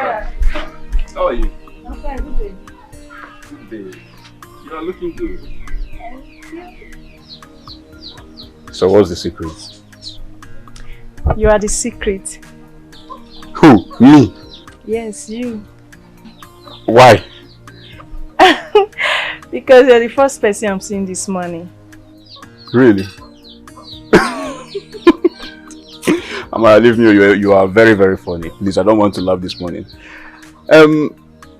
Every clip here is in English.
How are you? I'm fine, good day. Good day. You are looking good. So what's the secret? You are the secret. Who? Me? Yes, you. Why? Because you're the first person I'm seeing this morning. Really? I'm gonna leave you. You are very, very funny. Please, I don't want to laugh this morning.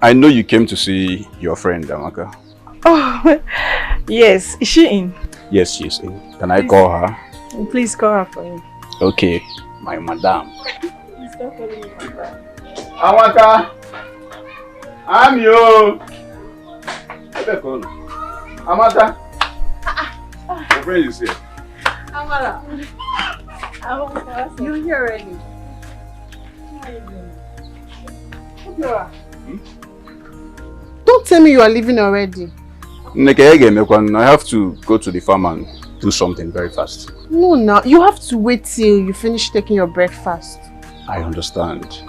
I know you came to see your friend, Amaka. Oh, yes. Is she in? Yes, she's in. Can I call her? Please call her for me. Okay, my madam. Please stop calling me madam. Amaka! I'm you! Amaka! Your friend is here. Amara. You're here already. How are you doing? Don't tell me you are leaving already. I have to go to the farm and do something very fast. No, now you have to wait till you finish taking your breakfast. I understand.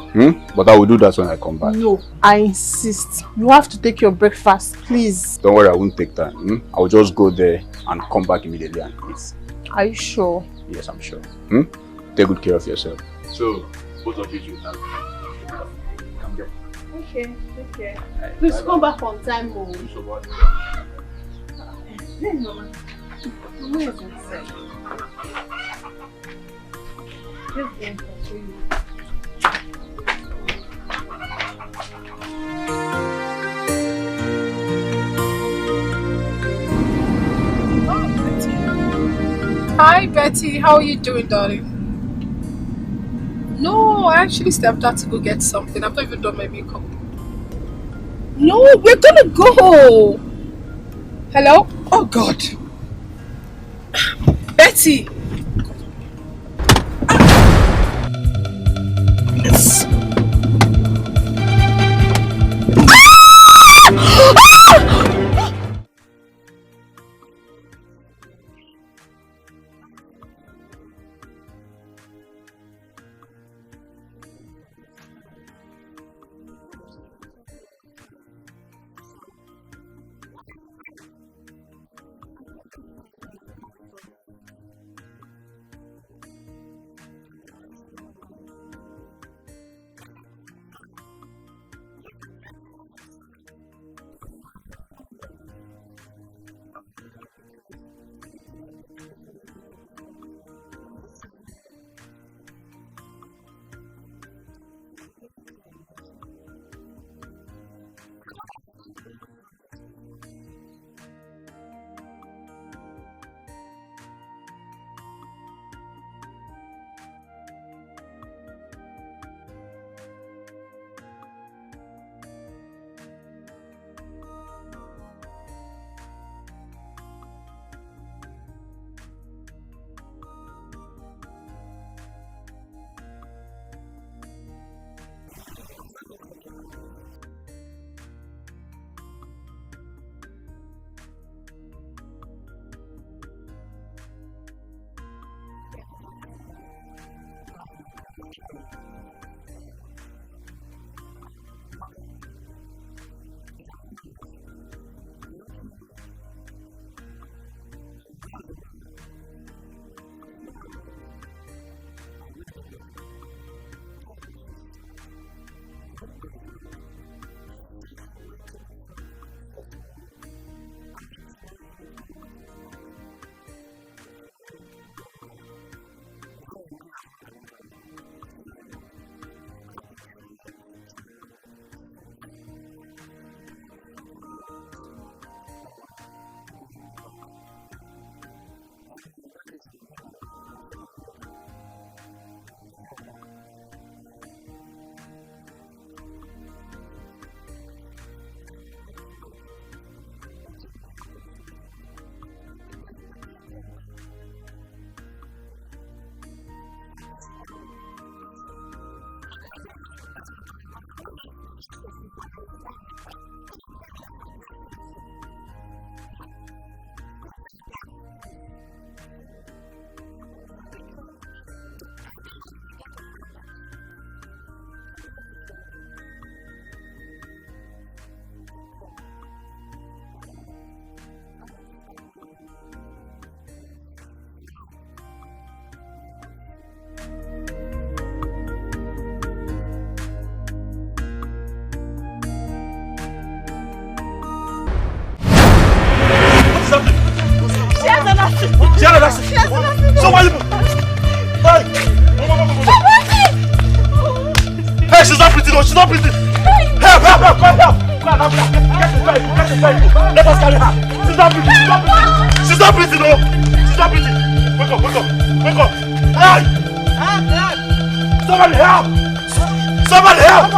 But I will do that when I come back. No, I insist. You have to take your breakfast, please. Don't worry, I won't take time. I will just go there and come back immediately and eat. Are you sure? Yes, I'm sure. Take good care of yourself. So, both of you should have. Come here. Okay, take care. Please come back on time, Mom. Hey, Mama. Where is inside? Just go for you. Hi Betty, how are you doing, darling? No, I actually stepped out to go get something. I've not even done my makeup. No, we're gonna go. Hello? Oh God. Betty. Yes. No, she's not breathing. Help! Help! Help! Help! Help! Get the vehicle! Get the vehicle! Let us carry her! She's not breathing! She's not breathing! She's not breathing! No! She's not breathing! Wake up! Wake up! Wake up! Hey! Somebody help! Somebody help!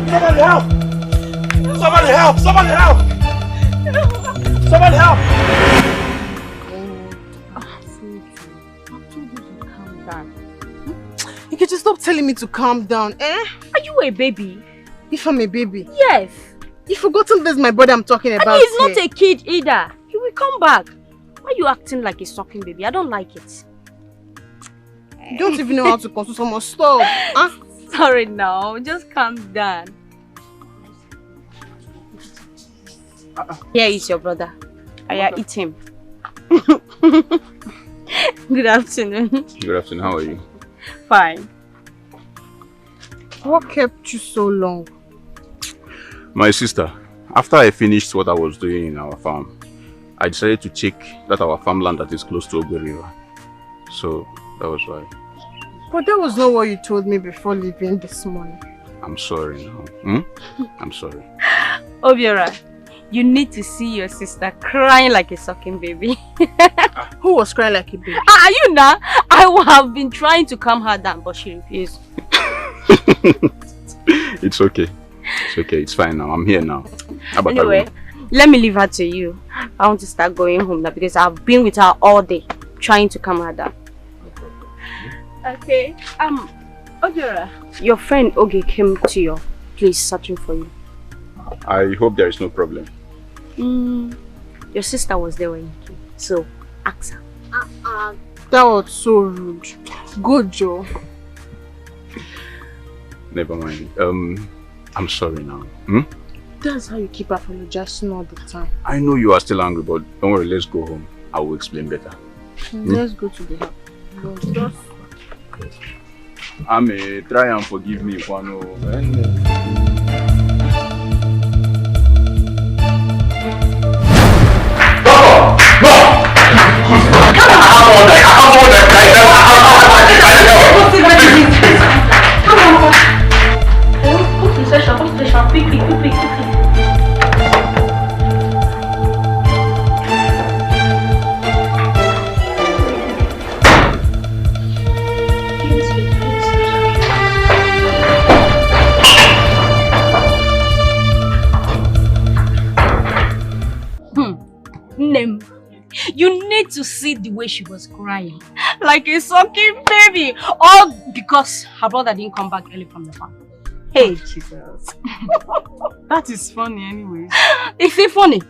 Somebody help! Somebody help! Somebody help! Somebody help! Calm down. You can just stop telling me to calm down, eh? Are you a baby? If I'm a baby? Yes. You've forgotten there's my brother I'm talking about. And he's not a kid either. He will come back. Why are you acting like a sucking baby? I don't like it. You don't even know how to console someone. Stop. Huh? Sorry now. Just calm down. Here is your brother. I eat him. Good afternoon. Good afternoon. How are you? Fine. What kept you so long? My sister, after I finished what I was doing in our farm, I decided to check that our farmland that is close to Ogbe River. So that was why. But that was not what you told me before leaving this morning. I'm sorry now. I'm sorry. Obiora, you need to see your sister crying like a sucking baby. Who was crying like a baby? Are you now? I have been trying to calm her down, but she refused. It's okay. It's okay. It's fine now. I'm here now. How about Anyway, let me leave her to you. I want to start going home now because I've been with her all day trying to calm her down. Okay. Obiora, your friend Oge came to your place searching for you. I hope there is no problem. Your sister was there when you came, so ask her. That was so rude. Good, Joe. Never mind. I'm sorry now. That's how you keep apologizing all the time. I know you are still angry, but don't worry. Let's go home. I will explain better. Let's go to the house. No, I may try and forgive me, Kwano. You need to see the way she was crying like a sucking baby, all because her brother didn't come back early from the farm. Hey Jesus. that is funny anyways. Is it funny?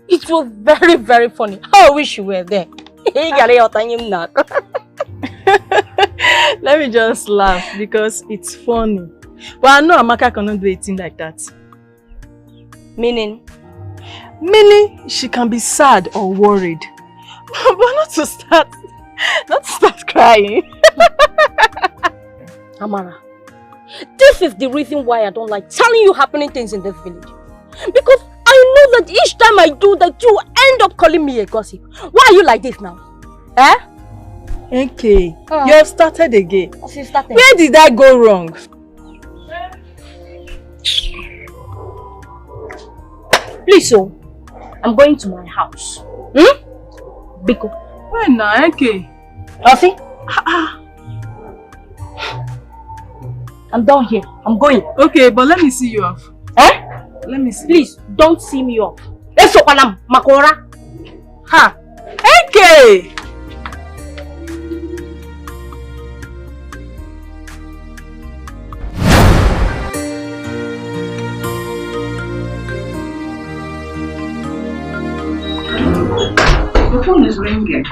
It was very, very funny. I wish you were there. Let me just laugh because it's funny. But I know Amaka cannot do a thing like that. Meaning she can be sad or worried. But not to start crying. Amara, this is the reason why I don't like telling you happening things in this village. Because I know that each time I do that, you end up calling me a gossip. Why are you like this now? Eh? Okay, you have started again. Started. Where did I go wrong? Please, so I'm going to my house. Biko. Why not? Okay. Rafi? I'm down here. I'm going. Okay, but let me see you off. Eh? Let me see. Please, don't see me off. Let's go, Panam. Makora. Ha! Okay! The phone is ringing.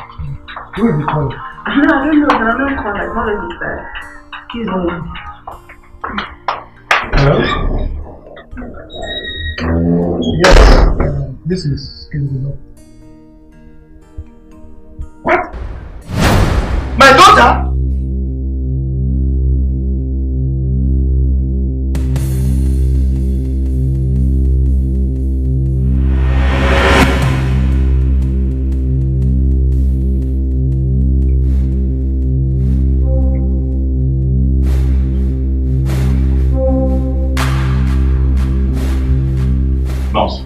Who is the call? I don't know. I don't call. I call it there. He's on. Hello? Yes. This is Kenzo. What? My daughter? Nurse,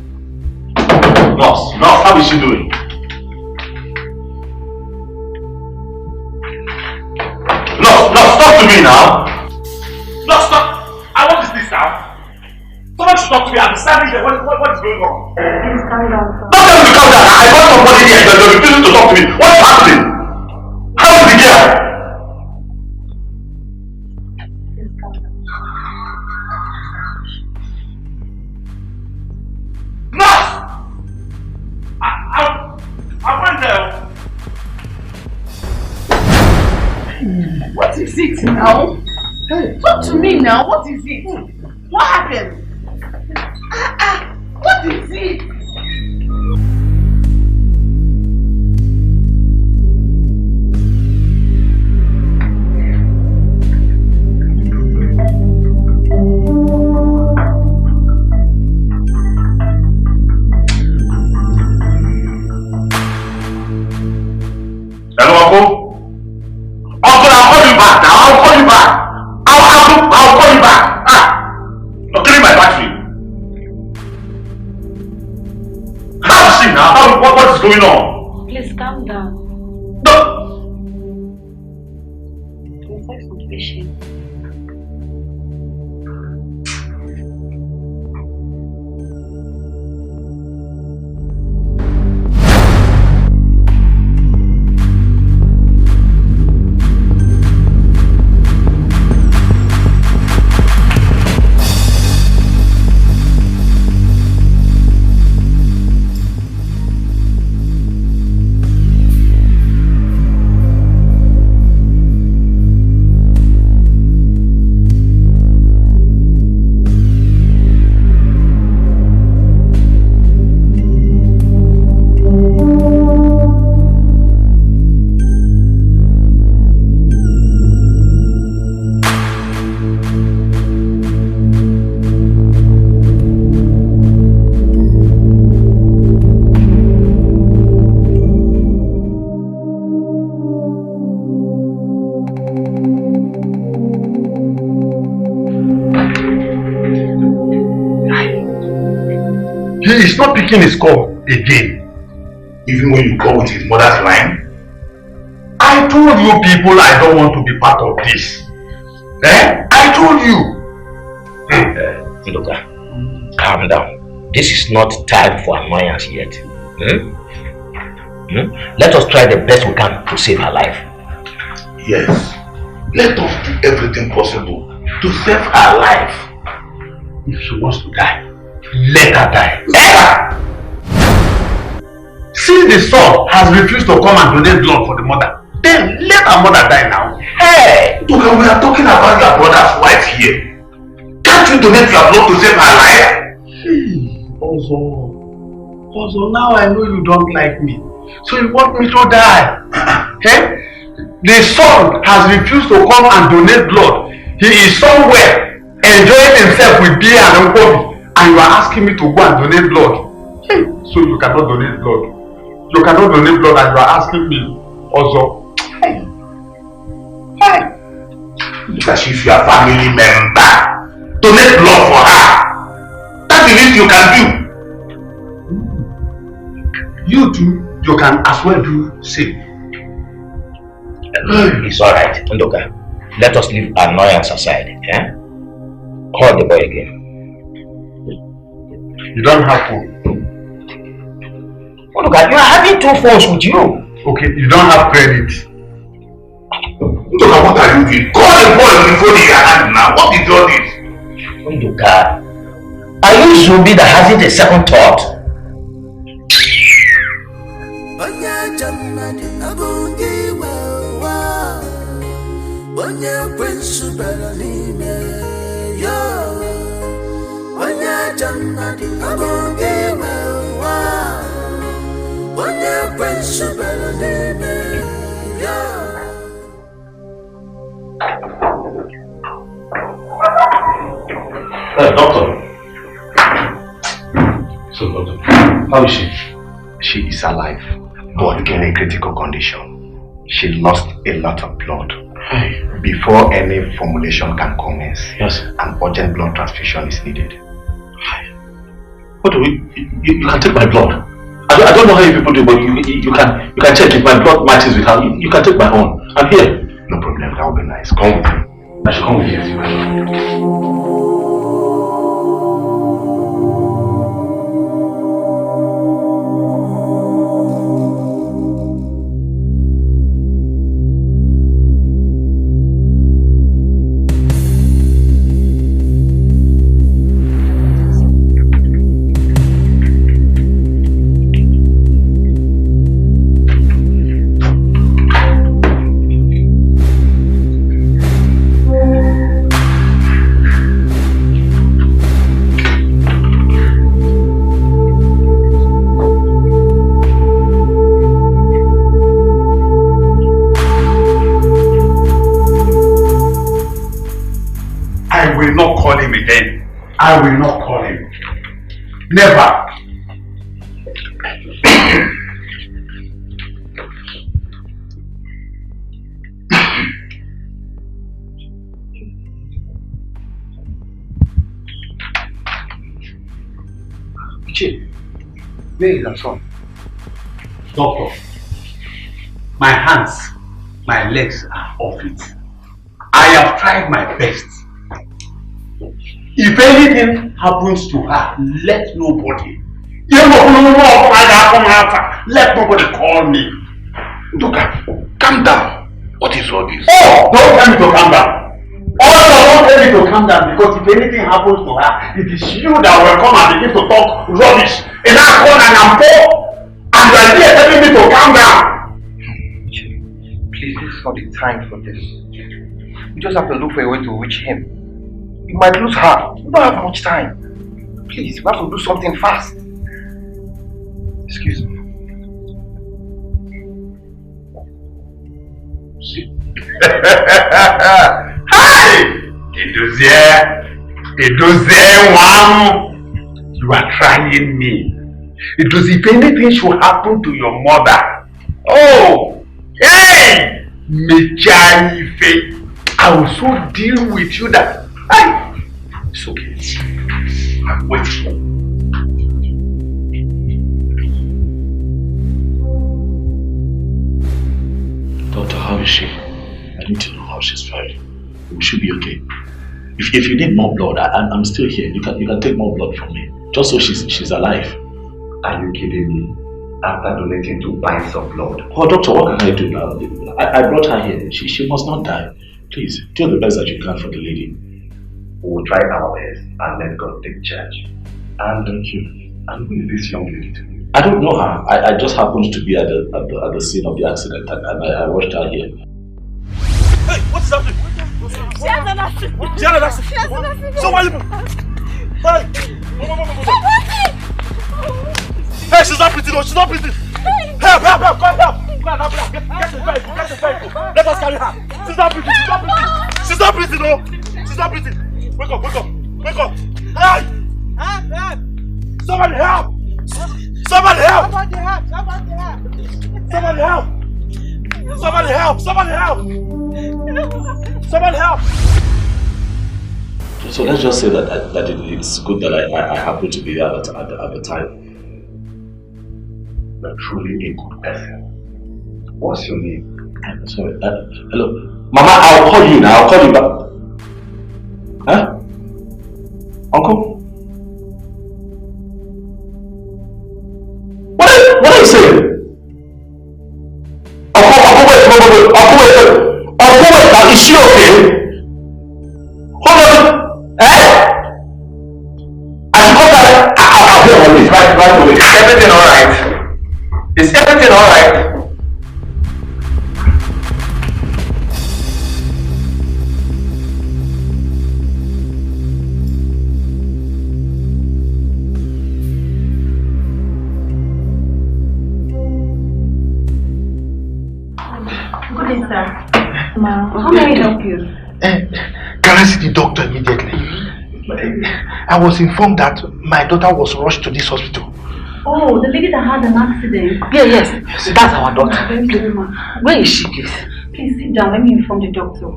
how is she doing? Nurse, talk to me now. Nurse, stop. I want to this now. Someone should talk to me. I'm standing here. What is going on? Please calm down, sir. Don't tell me to calm down. I got somebody here. You're refusing to talk to me. What's happening? How is the girl? Please calm down. Nurse! I went there. What is it now? Talk to me now. What is it? What happened? What is it? Hello, Uncle? Uncle, I'll call you back now. I'll call you back. I'll call you back. You're killing my battery. How is she now? What is going on? Please calm down. No. Let's have some patience. He is not picking his call again. Even when you call with his mother's line. I told you people I don't want to be part of this. I told you. Look, calm down. This is not time for annoyance yet. Let us try the best we can to save her life. Yes. Let us do everything possible to save her life. If she wants to die, let her die. Let her! Since the son has refused to come and donate blood for the mother, then let her mother die now. Hey! Look, we are talking about your brother's wife here. Can't you donate your blood to save her life? Also, now I know you don't like me. So you want me to die? The son has refused to come and donate blood. He is somewhere enjoying himself with beer and Ngozi, and you are asking me to go and donate blood. So you cannot donate blood. You cannot donate blood and you are asking me also. Look as if you are a family member. Donate blood for her. That's the least you can do. You too, you can as well do same. It's alright, Ndoka. Let us leave annoyance aside. Call the boy again. You don't have phone. Ndoka, you are having two phones with you. Okay, you don't have credit. Ndoka, what are you doing? Call the boy on the phone in your hand now. What is all this? Ndoka, are you zombie that hasn't a second thought? Doctor. So, doctor, how is she? She is alive, but in a critical condition. She lost a lot of blood. Before any formulation can commence, an urgent blood transfusion is needed. What do we? You can take my blood. I don't know how you people do, but you can check if my blood matches with her. You can take my own. I'm here. No problem. That would be nice. Come with me. I should come with you. I will not call him. Never. Where is that son? Doctor, my hands, my legs are off it. I have tried my best. If anything happens to her, let nobody. Let nobody call me. Evuka, calm down. What is all this? Oh, don't tell me to calm down. Oh, don't tell me to calm down, because if anything happens to her, it is you that will come and begin to talk rubbish. In that corner, and I'm poor, and you are here telling me to calm down. Please, this is not the time for this. We just have to look for a way to reach him. We might lose her. We don't have much time. Please, we have to do something fast. Excuse me. Hi! Edozie, one. You are trying me. It was if anything should happen to your mother. Oh! Hey! I will so deal with you that. Hey! It's okay. I'm waiting. Doctor, how is she? I need to know how she's faring. We should be okay. If you need more blood, I'm still here. You can take more blood from me. Just so she's alive. Are you kidding me? After donating 2 pints of blood. Oh, doctor, what can I do now? I brought her here. She must not die. Please, do the best that you can for the lady. We will try our best and let God take charge. And thank you. And who is this young lady to you? I don't know her. I just happened to be at the scene of the accident, and I watched her here. Hey, what is happening? She has an accident. She has an accident. She has an accident. So why you? Hey, she's not breathing. She's not breathing. Help! Come help! Go and help her. Get the vehicle. Get the vehicle. Let us carry her. She's not breathing. She's not breathing. She's not breathing. She's not breathing. Wake up! Hey! Help! Somebody help! Somebody help! Somebody help! Somebody help! Somebody help! Somebody help! So let's just say that it's good that I happened to be there at the time. You're truly a good person. What's your name? I'm sorry. Hello, Mama. I'll call you now. I'll call you back. Huh? Uncle? What are you saying? Uncle, wait, is she okay? Hold on. I should come back. I'll hear all this right away. Is everything alright? Is everything alright? How may I help you? Can I see the doctor immediately? I was informed that my daughter was rushed to this hospital. Oh, the lady that had an accident. Yes, that's our daughter. Where is she, please? Please sit down. Let me inform the doctor.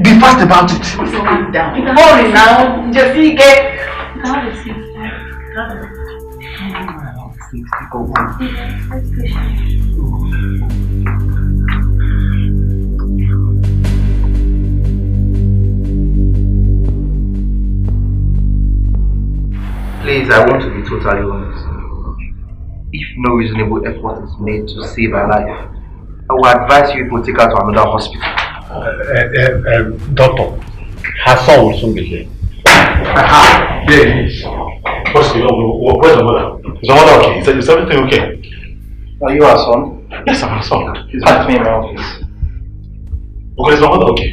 Be fast about it. Calm down. Hurry now. Just get. Have a seat. Please, I want to be totally honest. If no reasonable effort is made to save her life, I will advise you to take her to another hospital. Doctor, her son will soon be here. Aha, there he is. Where's the mother? Is the mother okay? Is everything okay? Are you her son? Yes, I'm her son. He's with me in my office. Okay, is the mother okay?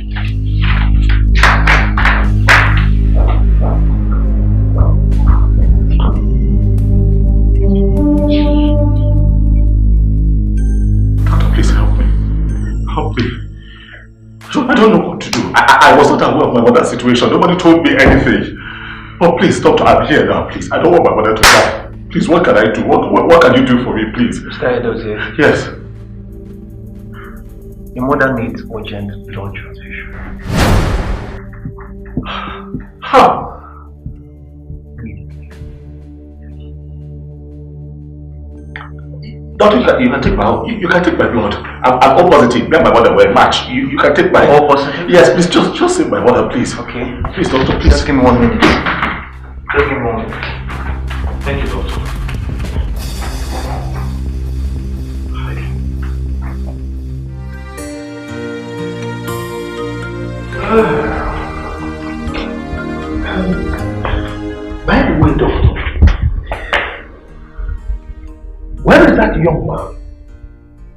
Doctor, please help me. Help me. I don't know what to do. I was not aware of my mother's situation. Nobody told me anything. Oh, please, doctor, I'm here now, please. I don't want my mother to die. Please, what can I do? What can you do for me, please? Mr. Ngozi. Yes. Your mother needs urgent blood transfusion. How? Doctor, you can take my blood. I'm all positive. Me and my mother were a match. You can take my... All positive? Yes, please, just save my mother, please. Okay. Please, doctor, please. Just give me 1 minute. Just give me 1 minute. Thank you, doctor. By the way, doctor, where is that young man?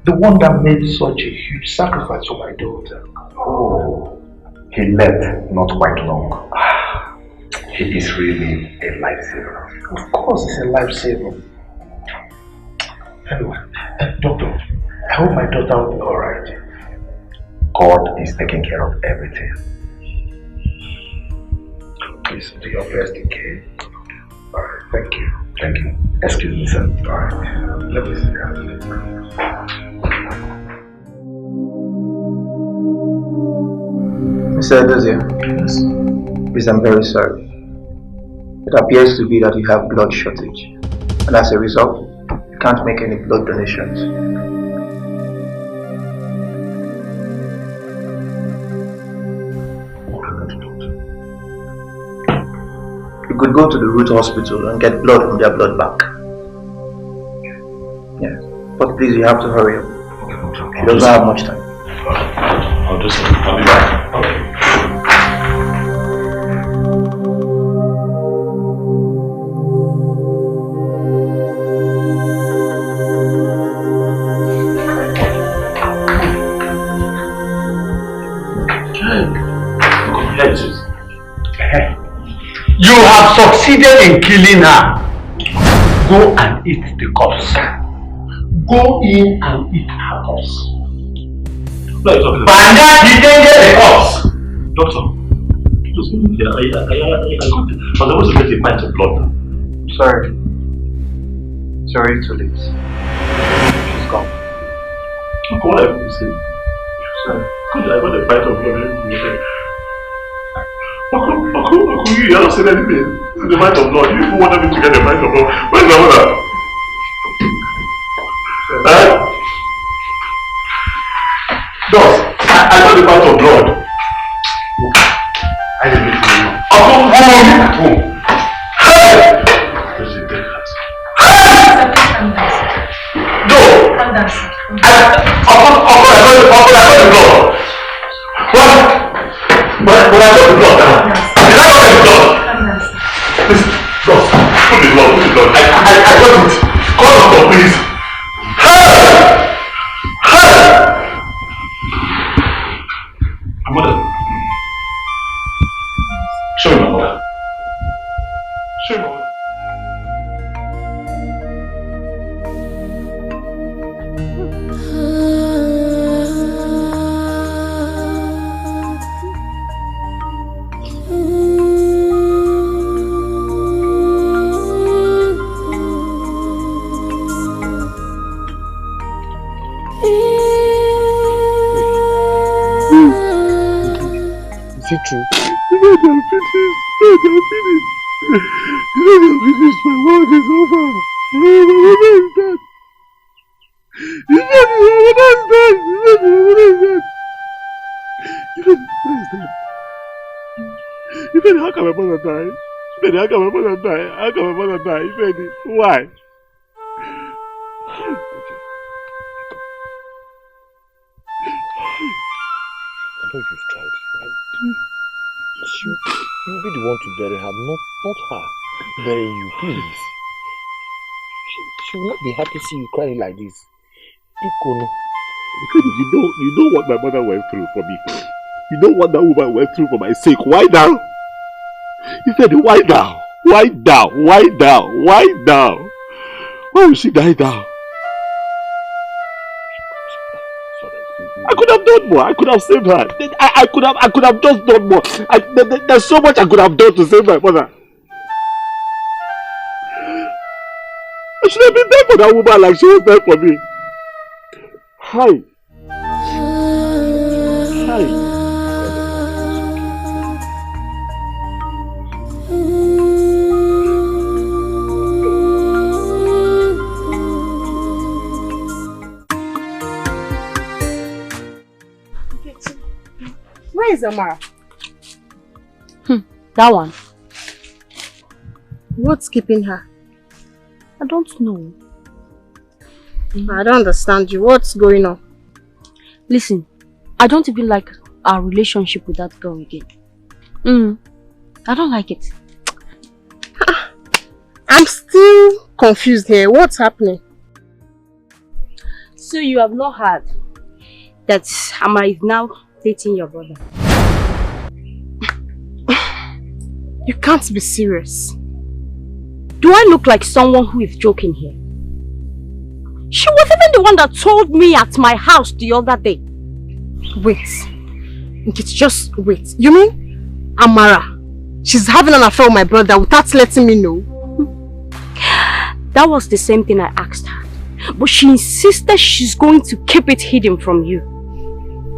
The one that made such a huge sacrifice for my daughter. Oh, he left not quite long. He is really a lifesaver. Of course, he's a lifesaver. Anyway, doctor, I hope my daughter will be alright. God is taking care of everything. Please do your best, okay? Alright, thank you. Thank you. Excuse me, sir. Alright, let me see that. Mr. Ngozi, yes. Please, I'm very sorry. It appears to be that you have blood shortage, and as a result, you can't make any blood donations. You could go to the root hospital and get blood from their blood bank. Yes, but please, you have to hurry up. He doesn't have much time. I'll do something. I'll be back. Okay. You have succeeded in killing her. Go and eat the corpse. Go in and eat her corpse. Banda didn't get the corpse. Doctor, I was supposed to get a pint of blood. Sorry. Sorry, too late. She's gone. Look what I'm saying. Sorry. Good, I got a pint of blood. You haven't said anything. The pint of blood. You even wanted me to get a pint of blood. Where's my mother? Doss, I got the pint of blood. I didn't make it. I'll go home at home. No! Calm down, sir. I got the blood. What? But I got the blood now. Did I got the blood? Please, Doss, put the blood. I got it. Call the doctor, please. My mother. Show me my mother. Show me my mother. Is it true? Let them finish. My word. How can my mother die? Ifedi, how can my mother die? How can my mother die? Ifedi, why? I know you've tried, right? You'll be the one to bury her, not her. Bury you, please. She will not be happy to see you crying like this. Etiko, you know what my mother went through for me. You know what that woman went through for my sake. Why now? He said, why now? Why now? Why now? Why now? Why will she die now? I could have done more. I could have saved her. I could have just done more. There's so much I could have done to save my mother. I should have been there for that woman like she was there for me. Hi. Hi. Where is Amara? That one. What's keeping her? I don't know. I don't understand you. What's going on? Listen, I don't even like our relationship with that girl again. I don't like it. I'm still confused here. What's happening? So you have not heard that Amara is now dating your brother? You can't be serious. Do I look like someone who is joking here? She was even the one that told me at my house the other day. Wait. It's just wait. You mean Amara? She's having an affair with my brother without letting me know? That was the same thing I asked her. But she insisted she's going to keep it hidden from you.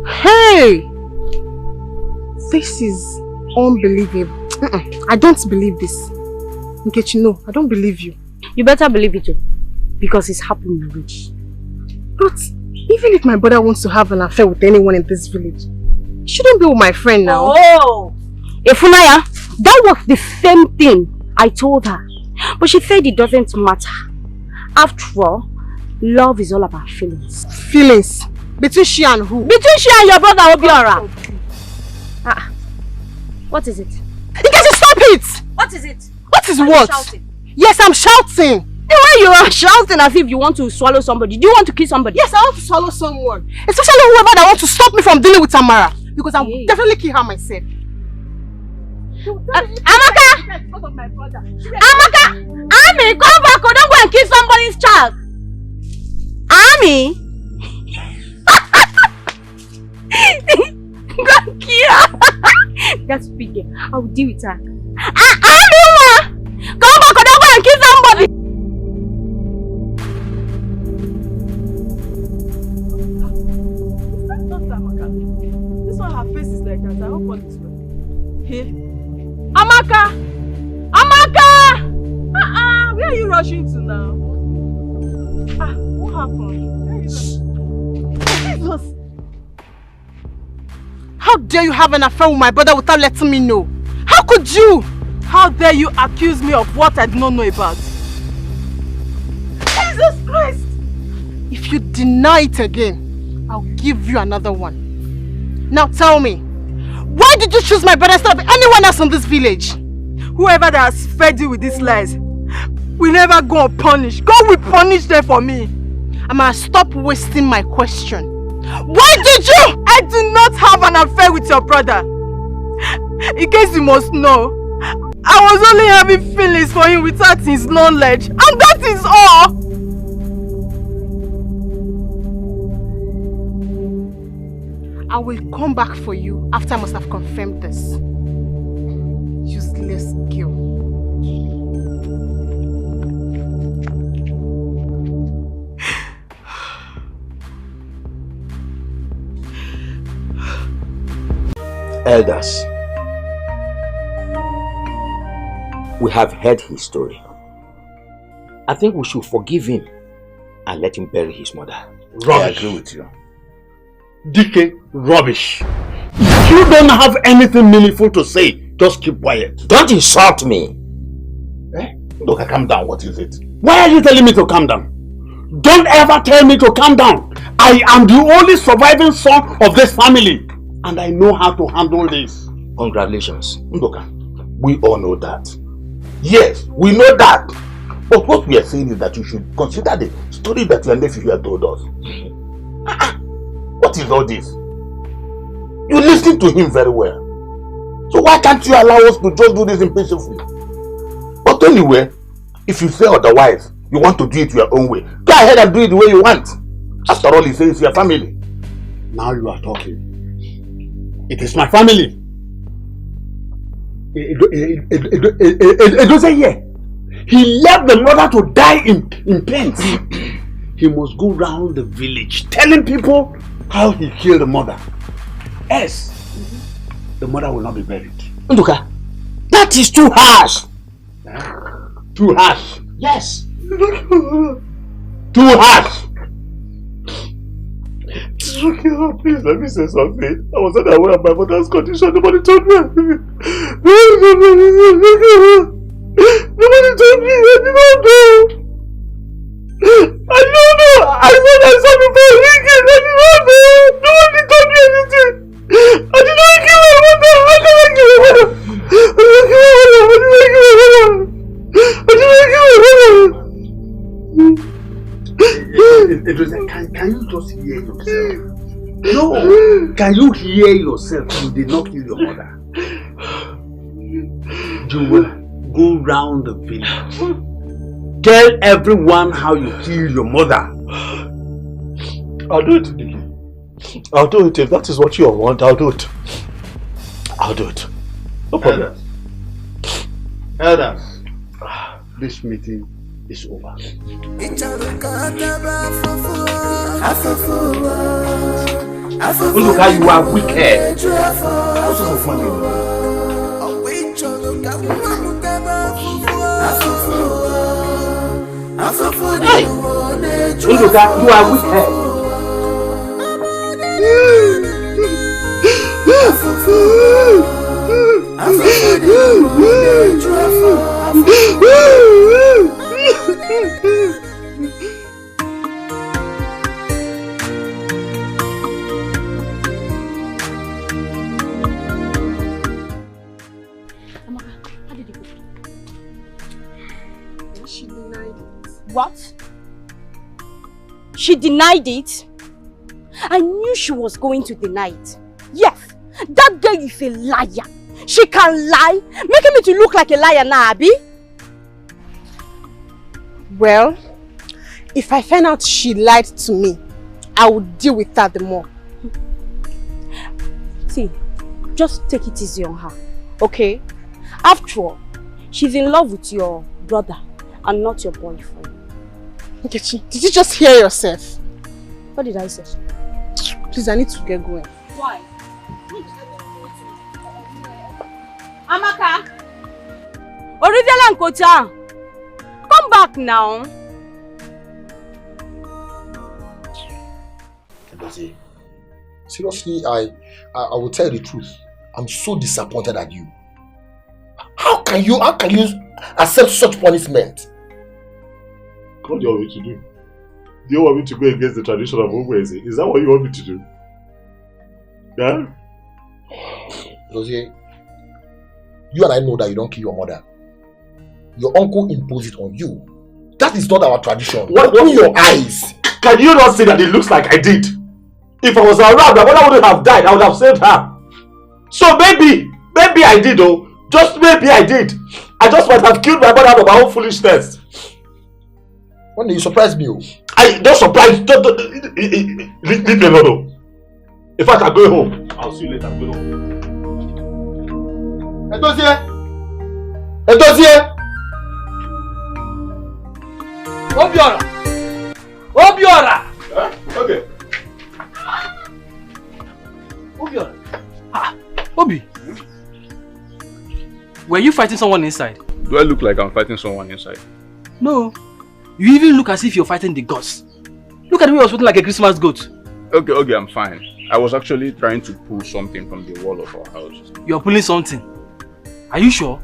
Hey! This is unbelievable. I don't believe this. Nkechi, no, I don't believe you. You better believe it too. Because it's happening already. But even if my brother wants to have an affair with anyone in this village, he shouldn't be with my friend now. Oh! Efunaya, that was the same thing I told her. But she said it doesn't matter. After all, love is all about feelings. Feelings? Between she and who? Between she and your brother, Obiora. What is it? You guys stop it! What is it? What is what? Shouting? Yes, I'm shouting. The way you are shouting as if you want to swallow somebody. Do you want to kill somebody? Yes, I want to swallow someone. Especially whoever that wants to stop me from dealing with Tamara. Because I will definitely kill her myself. Amaka! Amaka! Ami, come back or don't go and kill somebody's child. Ami! Go and kill her. That's big. I will deal with her. Ami! Come back or don't go and kill somebody. This one, her face is like that. I hope all is well. Here. Amaka! Amaka! Where are you rushing to now? What happened? Jesus! How dare you have an affair with my brother without letting me know? How could you? How dare you accuse me of what I do not know about? Jesus Christ! If you deny it again, I'll give you another one. Now tell me, why did you choose my brother instead of anyone else in this village? Whoever that has fed you with these lies will never go unpunished. God will punish them for me. Amara, stop wasting my question. Why did you? I do not have an affair with your brother. In case you must know, I was only having feelings for him without his knowledge. And that is all. I will come back for you after I must have confirmed this. Useless girl. Elders, we have heard his story. I think we should forgive him and let him bury his mother. Rubbish. I agree with you. DK, rubbish. If you don't have anything meaningful to say, just keep quiet. Don't insult me. Look, calm down. What is it? Why are you telling me to calm down? Don't ever tell me to calm down. I am the only surviving son of this family. And I know how to handle this. Congratulations. Ndoka, we all know that. Yes, we know that. But what we are saying is that you should consider the story that your nephew here told us. What is all this? You listen to him very well. So why can't you allow us to just do this impatiently? But anyway, if you say otherwise, you want to do it your own way, go ahead and do it the way you want. After all, he says it's your family. Now you are talking. It is my family. It doesn't hear. He left the mother to die in pain. He must go round the village telling people how he killed the mother. Else, the mother will not be buried. Nduka, that is too harsh. Too harsh? Yes. Too harsh. Please let me say something. I was unaware of my mother's condition. Nobody told me. Nobody told me. I did not know. I don't know. I thought I saw before weekend. I did not know. Nobody told me anything. I did not kill my mother. How can I kill my mother? Can you just hear yourself? No. Can you hear yourself? You did not kill your mother. You will go round the village. Tell everyone how you killed your mother. I'll do it, Nicky. I'll do it. If that is what you want, I'll do it. I'll do it. No problem. Elders, this meeting is over. Look how you are wicked. What's so funny? Hey! Look how you are wicked. She denied it. What? She denied it? I knew she was going to deny it. Yes, that girl is a liar. She can lie, making me to look like a liar now, Abby. Well, if I find out she lied to me, I will deal with her the more. See, just take it easy on her, okay? After all, she's in love with your brother and not your boyfriend. Nkechi, did you just hear yourself? What did I say? Please, I need to get going. Why? Amaka! Oridiala and Kocha! Come back now! Ngozi, seriously, I will tell you the truth. I'm so disappointed at you. How can you accept such punishment? What do you want me to do? Do you want me to go against the tradition of Ngozi? Is that what you want me to do? Yeah? Ngozi, you and I know that you don't kill your mother. Your uncle imposed it on you. That is not our tradition. Open your eyes. Can you not see that it looks like I did? If I was around, my mother wouldn't have died. I would have saved her. So maybe I did, oh. Just maybe I did. I just might have killed my mother out of my own foolishness. One day you surprised me, oh. I don't surprise. Leave me alone. In fact, I'm going home. I'll see you later. I'm going home. Edozie! Obiora! Okay. Obiora. Obi. Were you fighting someone inside? Do I look like I'm fighting someone inside? No. You even look as if you're fighting the gods. Look at the way you're sweating like a Christmas goat. Okay, I'm fine. I was actually trying to pull something from the wall of our house. You're pulling something? Are you sure?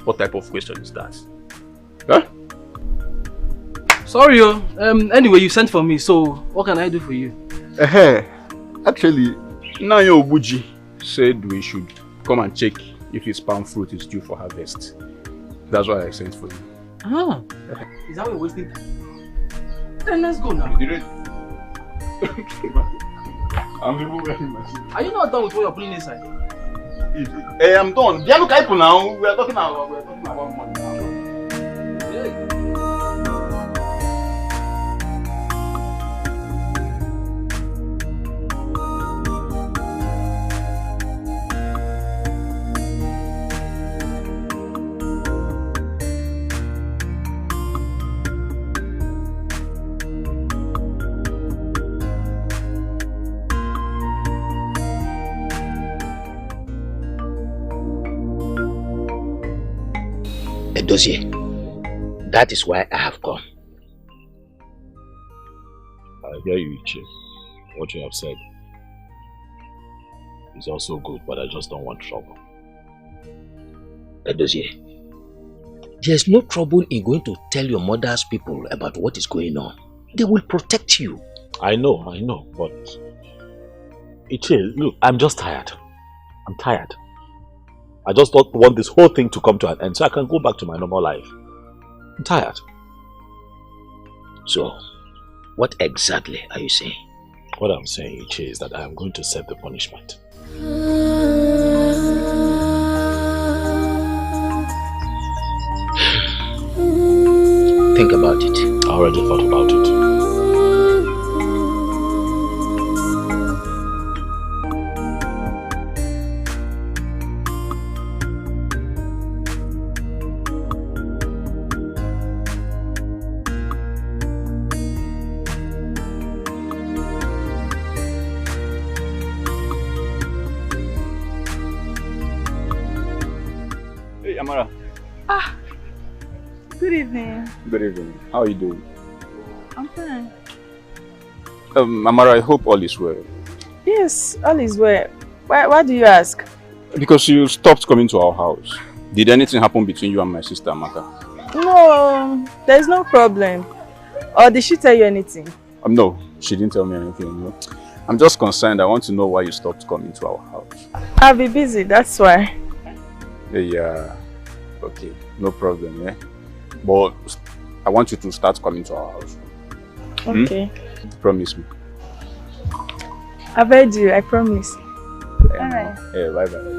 What type of question is that? Huh? Sorry, anyway, you sent for me, so what can I do for you? Actually, Nayo Obuji said we should come and check if his palm fruit is due for harvest. That's why I sent for you. Ah, is that why you're wasting time? Then let's go now. You did it? I'm removing my seat. Are you not done with what you're pulling inside? I'm done. Look at now. We are talking about money now. Dossier. That is why I have come. I hear you, Chief. What you have said is also good, but I just don't want trouble. Dossier. There's no trouble in going to tell your mother's people about what is going on. They will protect you. I know, but look, I'm just tired. I'm tired. I just don't want this whole thing to come to an end so I can go back to my normal life. I'm tired. So, what exactly are you saying? What I'm saying, Ichi, is that I am going to set the punishment. Think about it. I already thought about it. Amara. Good evening. Good evening. How are you doing? I'm fine. Amara, I hope all is well. Yes, all is well. Why do you ask? Because you stopped coming to our house. Did anything happen between you and my sister, Amaka? No, there's no problem. Or did she tell you anything? No, she didn't tell me anything. No. I'm just concerned. I want to know why you stopped coming to our house. I'll be busy, that's why. Yeah. Okay, no problem, yeah? But I want you to start coming to our house. Okay. Promise me. I've heard you, I promise. Alright. Yeah, bye-bye.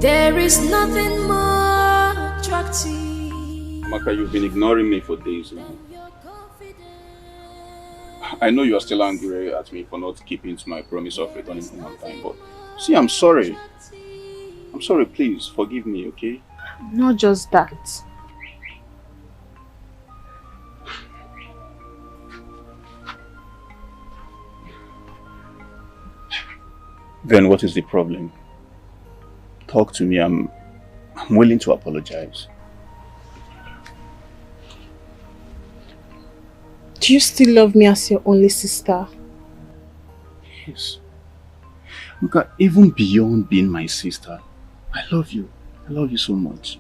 There is nothing more attractive. Maka, you've been ignoring me for days now. I know you are still angry at me for not keeping to my promise of returning home on time, but see, I'm sorry. I'm sorry, please forgive me, okay? Not just that. Then what is the problem? Talk to me. I'm willing to apologize. Do you still love me as your only sister? Yes. Look, even beyond being my sister, I love you. I love you so much.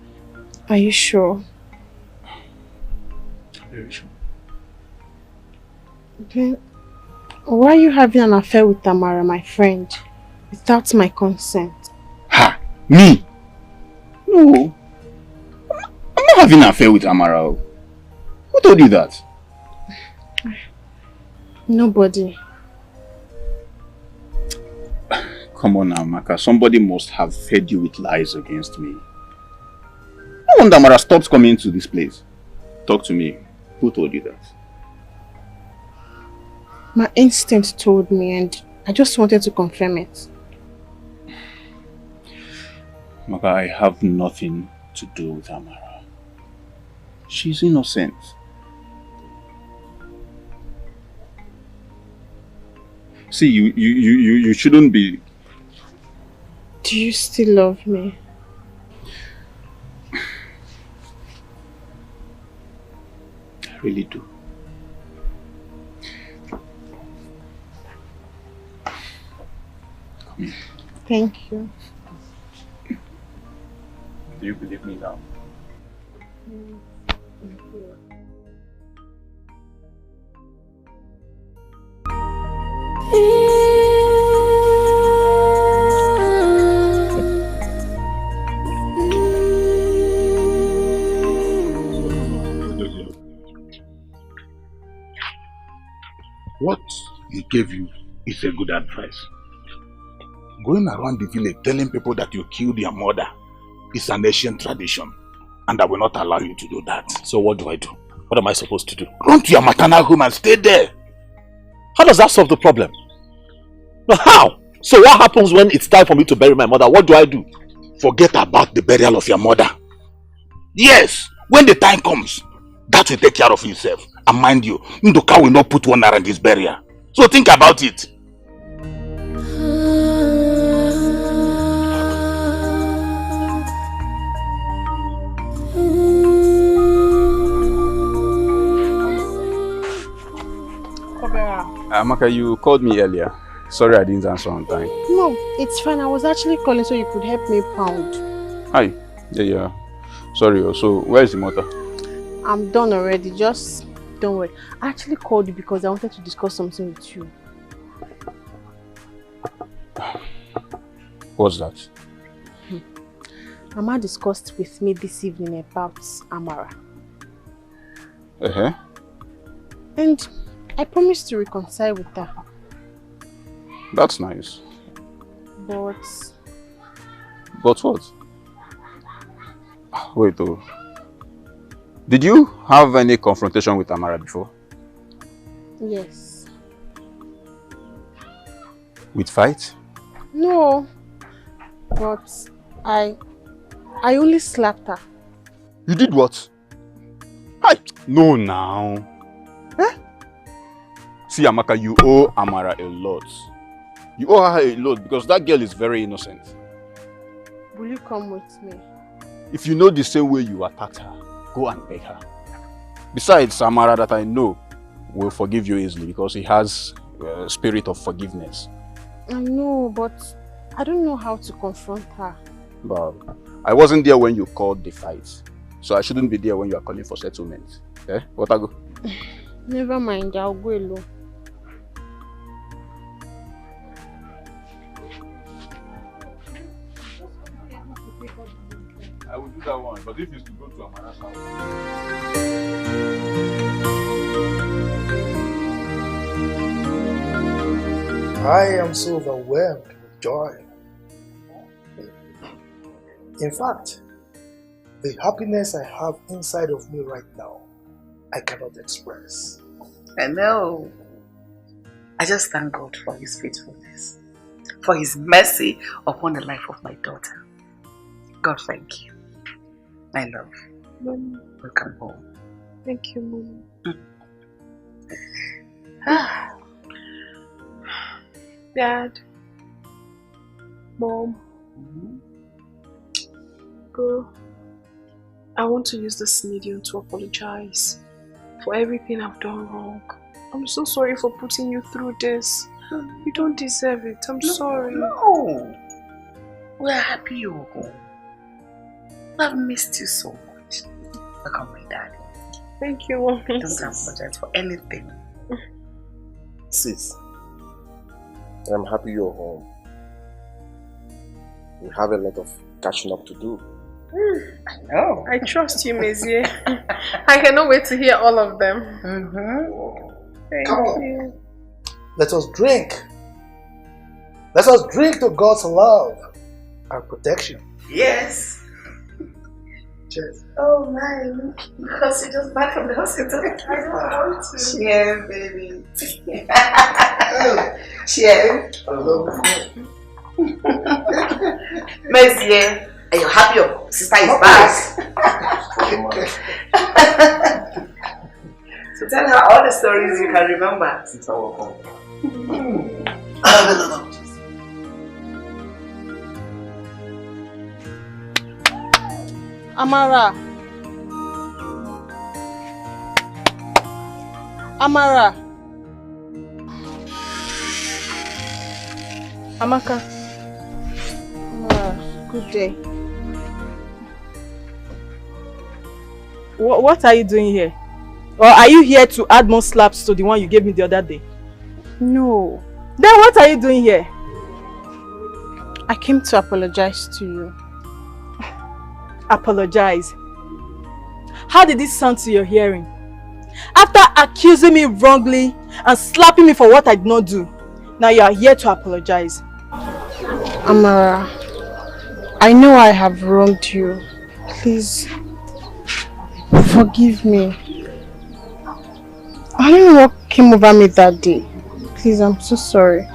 Are you sure? Very sure. Okay. Why are you having an affair with Tamara, my friend, without my consent? Ha! Me? No. I'm not having an affair with Amara. Who told you that? Nobody. Come on now, Maka. Somebody must have fed you with lies against me. No wonder Amara stopped coming to this place. Talk to me. Who told you that? My instinct told me and I just wanted to confirm it. Maka, I have nothing to do with Amara. She's innocent. See, you shouldn't be... Do you still love me? I really do. Come here. Thank you. Do you believe me now? What he gave you is a good advice. Going around the village telling people that you killed your mother is an ancient tradition, and I will not allow you to do that. So what do I do? What am I supposed to do? Run to your maternal home and stay there. How does that solve the problem? No, how? So what happens when it's time for me to bury my mother? What do I do? Forget about the burial of your mother. Yes, when the time comes, that will take care of itself. And mind you, Nduka will not put one around his burial. So think about it. Amaka, you called me earlier. Sorry I didn't answer on time. No, it's fine. I was actually calling so you could help me pound. Hi. Yeah. Sorry. So, where's the motor? I'm done already. Just don't worry. I actually called you because I wanted to discuss something with you. What's that? Mama discussed with me this evening about Amara. And I promised to reconcile with her. That's nice. But what? Wait, oh. Did you have any confrontation with Amara before? Yes. With fight? No. But I only slapped her. You did what? Hi. No, now. See, Amaka, you owe Amara a lot. You owe her a lot because that girl is very innocent. Will you come with me? If you know the same way you attacked her, go and beg her. Besides, Amara that I know will forgive you easily because he has a spirit of forgiveness. I know, but I don't know how to confront her. But I wasn't there when you called the fight, so I shouldn't be there when you are calling for settlement. What I go? Never mind, I'll go alone. I will do that one, but if it's to go to Amara's house. I am so overwhelmed with joy. In fact, the happiness I have inside of me right now, I cannot express. I know. I just thank God for His faithfulness, for His mercy upon the life of my daughter. God, thank you. My love. Mom. Welcome home. Thank you, Mom. Dad. Mom. Bro, I want to use this medium to apologize for everything I've done wrong. I'm so sorry for putting you through this. You don't deserve it. I'm sorry. No. We're happy you're home. I've missed you so much. Welcome, my daddy. Thank you, Mom. Don't apologize for anything. Sis, I'm happy you're home. We have a lot of catching up to do. I know. I trust you, Mezier. I cannot wait to hear all of them. Thank you. Let us drink. Let us drink to God's love and protection. Yes. Cheers. Oh my, because you're just back from the hospital. I don't want to. Cheers, baby. Cheers. I love you. Mezier, are you happy? sister is back. So tell her all the stories you can remember. Sister, welcome. Amara. Amara. Amaka. Amara, good day. What are you doing here? Or are you here to add more slaps to the one you gave me the other day? No. Then what are you doing here? I came to apologize to you. Apologize? How did this sound to your hearing? After accusing me wrongly and slapping me for what I did not do, now you are here to apologize. Amara, I know I have wronged you. Please, forgive me. I don't know what came over me that day. Please, I'm so sorry.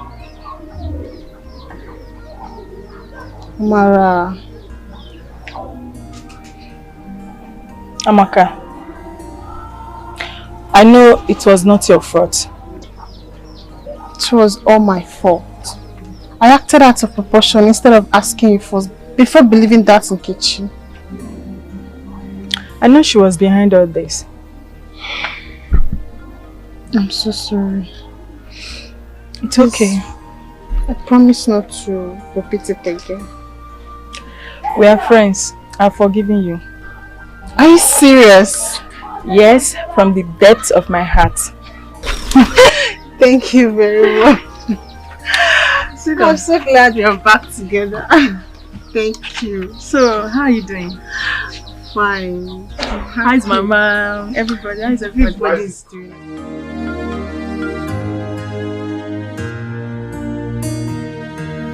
Amara. Amaka, I know it was not your fault. It was all my fault. I acted out of proportion instead of asking you first before believing that in Nkechi. I know she was behind all this. I'm so sorry. It's okay. I promise not to repeat it again. We are friends. I've forgiven you. Are you serious? Yes, from the depths of my heart. Thank you very much. I'm so glad we are back together. Thank you. So, how are you doing? Fine. How's Mama? Everybody? How's everybody? Everybody's doing.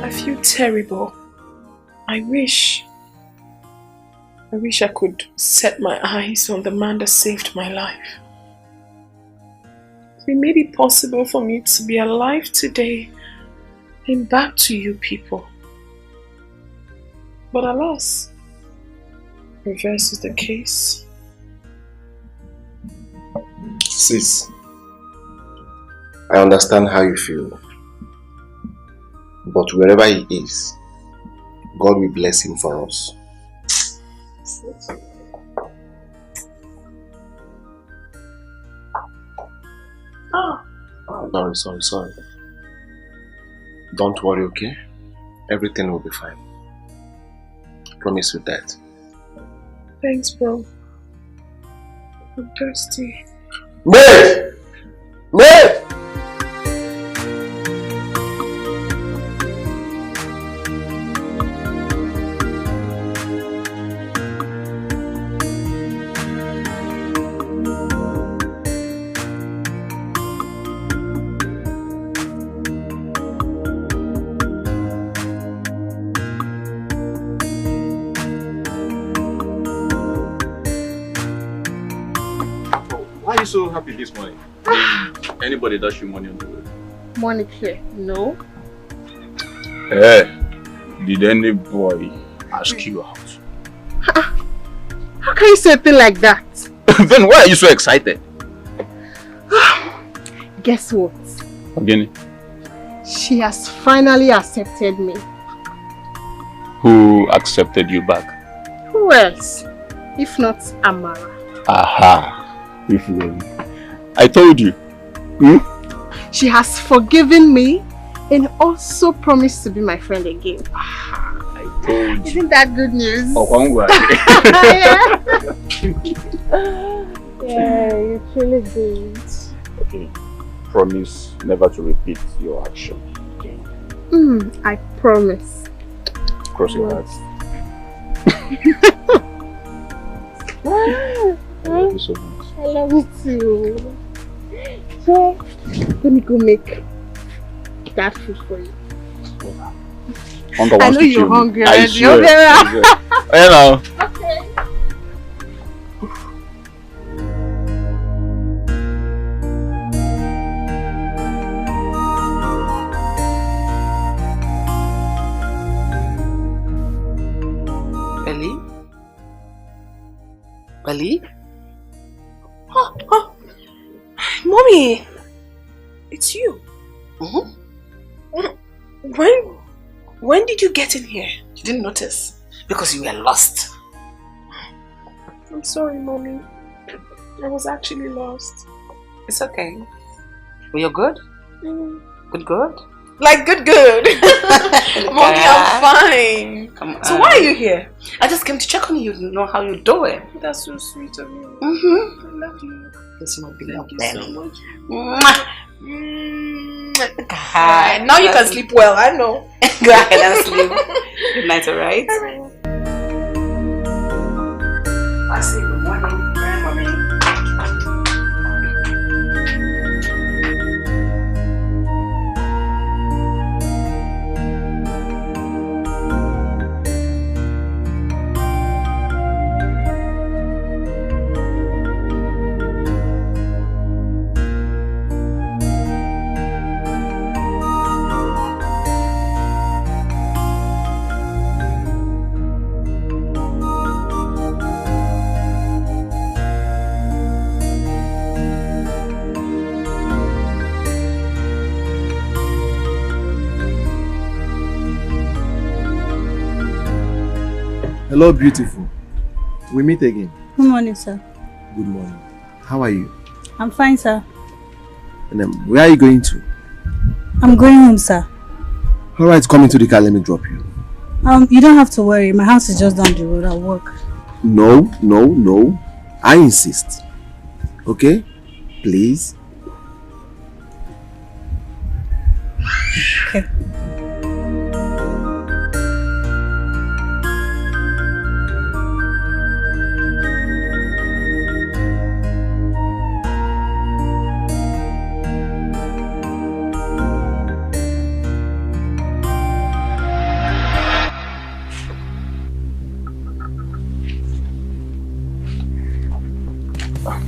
I feel terrible. I wish I could set my eyes on the man that saved my life. It may be possible for me to be alive today and back to you people. But alas, reverse is the case. Sis, I understand how you feel. But wherever he is, God will bless him for us. Sorry. Don't worry, okay? Everything will be fine. Promise you that. Thanks, bro. I'm thirsty. Mate! Why are you so happy this morning? Anybody dash you money on the way? Money here? No. Hey, did any boy ask you out? How can you say a thing like that? Then why are you so excited? Guess what? Again? She has finally accepted me. Who accepted you back? Who else? If not Amara. Aha. If really. I told you. She has forgiven me and also promised to be my friend again. I told you. Isn't that good news? Oh, yeah, you truly did. Okay. Promise never to repeat your action. I promise. Cross your heart. I love you so much. I love you too. So, let me go make that food for you. I know you're hungry already. Swear. Hello. Okay. Ellie? Ali? Oh, Mommy, it's you. When did you get in here? You didn't notice because you were lost. I'm sorry, Mommy. I was actually lost. It's okay. Well, you're good? Good? Like good. Mommy, I'm fine. Come on. So why are you here? I just came to check on you, know how you're doing. That's so sweet of you. I love you. Yes, my beloved. Thank you so much. Now you can sleep well, I know. Go ahead and sleep. Good night, alright? I say good morning, Mommy. Hello, beautiful. We meet again. Good morning, sir. Good morning. How are you? I'm fine, sir. And where are you going to? I'm going home, sir. Alright, come into the car, let me drop you. You don't have to worry. My house is just down the road. I'll walk. No. I insist. Okay? Please? Okay.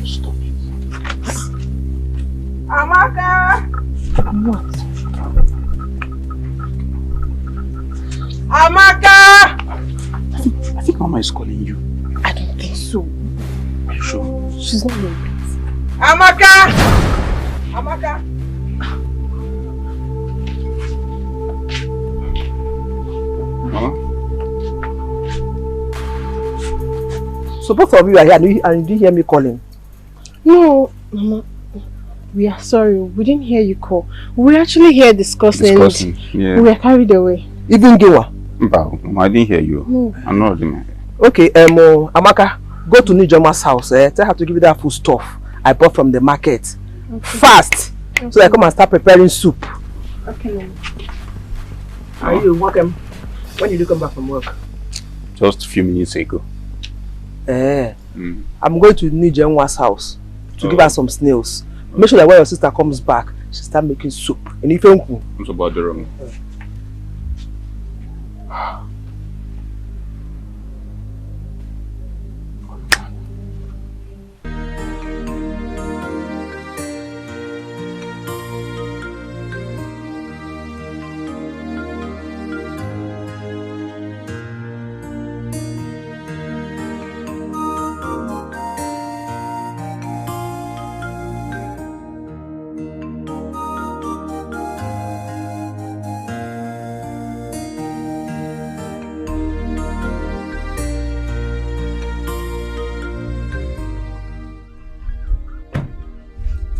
Stop it. Amaka! What? Amaka! I think Mama is calling you. I don't think so. Are you sure? She's not here. Amaka! Amaka! Mama? So both of you are here and you didn't hear me calling? No, Mama. We are sorry. We didn't hear you call. We were actually here discussing. Yeah. We were carried away. Even Gewa? Mama, I didn't hear you. No. I'm not ready. Okay, Amaka, go to Nijoma's house. Tell her to give you that food stuff I bought from the market. Okay. Fast! Okay. So I come and start preparing soup. Okay, Mama. Are you welcome? When did you come back from work? Just a few minutes ago. I'm going to Nijoma's house to give her some snails. Make sure that when your sister comes back, she start making soup. And if you What's about the room?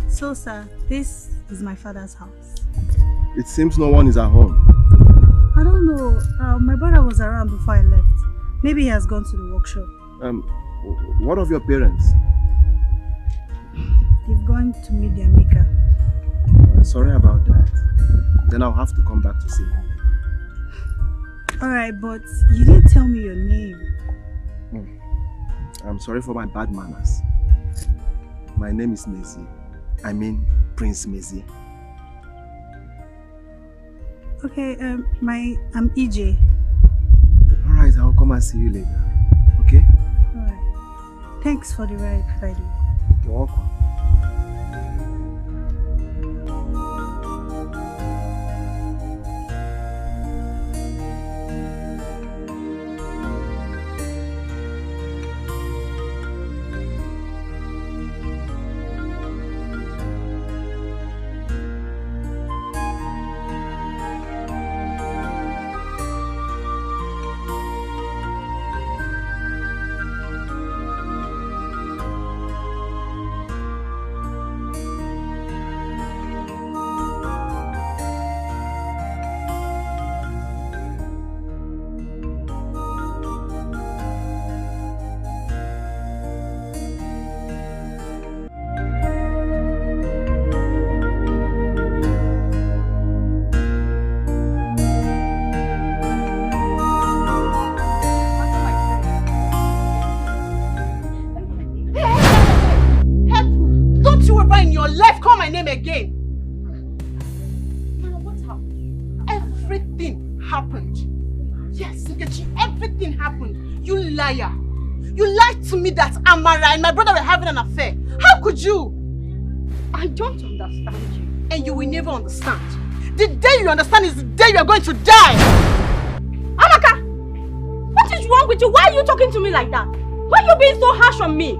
So, sir, this is my father's house. It seems no one is at home. I don't know. My brother was around before I left. Maybe he has gone to the workshop. What of your parents? They've gone to meet their maker. Sorry about that. Then I'll have to come back to see you later. Alright, but you didn't tell me your name. I'm sorry for my bad manners. My name is Mezi. I mean Prince Mezi. Okay, I'm EJ. Alright, I'll come and see you later. Okay? Alright. Thanks for the ride, by the way. You're welcome. You liar! You lied to me that Amara and my brother were having an affair. How could you? I don't understand you. And you will never understand. The day you understand is the day you are going to die! Amaka! What is wrong with you? Why are you talking to me like that? Why are you being so harsh on me?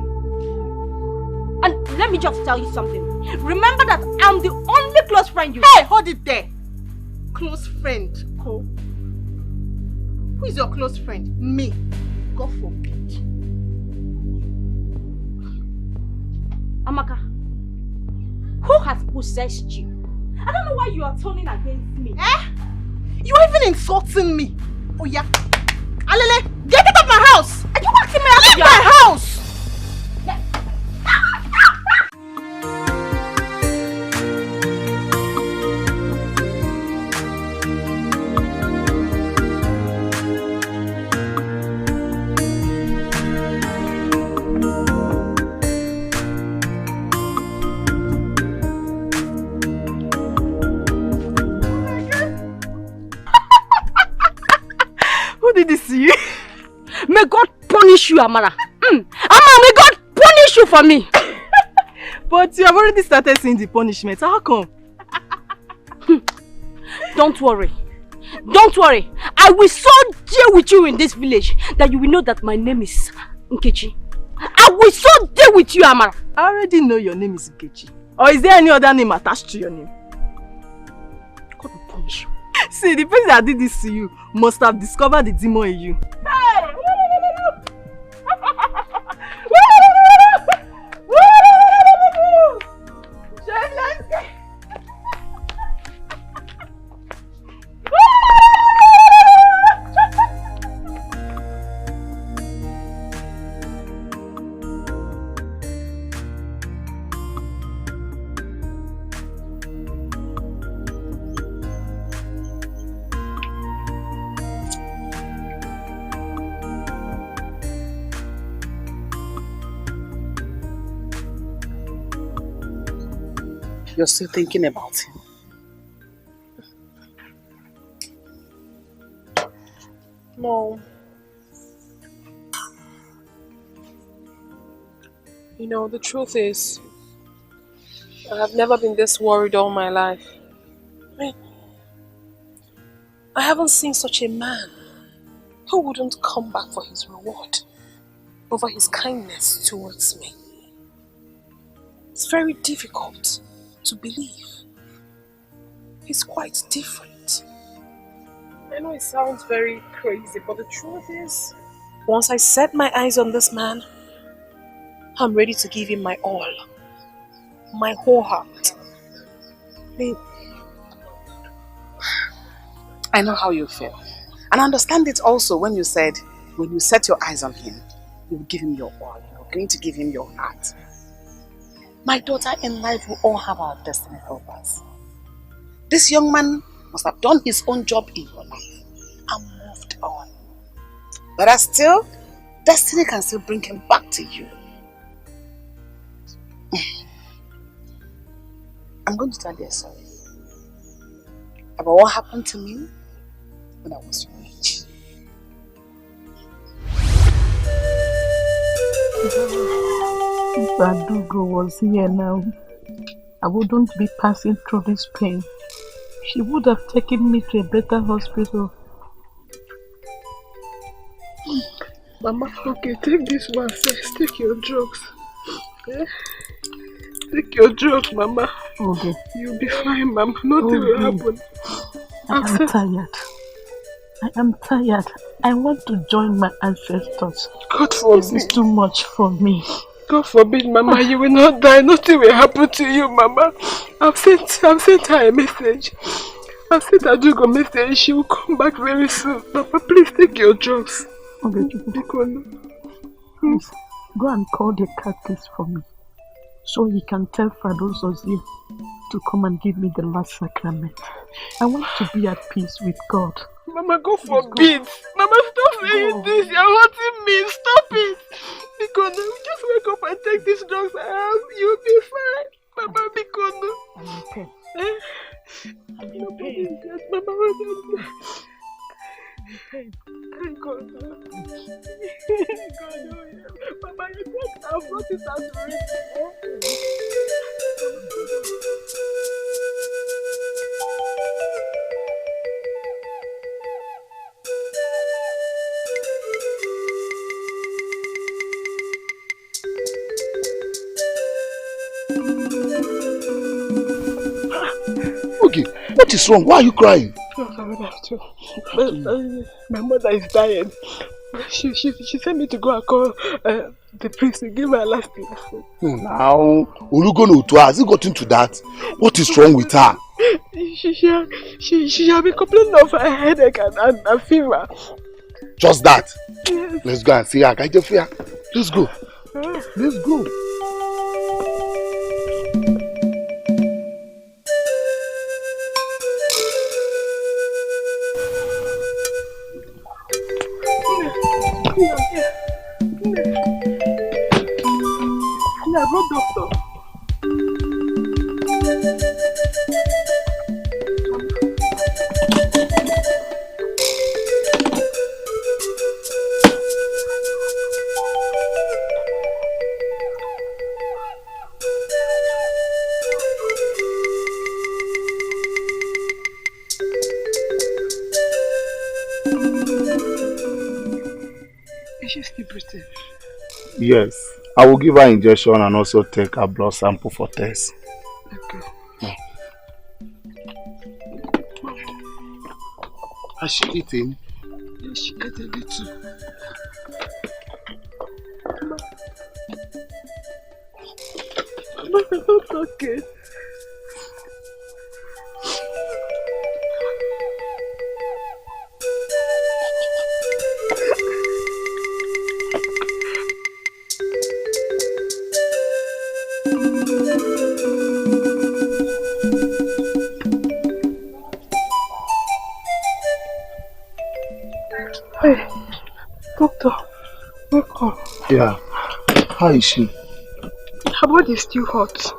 And let me just tell you something. Remember that I'm the only close friend you have. Hey, hold it there. Close friend, Ko. Who is your close friend? Me. God forbid. Amaka, who has possessed you? I don't know why you are turning against me. You are even insulting me. Oh yeah. Alele, get out of my house! Are you asking me out of your house? Who did this to you? May God punish you, Amara. Amara, may God punish you for me. But you have already started seeing the punishment. How come? Don't worry. Don't worry. I will so deal with you in this village that you will know that my name is Nkechi. I will so deal with you, Amara. I already know your name is Nkechi. Or is there any other name attached to your name? God will punish you. See, the person that did this to you must have discovered the demon in you. Hey! You're still thinking about him. No. You know, the truth is, I have never been this worried all my life. I haven't seen such a man who wouldn't come back for his reward over his kindness towards me. It's very difficult to believe. He's quite different. I know it sounds very crazy, but the truth is, once I set my eyes on this man, I'm ready to give him my all. My whole heart. I know how you feel. And I understand it also when you said, when you set your eyes on him, you will give him your all. You're going to give him your heart. My daughter and life will all have our destiny helpers. This young man must have done his own job in your life and moved on. But still, destiny can still bring him back to you. I'm going to tell you a story about what happened to me when I was your age. If Adugo was here now, I wouldn't be passing through this pain. She would have taken me to a better hospital. Mama, okay, take this one first. Take your drugs. Yeah? Take your drugs, Mama. Okay. You'll be fine, Mama. Nothing will happen. I am tired. I am tired. I want to join my ancestors. God forbid. This is too much for me. God forbid, Mama, you will not die. Nothing will happen to you, Mama. I've sent her a message. I've sent Adugo a message. She will come back very soon. Papa, please take your drugs. Okay, please, go and call the catechist for me, so he can tell Father Zozie to come and give me the last sacrament. I want to be at peace with God. Mama, God forbid. Mama, stop saying this. You're hurting me. Stop it. Because just wake up and take these drugs I have. You'll be fine. Mama, because I'm in pain. I'm in pain. Mama, Thank God. God, Mama, you think I've brought it out already? Okay, what is wrong? Why are you crying? My mother is dying. She sent me to go and call the priest to give her a last lesson. Now, Olugono Utua, has it got into that? What is wrong with her? She has been complaining of a headache and fever. Just that? Yes. Let's go and see her. Let's go. Let's go. Yeah, go doctor. Is she still breathing? Yes. I will give her injection and also take her blood sample for test. Okay. Yeah. Has she eaten? Yes, she ate a little. Mama, I'm not okay. Hey, doctor, wake up. Yeah. How is she? Her body is still hot.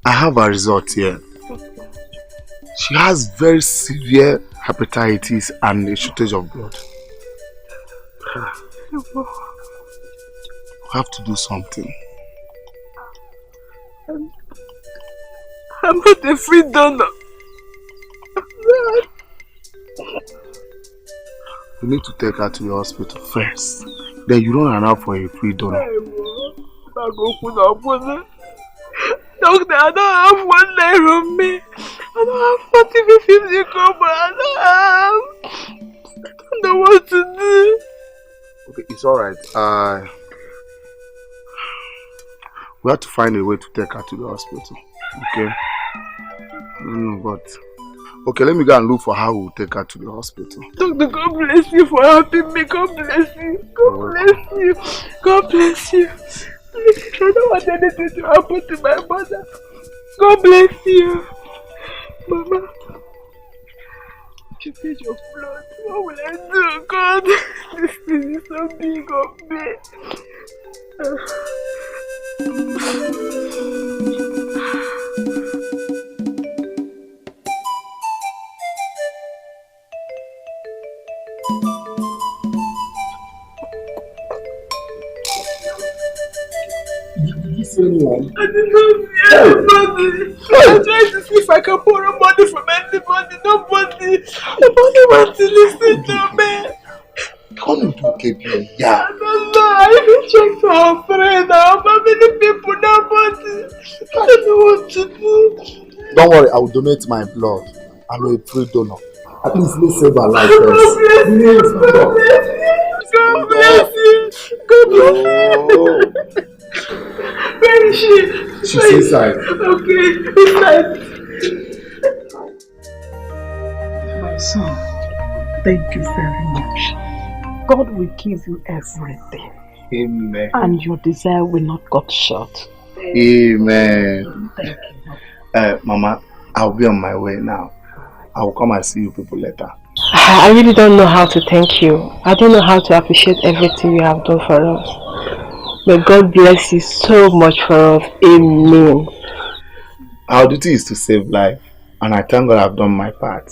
I have a result here. She has very severe hepatitis and a shortage of blood. We have to do something. I'm not a free donor. You need to take her to the hospital first. Then you don't run out for a free donor. Doctor, I don't have 1 naira on me. I don't have 40 kobo. I don't know what to do. Okay, it's alright. We have to find a way to take her to the hospital. Okay? But okay, let me go and look for how we'll take her to the hospital. Doctor, God bless you for helping me. God bless you. God bless you. God bless you. Please, I don't want anything to happen to my mother. God bless you. Mama, you paid your blood. What will I do, God? This thing is so big of me. Did you see anyone? I did not see anybody. I tried to see if I can borrow money from anybody. Nobody wants to listen to me. Come into KB, yeah. I don't know. I even checked for our friend. How many people nobody. I don't know what to do. Don't worry, I will donate my blood. I'm a free donor. At least let's save her life first. God bless you. God bless you. Where is she? She's inside. Okay, inside. My son, thank you very much. God will give you everything. Amen. And your desire will not cut short. Amen. Thank you. Mama, I'll be on my way now. I will come and see you people later. I really don't know how to thank you. I don't know how to appreciate everything you have done for us. May God bless you so much for us. Amen. Our duty is to save life, and I thank God I've done my part.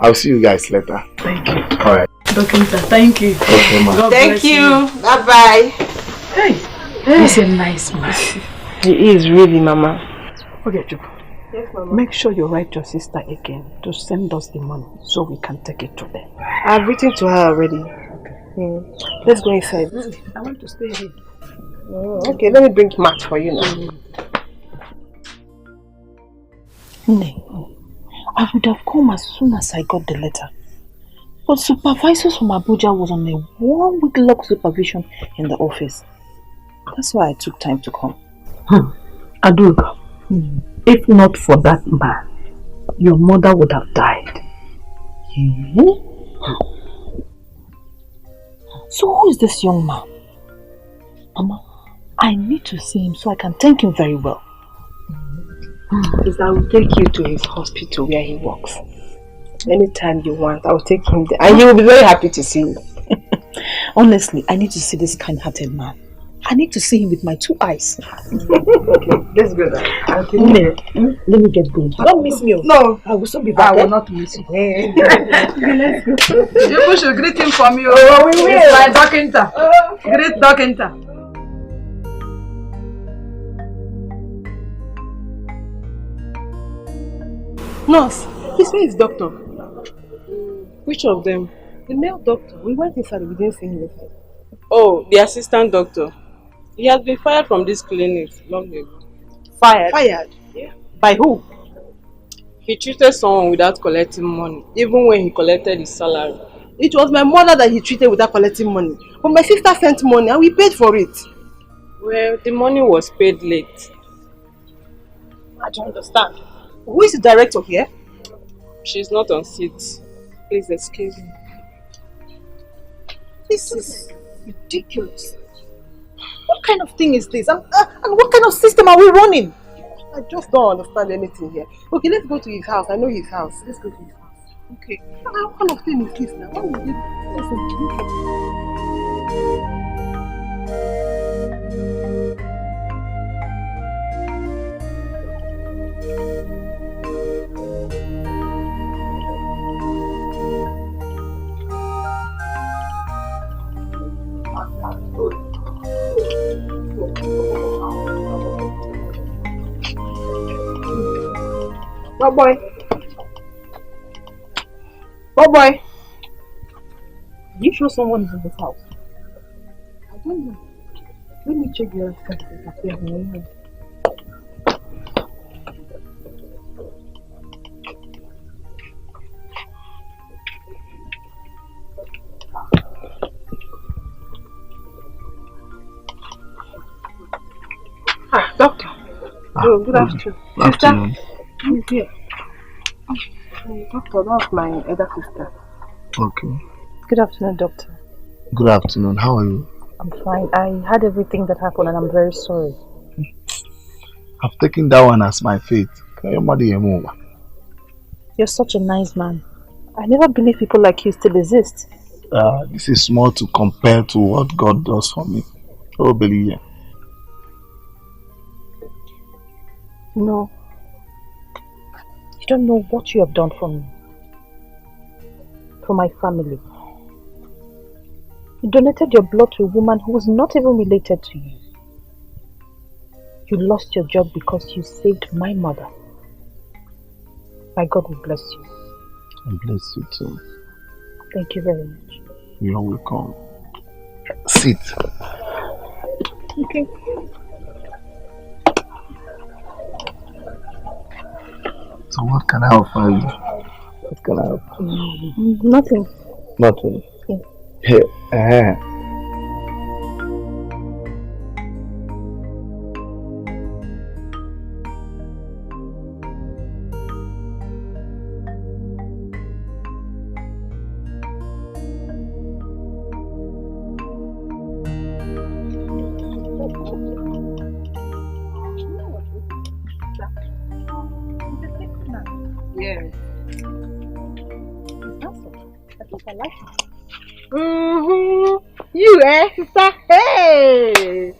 I'll see you guys later. Thank you. Alright. Doctor, thank you. Okay, ma. God Thank bless you. Bye-bye. Hey, he's a nice man. He is really, Mama. Okay, Chup. Yes, Mama. Make sure you write your sister again to send us the money so we can take it to them. I've written to her already. Let's go inside. I want to stay here. Okay, let me bring mat for you now. No, I would have come as soon as I got the letter. But supervisors from Abuja was on a 1-week lock supervision in the office. That's why I took time to come. Aduka, if not for that man, your mother would have died. So who is this young man? Mama, I need to see him so I can thank him very well. Please, I will take you to his hospital where he works. Anytime you want, I will take him there. And he will be very happy to see you. Honestly, I need to see this kind-hearted man. I need to see him with my 2 eyes. Okay, let's go there. Let me get going. Don't miss me. No, I will soon be back. I will not miss you. Let's go. You should greet him from you. Oh, we will. It's my doctor. Great doctor. Nurse, this way is doctor. Which of them? The male doctor. We went inside, we didn't see him inside. Oh, the assistant doctor. He has been fired from this clinic long ago. Fired? Fired? Yeah. By who? He treated someone without collecting money, even when he collected his salary. It was my mother that he treated without collecting money. But my sister sent money and we paid for it. Well, the money was paid late. I don't understand. Who is the director here? She's not on seat. Please excuse me. This is ridiculous. What kind of thing is this? And what kind of system are we running? I just don't understand anything here. Okay, let's go to his house. I know his house. Let's go to his house. Okay. What kind of thing is this now? Why would you Boy. Boy. You sure someone is in this house? I don't know. Let me check the other. Doctor. Good afternoon. Afternoon. I'm here. Doctor, that's my elder sister. Okay. Good afternoon, doctor. Good afternoon. How are you? I'm fine. I had everything that happened and I'm very sorry. I've taken that one as my fate. You're such a nice man. I never believed people like you still exist. This is small to compare to what God does for me. Oh, believe it. No. You don't know what you have done for me. For my family. You donated your blood to a woman who was not even related to you. You lost your job because you saved my mother. My God will bless you. And bless you too. Thank you very much. You're welcome. Sit. Okay. So what can I offer you? What can I offer you? Nothing. Nothing? Yeah. Here. You, sister? Hey!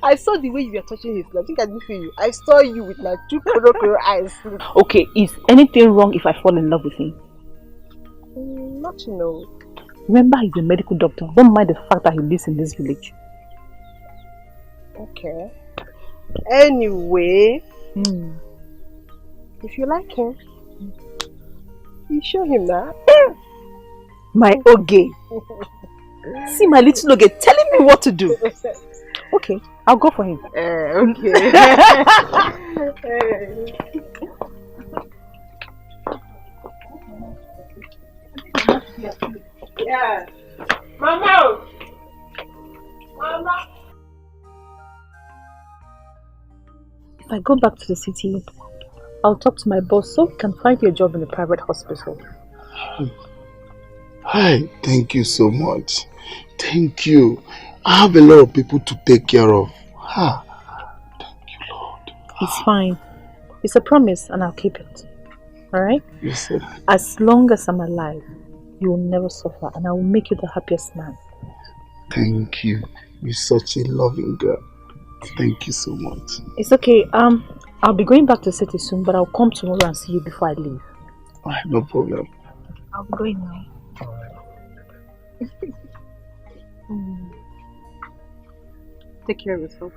I saw the way you were touching his leg. I think I didn't feel you. I saw you with my two crocodile eyes. Okay, is anything wrong if I fall in love with him? Not you know. Remember, he's a medical doctor. Don't mind the fact that he lives in this village. Okay. Anyway, if you like him, you show him that. My Oge. See my little Oge telling me what to do. Okay, I'll go for him. Okay. Yeah. Mama! Mama! If I go back to the city, I'll talk to my boss so he can find you a job in a private hospital. Hi, thank you so much. Thank you. I have a lot of people to take care of. It's fine. It's a promise and I'll keep it. Alright? Yes, sir. As long as I'm alive, you will never suffer and I will make you the happiest man. Thank you. You're such a loving girl. Thank you so much. It's okay. I'll be going back to the city soon, but I'll come tomorrow and see you before I leave. Alright, no problem. I'll be going now. Take care of yourself,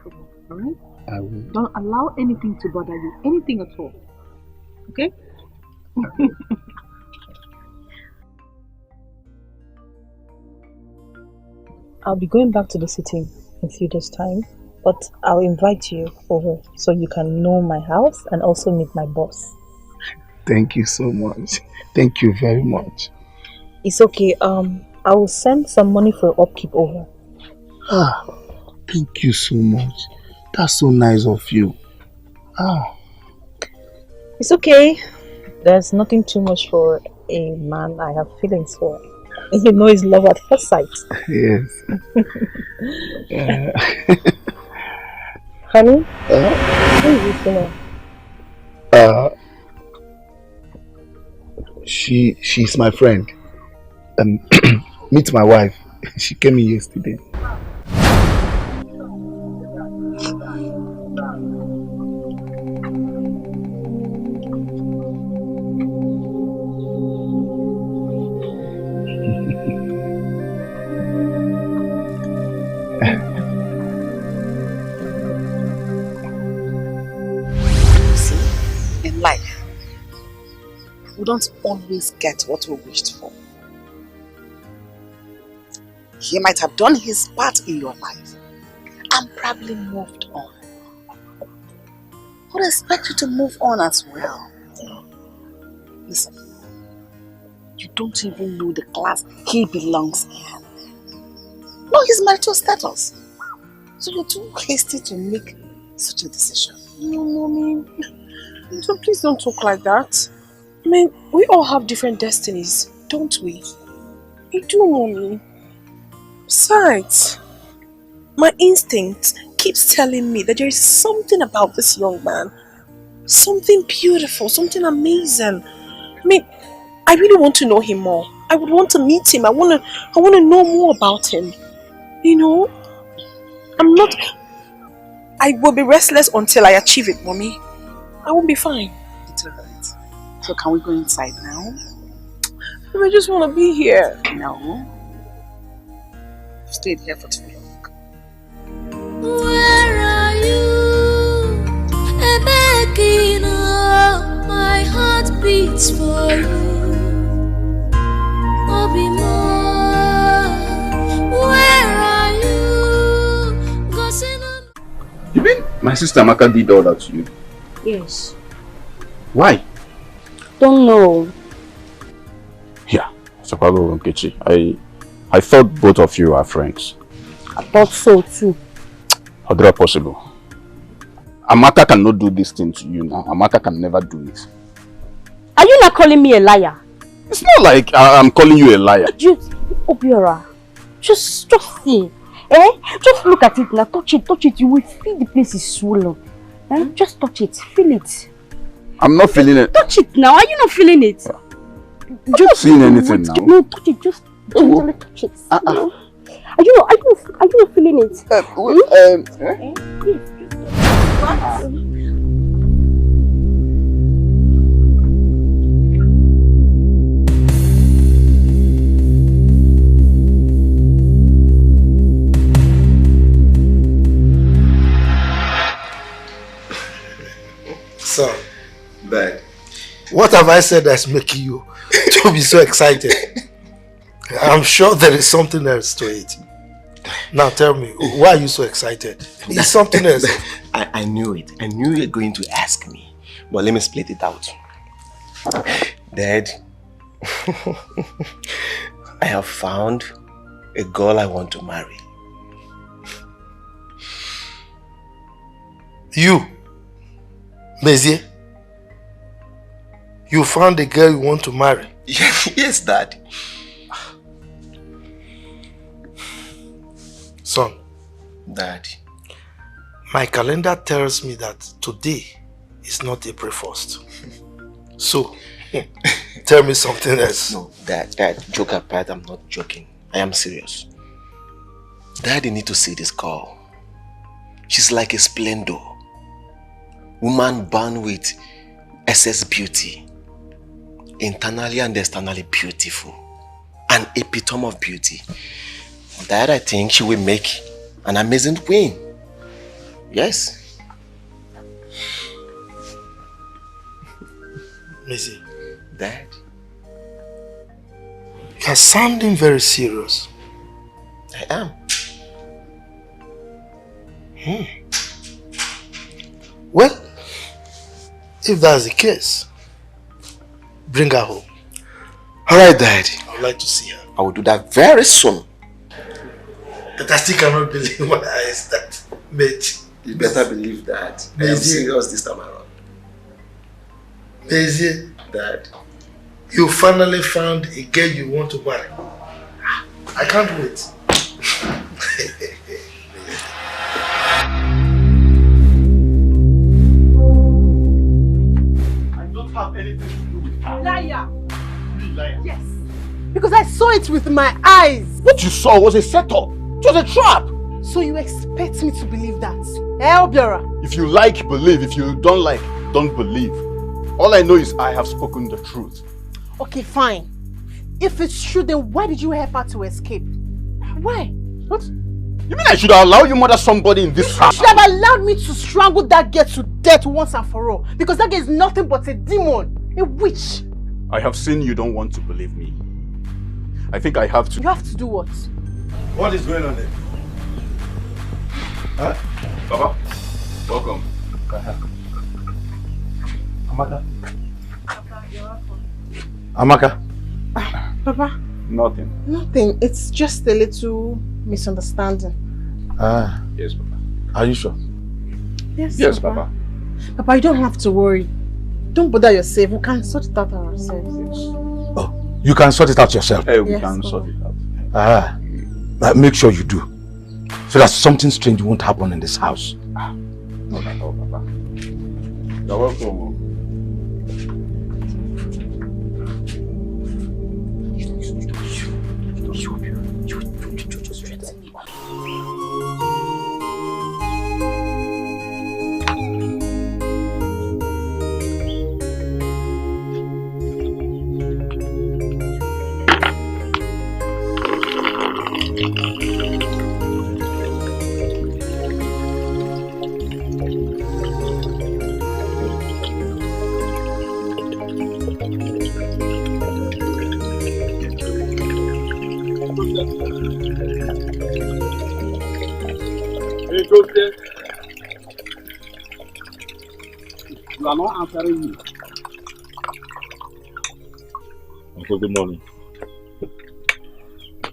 alright? I will. Don't allow anything to bother you. Anything at all. Okay? I'll be going back to the city in a few days' time, but I'll invite you over so you can know my house and also meet my boss. Thank you so much. Thank you very much. It's okay. I will send some money for upkeep over. Thank you so much. That's so nice of you. It's okay. There's nothing too much for a man I have feelings for. You know it's love at first sight. Yes. Honey? Who is this woman? She's my friend. Meet my wife. She came in yesterday. In life, we don't always get what we wished for. He might have done his part in your life and probably moved on. I would expect you to move on as well. Listen, you don't even know the class he belongs in. No, his marital status. So you're too hasty to make such a decision. No, Mommy. So please don't talk like that. I mean, we all have different destinies, don't we? We do, Mommy. Besides, my instinct keeps telling me that there is something about this young man. Something beautiful, something amazing. I mean, I really want to know him more. I would want to meet him. I want to know more about him. You know? I will be restless until I achieve it, Mommy. I won't be fine. It's alright. So can we go inside now? I just want to be here. No. I've stayed here for too long. Where are you? Begging, my heart beats for you. Where are you? You mean my sister Amaka did all that to you? Yes. Why? Don't know. Yeah, Sapago Nkechi. I thought both of you are friends. I thought so too. How is that possible? Amaka cannot do this thing to you now. Amaka can never do it. Are you not calling me a liar? It's not like I'm calling you a liar. Just, Obiora, just see. Just look at it now. Touch it. You will feel the place is swollen. Just touch it. Feel it. I'm not feeling it. Touch it now. Are you not feeling it? I'm not seeing anything now. No, touch it. Just gently touch it. Are you not feeling it? Son, Dad. what have I said that's making you to be so excited? I'm sure there is something else to it. Now tell me, why are you so excited? It's something else. I knew it. I knew you were going to ask me. But let me split it out. Dad, I have found a girl I want to marry. You, Mezie, you found a girl you want to marry? Yes, Dad. Son. Dad. My calendar tells me that today is not April 1st. So, tell me something else. No, Dad, joke apart, I'm not joking. I am serious. Dad, you need to see this girl. She's like a splendor. Woman born with excess beauty. Internally and externally beautiful. An epitome of beauty. Dad, I think she will make an amazing queen. Yes. Missy. Dad. You are sounding very serious. I am. Well, if that's the case, bring her home. Alright, Dad. I would like to see her. I will do that very soon. But I still cannot believe my eyes that, mate. You better believe that. I am serious this time around. Mezie, Dad. you finally found a girl you want to marry. I can't wait. I don't have anything to do with it. Liar! Liar. Yes. Because I saw it with my eyes. What you saw was a setup. It was a trap. So you expect me to believe that? Elbiora. If you like, believe. If you don't like, don't believe. All I know is I have spoken the truth. Okay, fine. If it's true, then why did you help her to escape? Why? What? You mean I should allow you murder somebody in this house? You should have allowed me to strangle that girl to death once and for all. Because that girl is nothing but a demon. A witch. I have seen you don't want to believe me. I think I have to. You have to do what? What is going on there? Huh? Papa, welcome. Amaka. Amaka. Papa? Nothing. Nothing. It's just a little misunderstanding. Yes, Papa. Are you sure? Yes, Papa. Papa, you don't have to worry. Don't bother yourself. We can sort it out ourselves. Oh, you can sort it out yourself? Hey, we can sort it out. Make sure you do. So that something strange won't happen in this house. No, Papa. You're welcome. You are not answering me. Uncle, good morning.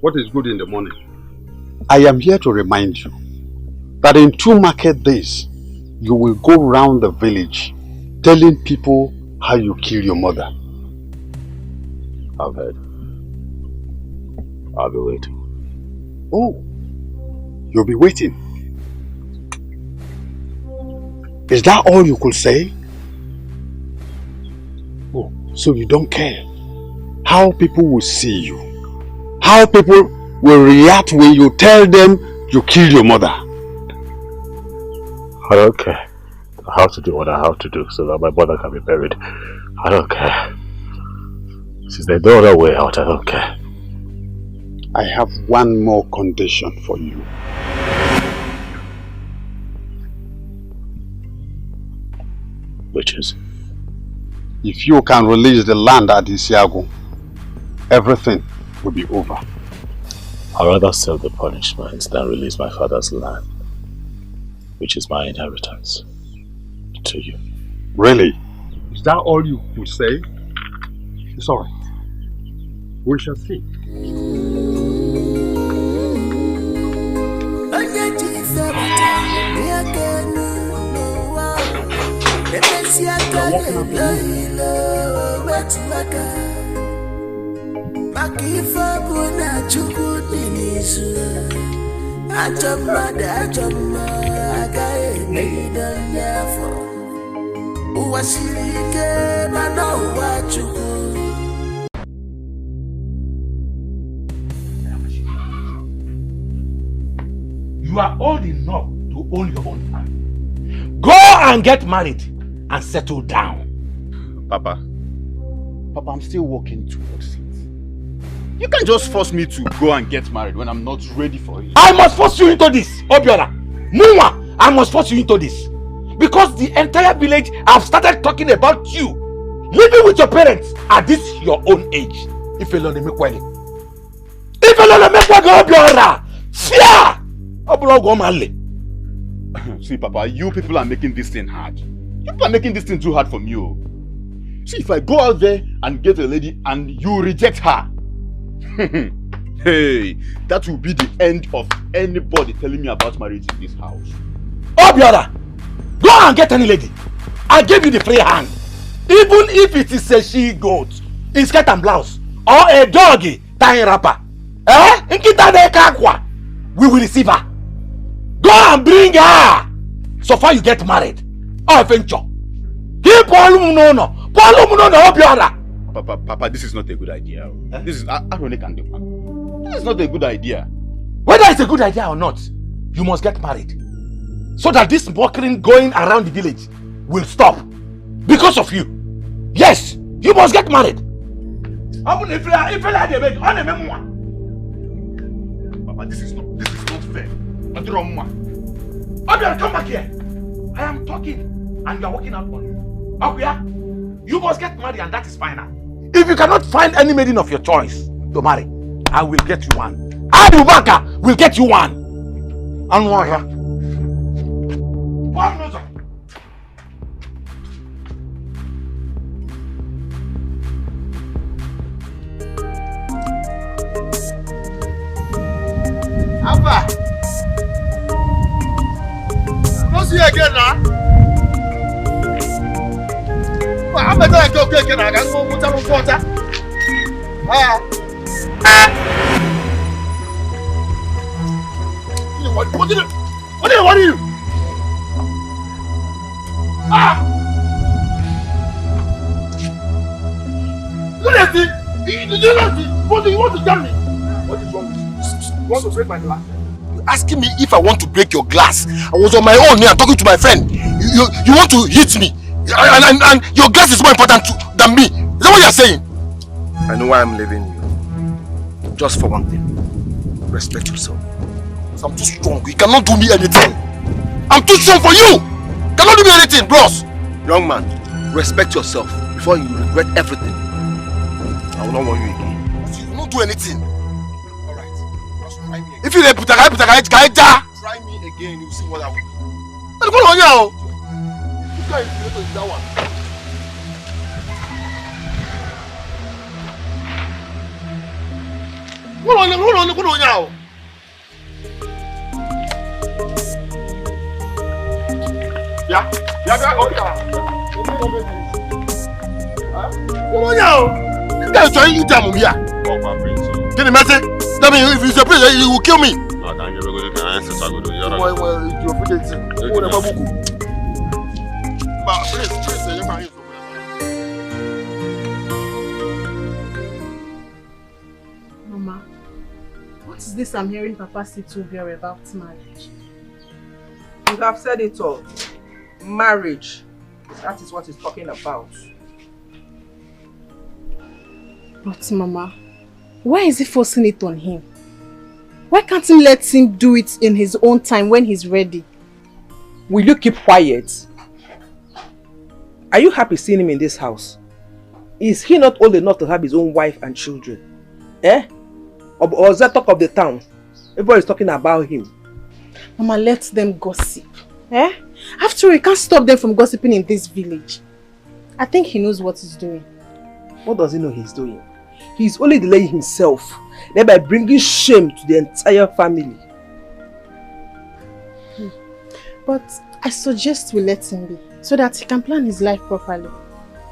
What is good in the morning? I am here to remind you that in 2 market days, you will go round the village telling people how you killed your mother. I've heard. I'll be waiting. Oh, you'll be waiting. Is that all you could say? Oh, so you don't care how people will see you, how people will react when you tell them you killed your mother? I don't care. I have to do what I have to do so that my mother can be buried. I don't care. Since there's no other way out, I don't care. I have one more condition for you. Which is? If you can release the land at Isiago, everything will be over. I'd rather serve the punishment than release my father's land, which is my inheritance, to you. Really? Is that all you would say? It's alright. We shall see. You are old enough to own your own family. Go and get married and settle down. Papa, I'm still working towards it. You can't just force me to go and get married when I'm not ready for it. I must force you into this, Obiora. Muwa, I must force you into this. Because the entire village have started talking about you living with your parents at this your own age. If you don't make well. If you don't make well, Obiora. Fear! See, Papa, you people are making this thing hard. You people are making this thing too hard for me. Oh. See, if I go out there and get a lady and you reject her, hey, that will be the end of anybody telling me about marriage in this house. Obiora, go and get any lady. I give you the free hand. Even if it is a she-goat in skirt and blouse or a doggy tying wrapper. We will receive her. Go and bring her. So far you get married. Or venture. Papa, this is not a good idea. This is ironic and this is not a good idea. Whether it's a good idea or not, you must get married. So that this mockery going around the village will stop. Because of you. Yes, you must get married. Papa, this is not fair. Obiora, come back here. I am talking and you are walking out on me. Obiora, you must get married and that is final. If you cannot find any maiden of your choice to marry, I will get you one. Evuka will get you one. Anwara. Abba! Don't see you again now. I'm better to go again. I can go put on water. What are you? Look at it. Did you not see? What do you want to tell me? What is wrong with you? You want to break my glass? You're asking me if I want to break your glass. I was on my own here talking to my friend. You want to hit me? And your glass is more important than me. Is that what you're saying? I know why I'm leaving you. Just for one thing. Respect yourself. Because I'm too strong. You cannot do me anything. I'm too strong for you. You cannot do me anything, bros. Young man, respect yourself before you regret everything. I will not want you again. You will not do anything. Alright. Just try me again. If you let try me again, you'll see what I will do. What's going on here? This guy is that one. Hold on now. Yeah, okay. Hold on now. This guy is trying to eat them here. Can you imagine? Tell me if he's a priest, he will kill me. No, thank you. We're going to answer. Well, you're forgetting. But please, you can use What is this I'm hearing Papa say to Obiora about marriage? You have said it all. Marriage. That is what he's talking about. But Mama, why is he forcing it on him? Why can't he let him do it in his own time when he's ready? Will you keep quiet? Are you happy seeing him in this house? Is he not old enough to have his own wife and children? Eh? Or is that talk of the town? Everybody's talking about him. Mama, let them gossip. Eh? After all, you can't stop them from gossiping in this village. I think he knows what he's doing. What does he know he's doing? He's only delaying himself, thereby bringing shame to the entire family. But I suggest we let him be, so that he can plan his life properly.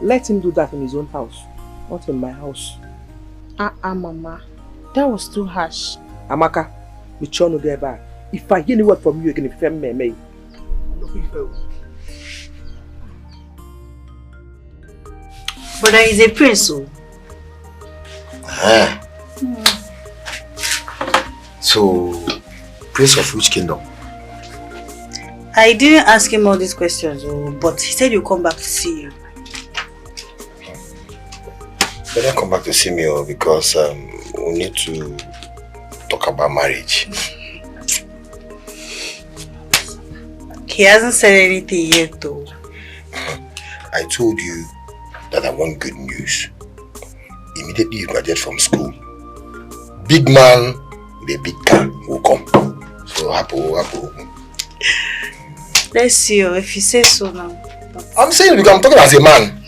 Let him do that in his own house, not in my house. Mama. That was too harsh. Amaka, if I hear any word from you again, if I'm me. But there is a prince, so. So, prince of which kingdom? I didn't ask him all these questions, but he said he'll come back to see you. Better come back to see me because we need to talk about marriage. He hasn't said anything yet though. I told you that I want good news. Immediately you graduate from school, big man with a big car will come. So happy. Let's see if you say so now. I'm saying because I'm talking as a man.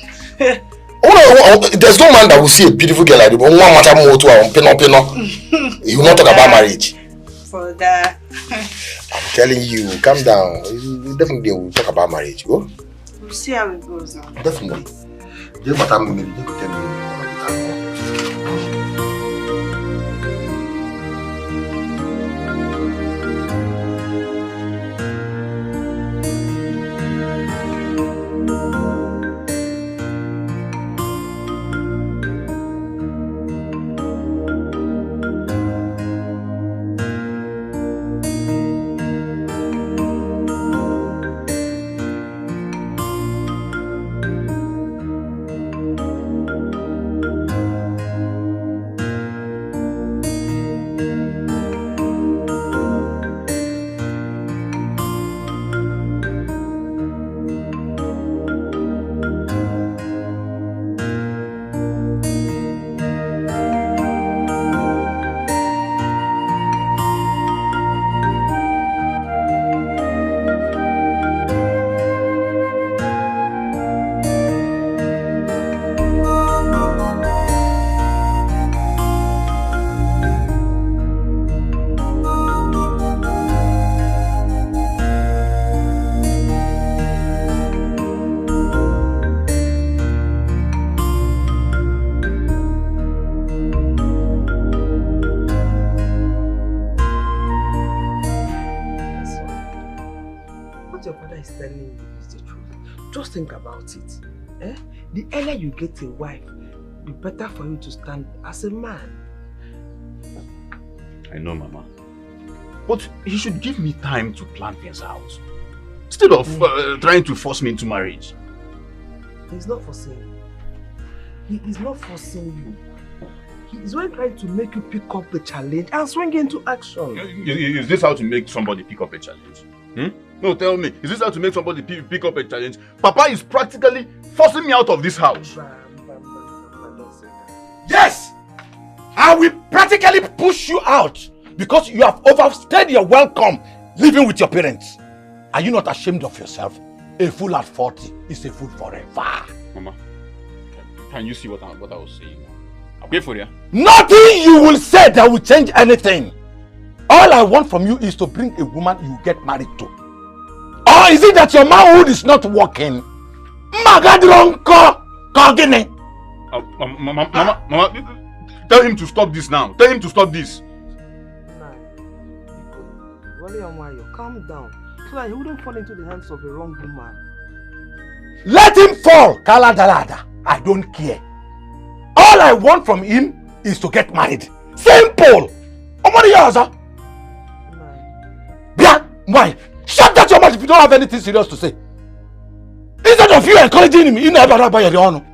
There's no man that will see a beautiful girl like this. He will not talk about marriage. For that. I'm telling you, calm down. We definitely will talk about marriage. Go. We'll see how it goes now. Definitely. Think about it. The earlier you get a wife, the better for you to stand as a man. I know, Mama. But he should give me time to plan things out. Instead of trying to force me into marriage. He's not forcing you. He is not forcing you. He is only trying to make you pick up the challenge and swing into action. Is this how to make somebody pick up a challenge? No, tell me, is this how to make somebody pick up a challenge? Papa is practically forcing me out of this house. Yes! I will practically push you out because you have overstayed your welcome living with your parents. Are you not ashamed of yourself? A fool at 40 is a fool forever. Mama, can you see what I was saying? I'll wait for you. Nothing you will say that will change anything. All I want from you is to bring a woman you get married to. Or is it that your manhood is not working? Magadronko Kogine. Mama, tell him to stop this now. Tell him to stop this. Calm down, so that he wouldn't fall into the hands of a wrong woman. Let him fall, Kala Dalada. I don't care. All I want from him is to get married. Simple. Somebody else, huh? Yeah, why? Shut that your mouth if you don't have anything serious to say. Instead of you encouraging him, you never buy your own.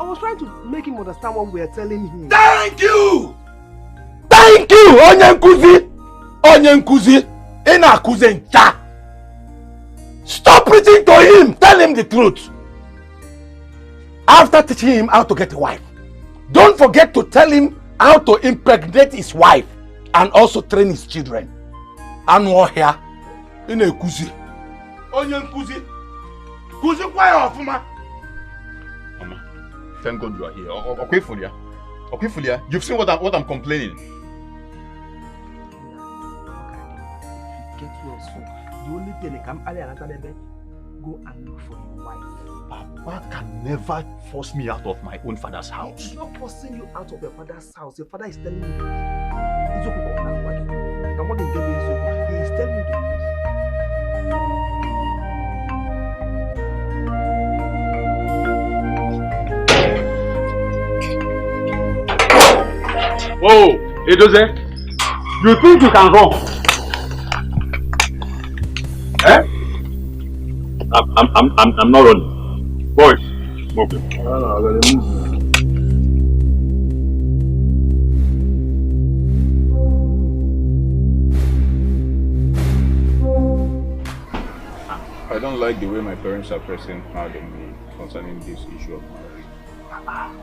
I was trying to make him understand what we are telling him. Thank you! Thank you! Onye nkuzi! Onye nkuzi! Ina akuze ncha! Stop preaching to him! Tell him the truth! After teaching him how to get a wife, don't forget to tell him how to impregnate his wife and also train his children. Anu here, ina kuzi. Onye nkuzi. Kuzi kwa ya ofuma. Mama, thank God you are here. Okay, Fulia. Okay, Fulia. You've seen what I'm complaining. Get well soon. The only thing come early and go and look for your wife. Papa can never force me out of my own father's house. He's not forcing you out of your father's house. Your father is telling you. He is telling you the truth. Oh, Edoze, you think you can run? Eh? I'm not running. Boys, move it. I don't like the way my parents are pressing hard on me concerning this issue of marriage.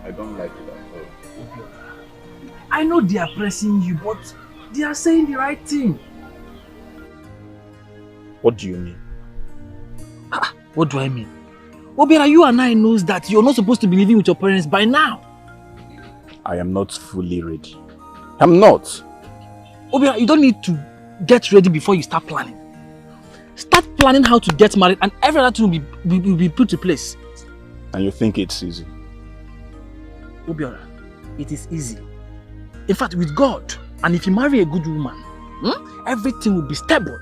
I don't like it at all. I know they are pressing you, but they are saying the right thing. What do you mean? What do I mean? Obiora, you and I knows that you're not supposed to be living with your parents by now. I am not fully ready. I'm not. Obiora, you don't need to get ready before you start planning. Start planning how to get married and every other thing will be put to place. And you think it's easy? Obiora, it is easy. In fact, with God, and if you marry a good woman, everything will be stable.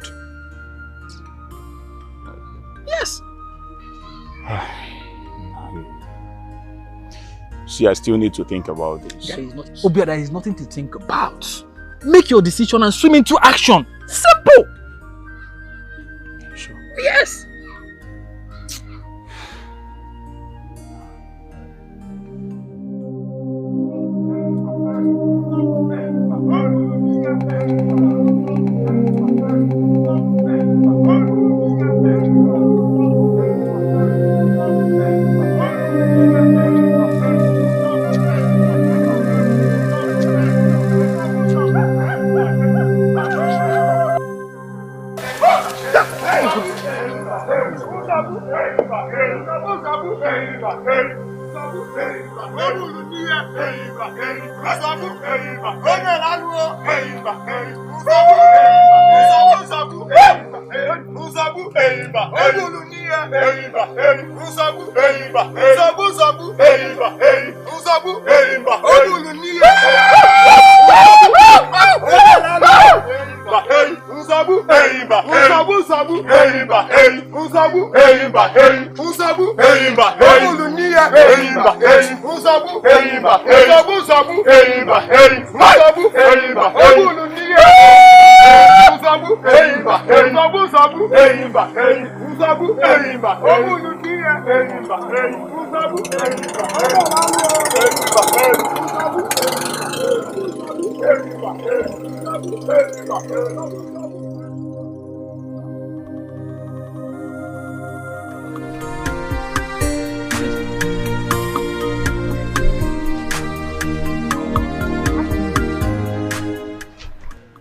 Yes. See, I still need to think about this. Obiora, there is nothing to think about. Make your decision and swim into action. Simple. Sure. Yes.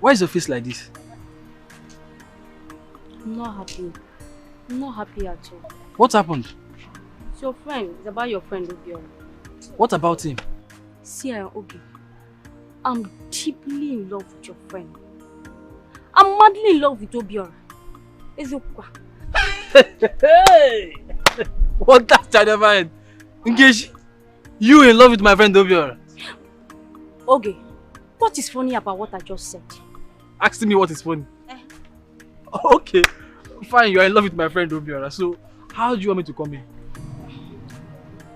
Why is your face like this? I'm not happy. I'm not happy at all. What happened? It's your friend. It's about your friend, Obiora. What about him? See, Obi, I'm deeply in love with your friend. I'm madly in love with Obiora. Evuka. Hey! What that child ever had? Ngozi, you in love with my friend Obiora? Okay, what is funny about what I just said? Asking me what is funny? Okay, fine, you are in love with my friend Obiora, so how do you want me to come in?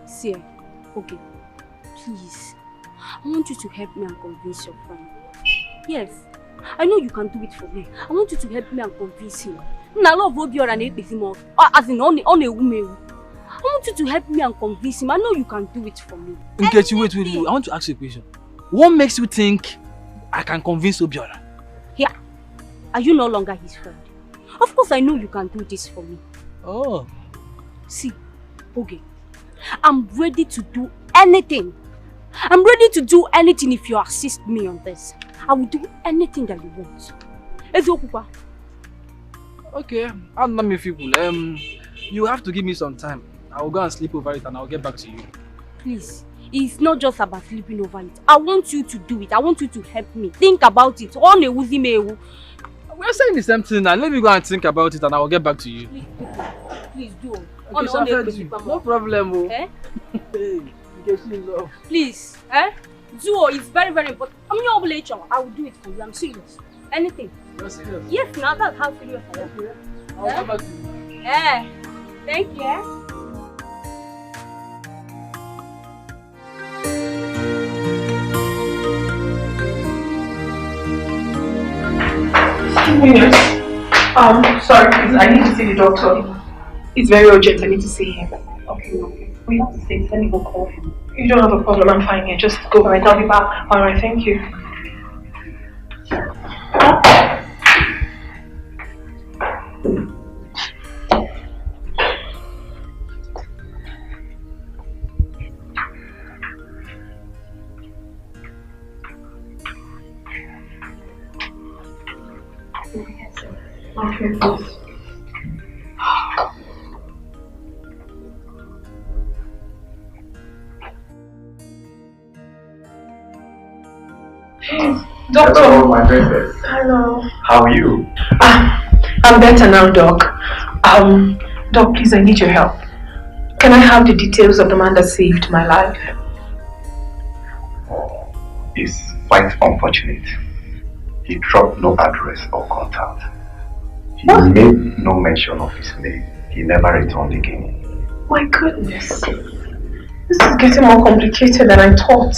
See, okay, please, I want you to help me and convince your friend. Yes. I know you can do it for me. I want you to help me and convince him. I love Obiora and Epizimo. As in, on a woman. I want you to help me and convince him. I know you can do it for me. Nkechi, wait. I want to ask you a question. What makes you think I can convince Obiora? Yeah. Are you no longer his friend? Of course I know you can do this for me. Oh. See, okay. I'm ready to do anything. I'm ready to do anything if you assist me on this. I will do anything that you want. Evuka. Okay, I'm not people. You have to give me some time. I will go and sleep over it and I'll get back to you. Please, it's not just about sleeping over it. I want you to do it. I want you to help me. Think about it. We're saying the same thing now. Let me go and think about it and I will get back to you. Please do. Okay, no problem. Eh? Hey, get in love. Please, do. It's very, very important. I'm your obligation. I will do it for you. I'm serious. Anything. You're serious? Yes, now that's how serious I am. Okay. I'll get back to you. Thank you. Yes. Sorry, please. I need to see the doctor. It's very urgent. I need to see him. Okay. We have to see. Let me go call him. You don't have a problem. I'm fine here. Just go right. I'll be back. All right. Thank you. Okay. Doctor. Hello, my princess. Hello. How are you? I'm better now, Doc. Doc, please, I need your help. Can I have the details of the man that saved my life? It's quite unfortunate. He dropped no address or contact. He made no mention of his name. He never returned again. My goodness. This is getting more complicated than I thought.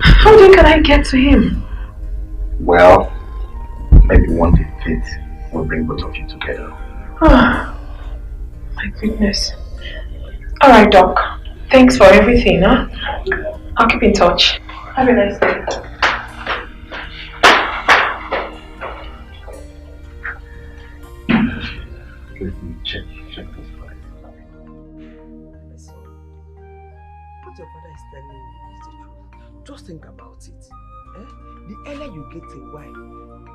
How then can I get to him? Well, maybe one day fate will bring both of you together. My goodness. Alright, Doc. Thanks for everything, huh? I'll keep in touch. Have a nice day. Let me check this file. What your father is telling you is the truth. Just think about it. The earlier you get a wife,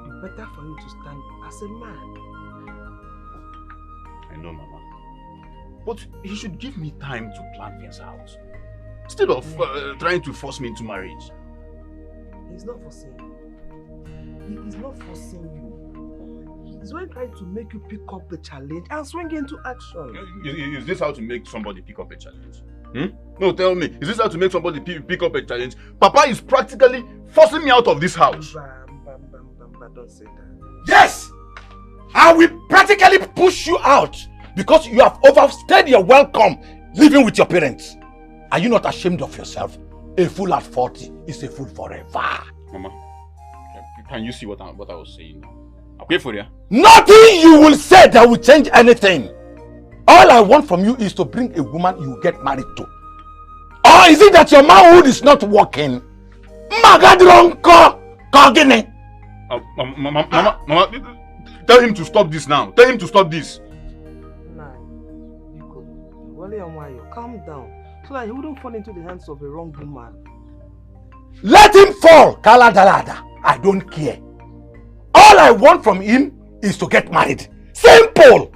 the better for you to stand as a man. I know, Mama. But he should give me time to plan things out. Instead of trying to force me into marriage. He's not forcing you. He is not forcing you. He's only trying to make you pick up the challenge and swing into action. Is this how to make somebody pick up a challenge? No, tell me. Is this how to make somebody pick up a challenge? Papa is practically forcing me out of this house. Don't say that. Yes! I will practically push you out because you have overstayed your welcome living with your parents. Are you not ashamed of yourself? A fool at 40 is a fool forever. Mama, can you see what I was saying now? I'll pay for you. Nothing you will say that will change anything. All I want from you is to bring a woman you get married to. Or is it that your manhood is not working? Magadronko Kogine. Mama, tell him to stop this now. Tell him to stop this. Calm down so that he wouldn't fall into the hands of a wrong woman. Let him fall, Kala Dalada. I don't care. All I want from him is to get married. Simple.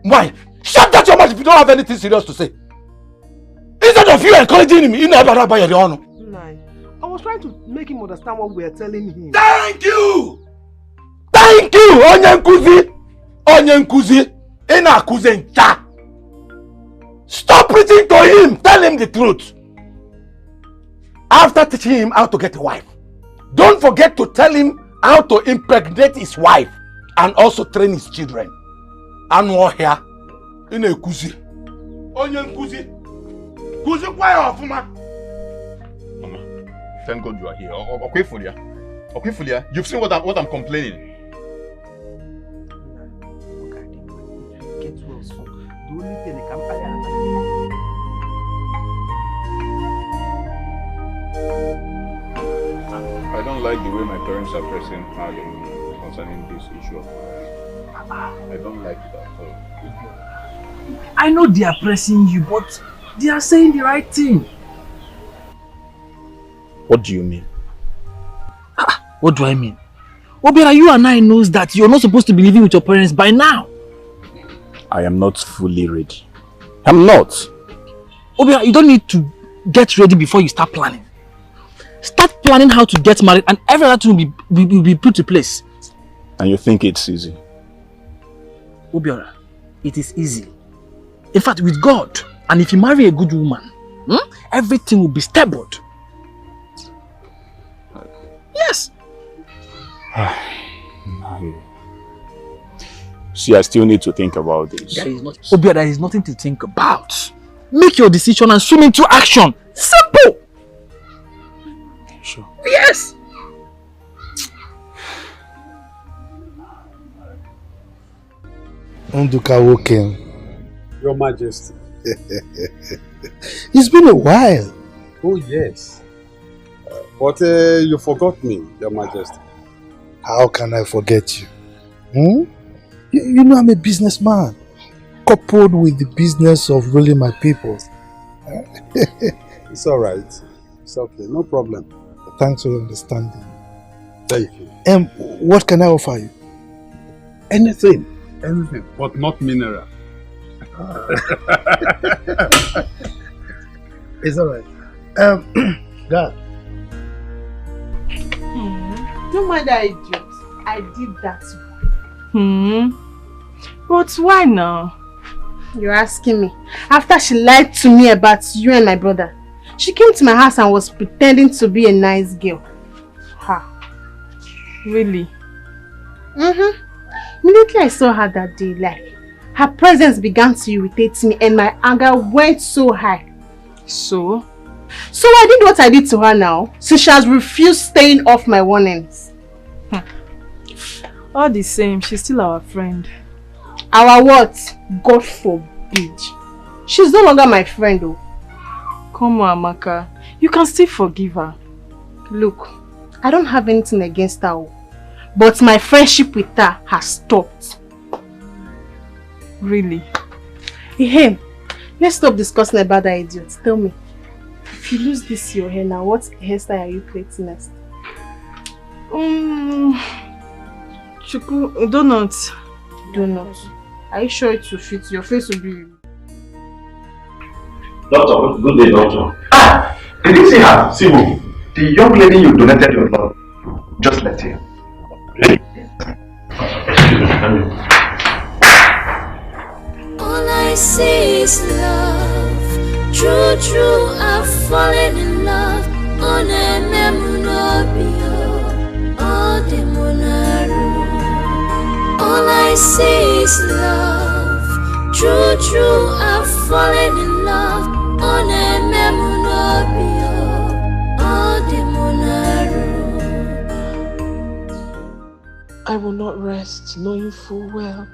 Why? Shut that your mouth if you don't have anything serious to say. Instead of you encouraging him, you never buy your honor. I was trying to make him understand what we are telling him. Thank you! Thank you! Onyenkuzi! Onyenkuzi! Inakuzi ncha! Stop preaching to him! Tell him the truth! After teaching him how to get a wife, don't forget to tell him how to impregnate his wife and also train his children. And what here? Inakuzi. Onyenkuzi! Kuzi kwa ofuma! Thank God you are here. Okay, Fulia. Okay, Fulia. You've seen what I'm complaining. Get well soon. The only thing they can I don't like the way my parents are pressing hard on me concerning this issue of marriage. I don't like it at all. I know they are pressing you, but they are saying the right thing. What do you mean? What do I mean? Obiora, you and I knows that you're not supposed to be living with your parents by now. I am not fully ready. I'm not. Obiora, you don't need to get ready before you start planning. Start planning how to get married and every other thing will be put to place. And you think it's easy? Obiora, it is easy. In fact, with God, and if you marry a good woman, everything will be stable. Yes. See, I still need to think about this. Obiora, there is nothing to think about. Make your decision and swim into action. Simple. Sure. Yes. Nduka Woken. Your Majesty. It's been a while. Oh, yes. But you forgot me, Your Majesty. How can I forget you? You know I'm a businessman, coupled with the business of ruling my people. It's all right. It's okay. No problem. Thanks for your understanding. Thank you. What can I offer you? Anything. Anything. But not mineral. It's all right. God. Don't mind that idiot. I did that. But why now? You're asking me. After she lied to me about you and my brother, she came to my house and was pretending to be a nice girl. Ha. Really? Immediately I saw her that day, her presence began to irritate me and my anger went so high. So I did what I did to her now. So she has refused staying off my warnings. All the same, she's still our friend. Our what? God forbid. She's no longer my friend though. Come on, Amaka. You can still forgive her. Look, I don't have anything against her. But my friendship with her has stopped. Really? Hey, let's stop discussing about that idiot. Tell me, if you lose this your hair now, what hairstyle are you plaiting next? Donuts. Donuts. Are you sure it will fit? Your face will be... Doctor, good day, doctor. Did you see her? See who? The young lady you donated your blood. Just left here. All I see is love. True, I've fallen in love. On a memunobio, all the monaru. All I see is love. True, I've fallen in love. On a memunobio, all the monaru. I will not rest, knowing full well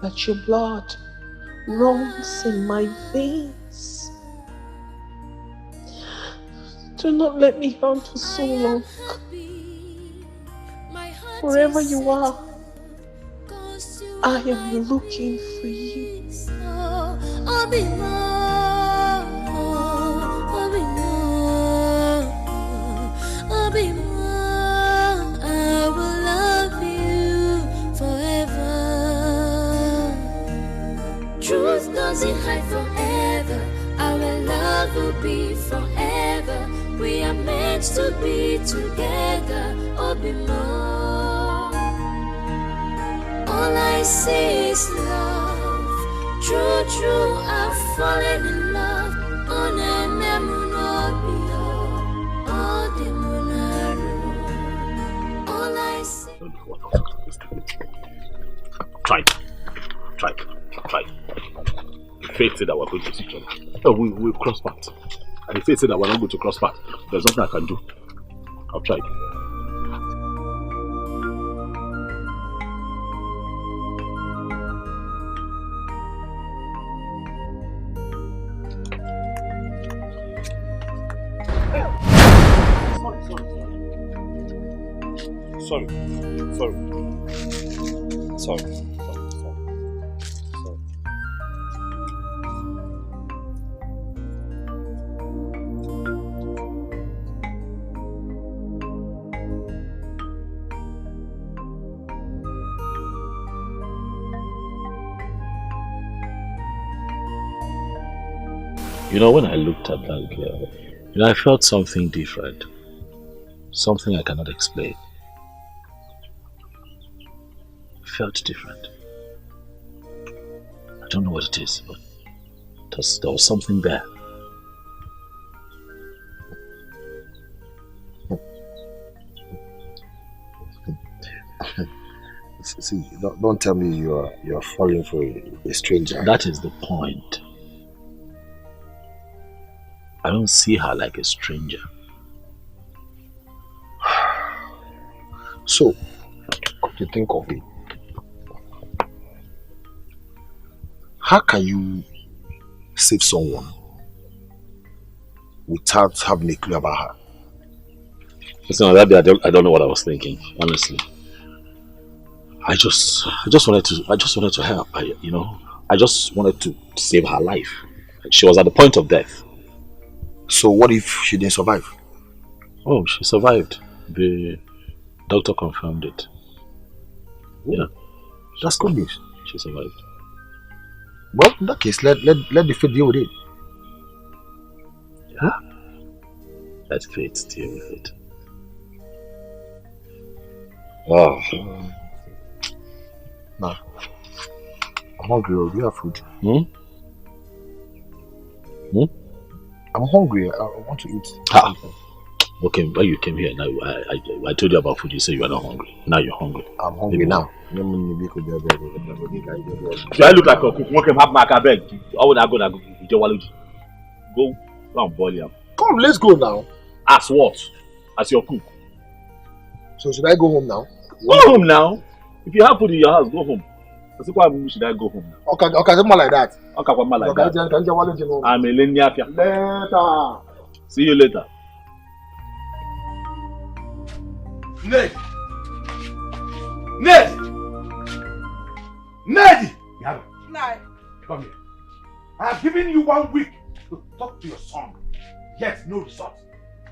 that your blood runs in my veins. Do not let me haunt for so long. Wherever you are, I am looking for you. I will love you forever. Truth doesn't hide forever. Our love will be forever. We are meant to be together. All I see is love. True, I've fallen in love. On a memunobio, all the monaru. All I see. Try. The fate said that we're going to see each other. No, we'll cross paths. And the fate said that we're not going to cross paths. There's nothing I can do. I've tried. Sorry. You know, when I looked at that girl, I felt something different. Something I cannot explain. It felt different. I don't know what it is, but there was something there. See, don't tell me you're falling for a stranger. That is the point. I don't see her like a stranger. So, what do you think of it? How can you save someone without having a clue about her? Listen, on that day, I don't know what I was thinking, honestly. I just wanted to help. I just wanted to save her life. She was at the point of death. So what if she didn't survive? Oh, she survived. The doctor confirmed it. Yeah. That's good news. She survived. Well, in that case, let the fate deal with it. Yeah. Let fate deal with it. Oh. Nah. I'm hungry. Do you have food? I'm hungry. I want to eat. Okay, when you came here, now I told you about food. You said you were not hungry. Now you're hungry. I'm hungry now. Do I look like a cook? Okay, have my beg. How would I go? Go and boil him. Come, let's go now. As what? As your cook. So should I go home now? Go home now. If you have food in your house, go home. Why should I go home now? Okay, something like that. Okay, like that. I'm a Lenyafia. Later. See you later. Ned! Come here. I have given you 1 week to talk to your son. Yet no result.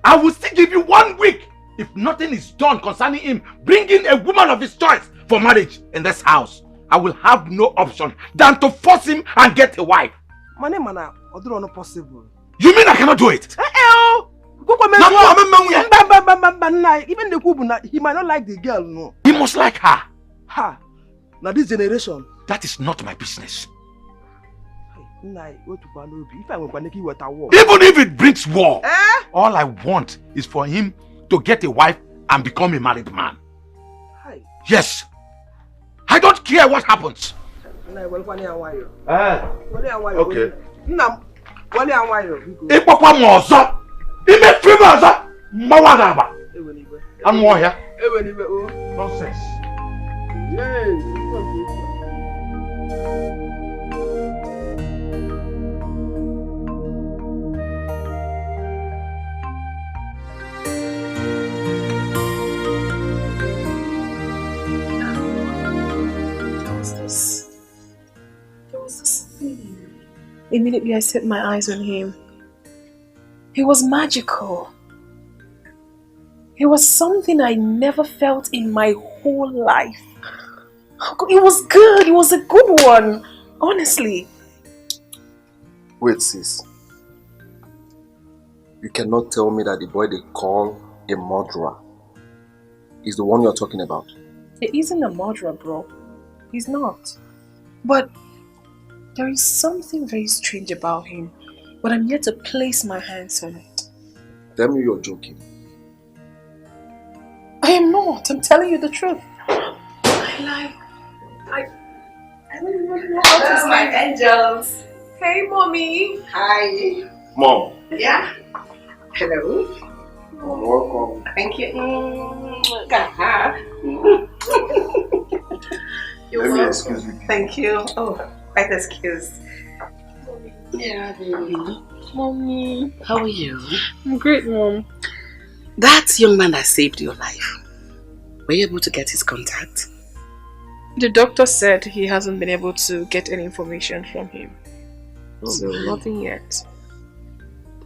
I will still give you 1 week if nothing is done concerning him bringing a woman of his choice for marriage in this house. I will have no option than to force him and get a wife. Mana, not possible. You mean I cannot do it? Even the Kubuna, he might not like the girl, no. He must like her. Ha! Now this generation. That is not my business. Even if it brings war, all I want is for him to get a wife and become a married man. Yes. I don't care what happens. Okay. Nonsense. There was this thing. Immediately I set my eyes on him. He was magical. It was something I never felt in my whole life. It was good. It was a good one. Honestly. Wait, sis. You cannot tell me that the boy they call a murderer is the one you're talking about. He isn't a murderer, bro. He's not. But there is something very strange about him. But I'm yet to place my hands on it. Tell me you're joking. I am not. I'm telling you the truth. I don't even know how to say my angels. Hey, mommy. Hi. Mom. Yeah? Hello? Welcome. Thank you. You're Let me welcome. excuse you. Thank you. Oh, quite excused. Yeah, baby. Mommy. How are you? I'm great, Mom. That young man that saved your life, were you able to get his contact? The doctor said he hasn't been able to get any information from him. Oh, so really? nothing yet.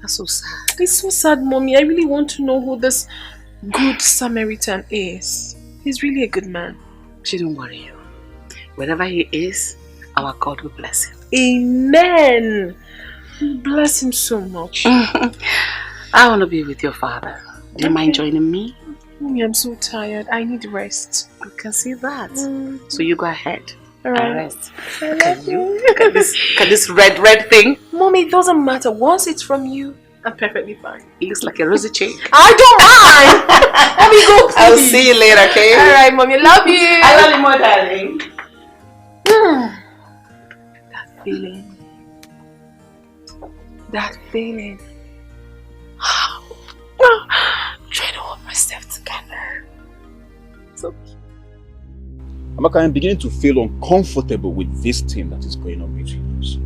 That's so sad. It's so sad, Mommy. I really want to know who this good Samaritan is. He's really a good man. Don't worry you. Wherever he is, our God will bless him. Amen. Bless him so much. I want to be with your father. Do you mind joining me? Mommy, I'm so tired. I need rest. I can see that. So you go ahead. Alright. And rest. Look at you. Look at this red thing. Mommy, it doesn't matter. Once it's from you, I'm perfectly fine. It looks like a rosy cheek. I don't mind. Let me go, please. I'll see you later, okay? Alright, Mommy. Love you. I love you more, darling. That feeling. That feeling. Trying to hold myself together. So Amaka, I'm beginning to feel uncomfortable with this thing that is going on between us.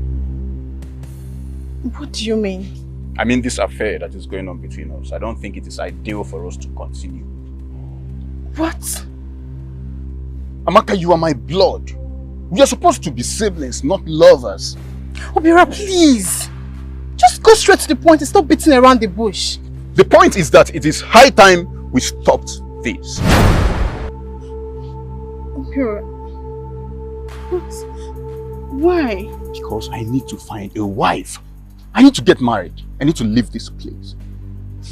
What do you mean? I mean this affair that is going on between us. I don't think it is ideal for us to continue. What? Amaka, you are my blood. We are supposed to be siblings, not lovers. Obiora, please. Just go straight to the point and stop beating around the bush. The point is that it is high time we stopped this. Obiora. What? Why? Because I need to find a wife. I need to get married. I need to leave this place.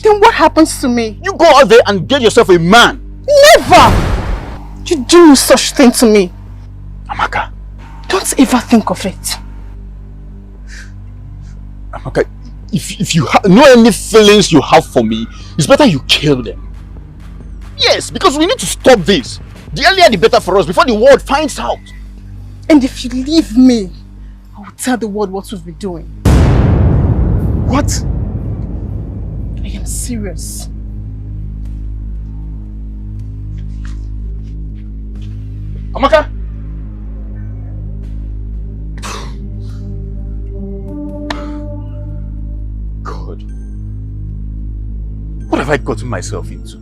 Then what happens to me? You go out there and get yourself a man. Never! You do no such thing to me. Amaka. Don't ever think of it. Amaka, if you know any feelings you have for me, it's better you kill them. Yes, because we need to stop this. The earlier the better for us, before the world finds out. And if you leave me, I will tell the world what we've been doing. What? I am serious. Amaka! God. What have I gotten myself into?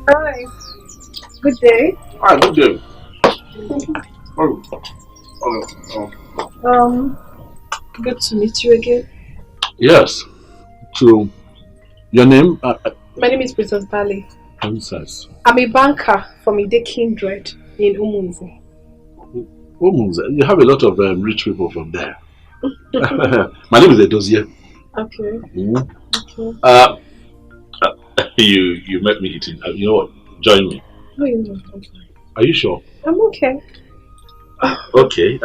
Hi. Good day. Hi, good day. Good to meet you again. Yes. True. Your name? My name is Princess Bali. Princess. I'm a banker from Ide Kindred in Umunzi. You have a lot of rich people from there. My name is Edozie. Okay. Okay. You met me eating. You know what? Join me. No, you're not. I'm fine. Are you sure? I'm okay. Okay.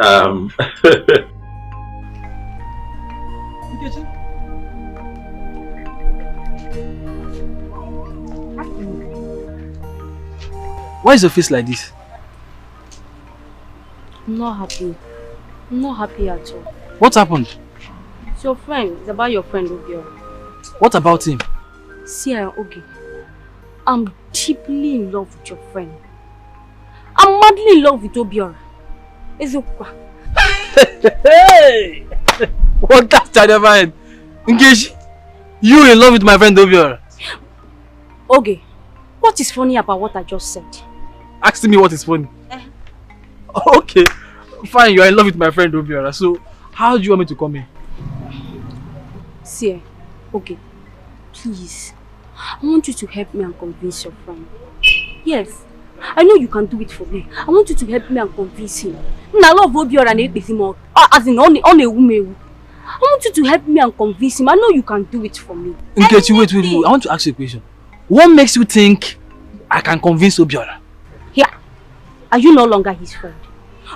Why is your face like this? I'm not happy. I'm not happy at all. What happened? It's your friend. It's about your friend, Obiora. What about him? See, okay. I'm deeply in love with your friend. I'm madly in love with Obiora. Evuka. Hey! What that I never heard. Engage. You in love with my friend Obiora? Okay. What is funny about what I just said? Asking me what is funny. Okay. Fine, you are in love with my friend Obiora. So, how do you want me to come in? See, okay. Please. I want you to help me and convince your friend. Yes. I I know you can do it for me. I want you to help me and convince him. I love Obiora and him as in on a woman. I want you to help me and convince him. I know you can do it for me. Nkechi, wait. I want to ask you a question. What makes you think I can convince Obiora? Yeah. Are you no longer his friend?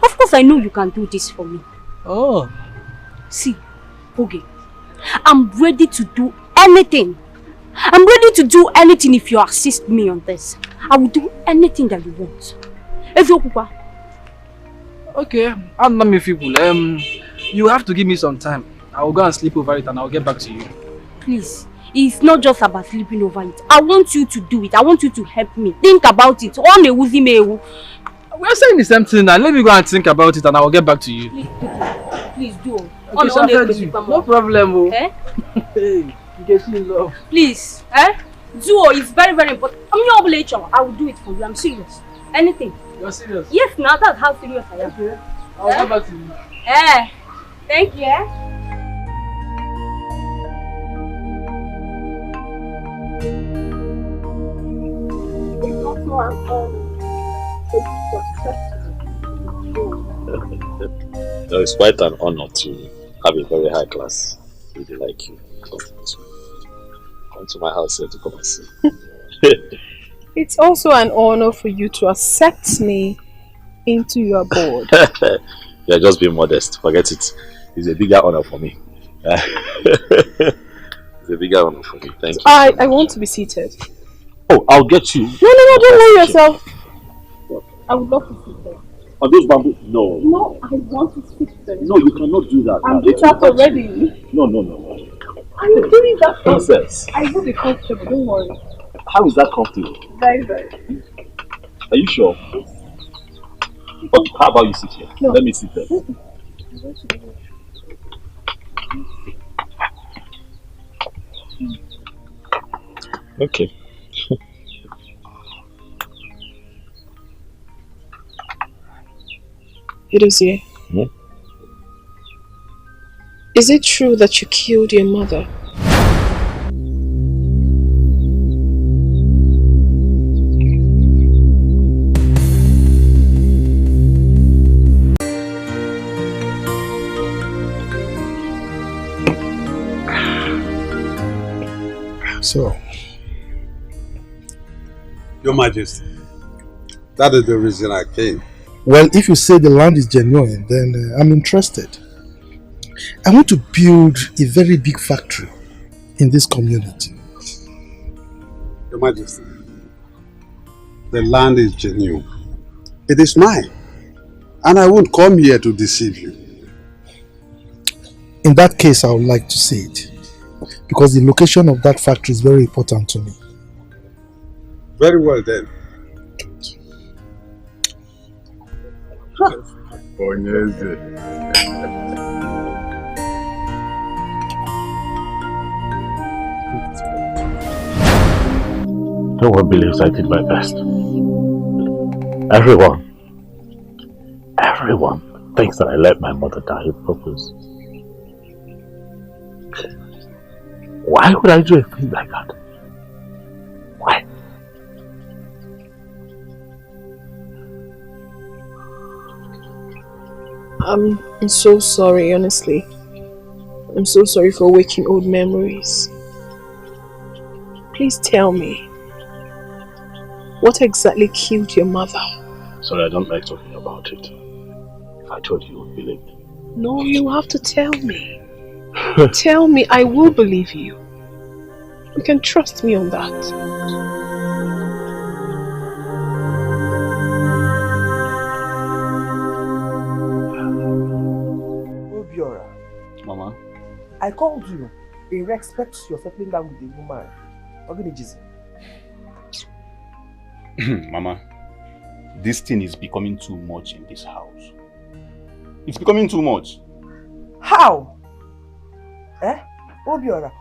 Of course I know you can do this for me. Oh. See, Oge, I'm ready to do anything. I'm ready to do anything if you assist me on this. I will do anything that you want. Evuka. Okay, I'm not people. You have to give me some time. I will go and sleep over it and I will get back to you. Please, it's not just about sleeping over it. I want you to do it. I want you to help me. Think about it. On a woozy mewu. We're saying the same thing now. Let me go and think about it and I will get back to you. Please do. Okay, no problem. Oh. Eh? Hey, you get in love. Please, do. It's very, very important. I'm your obligation. I will do it for you. I'm serious. Anything. You're serious? Yes, now that's how serious I am. Okay. I'll get back to you. Thank you. No, it's quite an honor to have a very high class lady like you come to my house here to come and see. It's also an honor for you to accept me into your board. You're just being modest. Forget it. It's a bigger honor for me. It's a bigger honor for me. Thank you. I want to be seated. Oh, I'll get you. No, don't worry yourself. I would love to sit there. On those bamboo? No. No, I want to sit there. No, you cannot do that. I'm doing that already. No. I'm doing that. Princess. I will be comfortable, don't worry. How is that comfortable? Very, very. Are you sure? But how about you sit here? No. Let me sit there. Okay. Idozie, is it true that you killed your mother? So, Your Majesty, that is the reason I came. well, if you say the land is genuine, then I'm interested. I want to build a very big factory in this community. Your Majesty, the land is genuine. It is mine. And I won't come here to deceive you. In that case, I would like to see it. Because the location of that factory is very important to me. Very well then. No one believes I did my best. Everyone thinks that I let my mother die on purpose. Why would I do a thing like that? Why? I'm so sorry, honestly. I'm so sorry for waking old memories. Please tell me, what exactly killed your mother? Sorry, I don't like talking about it. If I told you, you would believe me. No, you have to tell me. Tell me, I will believe you. You can trust me on that. Mama. I called you in respect to your settling down with the woman. Mama, this thing is becoming too much in this house. It's becoming too much. How? Obiora,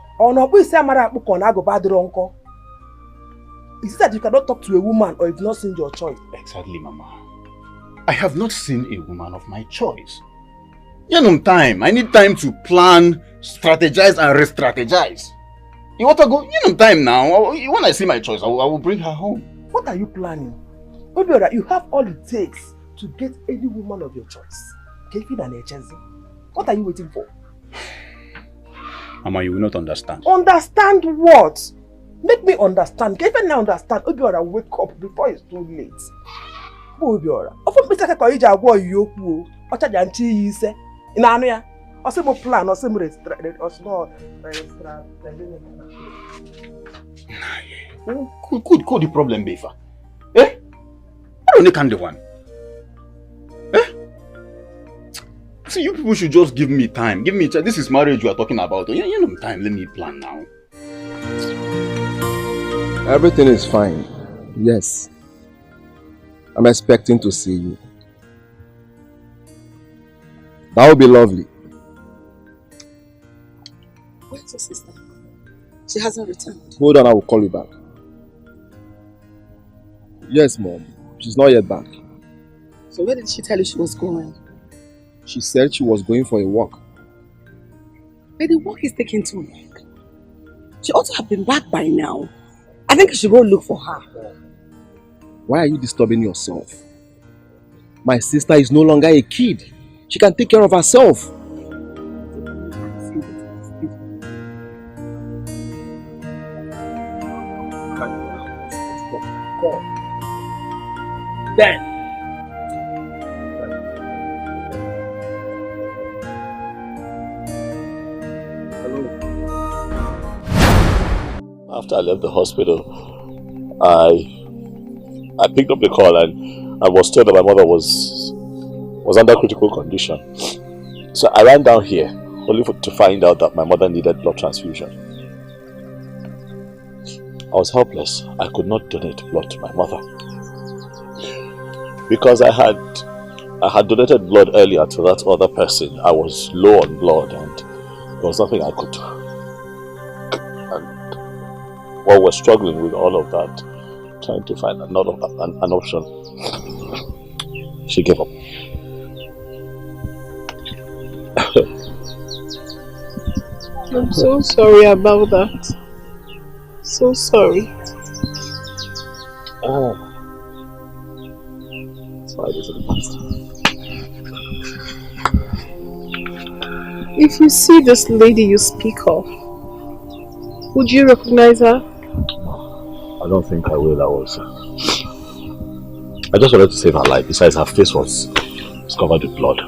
is it that you cannot talk to a woman or you've not seen your choice? Exactly, Mama. I have not seen a woman of my choice. You know, time. I need time to plan, strategize, and re-strategize. You want to go? You know, time now. When I see my choice, I will bring her home. What are you planning? Obiora, you have all it takes to get any woman of your choice. What are you waiting for? Mama, you will not understand. Understand what? Make me understand. Can you understand? Obiora, wake up before it's too late. Obiora, often Mr. Kakoija go yoku. Ocha janchi yise. Ina anu ya. Ose mo plan, ose mo Could the problem be, Fa? Eh? I only can the one. Eh? See, you people should just give me time. Give me time. This is marriage you are talking about. You know time. Let me plan now. Everything is fine. Yes. I'm expecting to see you. That would be lovely. Where's your sister? She hasn't returned. Hold on, I will call you back. Yes, Mom. She's not yet back. So where did she tell you she was going? She said she was going for a walk. But the walk is taking too long. She ought to have been back by now. I think you should go look for her. Why are you disturbing yourself? My sister is no longer a kid. She can take care of herself. Then. After I left the hospital, I picked up the call and I was told that my mother was under critical condition. So I ran down here only to find out that my mother needed blood transfusion. I was helpless. I could not donate blood to my mother. Because I had donated blood earlier to that other person, I was low on blood and there was nothing I could do. And while we're struggling with all of that, trying to find an option, she gave up. I'm so sorry about that. So sorry. Oh. Sorry, this is the past. If you see this lady you speak of, would you recognize her? I don't think I will. I just wanted to save her life. Besides, her face was covered with blood.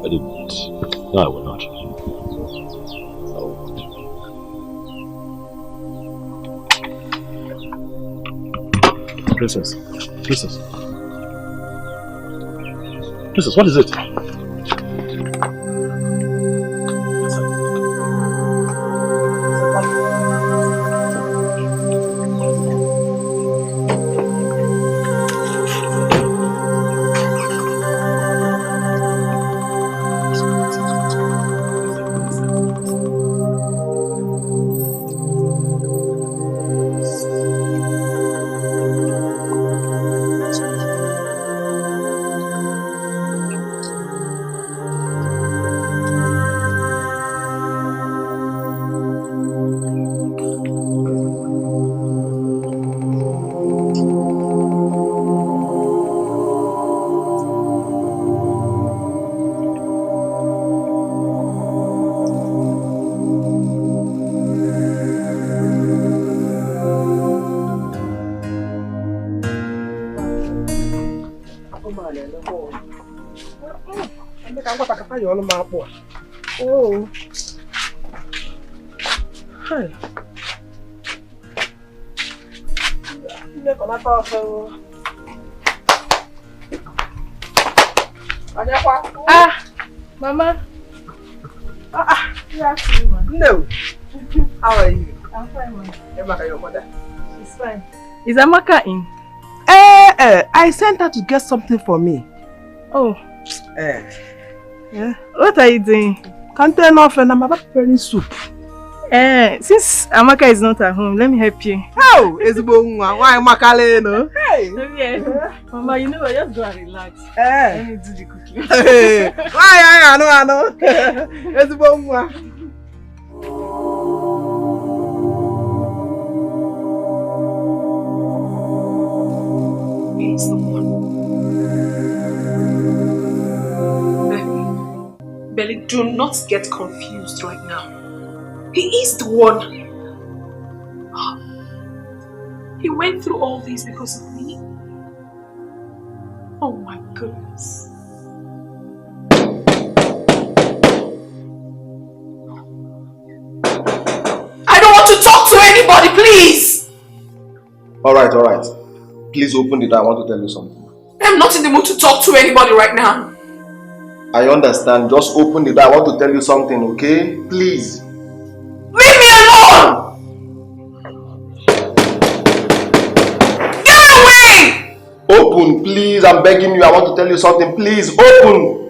I didn't. No, I will not. Princess, what is it? Oh. Hi. Ah, Mama. Good afternoon, no. How are you? I'm fine, Mama. Evuka, your mother. She's fine. Is Amaka in? I sent her to get something for me. Oh. Yeah. What are you doing? Can't turn off and I'm about preparing soup. Since Amaka is not at home, let me help you. Oh, it's why Amaka, no? Hey. Yeah. Mama, you know what? Just go and relax. Let me do the cooking. Why? I know. It's He's the one. Belly, do not get confused right now. He is the one. He went through all this because of me. Oh my goodness. I don't want to talk to anybody, please! Alright. Please open the door. I want to tell you something. I'm not in the mood to talk to anybody right now. I understand. Just open the door. I want to tell you something, okay? Please. Leave me alone! Get away! Open, please. I'm begging you. I want to tell you something. Please, open.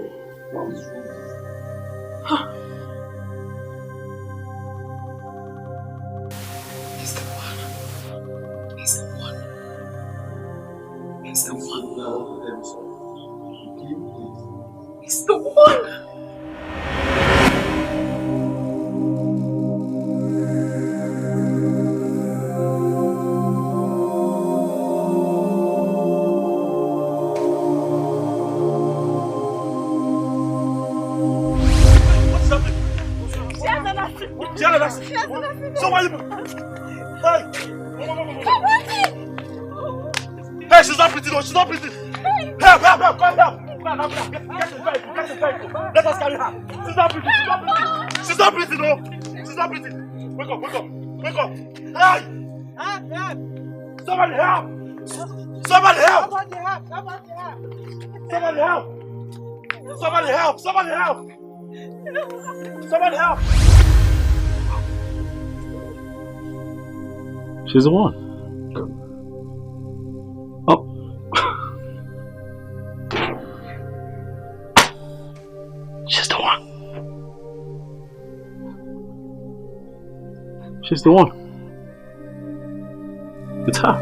He's the one. He's the one. He's the one. He's the one. So why you? Hey! Hey, she's not breathing, she's not breathing! Help! Come help! Get the vehicle! Let us carry her! She's not breathing! She's not breathing, no! She's not breathing! Wake up! Hey! Somebody help! Somebody help! She's the one. Oh. She's the one. She's the one. It's her.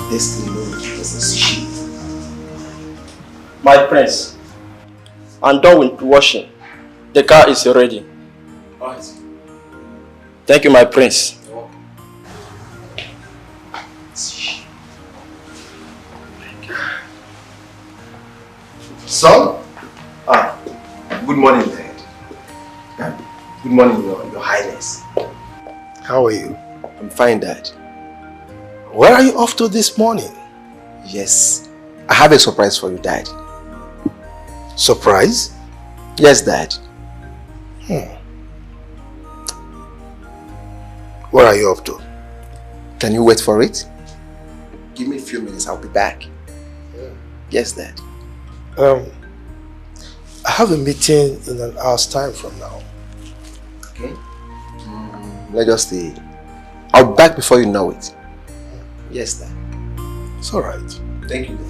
This thing is a shit. My prince, I'm done with washing. The car is ready. Alright. Thank you, my prince. Son? Good morning, Dad. Good morning, Your Highness. How are you? I'm fine, Dad. Where are you off to this morning? Yes, I have a surprise for you, Dad. Surprise? Yes, Dad. Where are you off to? Can you wait for it? Give me a few minutes, I'll be back. Yes, Dad. I have a meeting in an hour's time from now. Okay. Let us stay. I'll be back before you know it. Yes, Dad. It's alright. Thank you, Dad.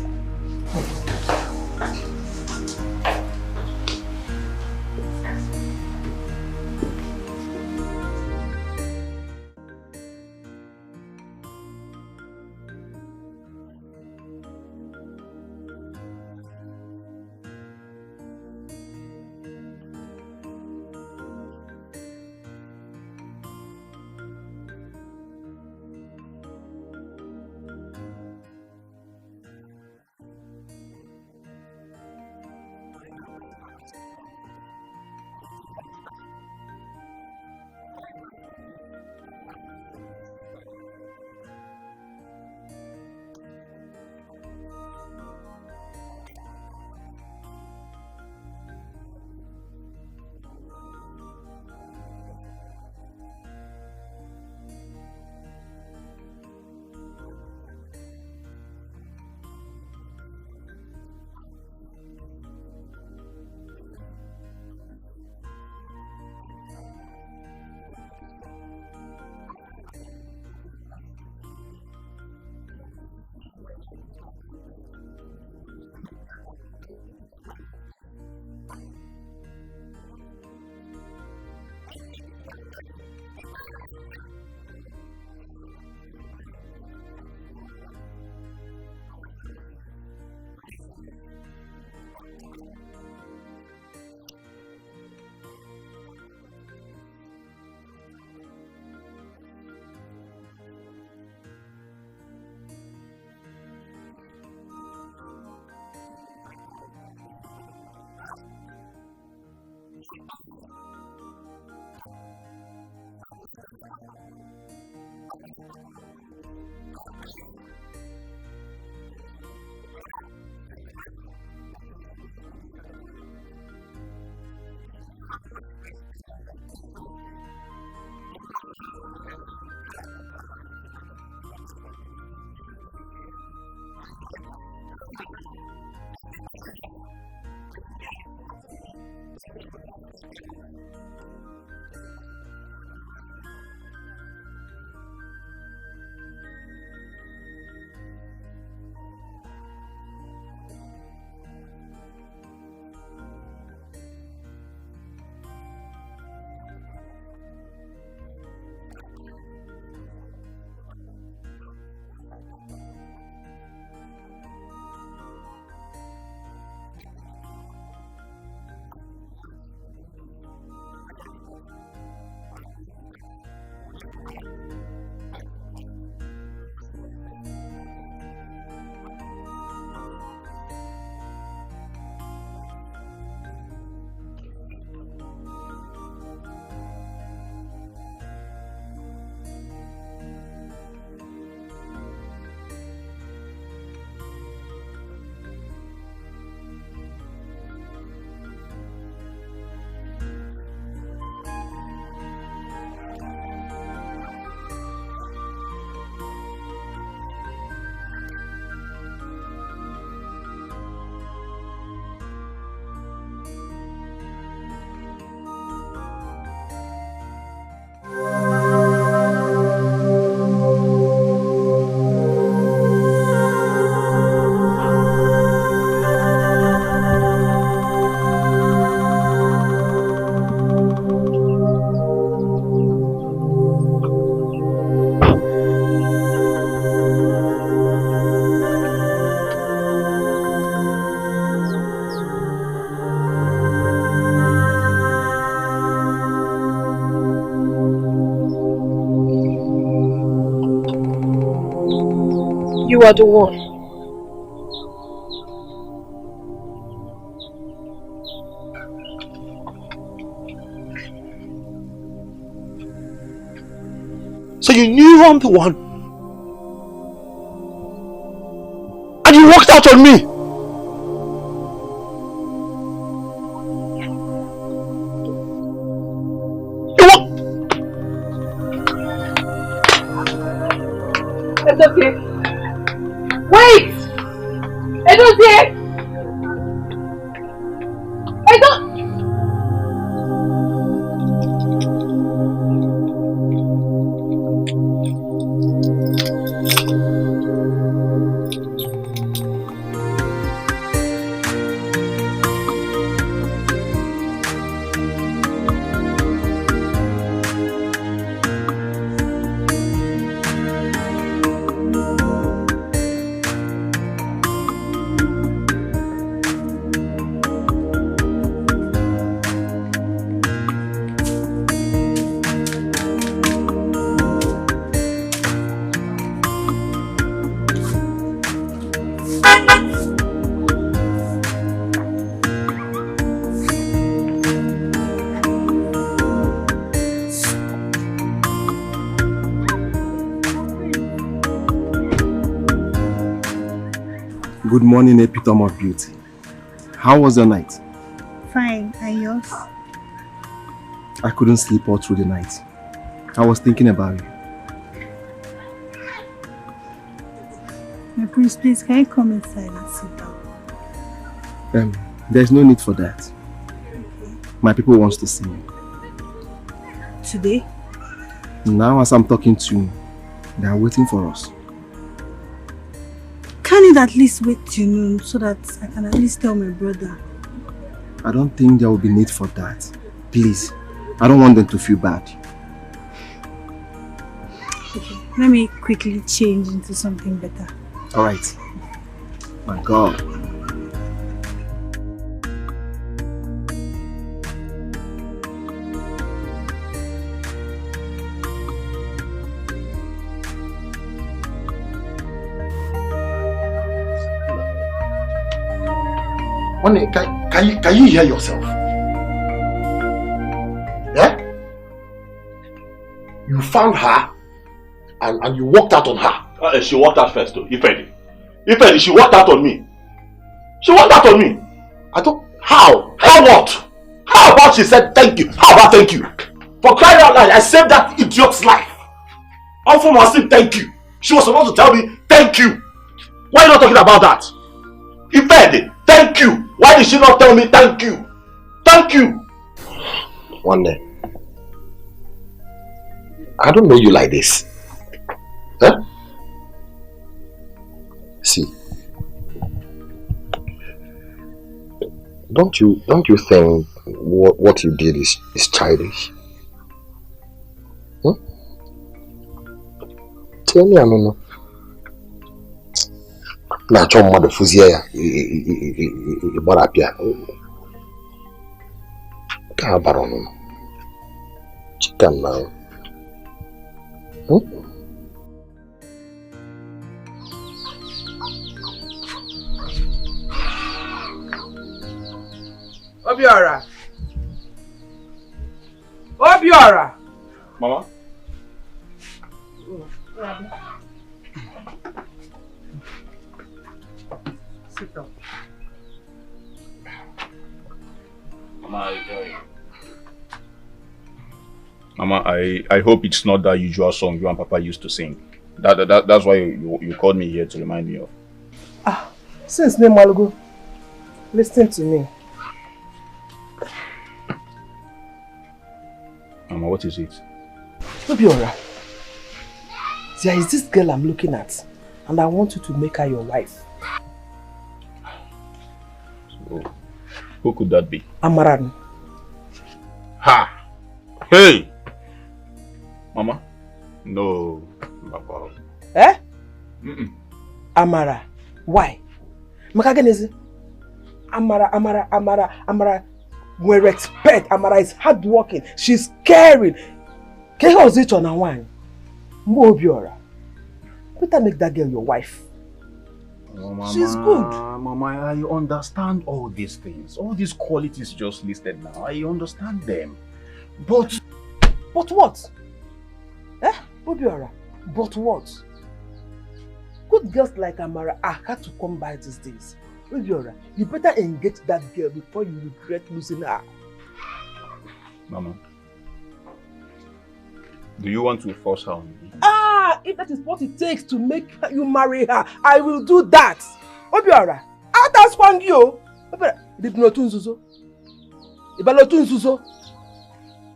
You are the one. So you knew I'm the one. And you walked out on me. It's okay. Wait! I don't dare! I don't... Good morning, epitome of beauty. How was your night? Fine, and yours? I couldn't sleep all through the night. I was thinking about you. My prince, please, can you come inside and sit down? There's no need for that. Okay. My people wants to see you. Today? Now as I'm talking to you, they are waiting for us. Can it at least wait till noon so that I can at least tell my brother? I don't think there will be need for that. Please, I don't want them to feel bad. Okay, let me quickly change into something better. Alright. My God. Can you hear yourself? You found her and you walked out on her. She walked out first though. Ifedi, she walked out on me. She walked out on me. I don't... How? How what? How about she said thank you? How about thank you? For crying out loud, I saved that idiot's life. All from her saying thank you. She was supposed to tell me thank you. Why are you not talking about that? Ifedi, thank you. Why did she not tell me thank you? Thank you. One day. I don't know you like this. Huh? See. Don't you think what you did is childish? Hmm? Tell me, I don't know. Na chọ mmadụ fụzie ya ịgbarapịa ka ha bara ọnụnụ chicken na Obiora. Obiora. Mama? Sit down. Mama, I hope it's not that usual song you and Papa used to sing. That's why you called me here to remind me of. Since name Malugo, listen to me. Mama, what is it? Obiora, there is this girl I'm looking at, and I want you to make her your wife. So, who could that be? Amaran. Ha! Hey! Mama? No, Papa. Eh? Amara. Why? Makagenezi. Amara. We respect. Amara is hardworking. She's caring. Can you it on a wine? Obiora. Better make that girl your wife. Oh, Mama, she's good. Mama, I understand all these things. All these qualities just listed now. I understand them. But what? Eh? Obiora. But what? Good girls like Amara are hard to come by these days. Obiora, you better engage that girl before you regret losing her. Mama, do you want to force her on me? If that is what it takes to make you marry her, I will do that. Obiora, that's one you. Obiora,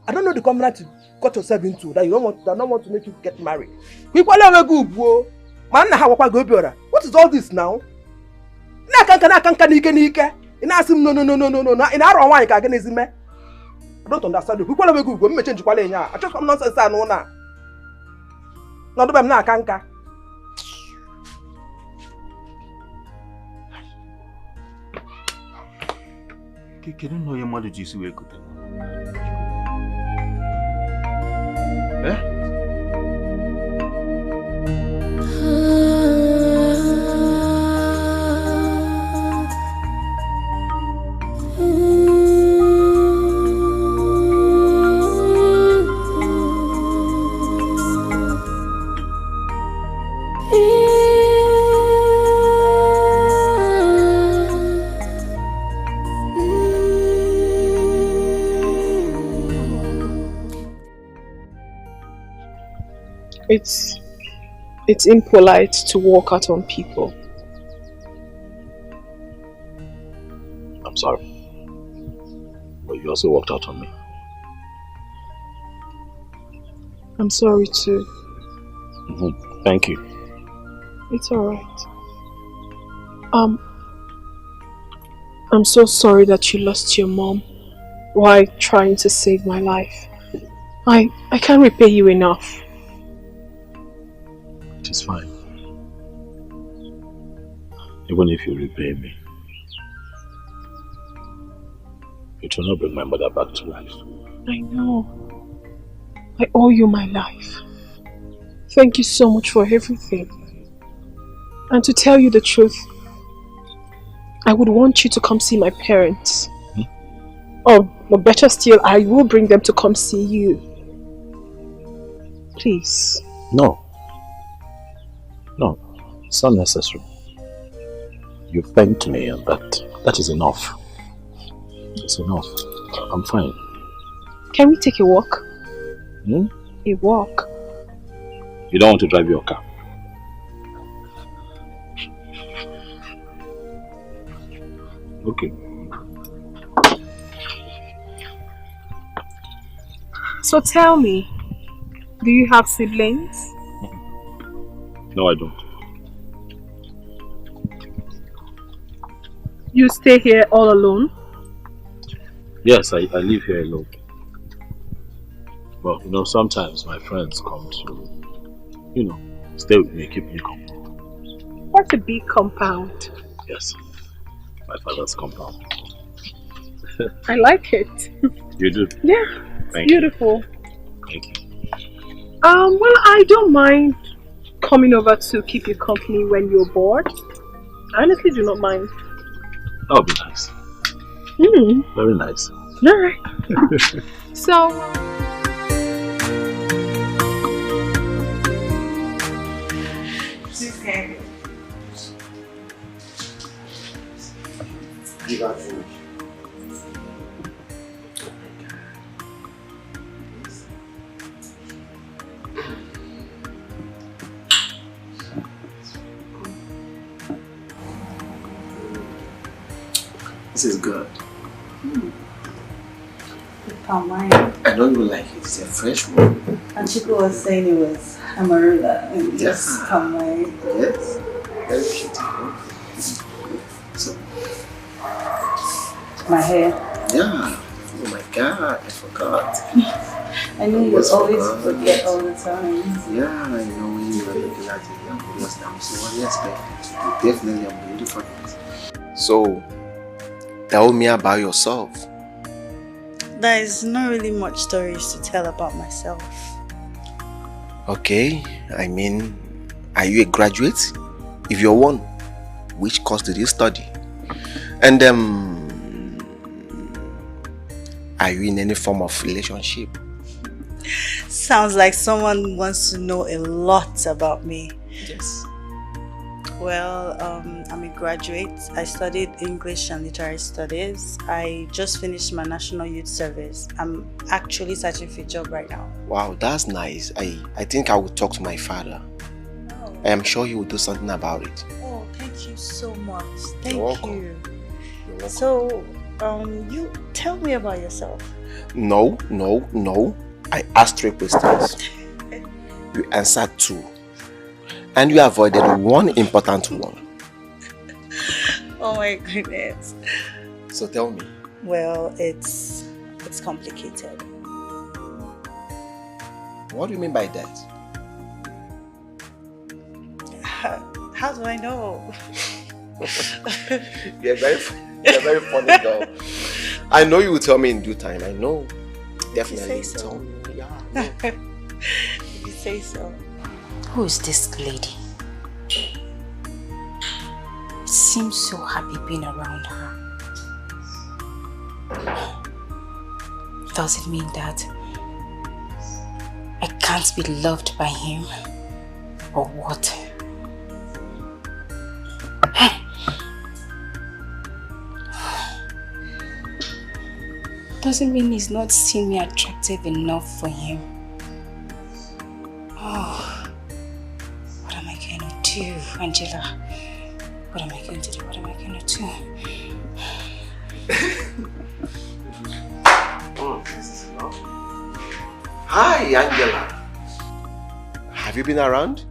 I don't know the covenant you got yourself into that you don't want to make you get married. What is all this now? I don't understand you. I just some nonsense. I know now. Not about na kanka. Can you know your mother just way good? Eh? It's impolite to walk out on people. I'm sorry. But you also walked out on me. I'm sorry too. Thank you. It's alright. I'm so sorry that you lost your mom while trying to save my life. I can't repay you enough. It is fine. Even if you repay me, it will not bring my mother back to life. I know. I owe you my life. Thank you so much for everything. And to tell you the truth, I would want you to come see my parents. Or better still, I will bring them to come see you. Please. No. No, it's not necessary. You thanked me and that is enough. It's enough. I'm fine. Can we take a walk? Hmm? A walk? You don't want to drive your car? Okay. So tell me, do you have siblings? No, I don't. You stay here all alone? Yes, I live here alone. But you know, sometimes my friends come to, you know, stay with me, keep me company. What a big compound. Yes, my father's compound. I like it. You do? Yeah, it's Thank you. beautiful. Thank you. Well, I don't mind coming over to keep you company when you're bored. I honestly do not mind. That would be nice. Very nice. Alright. So... Give her food. This is good. Palm wine. I know you like it. It's a fresh one. And Chico was saying it was Amarula and just palm wine. Yes. Very beautiful. So. My hair. Yeah. Oh my God, I forgot. I know you always forget all the time. Yeah, I know when you are looking at it, I'm always down. So what do you expect? You definitely are beautiful. So, tell me about yourself. There is not really much stories to tell about myself. Okay, I mean, are you a graduate? If you're one, which course did you study? And are you in any form of relationship? Sounds like someone wants to know a lot about me. Yes. Well, I'm a graduate. I studied English and Literary Studies. I just finished my National Youth Service. I'm actually searching for a job right now. Wow, that's nice. I think I will talk to my father. Oh. I am sure he will do something about it. Oh, thank you so much. Thank You're welcome. you. You're welcome. So, you tell me about yourself. No. I asked 3 questions. You answered 2. And you avoided one important one. Oh my goodness. So tell me. Well, it's complicated. What do you mean by that? How do I know? You're very funny girl. I know you will tell me in due time. I know. Definitely. You say so. Tell me. Yeah. If you say so. Who is this lady? Seems so happy being around her. Does it mean that I can't be loved by him? Or what? Doesn't mean he's not seeing me attractive enough for him. Oh, what am I going to do, Angela? What am I going to do? What am I going to do? Hi, Angela. Have you been around?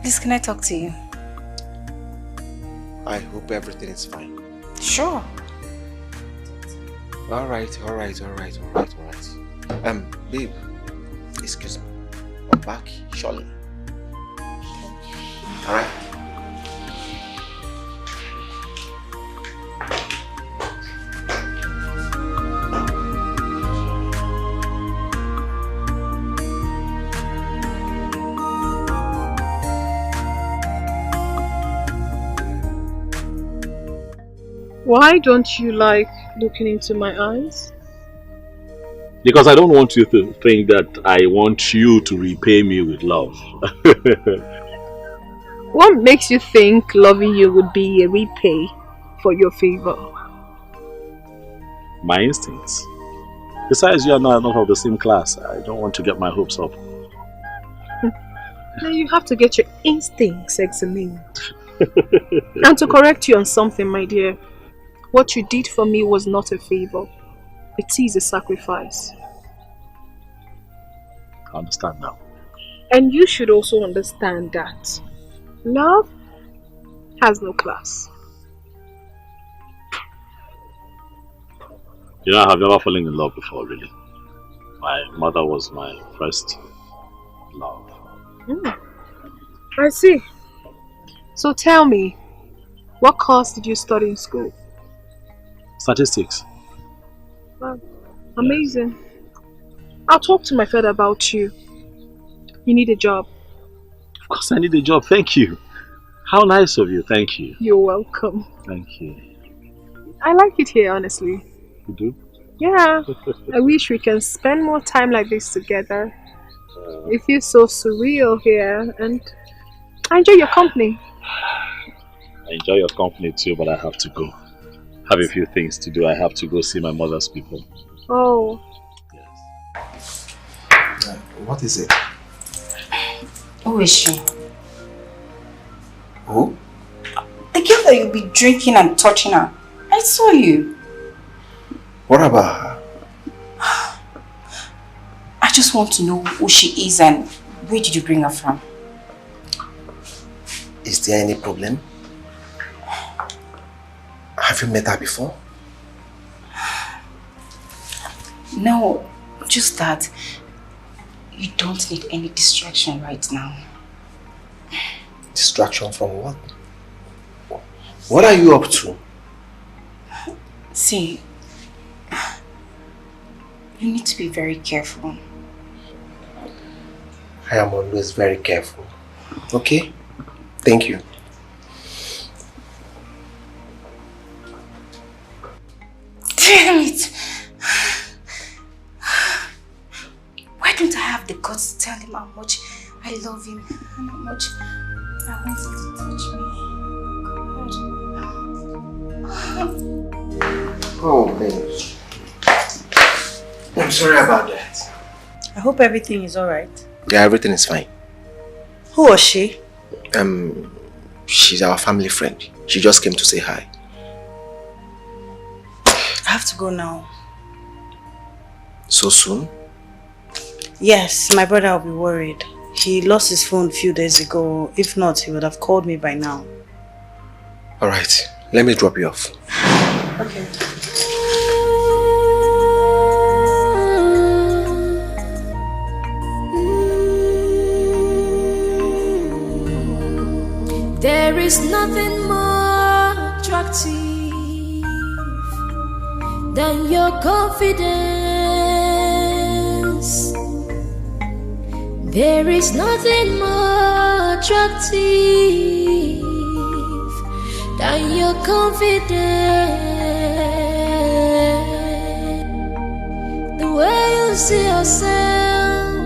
Please, can I talk to you? I hope everything is fine. Sure. All right. Babe, excuse me. I'm back shortly. All right. Why don't you like looking into my eyes? Because I don't want you to think that I want you to repay me with love. What makes you think loving you would be a repay for your favor? My instincts. Besides, you and I are not of the same class. I don't want to get my hopes up. Now you have to get your instincts examined. And to correct you on something, my dear, what you did for me was not a favor. It is a sacrifice. I understand now. And you should also understand that love has no class. You know, I have never fallen in love before, really. My mother was my first love. I see. So tell me, what course did you study in school? Statistics. Wow, amazing. I'll talk to my father about you. You need a job. Of course I need a job, thank you. How nice of you, thank you. You're welcome. Thank you. I like it here, honestly. You do? Yeah. I wish we can spend more time like this together. It feels so surreal here, and I enjoy your company. I enjoy your company too, but I have to go. I have a few things to do. I have to go see my mother's people. Oh. What is it? Who is she? Who? The girl that you'll be drinking and touching her. I saw you. What about her? I just want to know who she is and where did you bring her from? Is there any problem? Have you met her before? No, just that you don't need any distraction right now. Distraction from what? What are you up to? See, you need to be very careful. I am always very careful. Okay? Thank you. Damn it! Why don't I have the guts to tell him how much I love him and how much I want him to touch me? God. Oh, babe. I'm sorry about that. I hope everything is alright. Yeah, everything is fine. Who was she? She's our family friend. She just came to say hi. I have to go now. So soon? Yes, my brother will be worried. He lost his phone a few days ago. If not, he would have called me by now. Alright, let me drop you off. Okay. There is nothing more attractive than your confidence. There is nothing more attractive than your confidence. The way you see yourself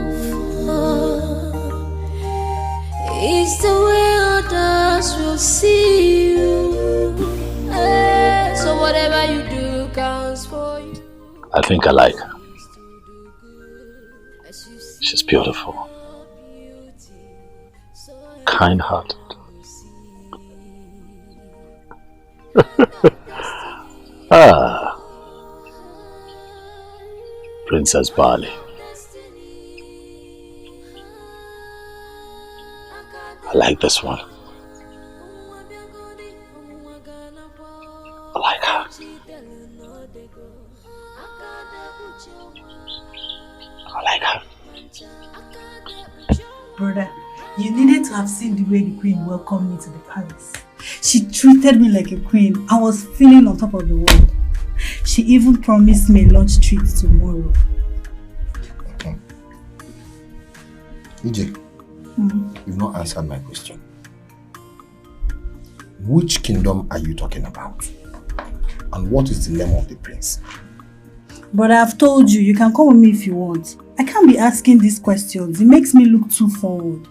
is the way others will see you. So whatever you do counts for you. I think I like her. She's beautiful. Kind-hearted. Princess Bali. I like this one. I like her. I like her. Brother, you needed to have seen the way the queen welcomed me to the palace. She treated me like a queen. I was feeling on top of the world. She even promised me a lunch treat tomorrow. EJ, you've not answered my question. Which kingdom are you talking about? And what is the name of the prince? But I've told you, you can come with me if you want. I can't be asking these questions. It makes me look too forward.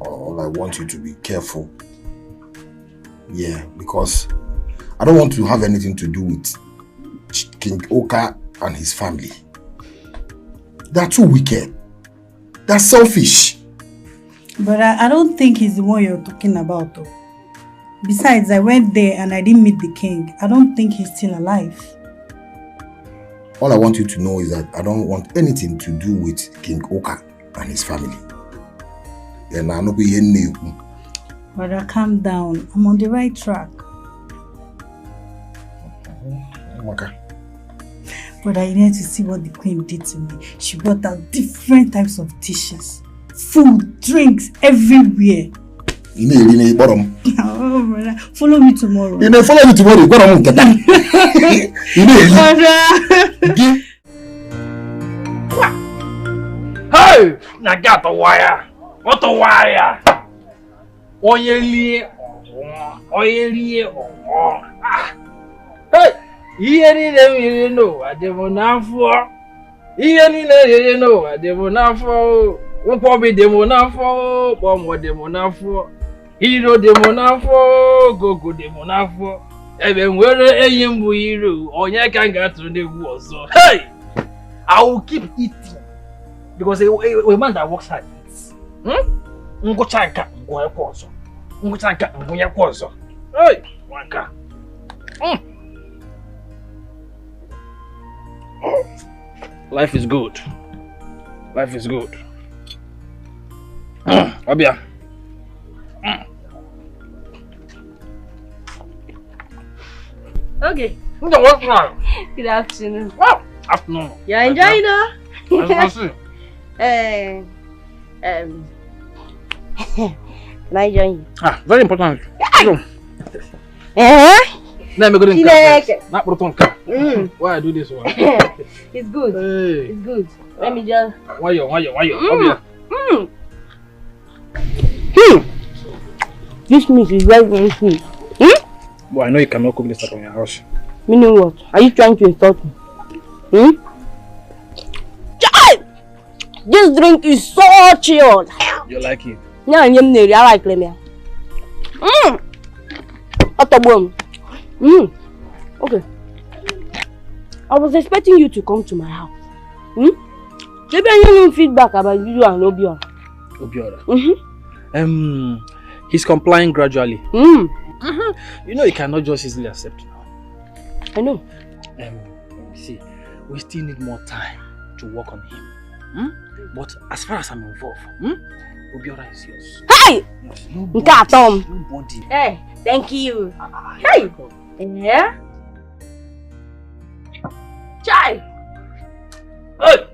All I want you to be careful. Yeah, because I don't want to have anything to do with King Oka and his family. They're too wicked. They're selfish. But I don't think he's the one you're talking about though. Besides, I went there and I didn't meet the king. I don't think he's still alive. All I want you to know is that I don't want anything to do with King Oka and his family. Brother, calm down. I'm on the right track. Okay. But I need to see what the queen did to me. She brought out different types of dishes. Food, drinks, everywhere. Oh, brother. Follow me tomorrow. Follow me tomorrow. Hey! Now got the wire. What the wire? Oily. Hey! Here you know, I didn't know for. Here you know, I didn't know for. One probably demonafo, one more demonafo. Hero demonafo, go demonafo. Even where a young hero, or you can get to the war. So, hey! I will keep eating. Because a man that works hard eats. Ngo chanka, ngo ya kwazo. Ngo chanka, ngo ya kwazo. Hey! Wanka. Life is good. Life is good. Obia. Okay. Good afternoon. Wow. Afternoon. You're enjoying it? Yes, Can I join you? Very important. Let me go in not why I do this one? It's good. Hey. It's good. Let me just. Why you? This meat is very, very sweet. Well, I know you cannot cook this up in your house. Meaning what? Are you trying to insult me? This drink is so chilled. You like it? Yeah, I like it. Okay. I was expecting you to come to my house. Maybe I need feedback about you and Obiora. He's complying gradually. You know he cannot just easily accept now. I know. See, we still need more time to work on him. But as far as I'm involved, Obiora is yours. Hey! Yes, Nobody. Hey, thank you. Hey! Yeah? Chai! Hey!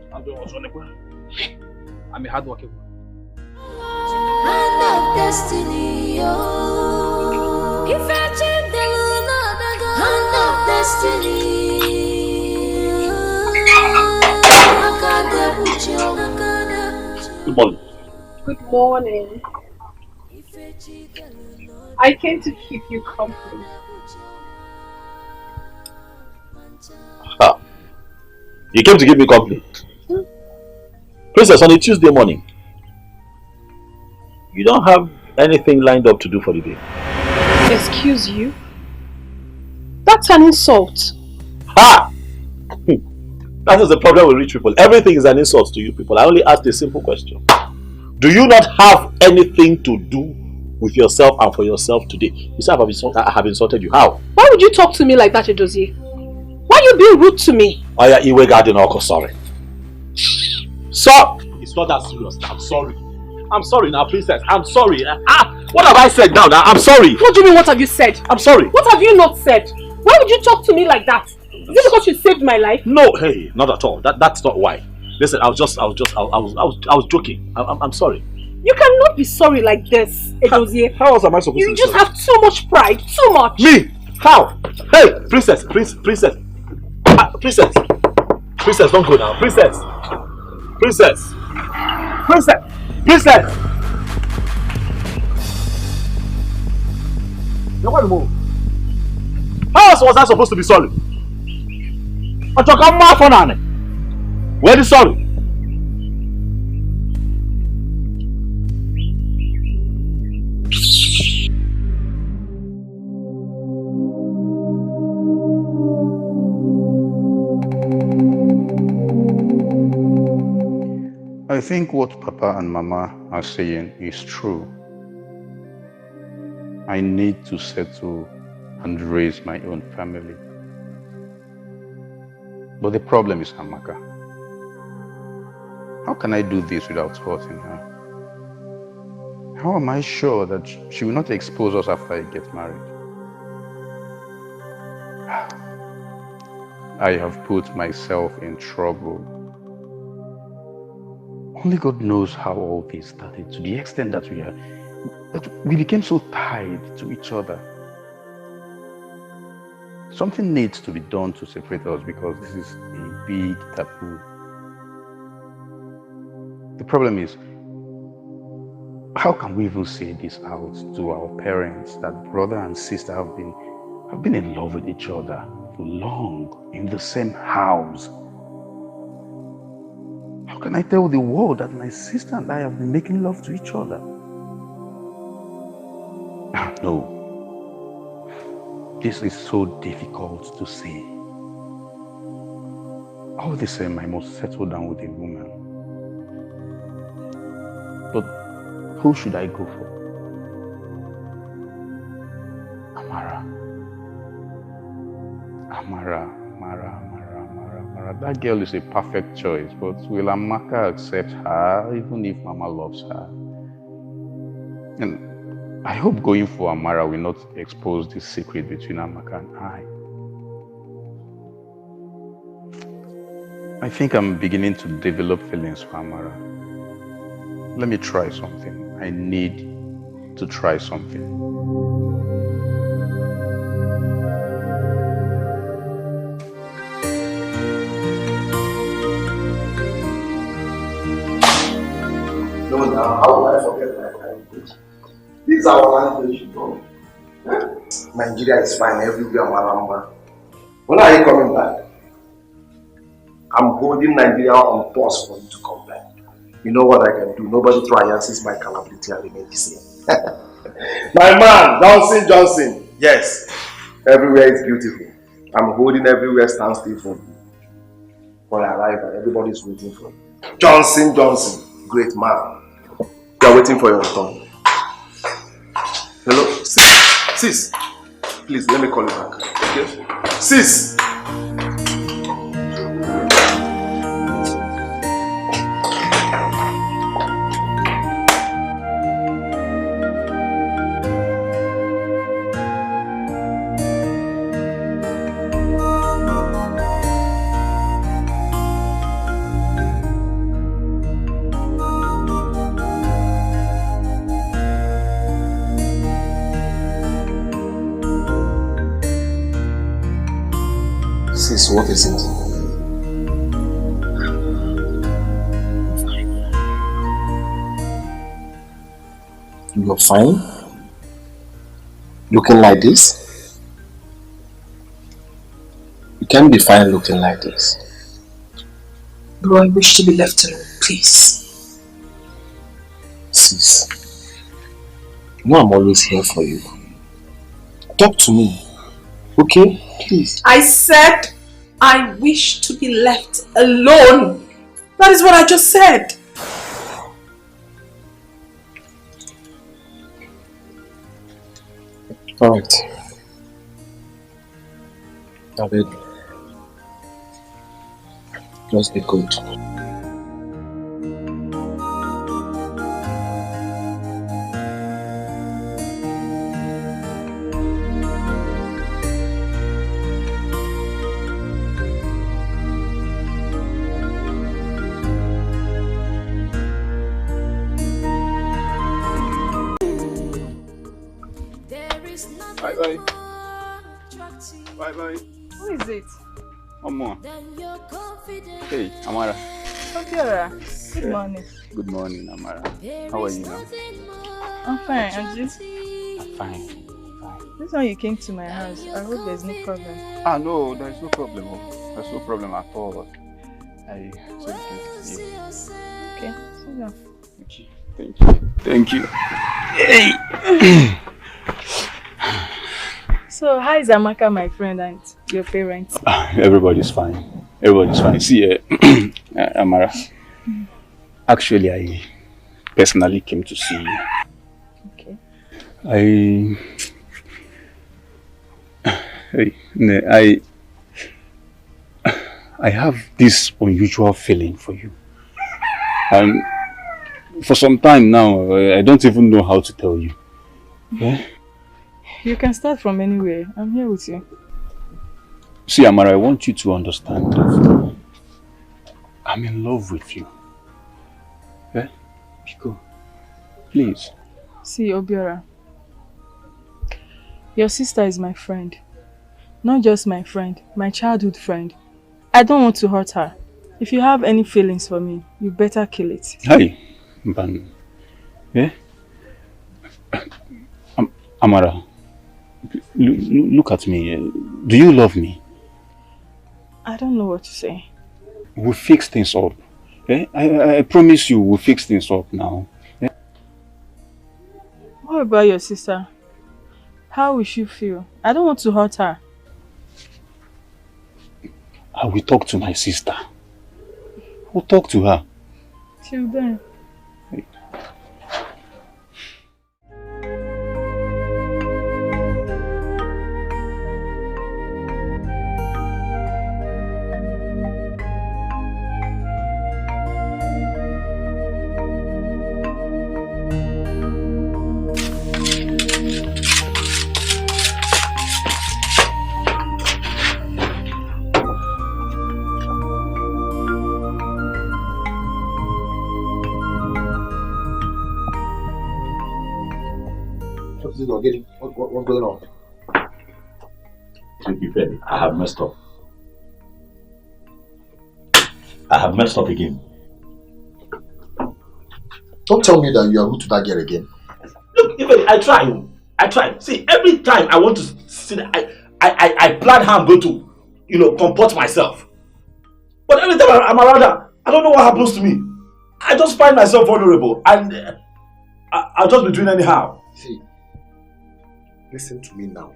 I'm a hard worker. Hand of destiny, oh. If I change the luna, hand of destiny. Good morning. Good morning. I came to keep you company. You came to give me company? Princess, on a Tuesday morning, you don't have anything lined up to do for the day? Excuse you? That's an insult. Ha! That is the problem with rich people. Everything is an insult to you people. I only asked a simple question. Do you not have anything to do with yourself and for yourself today? You say I have insulted you. How? Why would you talk to me like that, Ngozi? Why are you being rude to me? Oh yeah, Iwe Garden Oko, sorry. So, it's not that serious. I'm sorry. I'm sorry now, princess. I'm sorry. What have I said now? I'm sorry. What do you mean, what have you said? I'm sorry. What have you not said? Why would you talk to me like that? Is it because you saved my life? No, hey, not at all. That's not why. Listen, I was joking. I'm sorry. You cannot be sorry like this, Ngozi. How else am I supposed to be You just sorry? have too much pride. Too much. Me? How? Hey, princess. Princess, don't go now. Princess. You want to move? was I supposed to be sorry? Where is sorry? I think what Papa and Mama are saying is true. I need to settle and raise my own family. But the problem is Amaka. How can I do this without hurting her? How am I sure that she will not expose us after I get married? I have put myself in trouble. Only God knows how all this started, to the extent that we became so tied to each other. Something needs to be done to separate us because this is a big taboo. The problem is, how can we even say this out to our parents that brother and sister have been in love with each other for long in the same house? How can I tell the world that my sister and I have been making love to each other? No. This is so difficult to say. All the same, I must settle down with a woman. But who should I go for? Amara. That girl is a perfect choice, but will Amaka accept her even if Mama loves her? And I hope going for Amara will not expose the secret between Amaka and I think I'm beginning to develop feelings for Amara. Let me try something. I need to try something. No, now, how will I forget my language? This is our language, bro. Nigeria is fine everywhere, Malamba. When are you coming back? I'm holding Nigeria on pause for you to come back. You know what I can do? Nobody triances my capability and remain the same. My man, Johnson. Yes, everywhere is beautiful. I'm holding everywhere stand still for you. For your arrival, everybody's waiting for you. Johnson, great man. You are waiting for your return. Hello, sis. Please, let me call you back. Okay? Sis! What is it? You're fine? Looking like this? You can't be fine looking like this. Bro, I wish to be left alone, please. Sis, you know I'm always here for you. Talk to me, okay? Please. I said I wish to be left alone. That is what I just said. Alright. David, just be good. Bye. Who is it? Omo. Hey, Amara. Obiora. Good morning. Good morning, Amara. How are you now? I'm fine, and you? I'm fine. This one you came to my house. I hope there's no problem. Ah, no, there's no problem. There's no problem at all. I so good to see you. Okay, sit down. Thank you. Thank you. Hey! So, how is Amaka, my friend, and your parents? Everybody's fine. Everybody's fine. See, Amara, actually, I personally came to see you. Okay. I have this unusual feeling for you. And for some time now, I don't even know how to tell you. Yeah? You can start from anywhere. I'm here with you. See, Amara, I want you to understand that I'm in love with you. Yeah? Pico, please. See, Obiora, your sister is my friend. Not just my friend, my childhood friend. I don't want to hurt her. If you have any feelings for me, you better kill it. Hi, Ban. Yeah? Amara, look at me. Do you love me? I don't know what to say. We'll fix things up. Yeah? I promise you we'll fix things up now. Yeah? What about your sister? How will she feel? I don't want to hurt her. I will talk to my sister. We'll talk to her. Till then. What's going on? Thank you, Frederick. I have messed up. I have messed up again. Don't tell me that you are rude to that girl again. Look, even I try. See, every time I want to see that I plan how I'm going to, comport myself. But every time I'm around her, I don't know what happens to me. I just find myself vulnerable and I'll just be doing anyhow. See, listen to me now.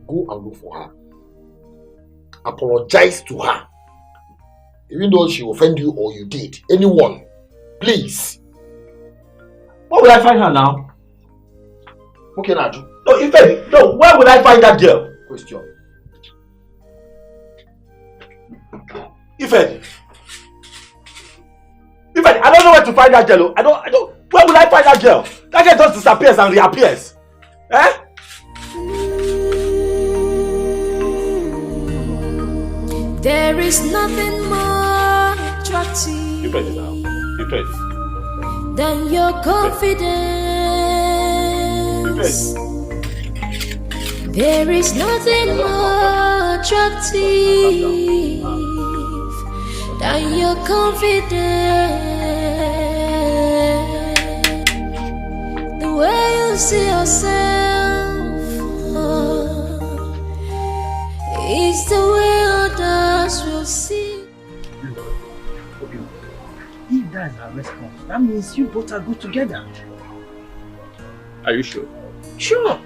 Go and look for her. Apologize to her. Even though she offended you or you did. Anyone. Please. Where will I find her now? Okay, Naju. No, where will I find that girl? Question. Ife, I don't know where to find that girl. I don't. Where will I find that girl? That girl just disappears and reappears. Eh? There is nothing more attractive than your confidence. There is nothing more attractive than your confidence. The way you see yourself is the way others will see. If that is her response, that means you both are good together. Are you sure? Sure.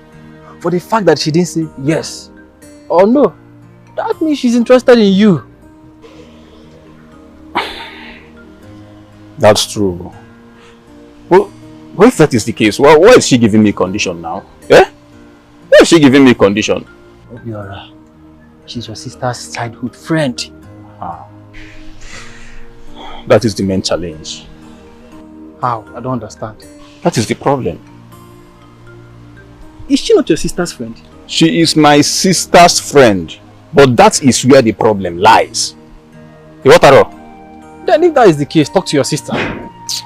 For the fact that she didn't say yes or no, that means she's interested in you. That's true. Well, if that is the case, why is she giving me condition now? Eh? Why is she giving me condition? Obiora, she's your sister's childhood friend. That is the main challenge. How? I don't understand. That is the problem. Is she not your sister's friend? She is my sister's friend. But that is where the problem lies. Iwataro. Then if that is the case, talk to your sister. It's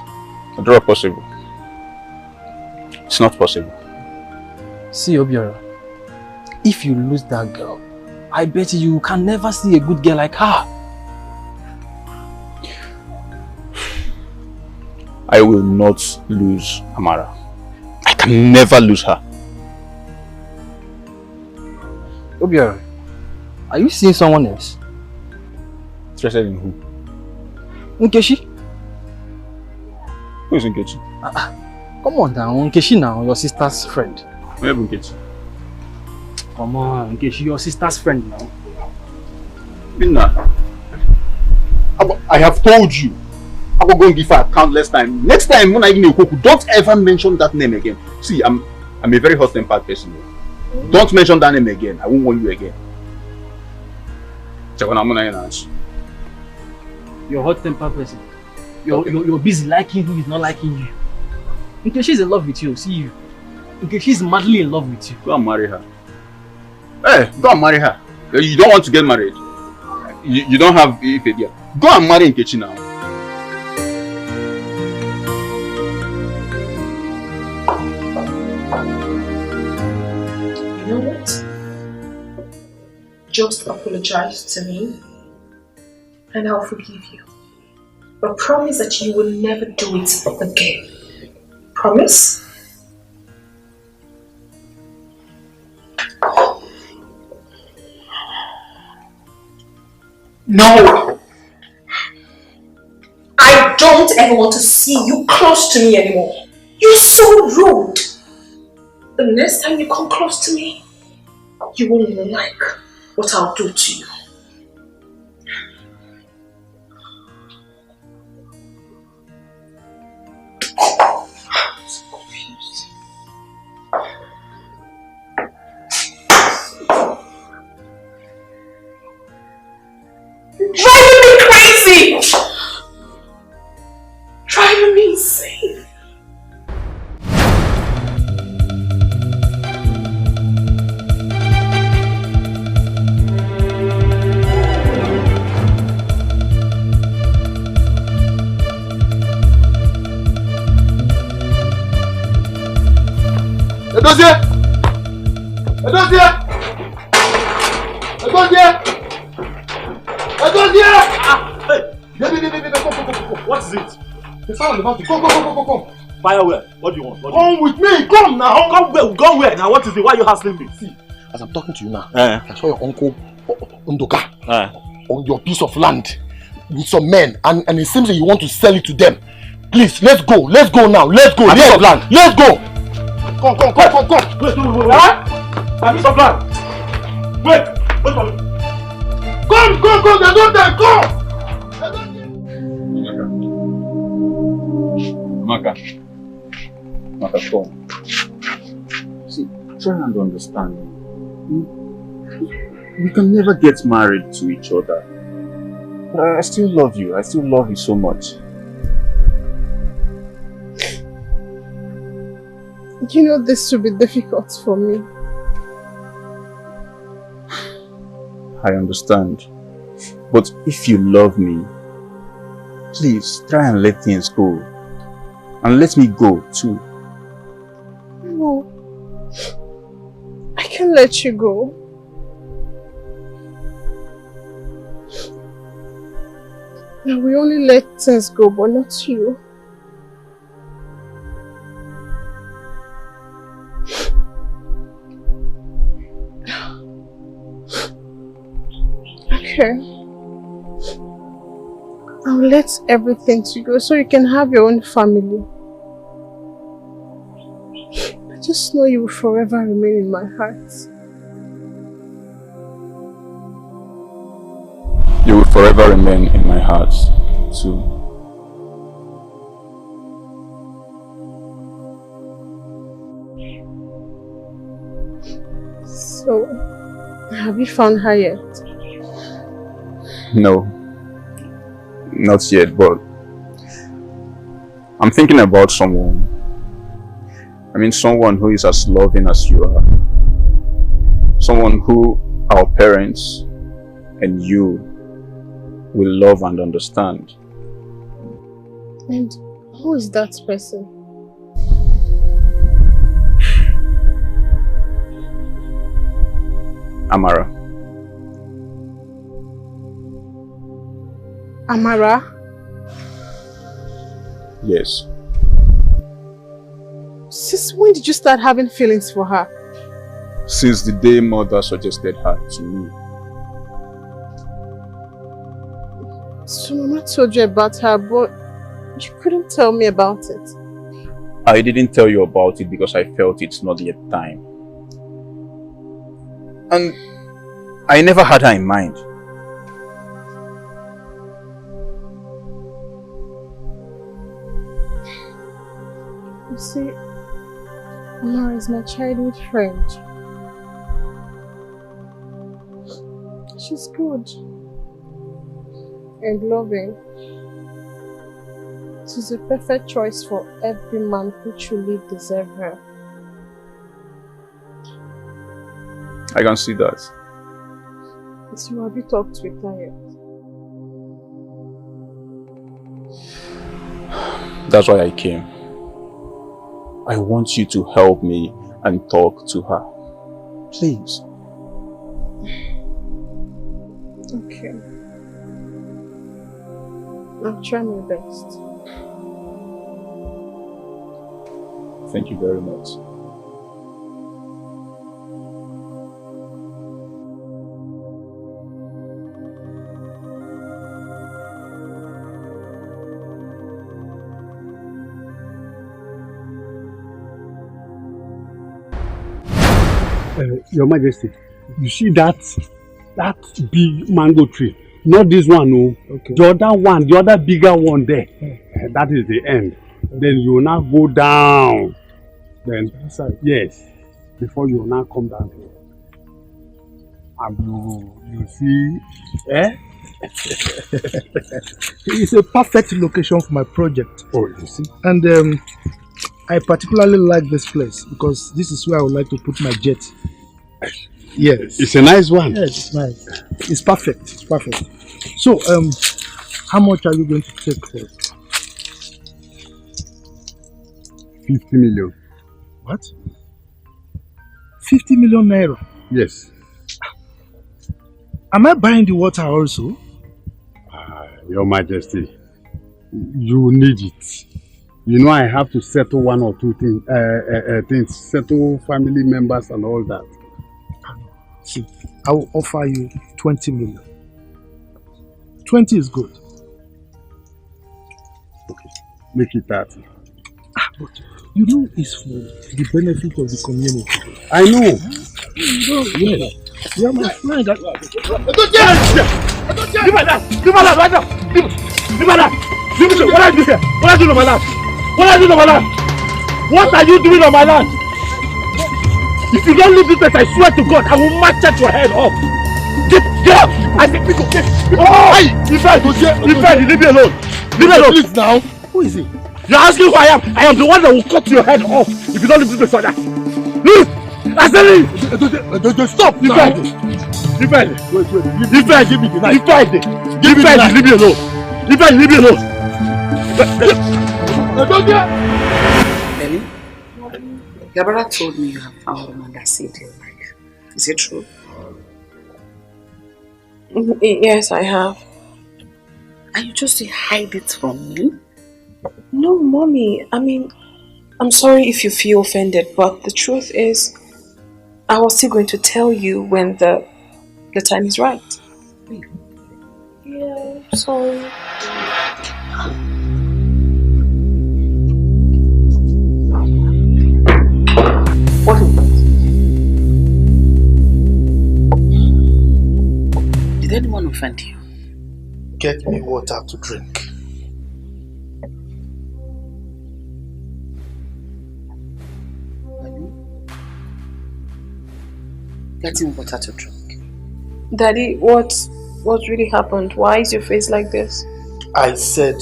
not possible. It's not possible. See, Obiora, if you lose that girl, I bet you can never see a good girl like her. I will not lose Amara. I can never lose her. Obiora, are you seeing someone else? Interested in who? Nkechi? Who is Nkechi? Come on now, Nkechi now, your sister's friend. Where is Nkechi? Come on, Nkechi, your sister's friend now. Binna, I have told you. I will go and give her countless time. Next time when I give you a cook, don't ever mention that name again. See, I'm a very hot-tempered person. Don't mention that name again. I won't want you again. You're a hot-tempered person. You're busy liking who is not liking you. Nkechi is in love with you, see you. Nkechi is madly in love with you. Go and marry her. Hey, go and marry her. You don't want to get married. You don't have Ife idea. Go and marry Nkechi now. You know what? Just apologize to me and I'll forgive you. But promise that you will never do it again. Promise? No! I don't ever want to see you close to me anymore. You're so rude. The next time you come close to me, you won't even like what I'll do to you. I'm so confused. You're driving me crazy! Driving me insane. Edozie! Edozie! Edozie! Edozie! Hey! Go. What is it? The sound about to go. Fire where? What do you want? Come with me, come now! Come where? Go where? Now what is it? Why are you hassling me? See, as I'm talking to you now, I saw your uncle Ndoka on your piece of land with some men, and it seems that you want to sell it to them. Please, let's go now, let's go, piece of land, let's go! Come. Wait. A piece of land. Wait for me. Come, there's no time, come! Maka, come. See, try and understand me. We can never get married to each other. But I still love you. I still love you so much. You know this will be difficult for me. I understand. But if you love me, please try and let things go. And let me go too. No. I can't let you go. Now we only let things go, but not you. Okay. I'll let everything to go so you can have your own family. I just know you will forever remain in my heart. You will forever remain in my heart too. So, have you found her yet? No, not yet, but I'm thinking about someone. I mean, someone who is as loving as you are. Someone who our parents and you will love and understand. And who is that person? Amara. Amara? Yes. Since when did you start having feelings for her? since the day mother suggested her to me. So Mama told you about her, but you couldn't tell me about it. I didn't tell you about it because I felt it's not yet time. And I never had her in mind. You see, Mama is my childhood friend. She's good and loving. She's a perfect choice for every man who truly deserves her. I can see that. So have you talked with her yet? That's why I came. I want you to help me and talk to her. Please. Okay. I'll try my best. Thank you very much. Your Majesty, you see that big mango tree? Not this one, no. Okay. The other one, the other bigger one there. That is the end. Then you will now go down. Then, yes, before you will now come down here. And you see, It's a perfect location for my project. Oh, you see? And I particularly like this place because this is where I would like to put my jet. Yes. It's a nice one. Yes, it's nice. It's perfect. It's perfect. So, how much are you going to take for it? 50 million. What? 50 million naira? Yes. Am I buying the water also? Your Majesty, you need it. You know I have to settle one or two things, settle family members and all that. See, I will offer you 20 million. 20 is good. Okay, make it 30. But you know it's for the benefit of the community. I know. Yes. You're my friend. Leave my lad! Leave my lad right now! Leave my lad! Leave me! What are you doing here? What are you doing on my land? What are you doing on my land? What are you doing on my land? If you don't leave this place, I swear to God, I will match your head off. Get up! I think we go get. Oh! Leave me alone! Leave me alone! Please now. Who is he? You're asking who I am? I am the one that will cut your head off if you don't leave this place like that. Leave! I said leave! Stop now! Wait. Leave me the knife. Leave me alone. Leave me alone. Belly, your brother told me you have found a woman that saved your life. Is it true? Yes, I have. Are you just to hide it from me? No, Mommy. I mean, I'm sorry if you feel offended, but the truth is, I was still going to tell you when the time is right. Yeah, sorry. What is that? Did anyone offend you? Get me water to drink. Getting water to drink. Daddy, what really happened? Why is your face like this? I said,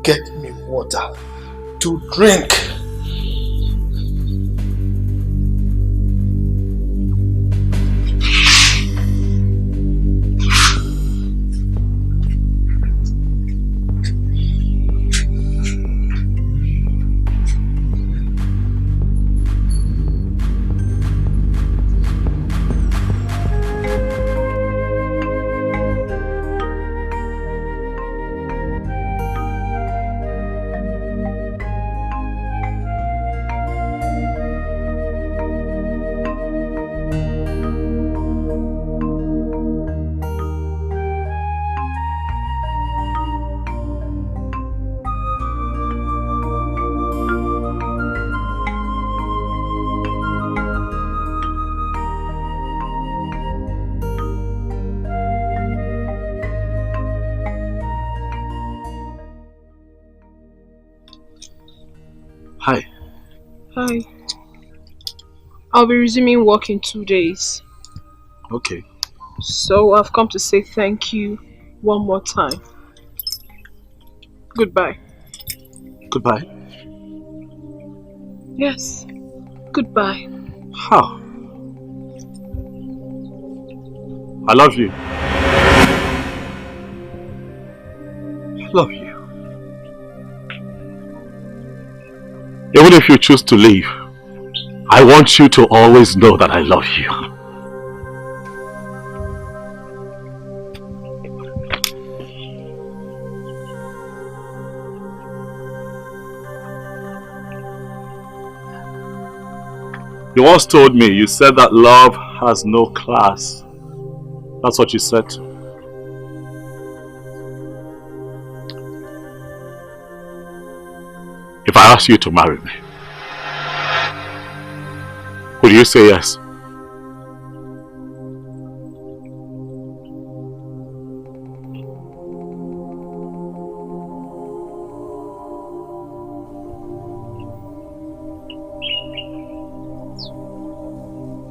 get me water to drink. Hi. I'll be resuming work in 2 days. Okay. So I've come to say thank you one more time. Goodbye. Goodbye. Yes. Goodbye. How? I love you. I love you. Even if you choose to leave, I want you to always know that I love you. You once told me, you said that love has no class. That's what you said. If I ask you to marry me, would you say yes?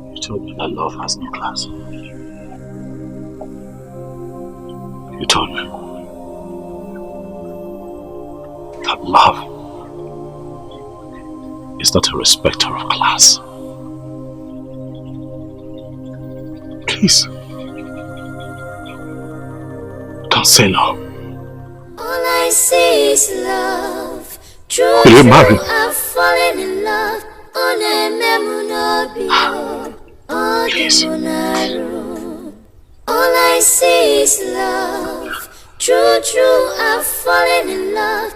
You told me that love has no class. You told me that love is not a respecter of class. Please, don't say no. All I see is love. True, Will you marry me? I've fallen in love. Please. All I see is love. True, I've fallen in love.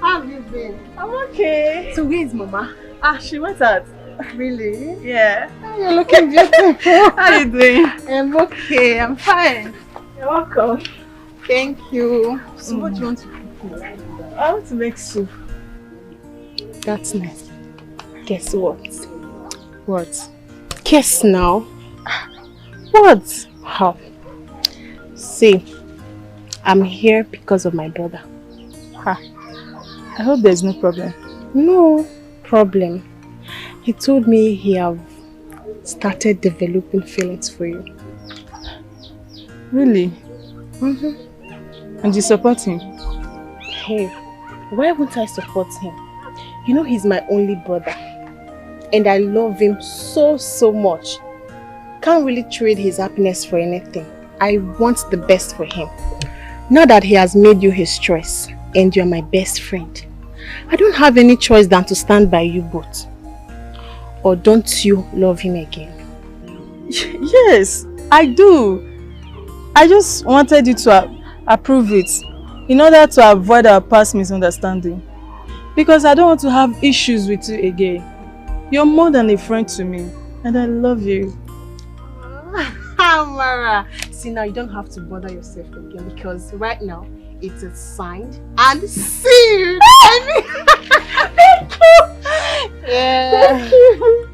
How have you been? I'm okay. So where is Mama? She went out. Really? Yeah. You're looking beautiful. How you doing? I'm okay. I'm fine. You're welcome. Thank you. So what do you want to cook? I want to make soup. That's nice. Guess what? What? Guess now. What? How? See, I'm here because of my brother. Ha. I hope there's no problem. No problem. He told me he have started developing feelings for you. Really? Mm-hmm. And you support him? Hey, why won't I support him? You know he's my only brother. And I love him so much. Can't really trade his happiness for anything. I want the best for him. Now that he has made you his choice and you're my best friend, I don't have any choice than to stand by you both. Or don't you love him again? Yes, I do. I just wanted you to approve it in order to avoid our past misunderstanding. Because I don't want to have issues with you again. You're more than a friend to me and I love you. Mara. See, now you don't have to bother yourself again because right now it is signed and sealed. Thank you. Yeah. Thank you.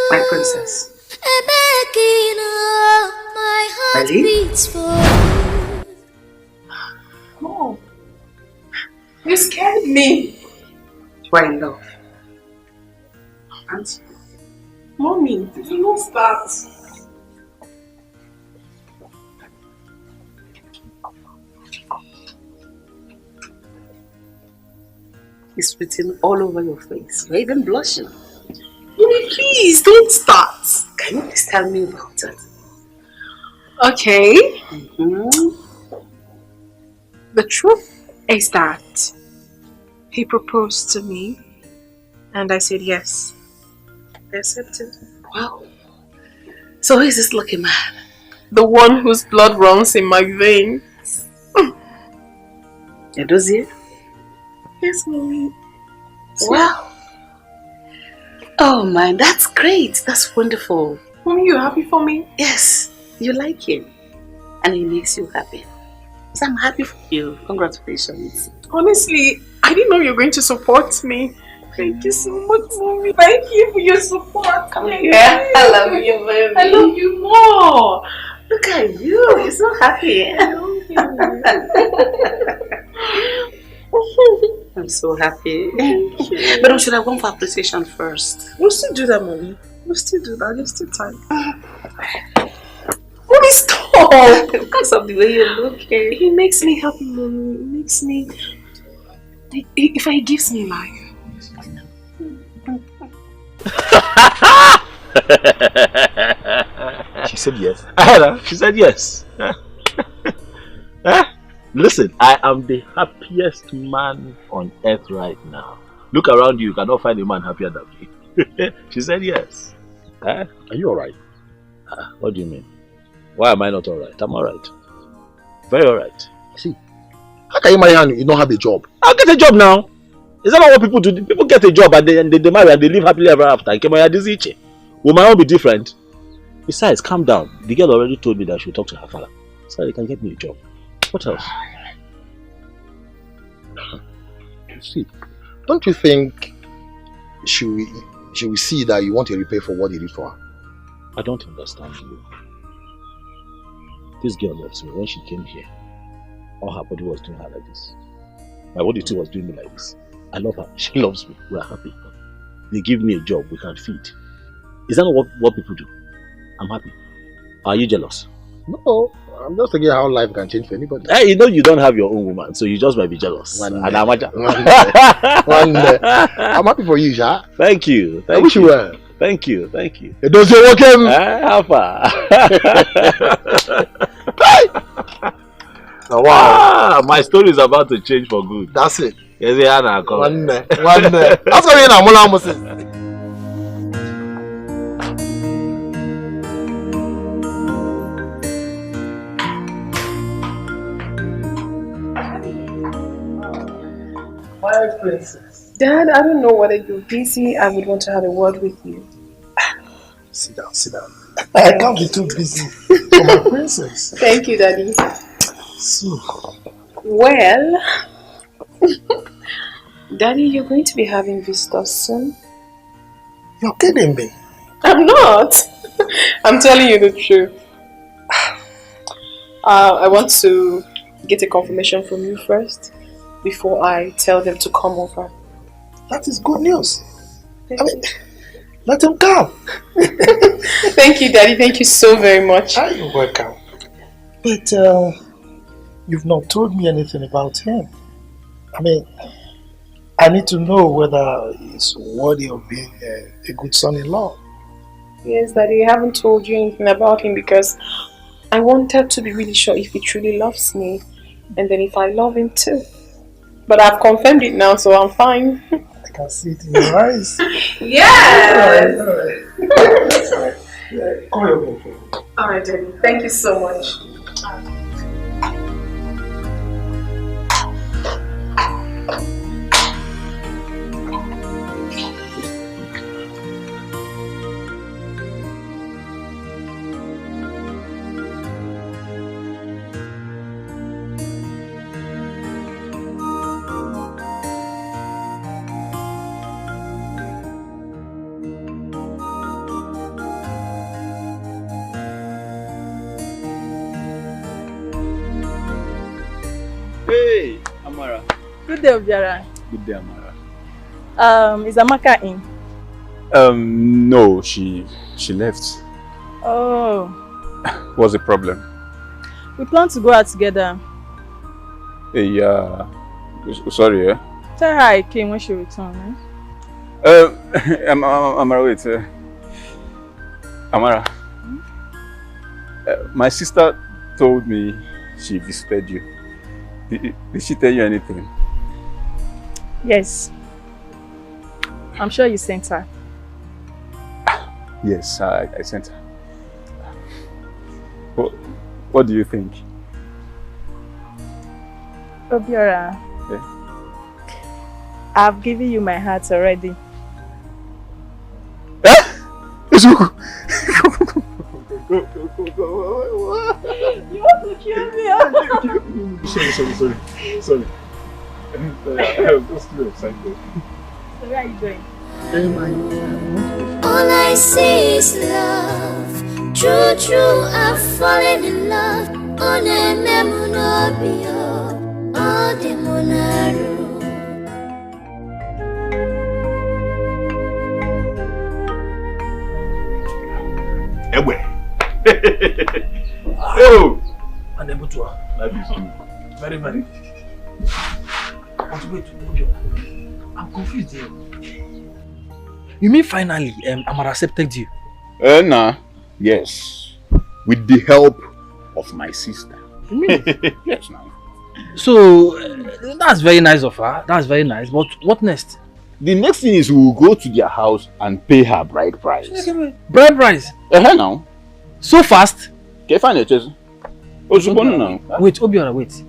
My princess. My heart Really? beats for Oh, you scared me. We're in love. Auntie, Mommy, did you not start? It's written all over your face. You're even blushing. Mommy, please don't start. Can you please tell me about it? Okay. The truth is that he proposed to me and I said yes. I accepted. Wow. So who is this lucky man? The one whose blood runs in my veins. Ngozi? Yes, mommy. Wow. Oh man, that's great. That's wonderful. Mommy, you happy for me? Yes. You like him. And he makes you happy. So I'm happy for you. Congratulations. Honestly, I didn't know you were going to support me. Thank you so much, mommy. Thank you for your support. Come here. I love you, baby. I love you more. Look at you. You're so happy. I love you. I'm so happy. Thank you. But we should have gone for appreciation first. We'll still do that, mommy. We'll still do that. There's still time. Mommy, stop! Because of the way you look. He makes me happy, mommy. He makes me... If he gives me life. She said yes. She said yes. Listen, I am the happiest man on earth right now. Look around you cannot find a man happier than me. She said yes. Are you alright? What do you mean? Why am I not alright? I'm alright. Very alright. See, how can you marry and you don't have a job? I'll get a job now. Is that not what people do? People get a job and they marry and they live happily ever after. Will my own be different? Besides, calm down. The girl already told me that she'll talk to her father. So they can get me a job. What else? See, don't you think she will see that you want to repay for what you did for her? I don't understand you. This girl loves me. When she came here, all her body was doing her like this. My body too was doing me like this. I love her. She loves me. We are happy. They give me a job we can feed. Is that not what people do? I'm happy. Are you jealous? No. I'm just thinking how life can change for anybody. Hey, you know you don't have your own woman, so you just might be jealous. One And day. I'm I'm happy for you, Sha. Thank you. I wish you were. Thank you. Thank you. It does your work. How far? Wow. My story is about to change for good. That's it. Yes, yeah, One day. That's what you're not. My princess. Dad, I don't know whether you're busy. I would want to have a word with you. Sit down, sit down. I can't be too busy for my princess. Thank you, Daddy. So, well, Daddy, you're going to be having visitors soon. you're kidding me. I'm not. I'm telling you the truth. I want to get a confirmation from you first before I tell them to come over. That is good news. I mean, let them come. Thank you, Daddy. Thank you so very much. You're welcome. But you've not told me anything about him. I mean, I need to know whether he's worthy of being a good son-in-law. Yes, Daddy. I haven't told you anything about him because I wanted to be really sure if he truly loves me and then if I love him too. But I've confirmed it now, so I'm fine. I can see it in your eyes. Yes! All right. Yeah, call your girlfriend. Alright, Daddy. Thank you so much. Hey, Amara. Good day, Obiara. Good day, Amara. Is Amaka in? No, she left. Oh. What's the problem? We plan to go out together. Hey, sorry, eh? Tell her I came when she returned, Amara, wait. Amara. My sister told me she visited you. Did she tell you anything? Yes. I'm sure you sent her. Yes, I sent her. What do you think? Obiora, Yeah. I've given you my heart already. You want to kill me? Sorry. I was too excited. So where are you going? All I see is love. True, I've fallen in love. On a memunobio, all the monaru. Ewe. Oh! And then Butua. That is good. Very. But wait, I'm confused here. You mean finally, Amara accepted you? Nah. Yes. With the help of my sister. You mean? Yes, now. So, that's very nice of her. That's very nice. But what next? The next thing is we will go to their house and pay her bride price. Bride price? Now. So fast? Okay, fine, now. Wait, Obiora, wait.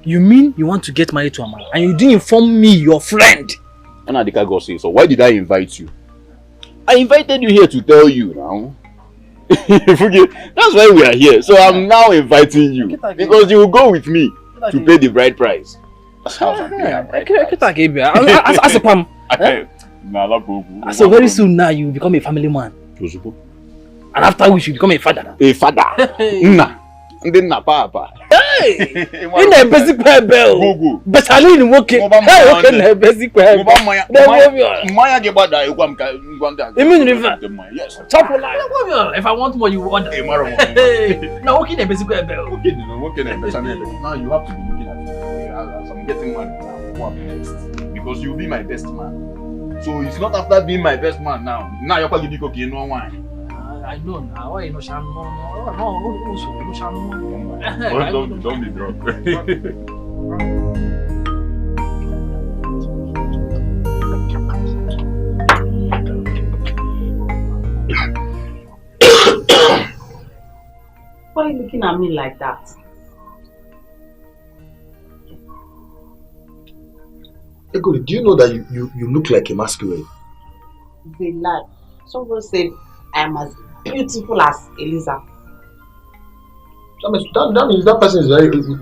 You mean you want to get married to Amara and you didn't inform me, your friend? Ngozi, so why did I invite you? I invited you here to tell you now. That's why we are here. So I'm now inviting you because you will go with me to pay the bride price. So very soon now you become a family man. And after which you become a father. A father? Nah. And then papa. Hey! In the basic bell. But I didn't work it. Hey, okay, the basic bell. Maya gebada you mean river? Yes. Chop line. If I want more, you want. Now working the basic bell. Okay, working the basic bell. Now you have to be looking at me. As I'm getting married now. What next? Because you'll be my best man. So it's not after being my best man now. Now you're going to be cooking no wine. I know now. Why you no sham no? Don't be drunk. Why are you looking at me like that? Ego, do you know that you look like a masquerade? They lie. Someone said I am as beautiful as Eliza. That means that person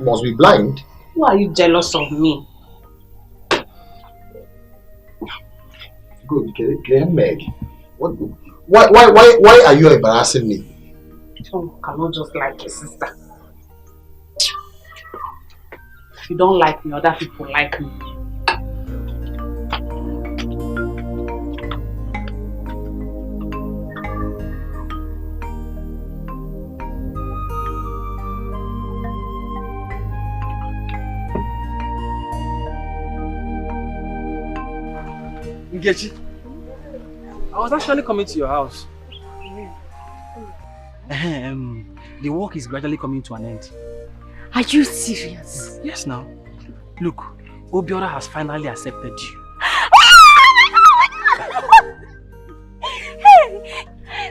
must be blind. Why are you jealous of me? Good, Meg. Why are you embarrassing me? You cannot just like your sister. If you don't like me, other people like me. Ngechi, I was actually coming to your house. The work is gradually coming to an end. Are you serious? Yes, now. Look, Obiora has finally accepted you.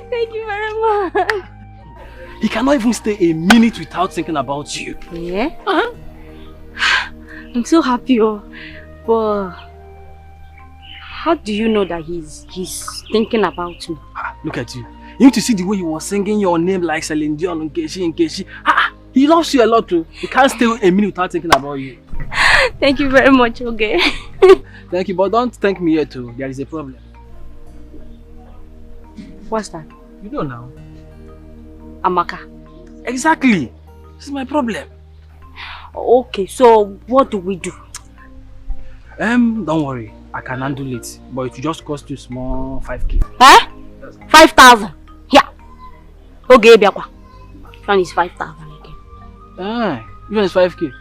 Thank you very much. He cannot even stay a minute without thinking about you. Yeah? I'm so happy, but how do you know that he's thinking about me? Look at you. You need to see the way he was singing your name like Celine Dion, Nkechi. He loves you a lot too. He can't stay a minute without thinking about you. Thank you very much, okay? Thank you, but don't thank me here too. There is a problem. What's that? You know now. Amaka. Exactly. This is my problem. Okay, so what do we do? Don't worry. I can handle it, but it will just cost you small 5k. Huh? 5,000? Yeah. Okay, Biakwa. One is 5,000 again. Even is 5k.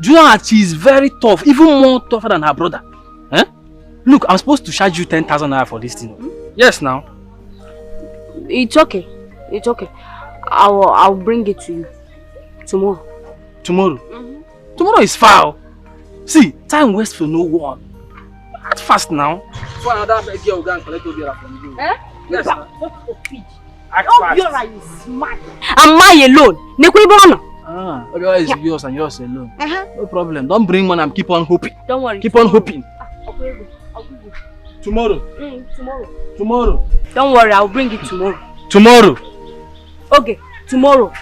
Do you know that she is very tough, even more tougher than her brother? Eh? Look, I'm supposed to charge you 10,000 naira for this thing. Yes, now. It's okay. It's okay. I'll bring it to you tomorrow. Tomorrow? Tomorrow is foul. See, time waits for no one. Act fast now. For another girl will go and collect Obiora from you. Eh? Yes, Act fast. Obiora is smart. Am I alone? Ah, Obiora is yours and yours alone. No problem. Don't bring money and keep on hoping. Don't worry. Keep on hoping. I'll give you. Tomorrow. Tomorrow. Tomorrow. Don't worry, I'll bring it tomorrow. Tomorrow. Okay, tomorrow.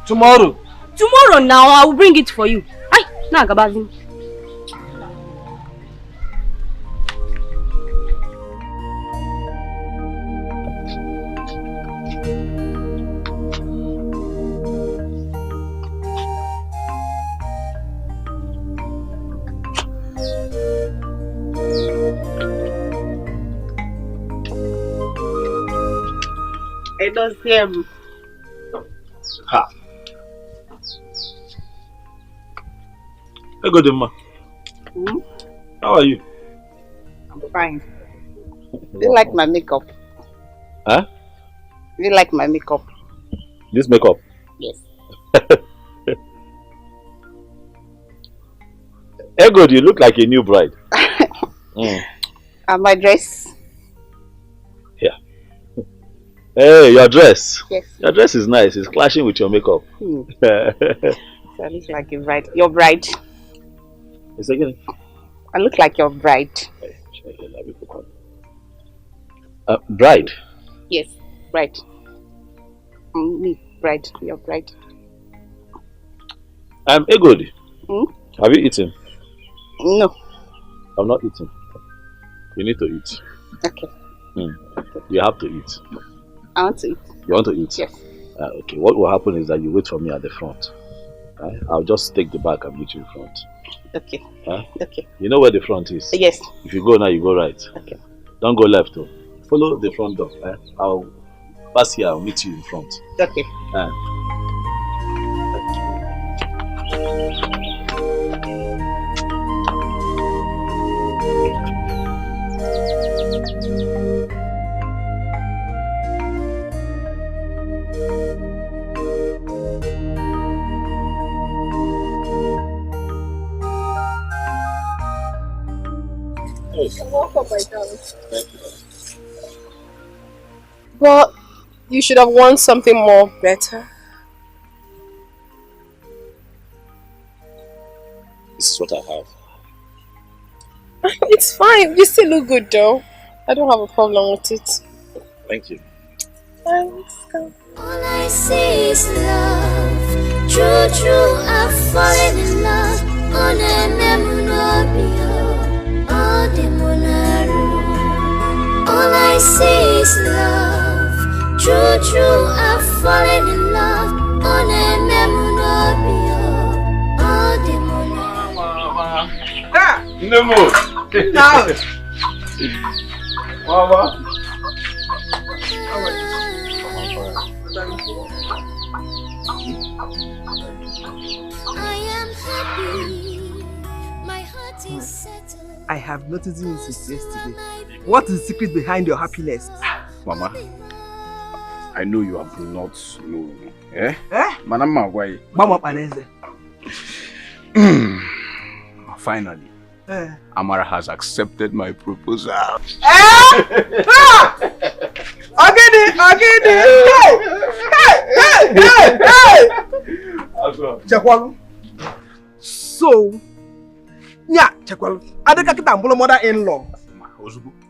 Tomorrow. Tomorrow now, I will bring it for you. Ay, na gabazin. It does him. Ha. Hey, good ma. How are you? I'm fine. Do you like my makeup? Huh? Do you like my makeup? This makeup? Yes. Hey, good, you look like a new bride. And my dress? Yeah. Hey, your dress. Yes. Your dress is nice. It's clashing with your makeup. So I look like a bride. Your bride. It's again. I look like your bride. Bride? Yes, bride. Me, bride. Your bride. Egodi. Have you eaten? No. I'm not eating. You need to eat. Okay. You have to eat. I want to eat. You want to eat? Yes. Okay. What will happen is that you wait for me at the front. I'll just take the back and meet you in front. Okay. Okay. You know where the front is? Yes. If you go now, you go right. Okay. Don't go left. Though. Follow the front door. I'll pass here. I'll meet you in front. Okay. Welcome, my darling. But you should have worn something more better. This is what I have. It's fine. You still look good, though. I don't have a problem with it. Thank you. Thanks. All I see is love. True, I've fallen in love. On a memunobio. All the monaru. All I see is love. True, I've fallen in love. On a memunobio. All the monaru. No more. Now. Mama. I am happy. My heart is settled. I have noticed you since yesterday. What is the secret behind your happiness? Mama, I know you have not known. Eh? Manama, why? Mama Panese. Finally, Amara has accepted my proposal. Chekwalu. So, yeah, Chekwalu. Adeka kita mbulo mother-in-law.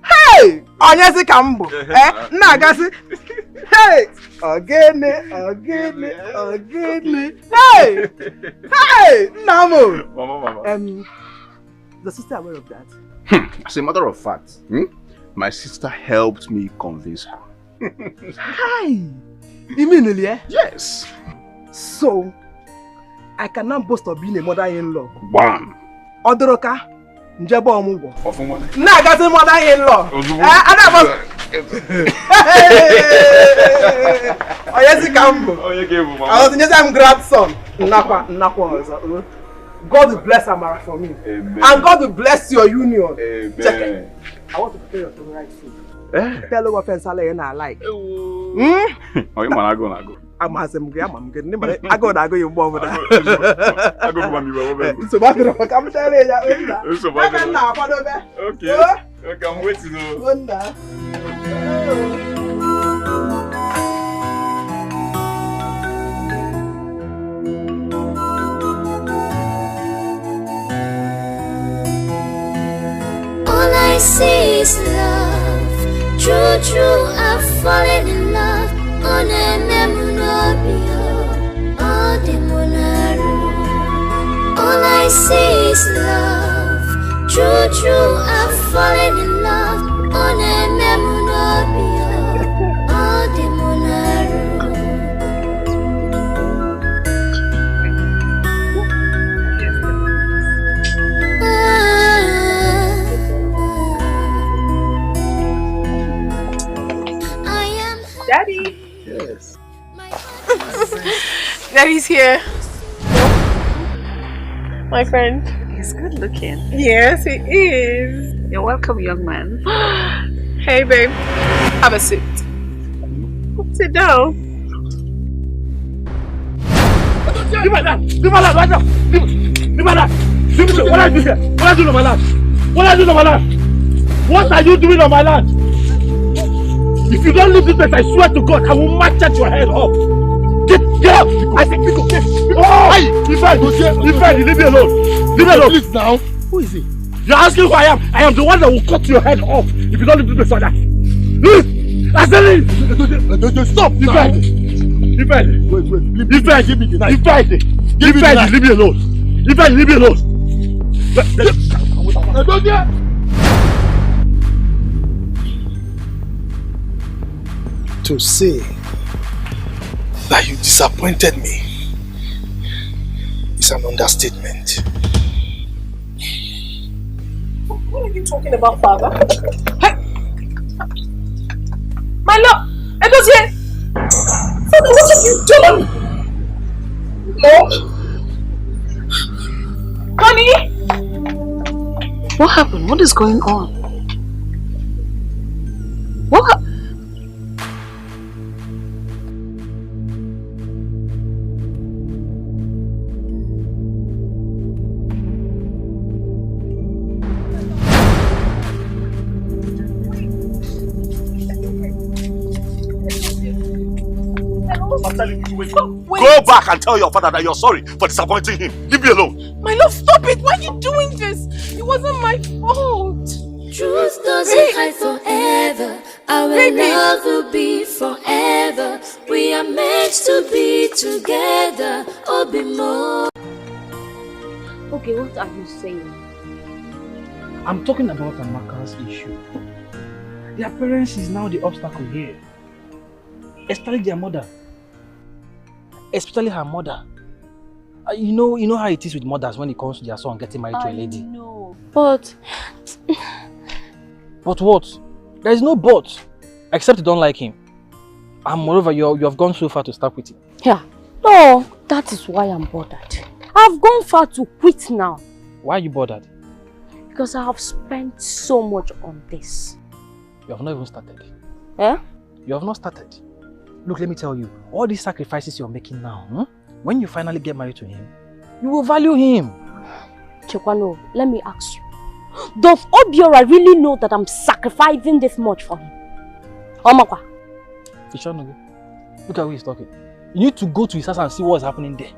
Hey! Onyesi kambo. Nagasi. Hey! Again. Hey! Hey! Namo. Mama. The sister aware of that? As a matter of fact, my sister helped me convince her. Hi! Immediately, eh? Yes. So, I cannot boast of being a mother-in-law. Bam! Odoroka, njebo omugo. Ofumone. Nagasi mother-in-law. Oyesi kambo. I was just I'm grandson. Nakwa. God will bless Amara for me. Amen. And God will bless your union. Amen. Check it. I want to prepare your right food. Tell you what friends I like. Oh, you man, I go. I'm asking you, I'm getting it, but I go you mom. I go to mommy. So what do I come tell you? So what? Okay. Okay, I'm waiting. All I see is love. True, true, I've fallen in love. On a memunobio, all the monaru. All I see is love. True, true, I've fallen in love. On a memunobio, all the monaru. Daddy. Yes. Daddy's here. My friend. He's good looking. Yes, he is. You're welcome, young man. Hey, babe. Have a seat. Sit down. Leave my dad! Leave my dad right now! Leave my dad! What are you doing here? What are you doing on my land? What are you doing on my land? What are you doing on my land? If you don't leave this place, I swear to God, I will machete your head off. Get up! I said, Etiko, get oh! Leave me alone. Leave me alone. Please now. Who is he? You're asking who I am. I am the one that will cut your head off if you don't leave this place like that. Leave! I said leave! Stop! Wait. Give me the knife. Leave me alone. Leave me alone. To say that you disappointed me is an understatement. What are you talking about, father? Hey! My love! Ngozi! Father, what have you done? Lord? Honey? What happened? What is going on? What? Go back and tell your father that you're sorry for disappointing him. Leave me alone. My love, stop it! Why are you doing this? It wasn't my fault. Truth doesn't hide forever. Our love will be forever. We are meant to be together. Oh, be more. Okay, what are you saying? I'm talking about Amaka's issue. Their parents is now the obstacle here. Especially their mother. Especially her mother. You know how it is with mothers when it comes to their son getting married to a lady. No, but... But what? There is no but. Except you don't like him. And moreover, you have gone so far to start with him. Yeah. No, that is why I'm bothered. I've gone far to quit now. Why are you bothered? Because I have spent so much on this. You have not even started. Eh? You have not started. Look, let me tell you, all these sacrifices you're making now, when you finally get married to him, you will value him. Chekwano, let me ask you. Does Obiora really know that I'm sacrificing this much for him? Omakwa? Look at who he's talking. You need to go to his house and see what's happening there.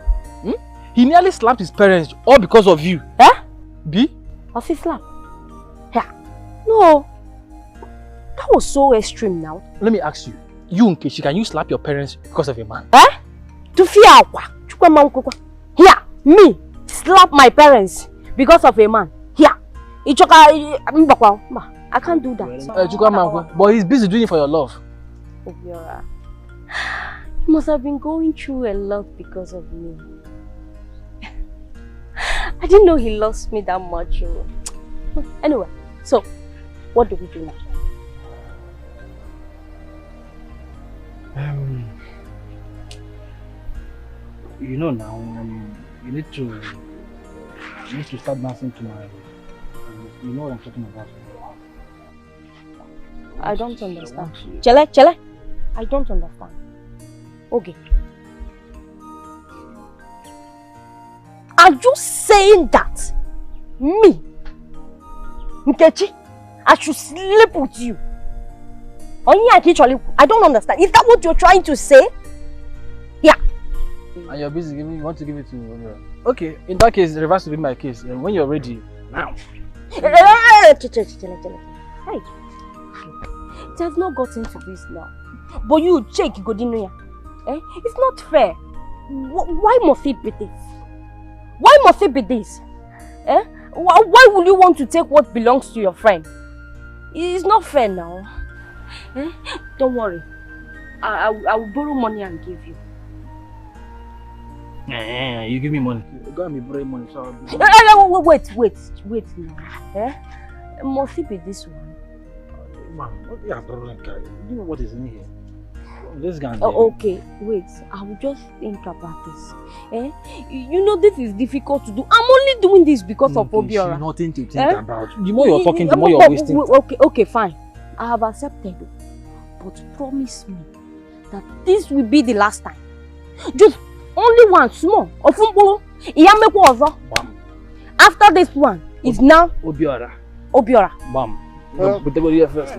He nearly slapped his parents all because of you. Eh? B? Was he slap? Yeah. No. That was so extreme now. Let me ask you. You, Nkechi, can you slap your parents because of a man? Eh? Here, me, slap my parents because of a man. Here. I can't do that. But he's busy doing it for your love. Obiora, he must have been going through a lot because of me. I didn't know he loves me that much. Anyway, so, what do we do now? You know now, you need to start dancing to my, you know what I'm talking about. I don't understand. Chele, I don't understand. Okay, Are you saying that me, Nkechi, I should sleep with you? I don't understand. Is that what you're trying to say? Yeah. And you're busy giving, you want to give it to me. Okay, in that case, the reverse will be my case. And when you're ready, now. Hey, it has not gotten to this now. But you check Godinoya. It's not fair. Why must it be this? Why must it be this? Why would you want to take what belongs to your friend? It's not fair now. Don't worry. I will borrow money and give you. You give me money. You got me borrow money, so I'll be... Wait now. Must it be this one? Man, what are you borrowing? You know what is in here? This guy. Okay, wait. I will just think about this. You know this is difficult to do. I'm only doing this because of Obiora. Nothing to think about. The more you're talking, the more you're wasting. Okay, fine. I have accepted. But promise me that this will be the last time. Just only one small. After this one, it's now Obiora. Bam. But the body first.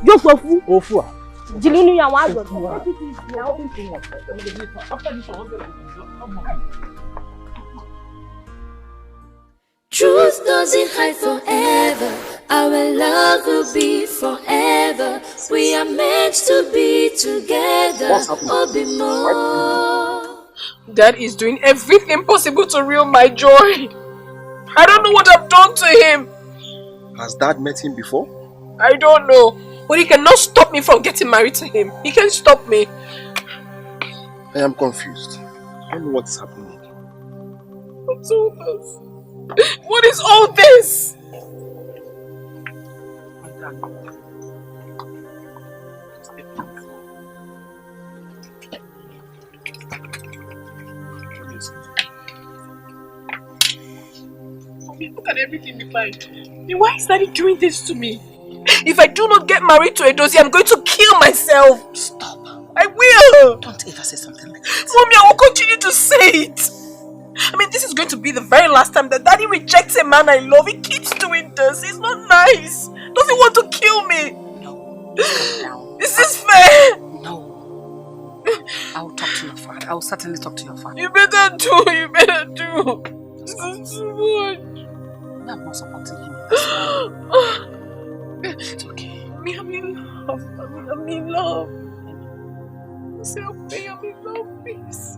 Just Ofu. Truth doesn't hide forever. Our love will be forever. We are meant to be together. Or be more. Dad is doing everything possible to ruin my joy. I don't know what I've done to him. Has Dad met him before? I don't know. But he cannot stop me from getting married to him. He can't stop me. I am confused. I don't know what is happening. What's all this? What is all this? Look at everything behind. Why is Daddy doing this to me? If I do not get married to Edozie, I'm going to kill myself. Stop. I will. Don't ever say something like that. Mommy, I will continue to say it. I mean, this is going to be the very last time that Daddy rejects a man I love. He keeps doing this. It's not nice. Does he want to kill me? No. Is this fair? No. I will talk to your father. I will certainly talk to your father. You better do. You better do. This is too much. I'm not supporting him. It's okay. I'm in love. I'm in love. Help me, I'm in love, please.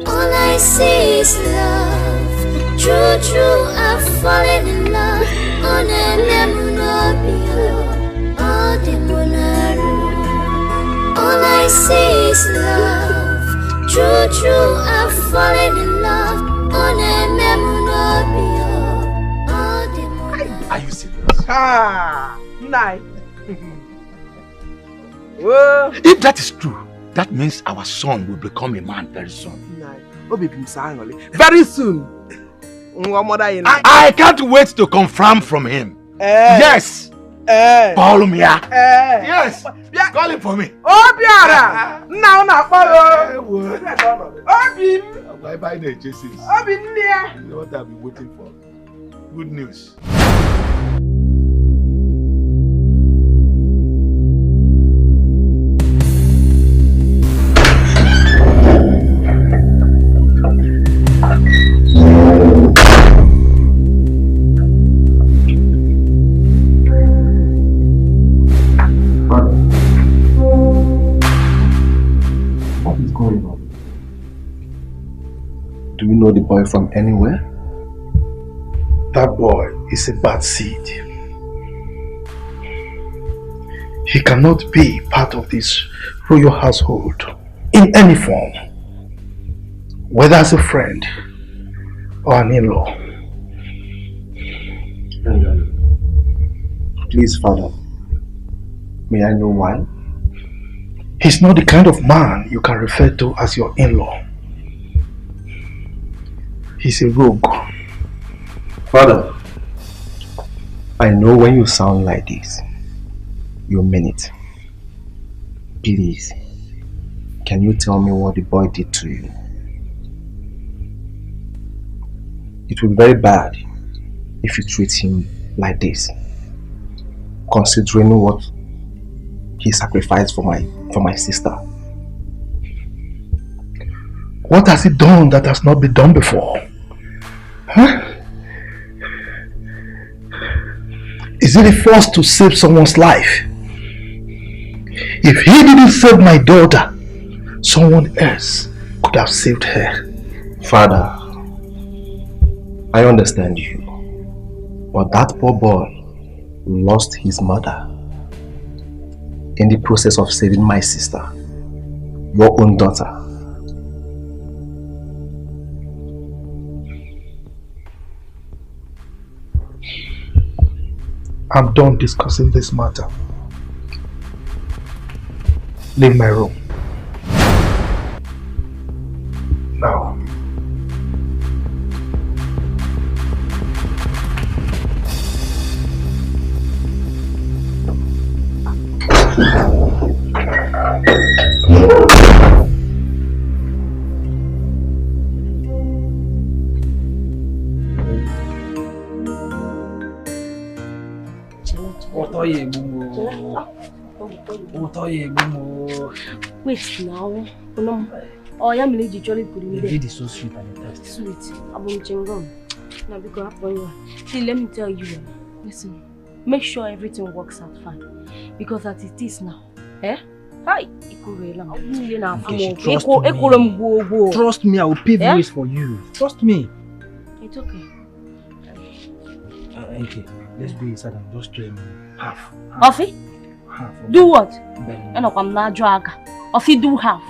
All I see is love. True, I've fallen in love. All I see is love. True, I've fallen in love. Are you serious? Nice. If that is true, that means our son will become a man very soon. Very soon. I can't wait to confirm from him. Yes. Call him here. Yes. Call him for me. Obiara. Now follow. Bye the Jesus. You know what I've been waiting for? Good news. Do you know the boy from anywhere? That boy is a bad seed. He cannot be part of this royal household in any form, whether as a friend or an in-law. Please, Father, may I know why? He's not the kind of man you can refer to as your in-law. He's a rogue. Father, I know when you sound like this, you mean it. Please, can you tell me what the boy did to you? it will be very bad if you treat him like this, considering what he sacrificed for my sister. What has he done that has not been done before? Huh? Is it a force to save someone's life? If he didn't save my daughter, someone else could have saved her. Father, I understand you, but that poor boy lost his mother in the process of saving my sister, your own daughter. I'm done discussing this matter. Leave my room. Now. Wait now. Oh, yeah, me jolly good. The lady is so sweet and thirsty. Sweet. I'm chingom. Now because see, let me tell you. Listen, make sure everything works out fine. Because as it is now, hi, trust me, I will pave ways for you. Trust me. It's okay. Okay, let's go inside and just train half. Offie? Do what? And I'm not drag. Offie do half.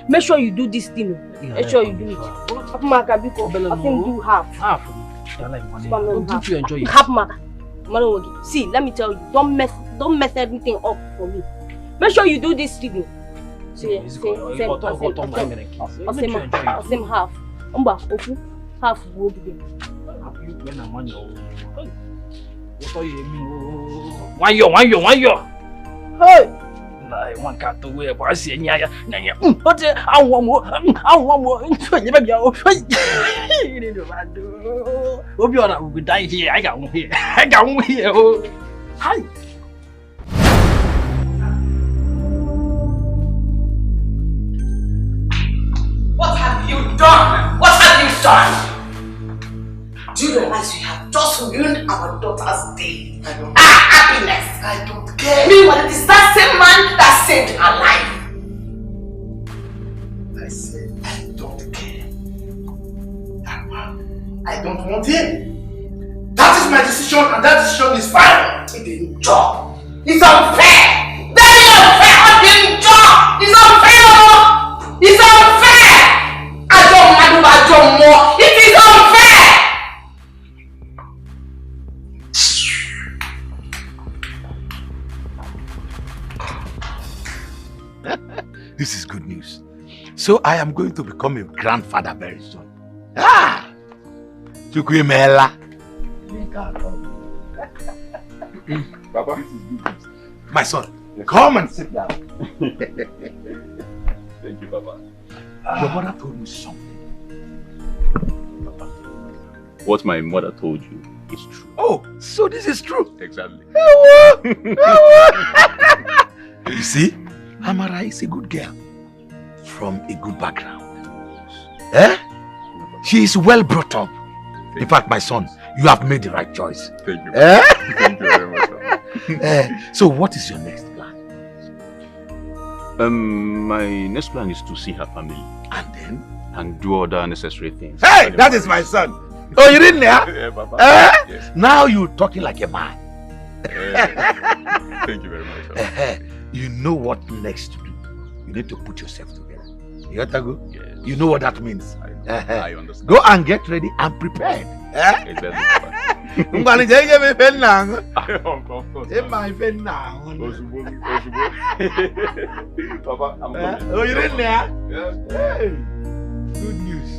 Make sure you do this thing. Make sure you do it. Do half. Don't you enjoy it? Half. See, let me tell you, don't mess everything up for me. Make sure you do this thing. See, half. Half will be One year. Hey! One cat to wear, but I see Naya. But I want more. Hope you are will die here. I got one here. Hi. What have you done? What have you done? Do you realize you have just ruined our daughter's day? Our happiness. I don't care. Meanwhile, it is that same man that saved her life. I said I don't care. That man, I don't want him. That is my decision, and that decision is final. It didn't job. It's unfair. Very unfair. It didn't job. It's unfair. It's unfair. I don't more. It is unfair. This is good news. So I am going to become a grandfather very soon. Ah! Chukwimela. Papa, my son, come and sit down. Thank you, Papa. Your mother told me something. Papa, what my mother told you is true. Oh, so this is true? Exactly. You see, Amara is a good girl from a good background. She is well brought up. In fact, my son, you have made the right choice. Thank you. Thank you very much, Papa. So what is your next plan? My next plan is to see her family. And then? And do other necessary things. Hey, that is my son. Oh, you didn't hear? Yeah, Papa. Yes. Now you're talking like a man. Thank you very much, Papa. You know what next to do. You need to put yourself together. You got to go? Yes. You know what that means. I understand. Go and get ready and prepared. Exactly, Papa. I'm going to take my pen now. Of course. Take my pen now. Papa, I'm coming. Oh, you didn't there? Yes. Hey, good news.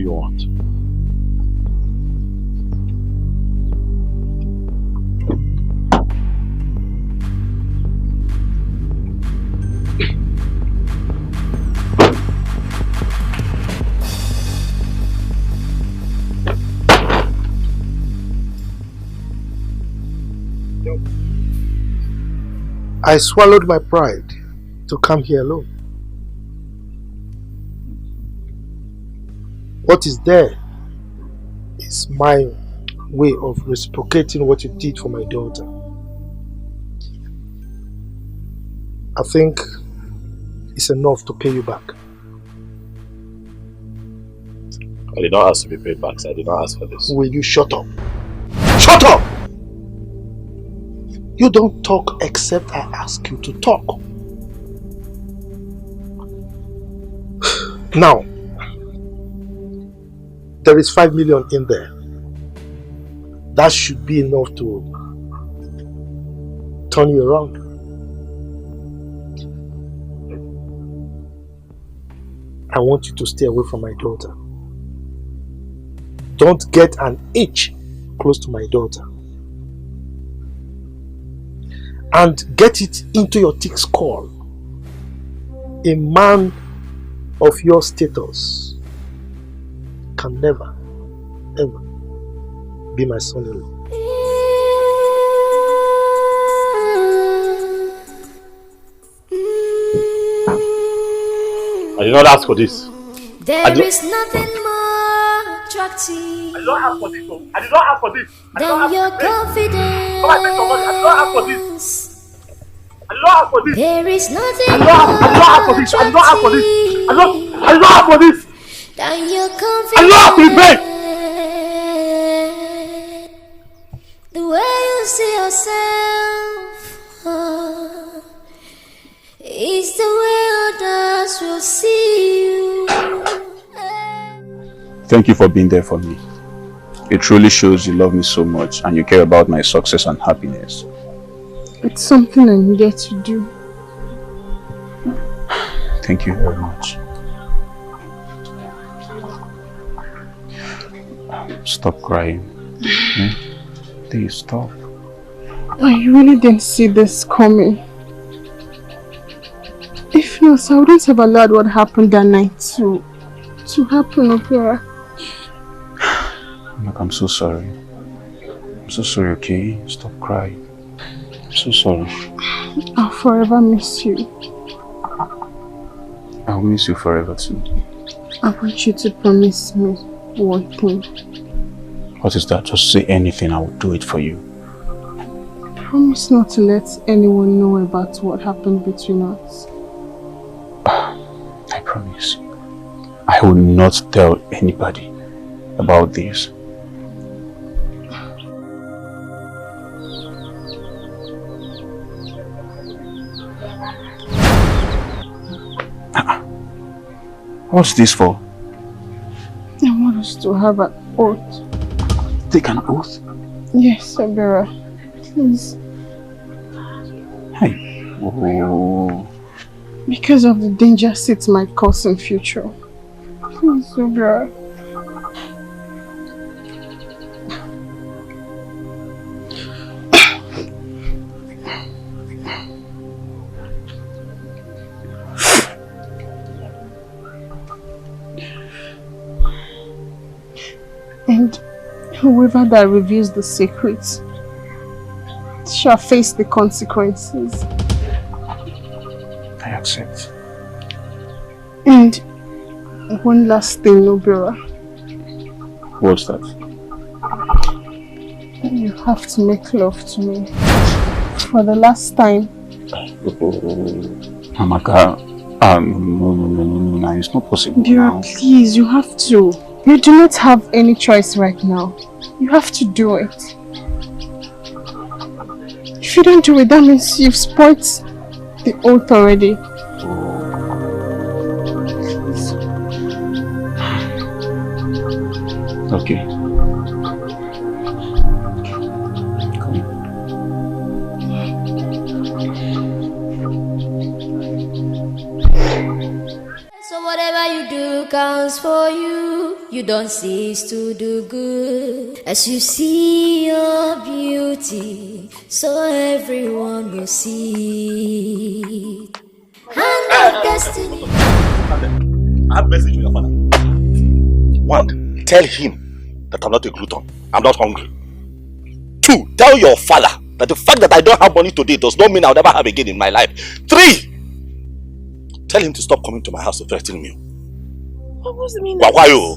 you want? I swallowed my pride to come here alone. What is there is my way of reciprocating what you did for my daughter. I think it's enough to pay you back. I did not ask to be paid back, so I did not ask for this. Will you shut up? Shut up! You don't talk except I ask you to talk. Now, there is 5 million in there. That should be enough to turn you around. I want you to stay away from my daughter. Don't get an inch close to my daughter. And get it into your thick skull. A man of your status can never, ever be my son-in-law. I did not ask for this. There is nothing more attractive. I did not ask for this. I did not ask for this. Than your confidence. I did not ask for this. I did not ask for this. There is nothing I did not ask for this. I did not ask for this. I did not ask for this. Than your confidence. I did not ask for this. The way you see yourself is the way others will see you. Thank you for being there for me. It truly shows you love me so much and you care about my success and happiness. It's something I needed to do. Thank you very much. Stop crying. Please stop. I really didn't see this coming. If not, I wouldn't have allowed what happened that night to happen, Opera. Look, I'm so sorry. I'm so sorry, okay? Stop crying. I'm so sorry. I'll forever miss you. I'll miss you forever too. I want you to promise me one thing. What is that? Just say anything, I will do it for you. Promise not to let anyone know about what happened between us. I promise. I will not tell anybody about this. What's this for? I want us to have an oath. Take an oath? Yes, Obera. Please. Hey. Oh. Because of the dangers it might cause in future. Please, Obera. And whoever that reveals the secrets shall face the consequences. I accept. And one last thing, Nobira. What's that? You have to make love to me. For the last time. Amaka, no, it's not possible. Bira, please, you have to. You do not have any choice right now. You have to do it. If you don't do it, that means you've spoiled the oath already. Okay. So whatever you do counts for you. You you don't cease to do good. As you see your beauty, so everyone will see. Hand of destiny. I have a message for your father. One, tell him that I'm not a glutton. I'm not hungry. Two, tell your father that the fact that I don't have money today does not mean I'll never have again in my life. Three, tell him to stop coming to my house to threaten me. What does it mean? Why are you?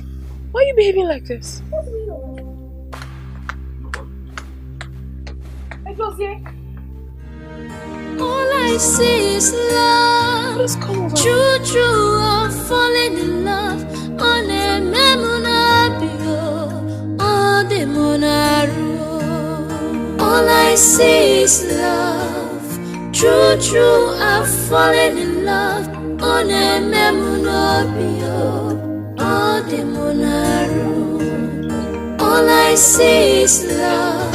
Why are you behaving like this? All I see is love. True, true, I'm falling in love. On a memunabio, on the monaru. All I see is love. True, true, I'm falling in love. On a memunabio, on the monaru. All I see is love.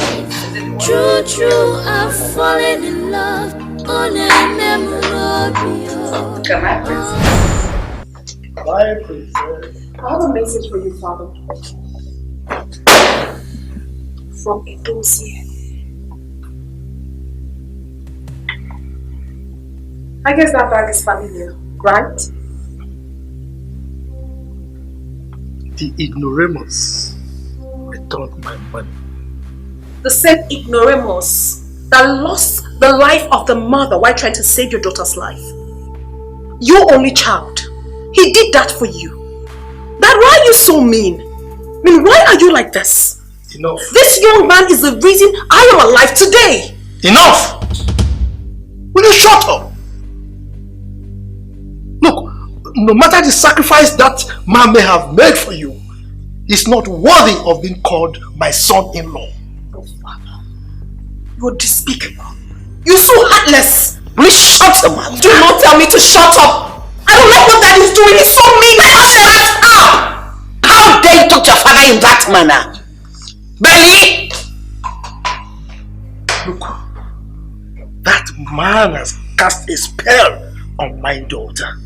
True, true, I'm falling in love. On a memorable. Come on, princess. Bye, princess. I have a message for you, Father. From Ngozi. I guess that bag is familiar, right? The ignoramus returned my money. The same ignoramus that lost the life of the mother while trying to save your daughter's life. Your only child. He did that for you. But why are you so mean? I mean, why are you like this? Enough. This young man is the reason I am alive today. Enough! Will you shut up? Look, no matter the sacrifice that man may have made for you, he's not worthy of being called my son-in-law. You're despicable. You're so heartless. Please shut your mouth. Do not tell me to shut up. I don't like what Dad is doing. He's so mean. Shut up! How dare you talk to your father in that manner? Belly! Look, that man has cast a spell on my daughter.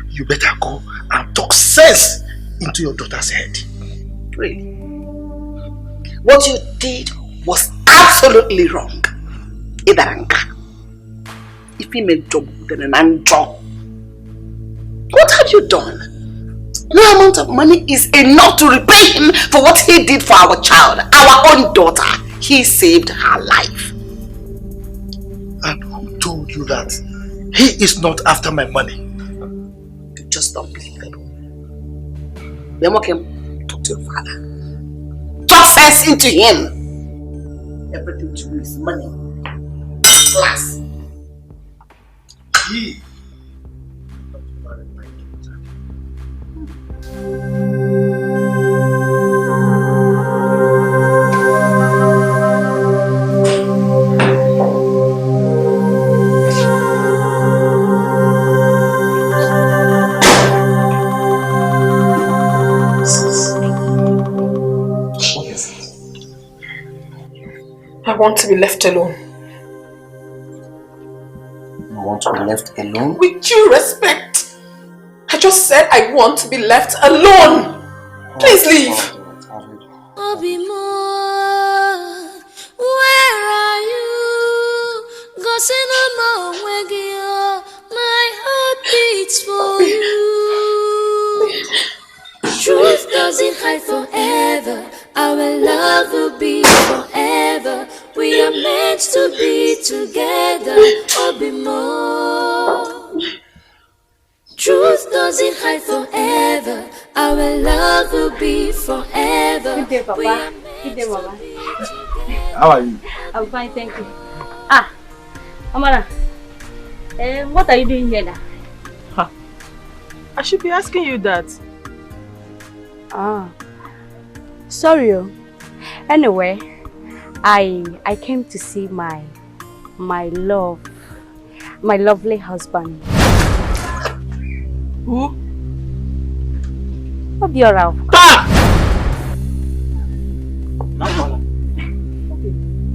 You better go and talk sense into your daughter's head. Really? What you did was absolutely wrong. Idaranga. If he made job then an job. What have you done? No amount of money is enough to repay him for what he did for our child, our own daughter. He saved her life. And who told you that he is not after my money? You just don't believe it. Talk to your father. Talk sense into him. Everything to do is money. Class. He. I want to be left alone. You want to be left alone? With due respect. I just said I want to be left alone. Please leave. Obimo, where are you? My heart beats for you. Truth doesn't hide forever. Our love will be forever. We are meant to be together. Obimo. Truth doesn't hide forever. Our love will be forever. Good day, Papa. Good day, Mama. How are you? I'm fine, thank you. Ah, Amara. What are you doing here now? Huh. I should be asking you that. Ah, sorry. Anyway, I came to see my lovely husband. Who? Obiora.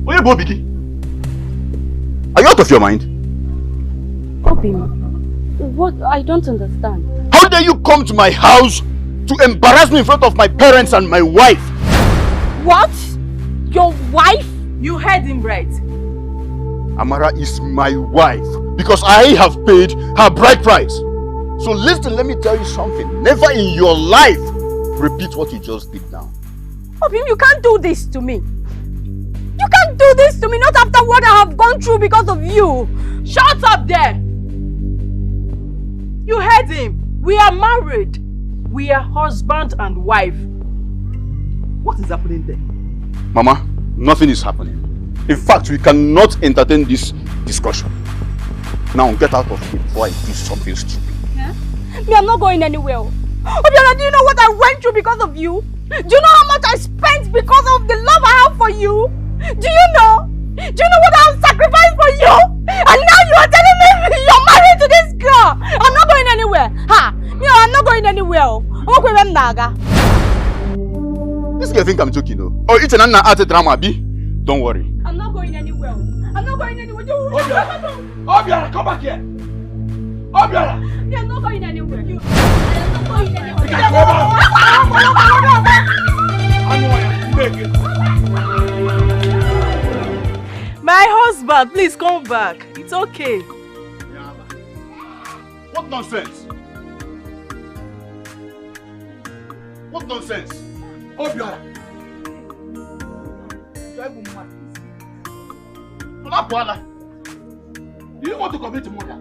Where you Bobby? Are you out of your mind? Obi, what? I don't understand. How dare you come to my house to embarrass me in front of my parents and my wife. What? Your wife? You heard him right. Amara is my wife because I have paid her bride price. So listen, let me tell you something. Never in your life repeat what you just did now. Obim, you can't do this to me. You can't do this to me, not after what I have gone through because of you. Shut up there! You heard him. We are married. We are husband and wife. What is happening there? Mama, nothing is happening. In fact, we cannot entertain this discussion. Now get out of here before I do something stupid. Yeah? Me, I'm not going anywhere. Obiora, do you know what I went through because of you? Do you know how much I spent because of the love I have for you? Do you know? Do you know what I have sacrificed for you? And now you are telling me you're married to this girl. I'm not going anywhere. Ha! Me, I'm not going anywhere. This girl think I'm joking, no? Oh, it's an art drama, B. Don't worry. I'm not going anywhere. I'm not going anywhere. Obiora, come back here. Obiora. Me, I'm not going anywhere. I'm not going anywhere. My husband, please come back. It's okay. What nonsense? What nonsense? Obiora. Do you want to commit murder?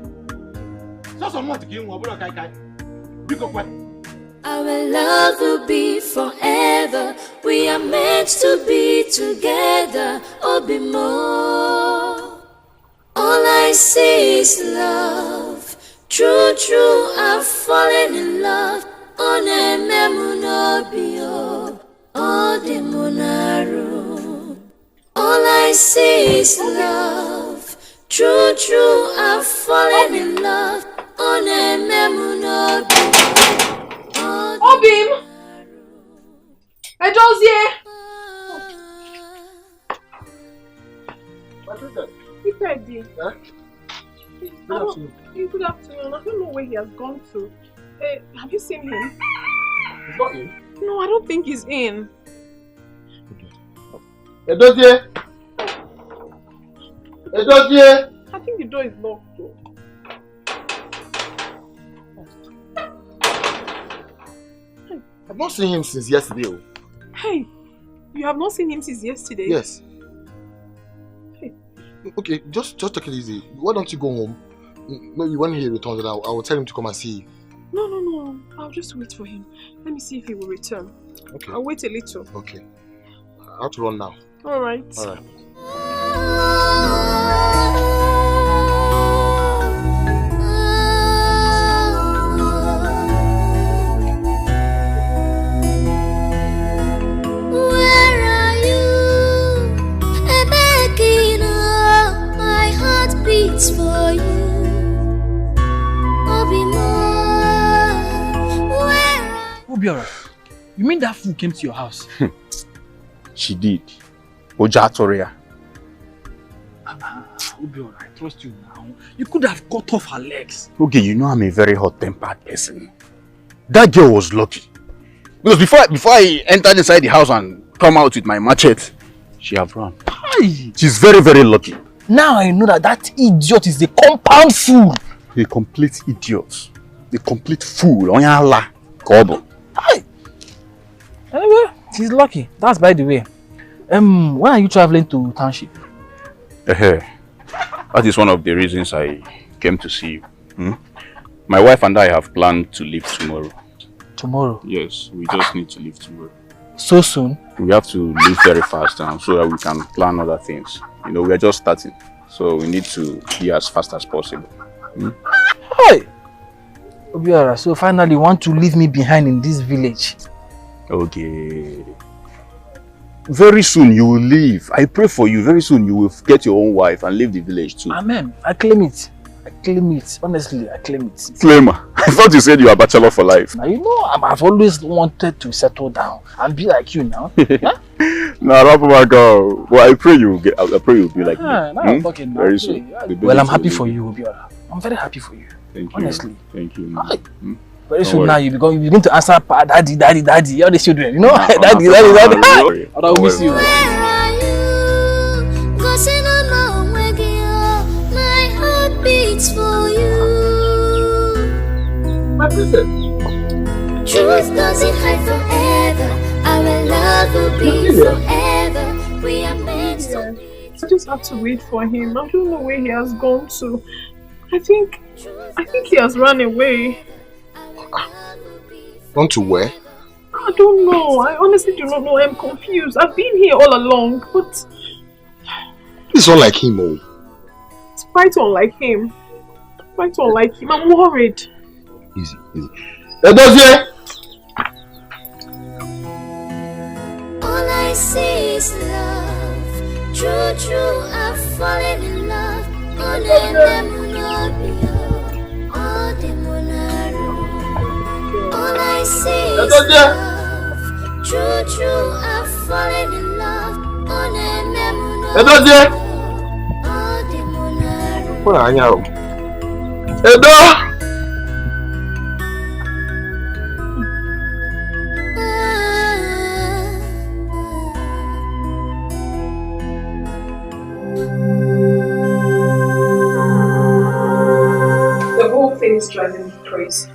So someone to give you a kai. Our love will be forever. We are meant to be together. Obimo. All I see is love. True, I've fallen in love. All I see is love. True, I've fallen in love. Obim! Ngozi! What is that? It's Eddie. Huh? Good afternoon. Good afternoon. I don't know where he has gone to. Have you seen him? He's not in. No, I don't think he's in. Edozie! Edozie! I think the door is locked though. I've not seen him since yesterday. Hey, you have not seen him since yesterday? Yes. Hey. Okay, just take it easy. Why don't you go home? Maybe when he returns, I will tell him to come and see you. No. I'll just wait for him. Let me see if he will return. Okay. I'll wait a little. Okay. I have to run now. Alright. Alright. Where are you? Ebekina, my heart beats for you. Obiora, you mean that fool came to your house? She did. Oja Toria. Obiora, I trust you now. You could have cut off her legs. Okay, you know I'm a very hot-tempered person. That girl was lucky. Because before I entered inside the house and come out with my machete, she have run. Aye. She's very, very lucky. Now I know that idiot is the compound fool. A complete idiot. A complete fool. Onyala. Kobo. Aye. Anyway, she's lucky. That's by the way. When are you traveling to township? That is one of the reasons I came to see you. My wife and I have planned to leave tomorrow. Tomorrow? Yes, we just need to leave tomorrow. So soon? We have to leave very fast now so that we can plan other things. You know, we are just starting. So we need to be as fast as possible. Hey! Obiora, so finally you want to leave me behind in this village? Okay. Very soon you will leave. I pray for you. Very soon you will get your own wife and leave the village too. Amen. I claim it. I claim it. Honestly, I claim it. Claimer. I thought you said you are a bachelor for life. Now, you know, I've always wanted to settle down and be like you now. Huh? Nah, my girl. Well, I pray you'll be like me. Now I'm talking now. Very soon. Well, I'm happy for you, Obiora. I'm very happy for you. Thank you. Honestly. Thank you. Very soon now you begin to answer daddy, daddy, daddy, all the children, you know? Daddy, daddy. Don't worry. I'll miss you. My heart beats for you. My princess. Truth doesn't hide forever. Our love will be forever. We are meant to be. I just have to wait for him. I don't know where he has gone to. I think he has run away. Gone to where? I don't know. I honestly do not know. I'm confused. I've been here all along, but It's not like him, oh. it's quite unlike him. Quite unlike him. I'm worried. Easy. Edozie! All I see is love. True, I've fallen in love. All I see is love. True, I've fallen in love. Edozie! What are you? Edo! The whole thing is driving me crazy.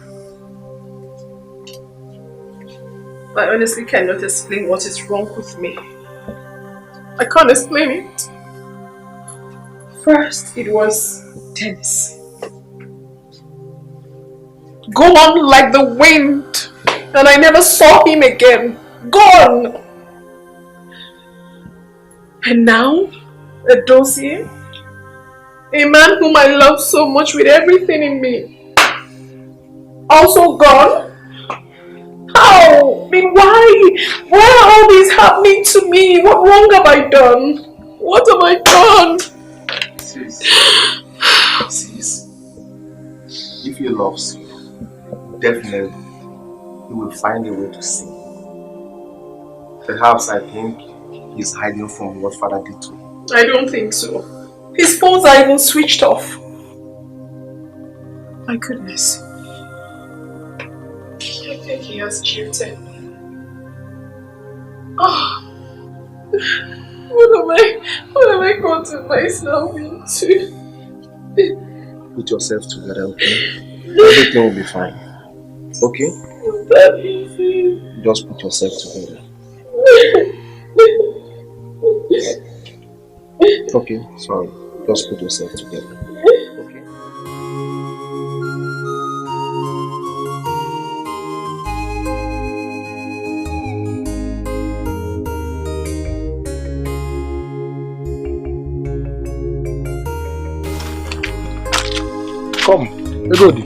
I honestly cannot explain what is wrong with me. I can't explain it. First, it was Dennis. Gone like the wind, and I never saw him again. Gone! And now, a dossier. A man whom I love so much with everything in me. Also gone? How? I mean, why? Why are all this happening to me? What wrong have I done? What have I done? Sis, if he loves you, definitely he will find a way to see. Perhaps I think he's hiding from what father did to him. I don't think so. His phones are even switched off. My goodness. I think he has cheated me. Oh. What am I gotten myself into? Put yourself together, okay? Everything will be fine. Okay? Is that easy? Just put yourself together. Okay, sorry. Just put yourself together. Okay? Come, everybody.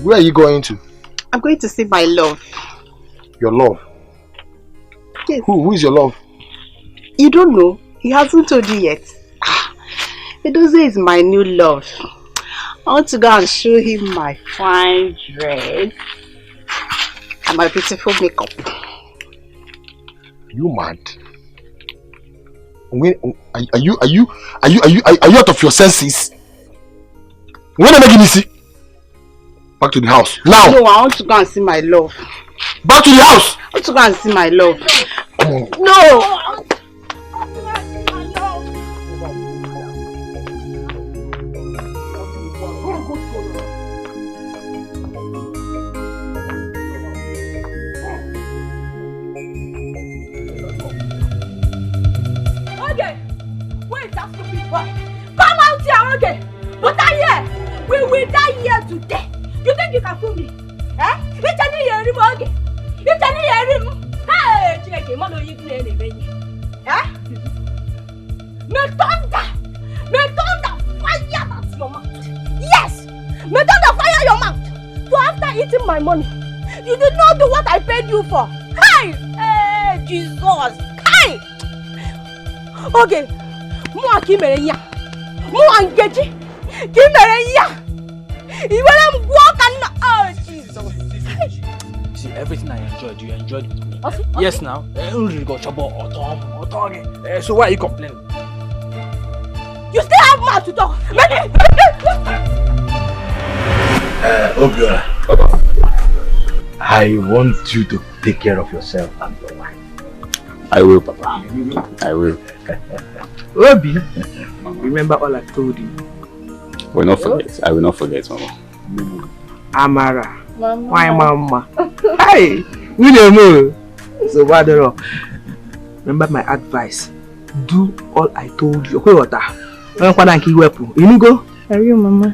Where are you going to? I'm going to see my love. Your love? Yes. Who is your love? You don't know? He hasn't told you yet. Ngozi is my new love. I want to go and show him my fine dress and my beautiful makeup. You mad? Are you out of your senses? When am I going to see? Back to the house now. No, I want to go and see my love. Back to the house. I want to go and see my love. Come on. No. Okay, wait, that stupid boy. Come out here, okay? But I here. We will die here today. You think you can fool me? Eh? It's a new year, okay? It's a new year. Hey, Chile, man, you can anyway. Eh? May thunder fire out your mouth. Yes, may thunder fire your mouth. So after eating my money, you did not do what I paid you for. Hey, Jesus. Hey. Okay, more Kimereya, more Angeji, Kimereya. You will walk and oh Jesus. See, everything I enjoyed, you enjoyed with me. Okay. Yes, now. So why are you complaining? You still have mouth to talk. Obiora, I want you to take care of yourself and your wife. I will, Papa. I will. Obi, remember all I told you. I will not forget. I will not forget, Mama. Amara. Mama. Why, Mama? Hey, William. So, what do you remember my advice? Do all I told you. Okay, what? You go? Are you, Mama?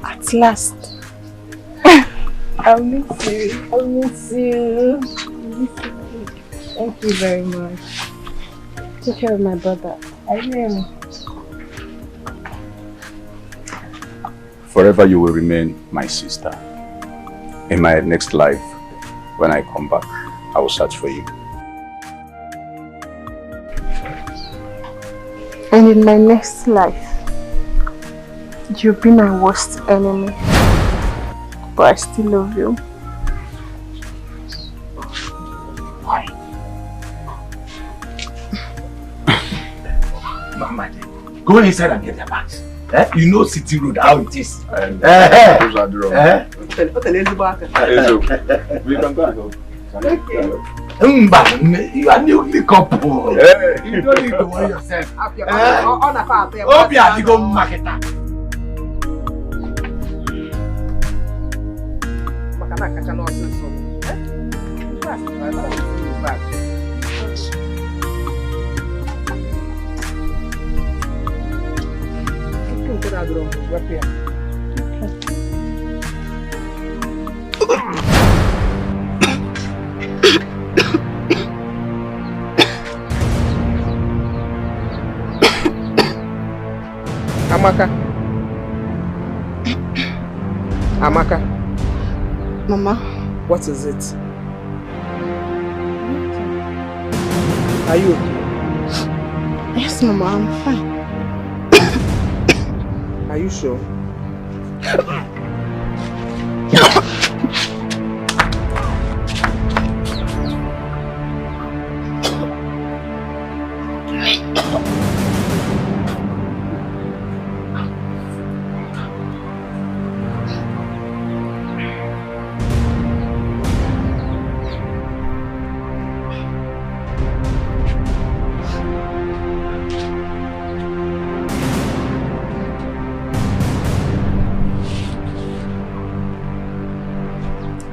At last. I'll miss you. I'll miss you. Thank you very much. Take care of my brother. I will. Forever you will remain my sister. In my next life, when I come back, I will search for you. And in my next life, you'll be my worst enemy. But I still love you. Why? Mama, go inside and get your bags. You know City Road, how it is. Those are the wrong. We can go and help. You are newly couple. You don't need to worry yourself. Obia, you go market that. Amaka. Mama. What is it? Are you okay? Yes, Mama, I'm fine. Are you sure?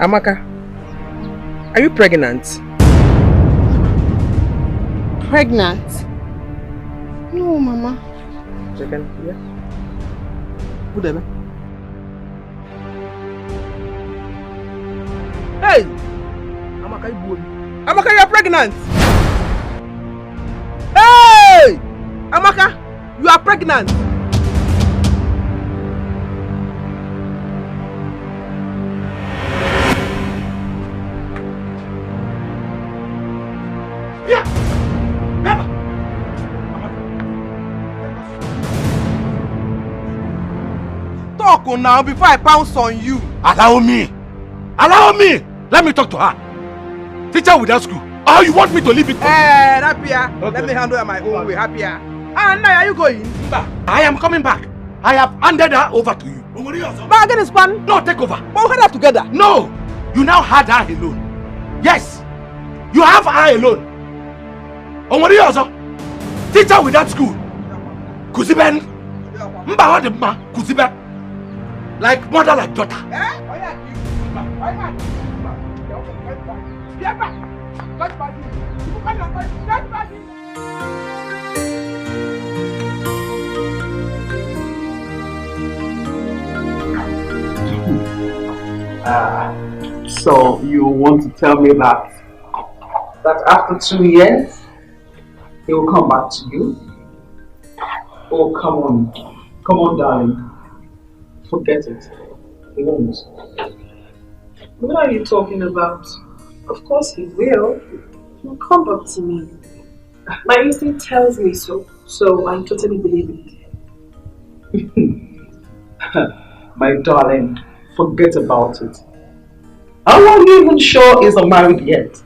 Amaka, are you pregnant? Pregnant? No, Mama. Second, yeah. Whatever. Hey! Amaka, you boy. Amaka, you are pregnant! Hey! Amaka, you are pregnant! Talk now before I pounce on you. Allow me. Allow me. Let me talk to her. Teacher without school. Oh, you want me to leave it? Hey, Rapia. Okay. Let me handle it my own way. Rapia. And now are you going? I am coming back. I have handed her over to you. Bargain is fun. No, take over. But we had her together. No. You now had her alone. Yes. You have her alone. Omori also. Teacher without school. Kuziben. Mba wa de ma. Kuziben. Like mother, like daughter. So you want to tell me that after 2 years he will come back to you? Oh, come on, darling. Forget it. He won't. What are you talking about? Of course he will. He'll come back to me. My instinct tells me so, so I totally believe it. My darling, forget about it. How are you even sure he's not married yet?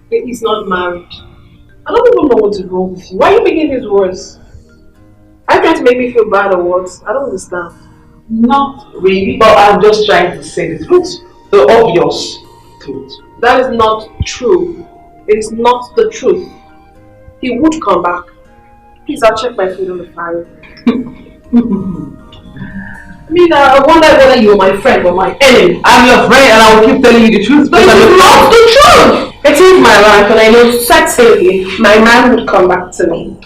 He's not married. I don't even know what is wrong with you. Why are you making this worse? Are you trying to make me feel bad or what? I don't understand. Not really, but I'm just trying to say the truth. The obvious truth. That is not true. It is not the truth. He would come back. Please, I'll check my food on the fire. I mean, I wonder whether you're my friend or my enemy. I'm your friend and I will keep telling you the truth. But it's not the truth! It is my life and I know certainly my man would come back to me.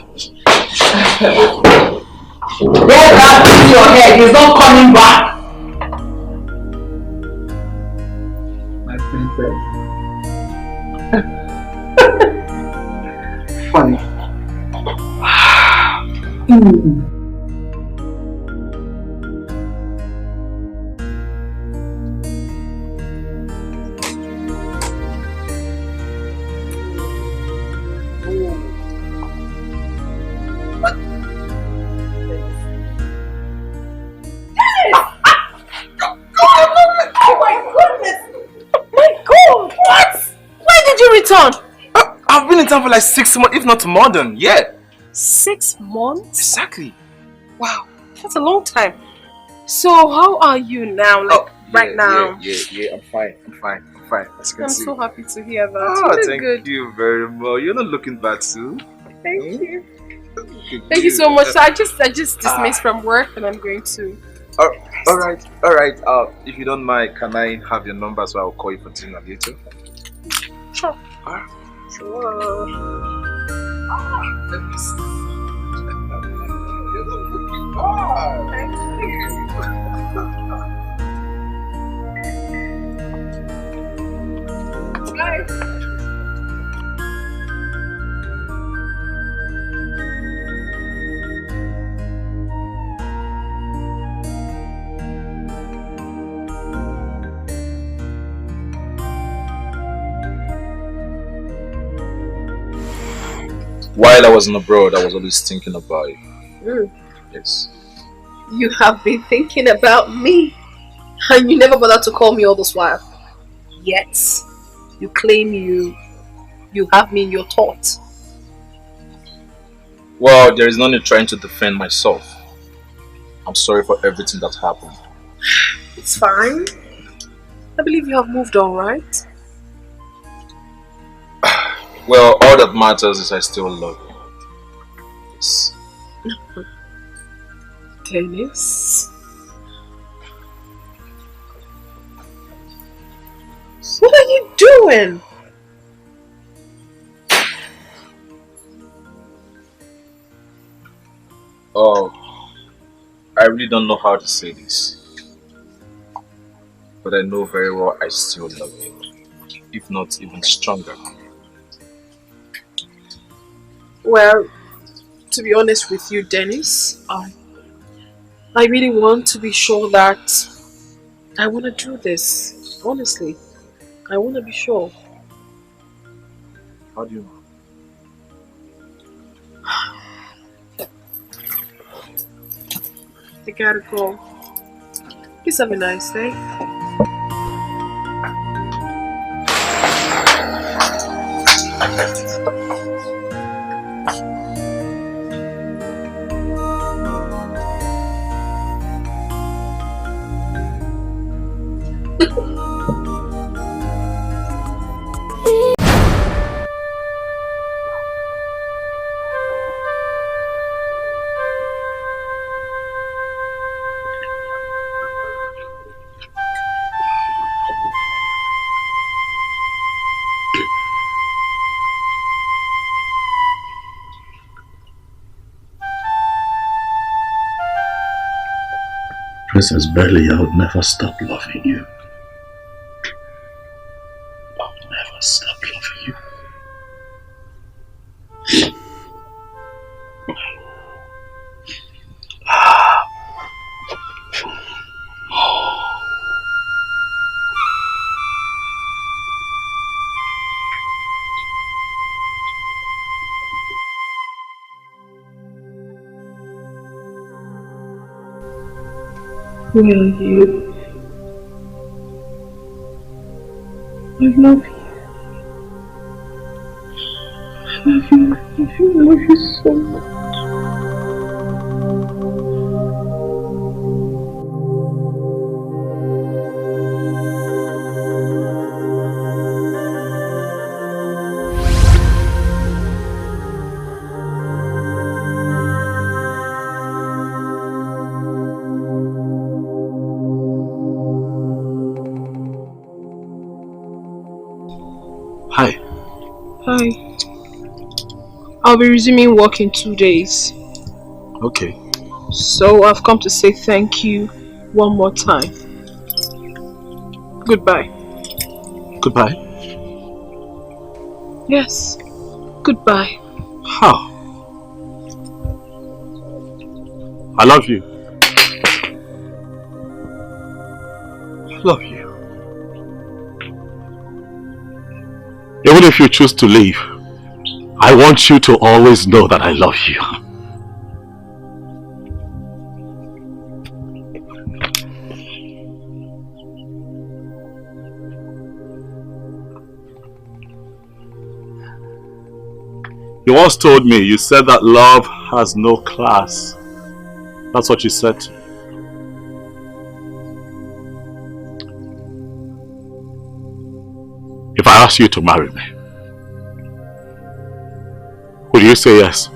Get that in your head, he's not coming back. My princess. Funny. I've been in town for like 6 months, if not more than, yeah. 6 months? Exactly. Wow, that's a long time. So how are you now, right now? Yeah, I'm fine. As you can I'm see. so happy to hear that. Oh, You look thank good. you very much. You're not looking bad too. Thank you. Thank you so much. So I just dismissed from work and I'm going to. All right. If you don't mind, can I have your number so I'll call you for dinner later? Sure. Sure. Let me see. You're not looking bad. Thank you. Bye. While I was in abroad, I was always thinking about you. Yes. You have been thinking about me and you never bothered to call me all this while. Yet, you claim you have me in your thoughts. Well, there is no need trying to defend myself. I'm sorry for everything that happened. It's fine. I believe you have moved on, right? Well, all that matters is I still love you. Yes. Dennis? What are you doing? Oh, I really don't know how to say this. But I know very well I still love you. If not even stronger. Well, to be honest with you, Dennis, I really want to be sure that I want to do this. Honestly, I want to be sure. How do you know? I gotta go. Please have a nice day. Princess Belly, I would never stop loving you. I would never stop loving you. Where are you? I love you. I love you so much. Hi. Hi. I'll be resuming work in 2 days. Okay. So I've come to say thank you one more time. Goodbye. Goodbye. Yes. Goodbye. How? I love you. I love you. Even if you choose to leave, I want you to always know that I love you. You once told me, you said that love has no class. That's what you said to me. If I ask you to marry me, would you say yes?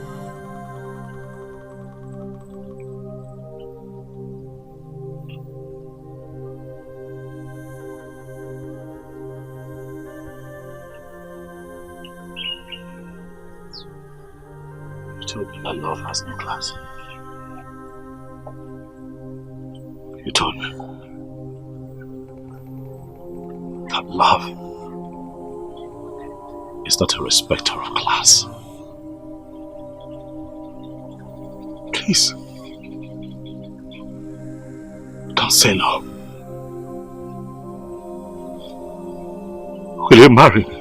You told me that love has no class. You told me that love is not a respecter of class. Please, don't say no. Will you marry me?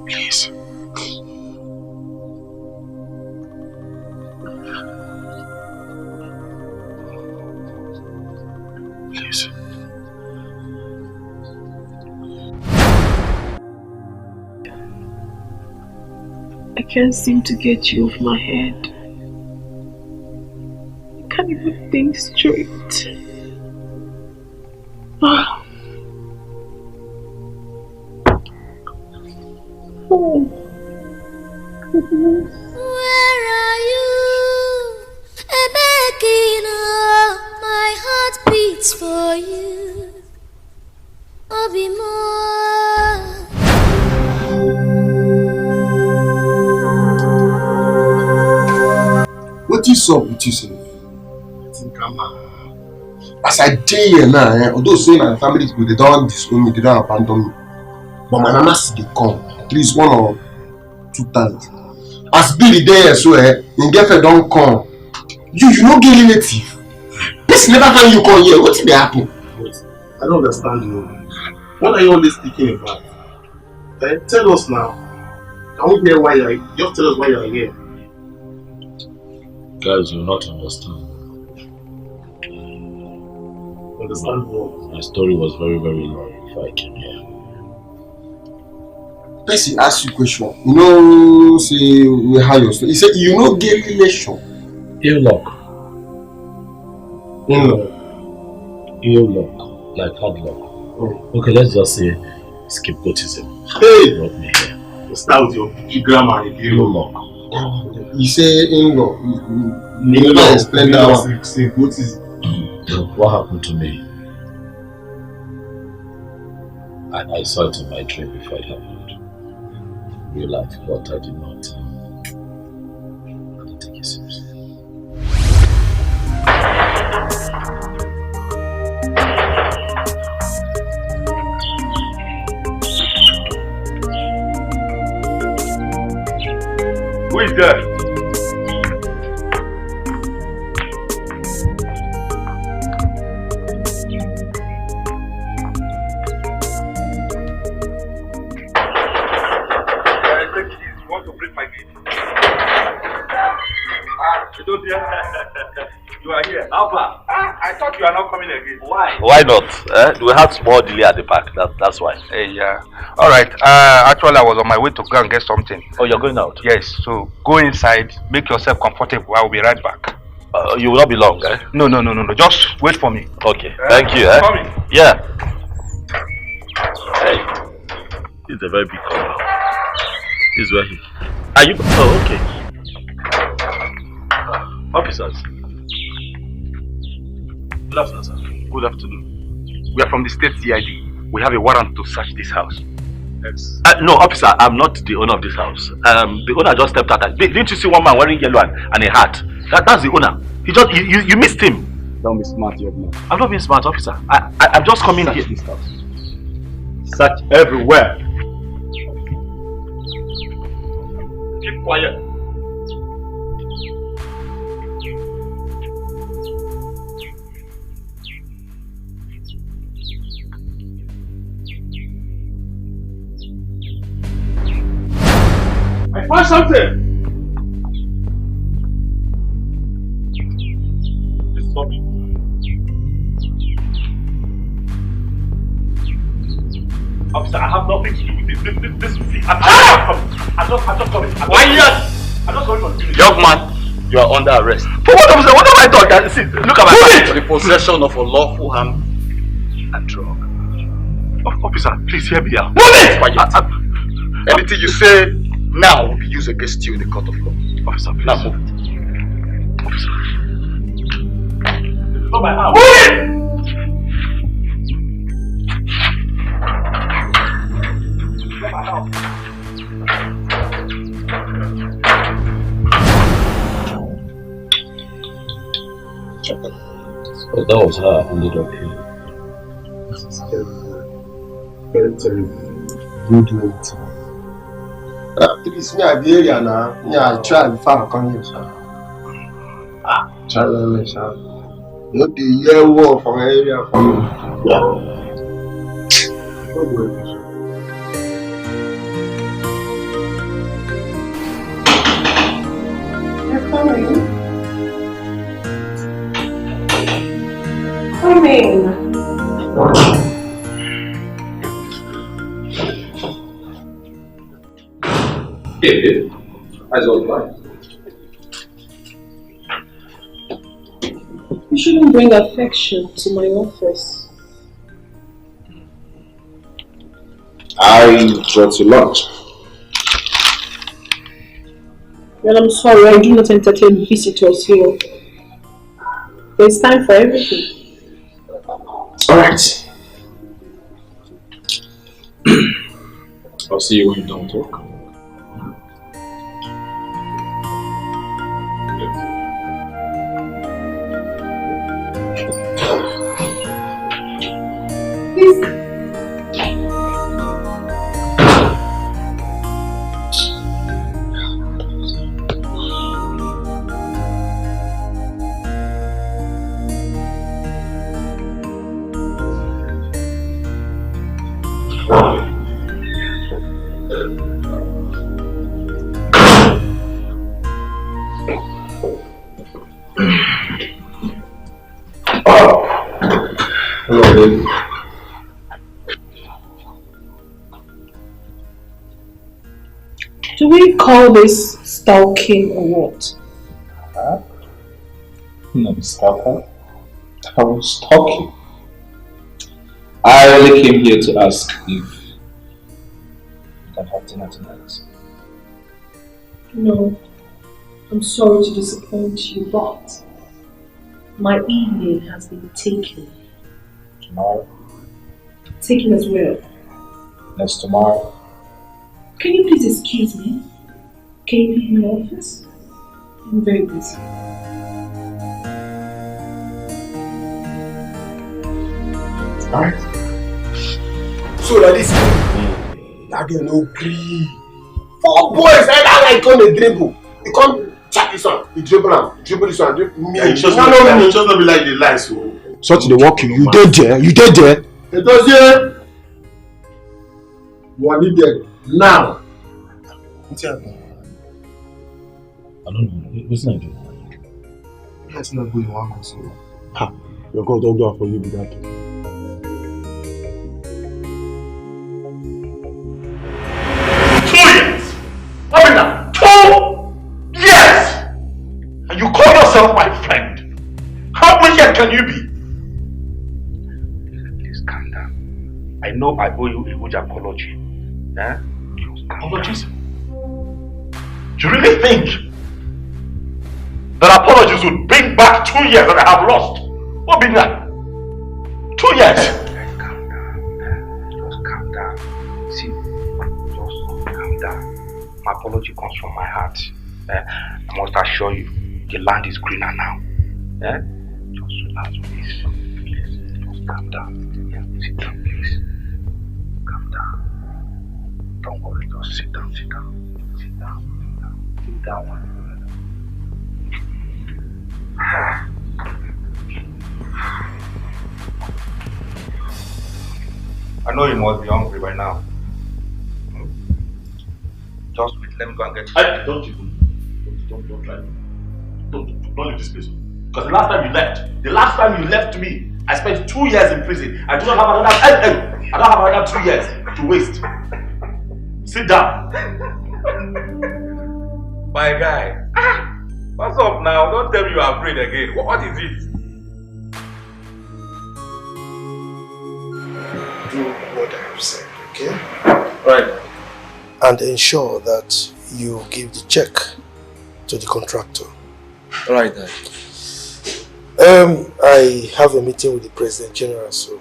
Please. Please. I can't seem to get you off my head. I can't even think straight. Ah. Oh. Goodness. Where are you? Ebekino, my heart beats for you. Obimo. What is up with you, sir? As I tell you now, although saying my family people, they don't disown me, they don't abandon me. But my mama still they come at least 1 or 2 times. As Billy there, so your girlfriend don't come. You no get relative. This never can you come here. What did they happen? I don't understand you. What are you always speaking about? Tell us now. I won't hear why you're here. Just tell us why you're here. Guys, you will not understand. Understand what? My story was very, very long before I came here. Person ask you question. You know, say we have your story. He said you no get relation. Ill luck. Ill luck. Like hard luck. Oh. Okay, let's just say scapegoatism. Hey! Brought me here. Start with your big grammar and ill luck. You say in law. You never explain that one. What happened to me? I saw it in my dream before it happened. Real life, but I did not take it seriously. Who is there? You are here. Alpha. I thought you are not coming again. Why? Why not? We had small delay at the back. That's why. Hey, yeah. All right. Actually, I was on my way to go and get something. Oh, you're going out? Yes. So go inside. Make yourself comfortable. I will be right back. You will not be long, eh? No. Just wait for me. Okay. Thank you. Coming. Yeah. Hey. It's a very big car. This is where he. Are you? Oh, okay. Officers. Good afternoon, sir. Good afternoon. We are from the state CID. We have a warrant to search this house. Yes. No, officer, I'm not the owner of this house. The owner just stepped out. Didn't you see one man wearing yellow and a hat? That's the owner. You missed him. Don't be smart, young man. I'm not being smart, officer. I'm just coming Search here. this house. Search everywhere. Keep quiet. I found something. Stop me. Officer, I have nothing to do with this. I'm just coming. Why yes? I'm just coming from the Young man, you are under arrest. For what, officer? What have I done? See, look at my For the possession of a lawful arm and drug. Officer, please hear me out. Move it! Quiet. Anything you say now will be used against you in the court of law. Officer, please. Now move it. Officer. Not my arm. Move it! So that was how I ended up here. This is very terrible. Don't do anything. Please, me at the area now. Yeah, I try before I come here, sir. Try to sir. Not the year war from area for you. Yeah. Don't do anything. You're coming. Coming. Hey, how's all right? You shouldn't bring affection to my office. I brought you lunch. Well, I'm sorry, I do not entertain visitors here. There's time for everything. Alright. I'll see you when you don't talk. Hello, baby. Do we call this stalking or what? I'm not a stalker. I was talking. I only came here to ask if you can have dinner tonight. No, I'm sorry to disappoint you, but my evening has been taken. Tomorrow? Taken as well. Next tomorrow? Can you please excuse me? Can you leave my office? I'm very busy. Alright. So like this, that girl no gree. 4 boys that like on the dribble. You come chat this one, you dribble am, you dribble this one, dribble me. You just not be like the lies. Such the work you did there, you did there. It was here. You are needed now. What's happening? I don't know. What's not doing? That's not good. You want to see. Ha! Your God don't do it for you with that. 2 years! Abina! 2 years! And you call yourself my friend? How wicked can you be? Please calm down. I know I owe you a huge apology. Eh? Apologies? Do you really think that apologies would bring back 2 years that I have lost? What been that? 2 years? My apology comes from my heart. I must assure you, the land is greener now. Just relax, please. Please, just calm down. Yeah, sit down, please. Calm down. Don't worry, just sit down, sit down. Sit down, sit down. I know you must be hungry by now. Just wait, let me go and get you. Don't try. Don't leave this place. Because the last time you left me, I spent 2 years in prison. I do not have another 2 years to waste. Sit down. My guy. What's up now? Don't tell me you are afraid again. What is it? Do what I have said, okay? Right. And ensure that you give the check to the contractor. Right, Dad. I have a meeting with the President General, so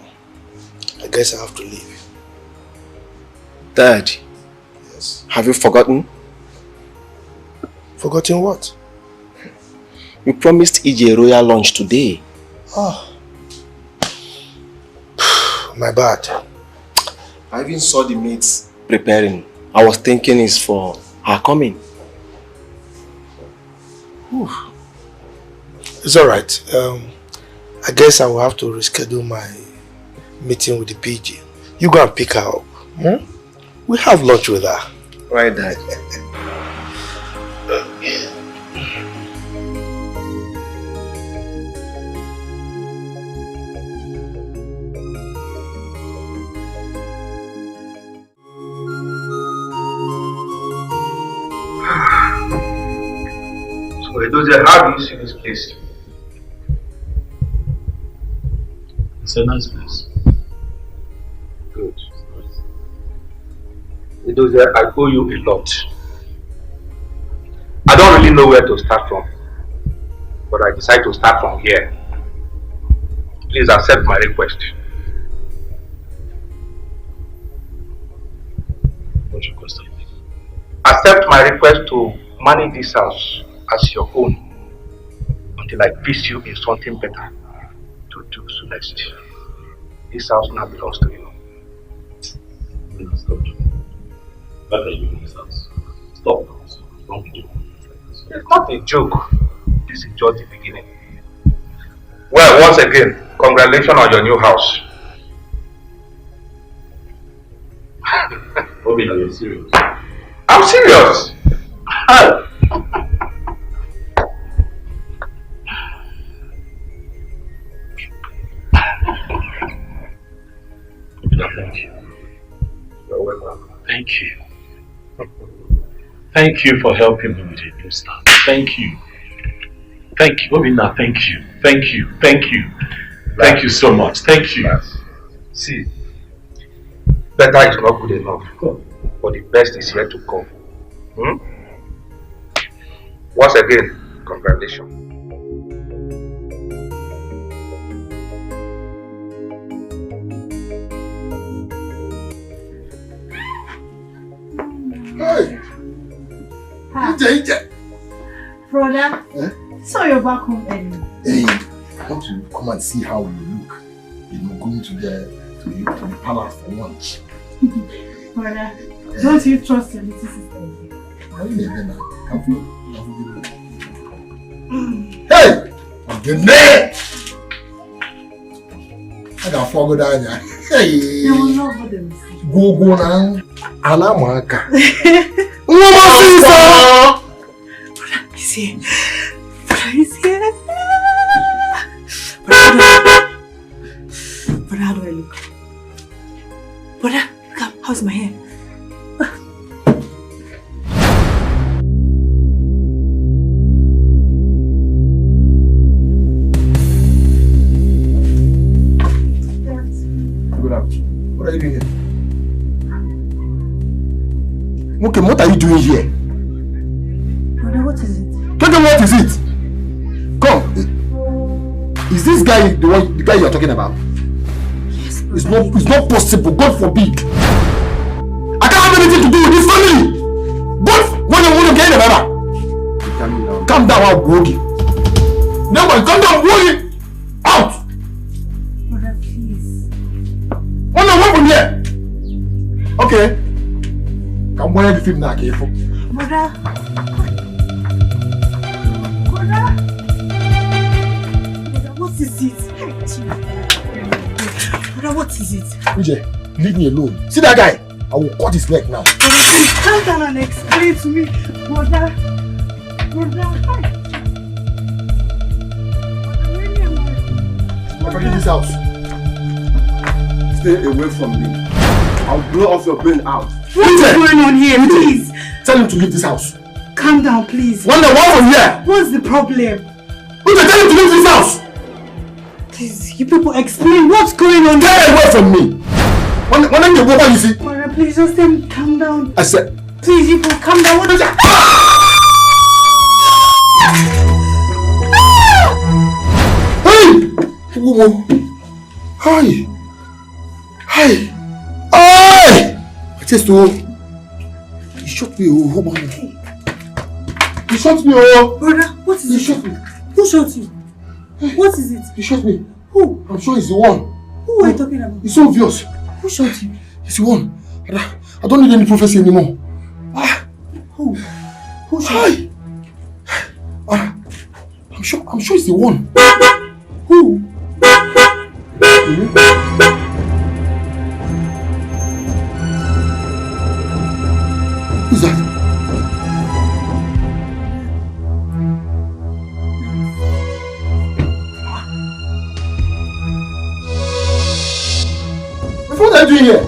I guess I have to leave. Dad. Yes. Have you forgotten? Forgotten what? You promised EJ a royal lunch today. Oh. My bad. I even saw the maids preparing. I was thinking it's for her coming. Whew. It's alright. I guess I will have to reschedule my meeting with the PG. You go and pick her up. Hmm? We have lunch with her. Right, Dad. How do you see this place? It's a nice place. Good. Edozie, I owe you a lot. I don't really know where to start from, but I decided to start from here. Please accept my request. What request are you making? Accept my request to manage this house as your own until I place you in something better to do so next. This house now belongs to you. Stop. Why are you doing this house? Stop. Don't be doing this. It's not a joke. This is just the beginning. Well, once again, congratulations on your new house. Bobby, are you serious? I'm serious. Thank you. You're welcome. Thank you. Thank you for helping me with a new start. Thank you. Thank you. Obina, thank you. Thank you. Thank you. Thank you so much. Thank you. See, better is not good enough. But the best is yet to come. Once again, congratulations. Hey! EJ! Brother, so you're back home early. Hey, I want to come and see how you look. You know, going to the palace for lunch. Brother, don't you trust your little sister again? Hey! I'm the name! I got forward down here. Hey! You will not go them. Go now. Alamaka. Brother, he's here. Brother, he's here. Brother, how do I look? Brother, come, how's my hair? Good afternoon. What are you doing here? Okay, what are you doing here? Brother, what is it? Tell me what is it? Come. Is this guy the guy you are talking about? Yes, brother. It's not possible. God forbid. I can't have anything to do with this family. God. out, Boogie. Never come down, Boogie. Out. Brother, please. Oh no, what from here? Okay. Come wear the film now, careful. Brother. Brother, what is it? Brother, what is it? Uje, leave me alone. See that guy? I will cut his neck now. Brother, please calm down and explain to me. Brother. Never leave this house. Stay away from me. I'll blow off your brain out. What's going on here, please? Tell him to leave this house. Calm down, please. One from here. What's the problem? Uje, tell him to leave this house. Please, you people explain what's going on. Get away from me. When you go, what you see? Brother, please just tell me, calm down. I said. Please, you people, calm down. What is that? Hey! Hi! Hi! Hi! Just to. You shot me, oh, man. You shot me, oh. Brother, what is it? You shot me. Who shot you? What is it? You shot me. Who? I'm sure he's the one. Who are you talking about? It's so obvious. Who shot you? He's the one. I don't need any prophecy anymore. Who? Who shot you? I'm sure it's the one. Who? Who's that? What are you doing here?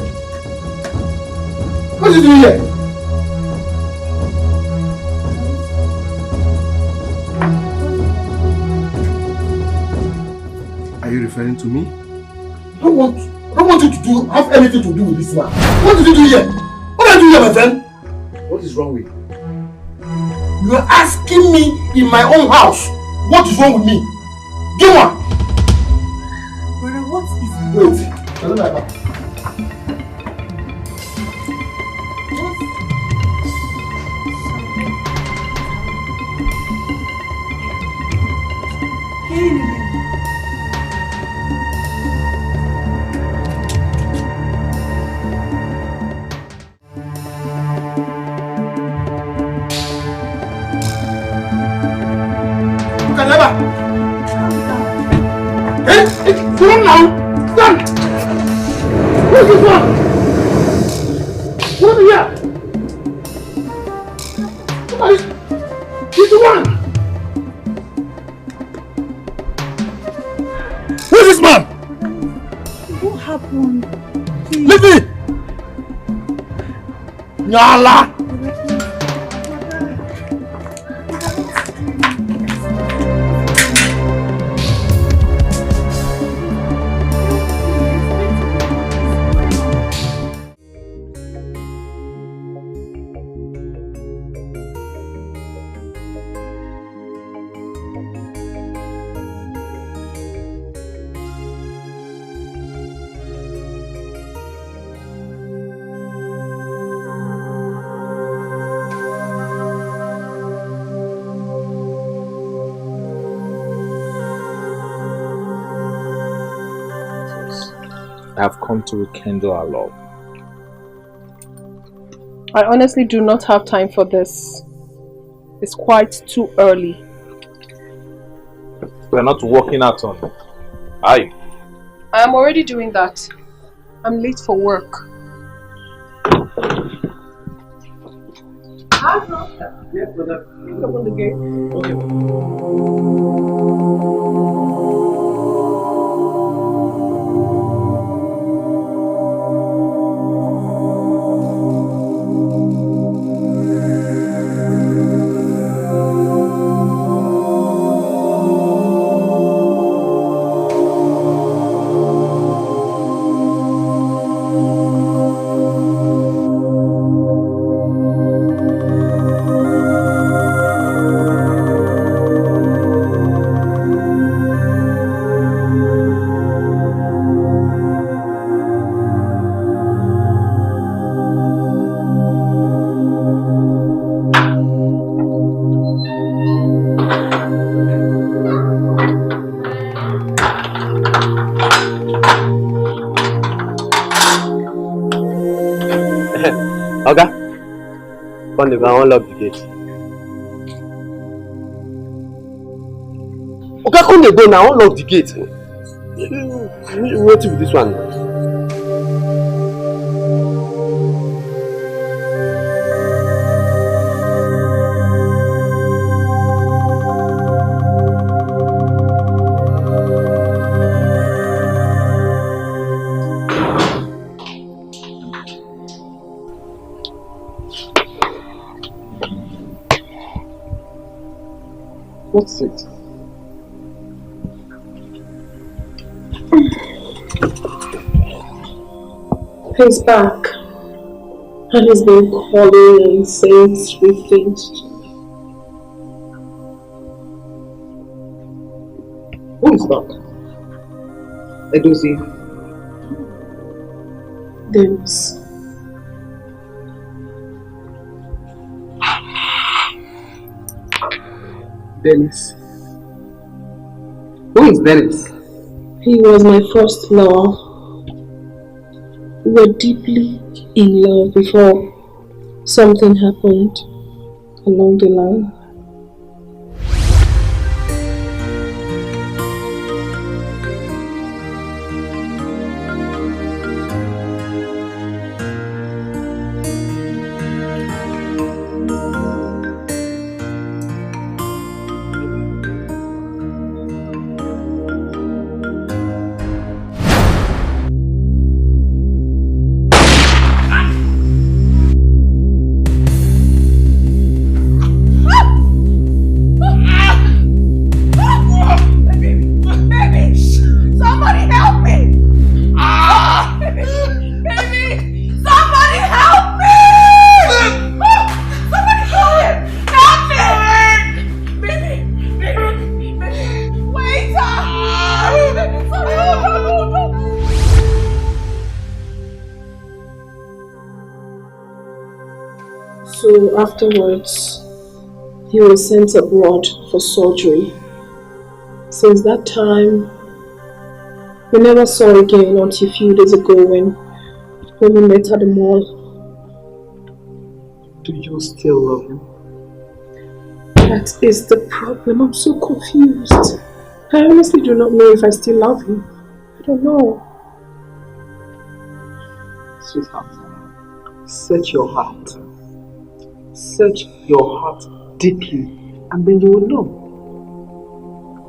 What are you doing here? Are you referring to me? I don't want you to have anything to do with this man. What did you do here? What are you doing here, my friend? What is wrong with you? You are asking me in my own house what is wrong with me. Give one. Brother, what is it? Wait. I don't like that. Stand now! Stand! Who's this one? Who's here? He's the one! Who's this man? What happened? Please. Leave me! Nyala! I've come to rekindle our love. I honestly do not have time for this. It's quite too early. We're not working out on it. Are you? I am already doing that. I'm late for work. Yes, brother. Open the gate. Okay. Oga, come go unlock the gate. Oga, come go now, unlock the gate. What with this one? What's it? He's back. And he's been calling and saying sweet things to me. Who is that? Ngozi. Dennis. Dennis. Who is Dennis? He was my first love. We were deeply in love before something happened along the line. So afterwards, he was sent abroad for surgery. Since that time, we never saw again until a few days ago when we met at the mall. Do you still love him? That is the problem. I'm so confused. I honestly do not know if I still love him. I don't know. Sweetheart, search your heart. Search your heart deeply, and then you will know.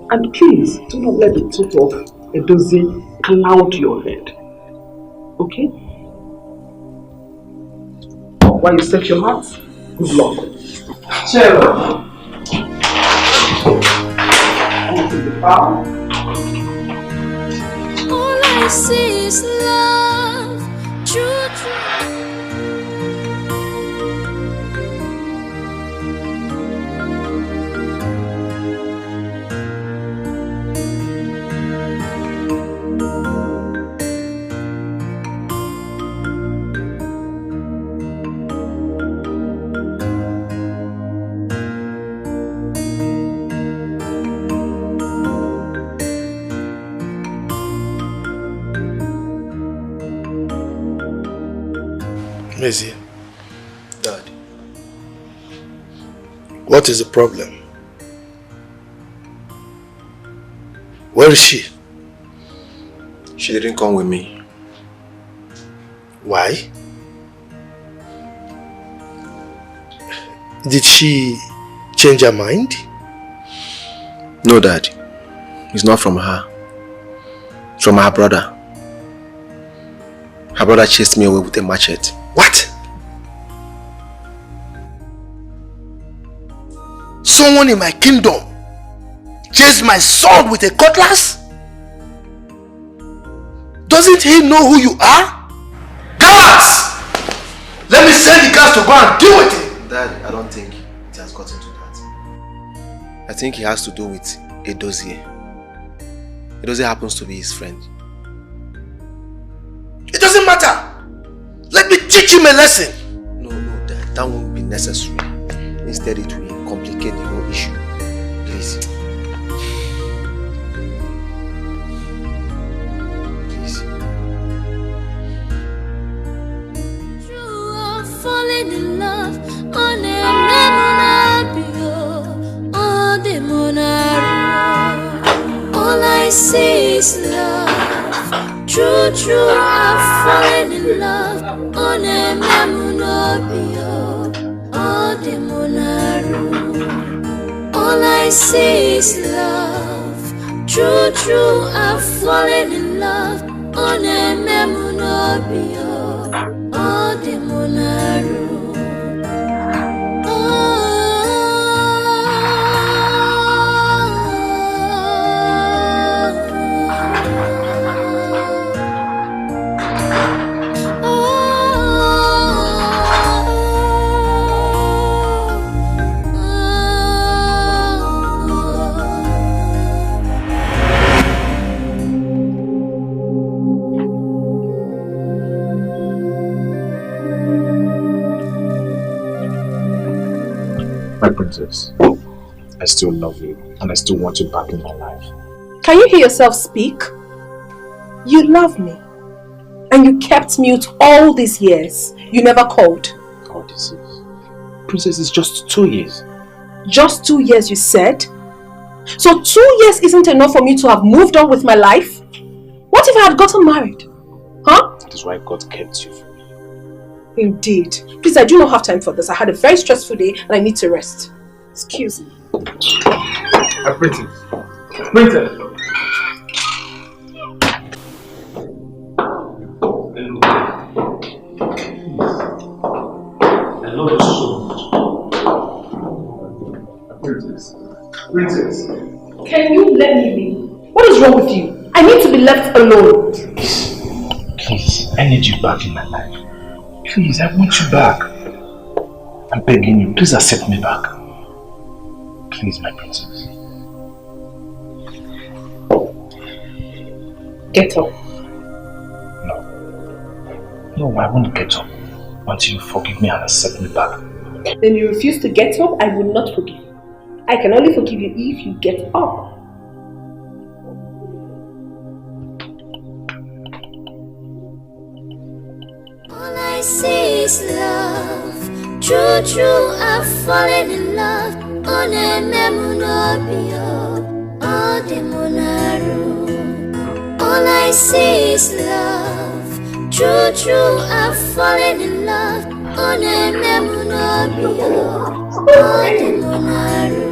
And please, do not let the thought of Ngozi cloud your head. Okay? While you search your heart, good luck. Cheers. All I see is love, true. Ngozi. Dad. What is the problem? Where is she? She didn't come with me. Why? Did she change her mind? No, Dad. It's not from her. It's from her brother. Her brother chased me away with a machete. What? Someone in my kingdom chased my son with a cutlass? Doesn't he know who you are? Guards! Let me send the guards to go and deal with him. Dad, I don't think it has gotten to that. I think it has to do with Ngozi. Ngozi happens to be his friend. It doesn't matter. Let me teach him a lesson. No, Dad, that won't be necessary. Instead, it will complicate the whole issue. Please. True, I'm falling falling in love. On a memory, all the monaru. All I see is love. True, I'm falling in love. On a memory, all the monaru. All I see is love. True, I'm falling in love. On a memory, all the monaru. My princess, I still love you and I still want you back in my life. Can you hear yourself speak? You love me. And you kept mute all these years. You never called. All this is... Princess, it's just 2 years. Just 2 years, you said? So 2 years isn't enough for me to have moved on with my life? What if I had gotten married? Huh? That is why God kept you from me. Indeed. Please, I do not have time for this. I had a very stressful day and I need to rest. Excuse me. My princess. Princess! I love you so much. Princess. Can you let me be? What is wrong with you? I need to be left alone. Please, I need you back in my life. Please, I want you back. I'm begging you, please accept me back. Please, my princess. Get up. No, I won't get up until you forgive me and accept me back. Then you refuse to get up, I will not forgive you. I can only forgive you if you get up. All I see is love. True, I'm falling in love. On a memory, all the monaru. All I see is love. True, I'm falling in love. On a memory, all the monaru.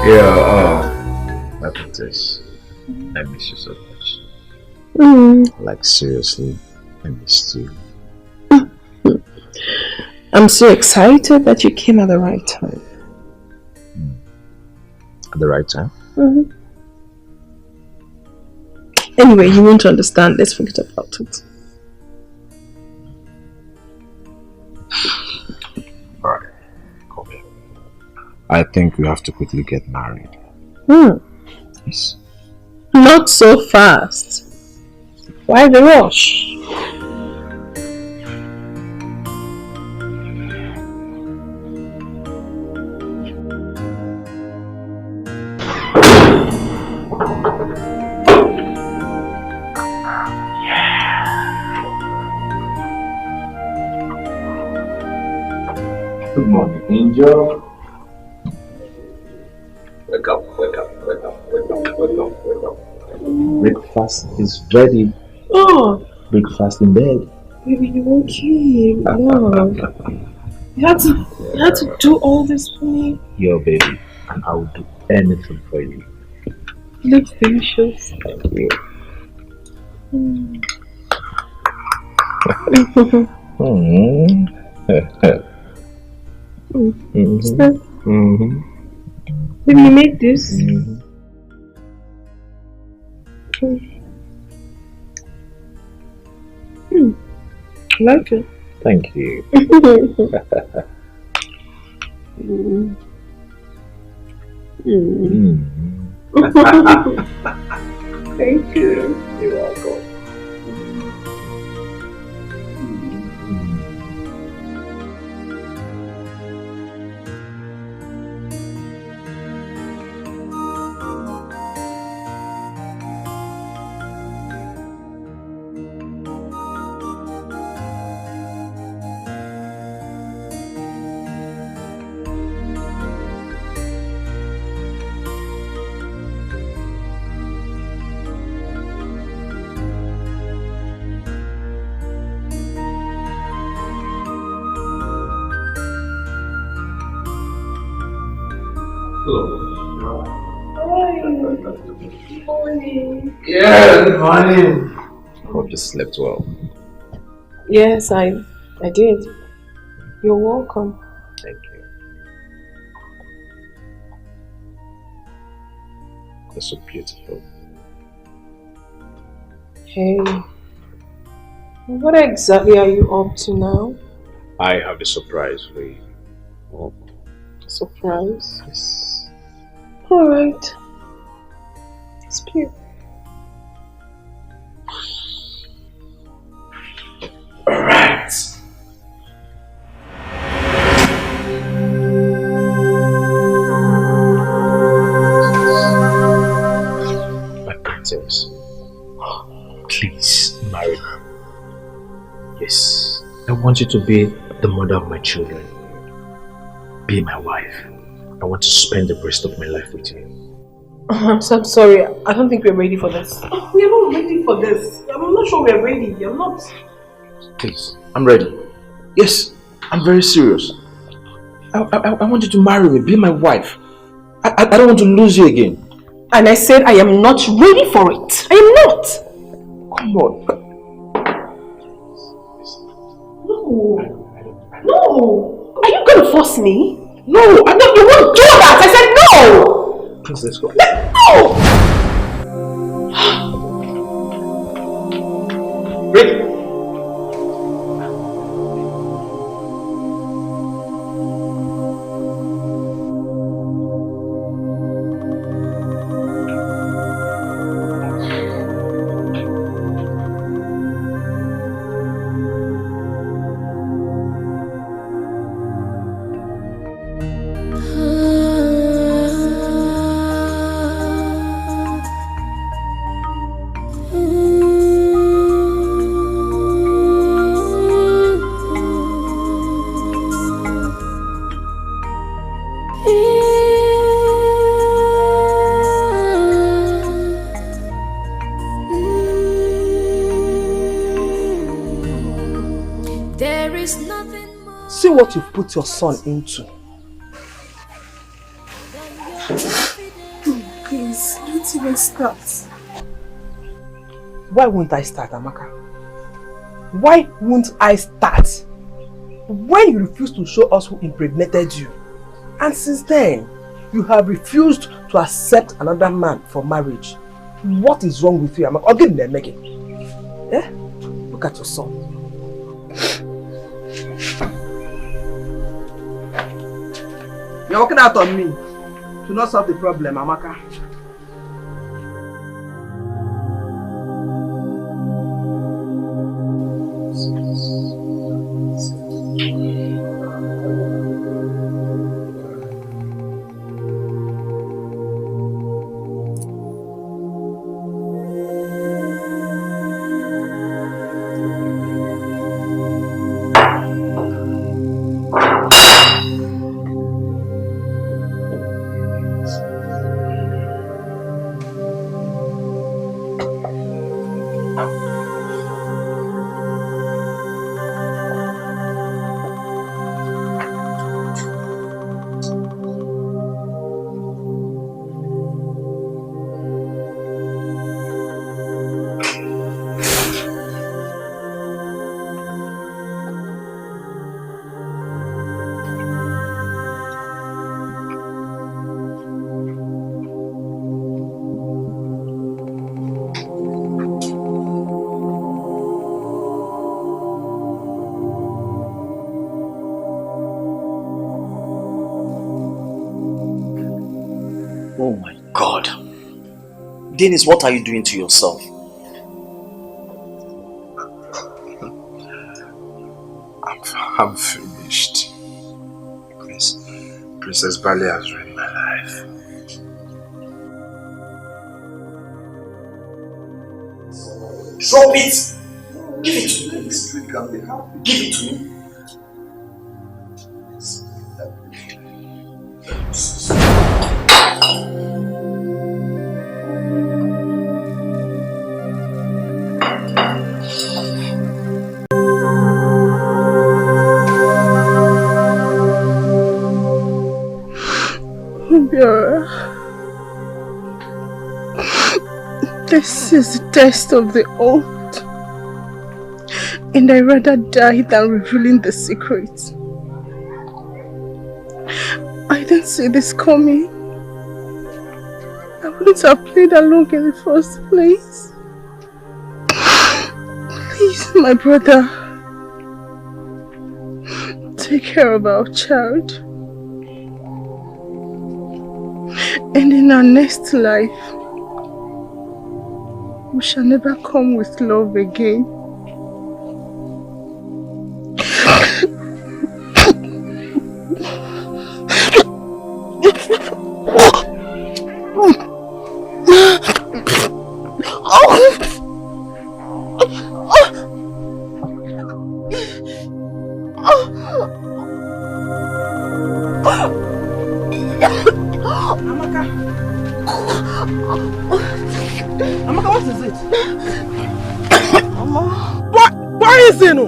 Yeah, my princess, I miss you so much. Like seriously, I missed you. I'm so excited that you came at the right time. At the right time? Anyway, you won't understand. Let's forget about it. Alright, come here. I think we have to quickly get married. Yes. Not so fast. Why the rush? Good morning, Angel. Wake up, wake up, wake up, wake up, wake up, wake up. Breakfast is ready. Oh, Breakfast in bed. baby, you okay? No. You had to do all this for me. Your baby, and I will do anything for you. Looks delicious. Thank you. Did you make this? Like it. Thank you. Thank you. You're welcome. Morning. Yeah, good morning. Hope you slept well. Yes, I did. You're welcome. Thank you. You're so beautiful. Hey, what exactly are you up to now? I have a surprise for you. Surprise? Yes. Alright. Speak. Alright. My princess, please marry me. Yes, I want you to be the mother of my children. Be my wife. I want to spend the rest of my life with you. I'm sorry. I don't think we're ready for this. We're not ready for this. I'm not sure we're ready. I'm not. Please, I'm ready. Yes, I'm very serious. I want you to marry me, be my wife. I don't want to lose you again. And I said I am not ready for it. I am not. Come on. No. Are you going to force me? No, I know you won't do that. I said no. Please, let's go. No. Rick. See what you've put your son into. Please, don't even start. Why won't I start, Amaka? Why won't I start? When you refused to show us who impregnated you, and since then, you have refused to accept another man for marriage. What is wrong with you, Amaka? Or give me a Maggie. Eh? Look at your son. You're walking out on me to not solve the problem, Amaka. Dennis, what are you doing to yourself? I'm finished. Princess Bali has ruined my life. Drop it! Give it to me. Give it to me. Obiora, this is the test of the oath, and I'd rather die than revealing the secret. I didn't see this coming. I wouldn't have played along in the first place. Please, my brother, take care of our child. And in our next life, we shall never come with love again. Amaka, what is it? Why is it no?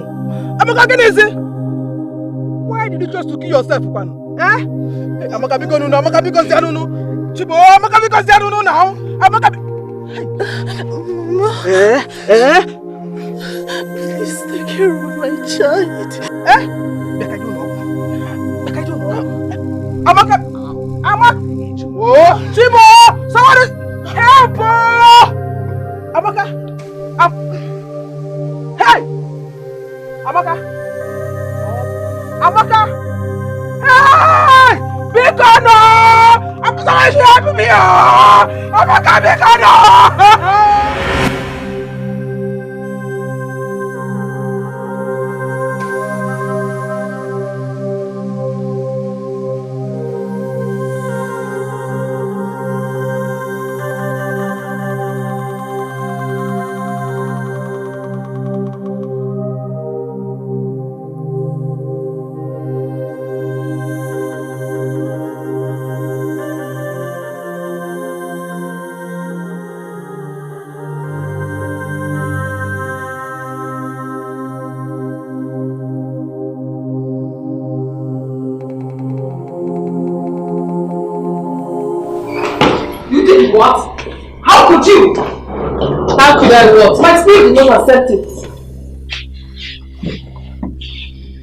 Amaka, what is it? Why did you just to kill yourself, Pan? Eh? Amaka, because no, Amaka, because they don't know. Chibo, Amaka, because they don't know now. Amaka. Please take care of my child. Eh? Like I don't know. Like I don't know. Amaka. Chibo! Somebody help! Amaka! Hey! Amaka! Amaka! Hey! Bikono! Somebody should help me! Amaka, Bikono! What? How could you? How could I what? My spirit did not accept it.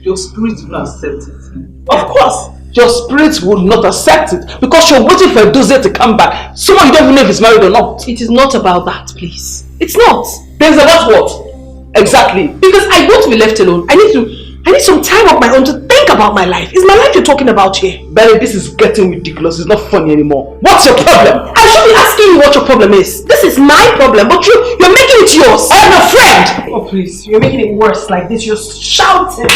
Your spirit will not accept it. Of course. Your spirit will not accept it because you're waiting for a dossier to come back. Someone you don't even know if he's married or not. It is not about that, please. It's not. Then about what? Exactly. Because I want to be left alone. I need some time of my own to think about my life. Is my life you're talking about here? Barry, this is getting ridiculous. It's not funny anymore. What's your problem? I should be asking you what your problem is. This is my problem, but you're making it yours. I'm your friend. Oh, please. You're making it worse like this. You're shouting.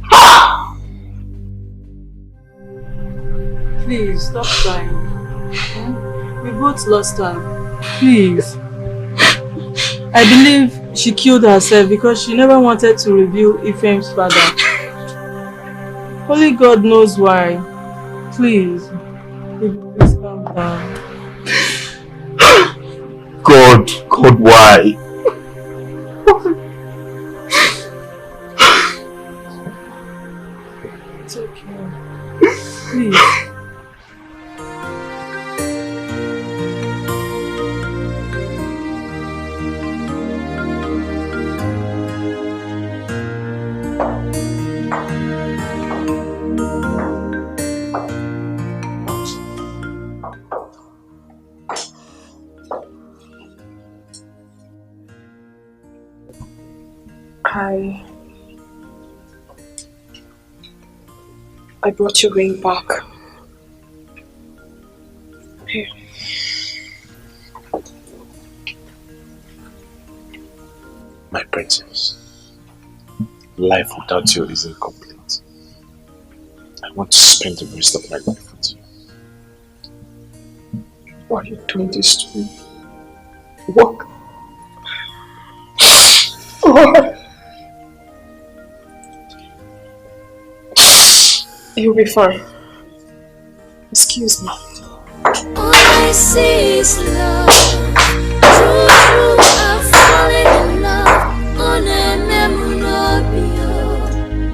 Ha! Please, stop crying. We both lost her. Please. I believe she killed herself because she never wanted to reveal Ephraim's father. Only God knows why. Please. Please calm down. God, why? It's okay. Please. I brought your ring back. Here. My princess, life without you is incomplete. I want to spend the rest of my life with you. Why are you doing this to me? What? What? You'll be fine. Excuse me. All I see is love. True, I'm falling in love. On a memory,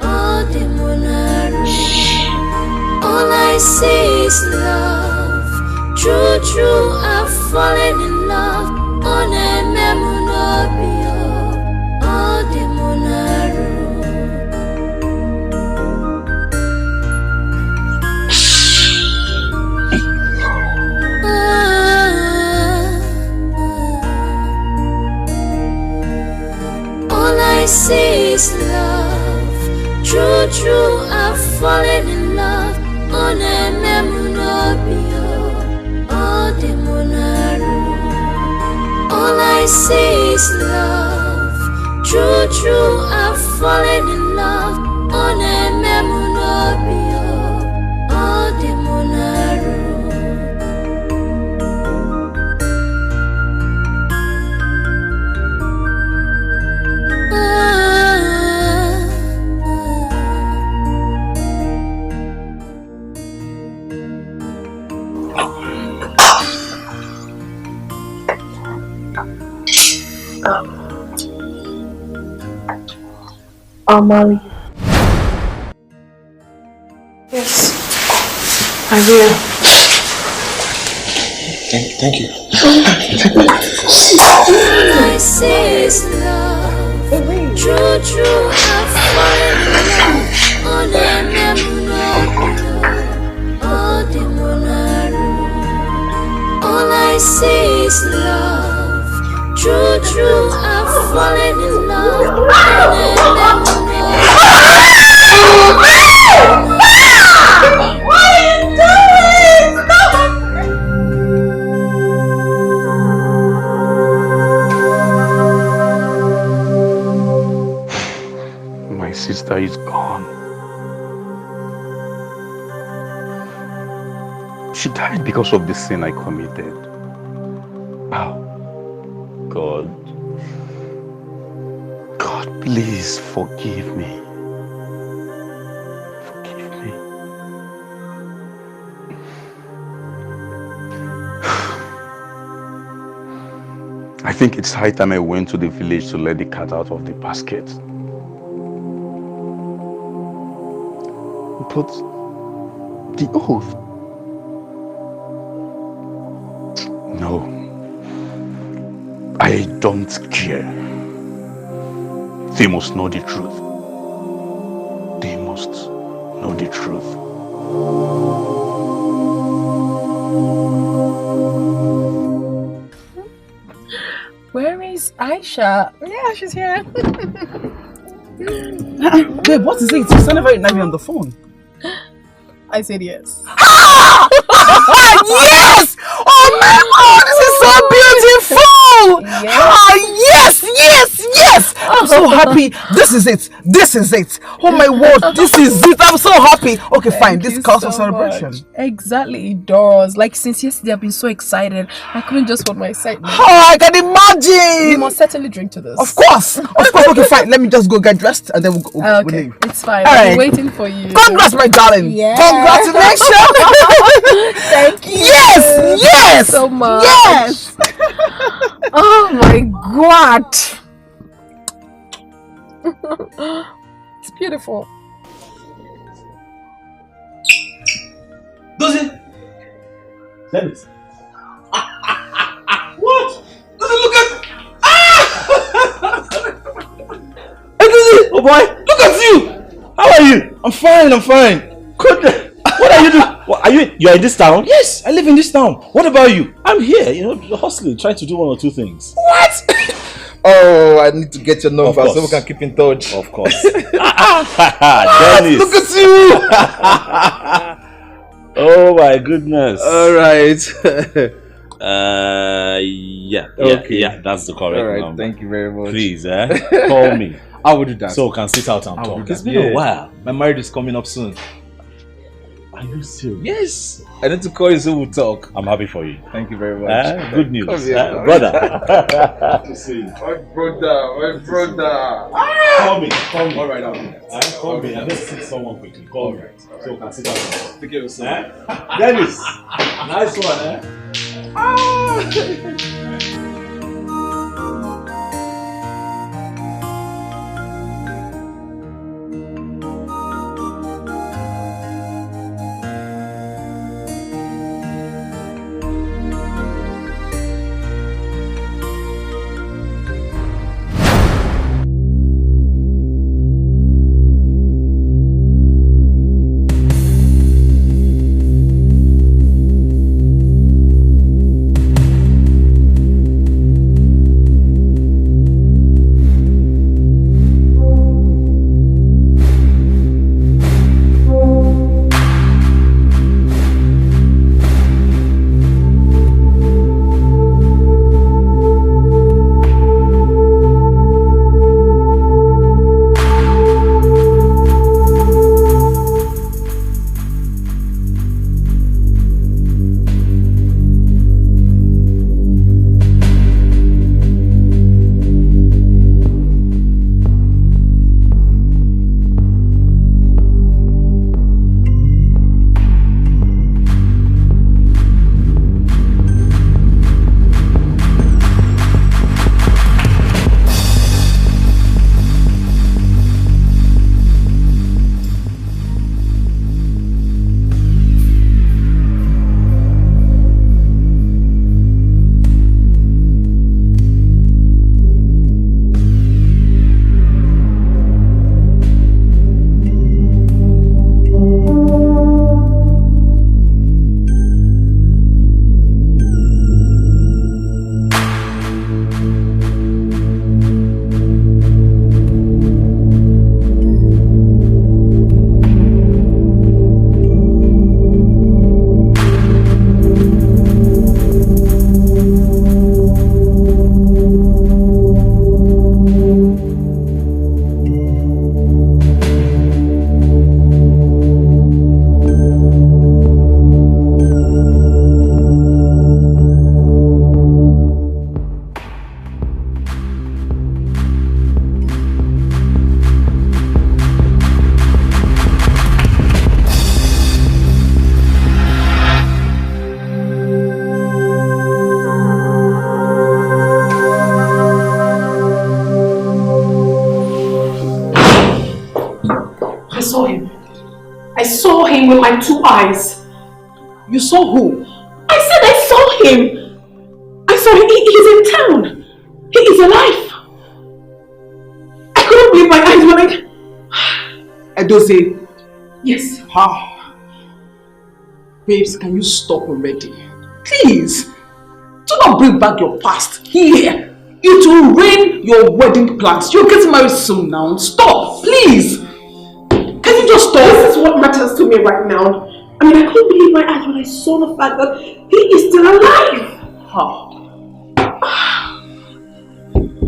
oh, the monaru. I see is love. True, true, I've fallen in love. On a memunobio, all the monaru. All I see is love. True, true, I've fallen in love. On a memunobio, all the monaru. I'll marry you. Yes, I will. Thank you. I say is love. True, true, I've fallen in love. On a memunobio, all the monaru. All I see is love. True, true, I've fallen in love. On a memunobio. What are you doing? Stop! My sister is gone. She died because of the sin I committed. Oh, God. God, please forgive me. Forgive me. I think it's high time I went to the village to let the cat out of the basket. But the oath. No. I don't care. They must know the truth. They must know the truth. Where is Aisha? Yeah, she's here. Babe, what is it? You sounded very nervy on the phone. I said yes. Yes! Oh my God, this is so beautiful! Yes. Yes, yes, yes! I'm so happy. This is it. This is it. Oh my word, this is it. I'm so happy. Okay, fine. This calls for celebration. Much. Exactly, it does. Like since yesterday, I've been so excited. I couldn't just hold my excitement. Oh, I can imagine. You must certainly drink to this. Of course. Okay, fine. Let me just go get dressed and then we'll okay, leave. it's fine. All I'll right. be waiting for you. Congrats, my darling. Yeah. Congratulations. Thank you. Yes, yes. So much. Yes. Oh my God. It's beautiful. Does it? What? Does it look at? Oh boy, look at you! How are you? I'm fine. Good. What are you doing? What, you're in this town? Yes, I live in this town. What about you? I'm here, hustling, trying to do one or two things. What? Oh, I need to get your number so we can keep in touch. Of course. Dennis. Look at you! Oh my goodness. Alright. Yeah, that's the correct Alright, number. thank you very much. Please, call me. I will do that. So we can sit out and talk. It's been a while. My marriage is coming up soon. Are you serious? Yes. I need to call you so we'll talk. I'm happy for you. Thank you very much. Good news. Brother. Good to see you. My brother. Call me. Alright, I'll do that. Call me. I'm just see someone quickly. Call me. So we can sit out and talk. Take care of yourself. Dennis. Nice one, saw him. I saw him with my 2 eyes. You saw who? I said I saw him. I saw him. He's in town. He is alive. I couldn't believe my eyes when Edozie. Yes. Ah. Babes, can you stop already? Please. Do not bring back your past here. It will ruin your wedding plans. You're getting married soon now. Stop, please. Can you just stop? This is what matters to me right now. I mean, I couldn't believe my eyes when I saw the fact that he is still alive.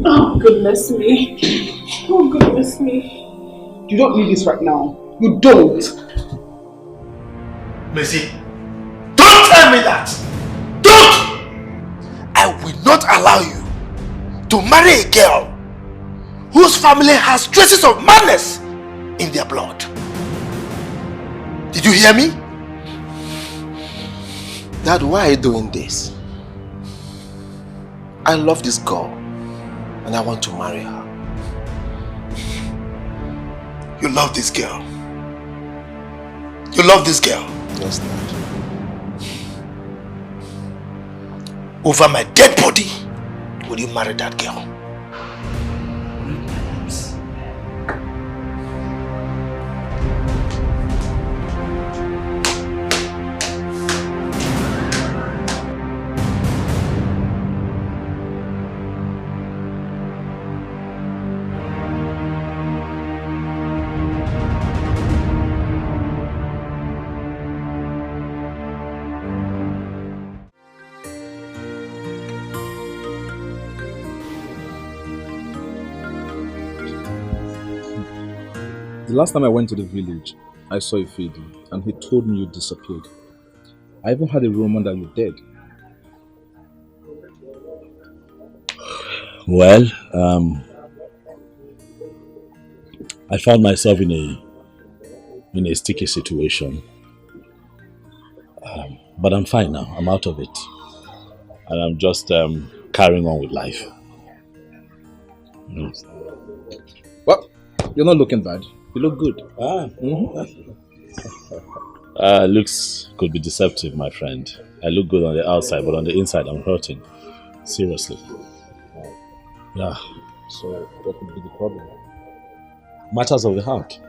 Oh, goodness me. Oh, goodness me. You don't need this right now. You don't. Mercy, don't tell me that. Don't! I will not allow you to marry a girl whose family has traces of madness in their blood. Did you hear me? Dad, why are you doing this? I love this girl and I want to marry her. You love this girl? You love this girl? Yes, Dad. Over my dead body, will you marry that girl? The last time I went to the village, I saw a Fede, and he told me you disappeared. I even had a rumor that you're dead. Well, I found myself in a sticky situation. But I'm fine now. I'm out of it. And I'm just carrying on with life. Well, you're not looking bad. You look good. Looks could be deceptive, my friend. I look good on the outside, but on the inside I'm hurting. Seriously. Yeah. So what could be the problem? Matters of the heart.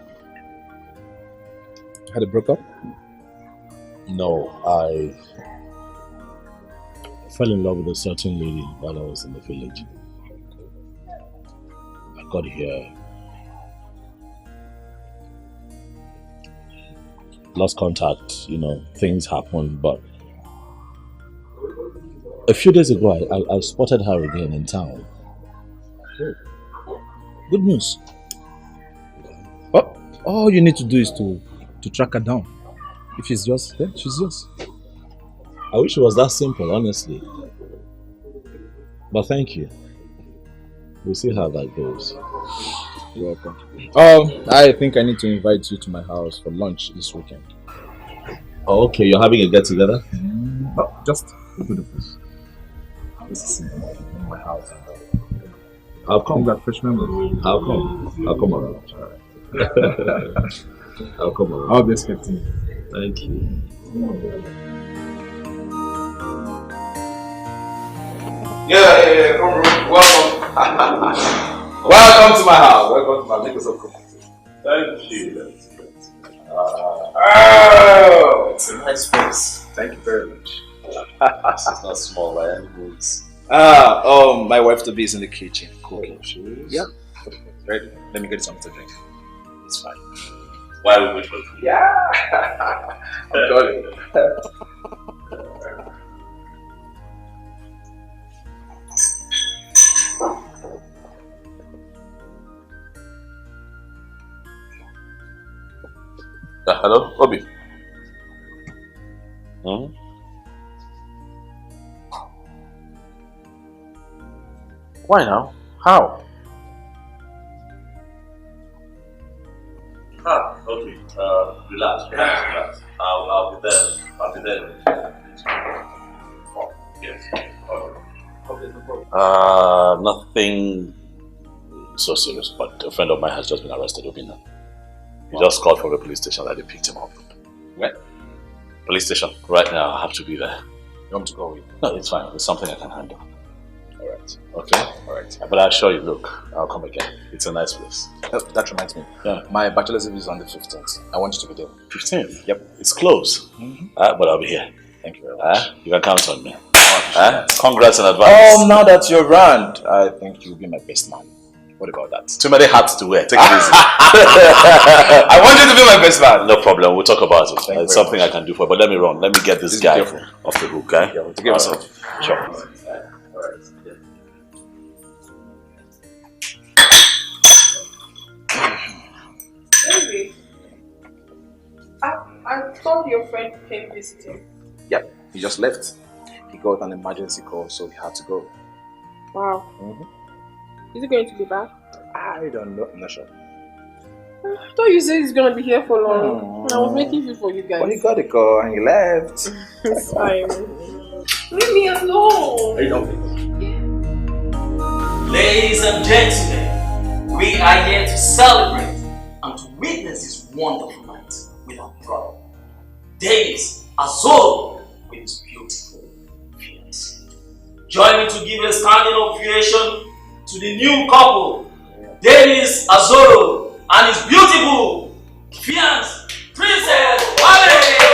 Had a breakup? No, I fell in love with a certain lady while I was in the village. I got here. Lost contact, things happen, but a few days ago I spotted her again in town. Oh. Good news. Well, all you need to do is to track her down. If she's yours, then she's yours. I wish it was that simple, honestly. But thank you. We'll see how that goes. You're welcome. I think I need to invite you to my house for lunch this weekend. Oh, okay, you're having a get-together? No, just do the first. This is in my house. I'll come. Got fresh memories. I'll come. I'll come around. I'll come around. I'll be expecting you. Thank you. Yeah. Welcome. Welcome to my house. Welcome to my make us up. Thank you. Oh, it's a nice place. Thank you very much. This is not small by any means. My wife to be is in the kitchen cooking. Yeah. Ready? Let me get something to drink. It's fine. While we wait for food. Yeah. I'm calling. Hello, Obi. Why now? How? Okay. Relax. I'll be there. Yes. Nothing so serious, but a friend of mine has just been arrested, Obina. He just called from the police station that they picked him up. Where? Police station. Right now, I have to be there. You want me to go with you? No, it's fine. It's something I can handle. Alright. Okay? Alright. But I assure you, look, I'll come again. It's a nice place. That reminds me. Yeah. My bachelor's leave is on the 15th. I want you to be there. 15th? Yep. It's close. But I'll be here. Thank you very much. You can count on me. Congrats in advance. Oh, now that you're around, I think you'll be my best man. What about that? Too many hats to wear. Take it easy. I want you to be my best man. No problem. We'll talk about it. Thank It's something I can do for you. But let me run. Let me get this guy off the hook, okay? Yeah, we'll take it. Sure. Baby, I thought your friend came visiting. Yep, he just left. He got an emergency call, so he had to go. Wow. Is he going to be back? I don't know. I'm not sure. I thought you said he's going to be here for long. I was making food for you guys. But he got a call and he left. It's fine. Leave me alone. Are you done? Ladies and gentlemen, we are here to celebrate and to witness this wonderful night with our brother. There is Azor with his beautiful fiancé. Join me to give a standing ovation to the new couple. There is Azor and his beautiful fiancé, Princess Wale.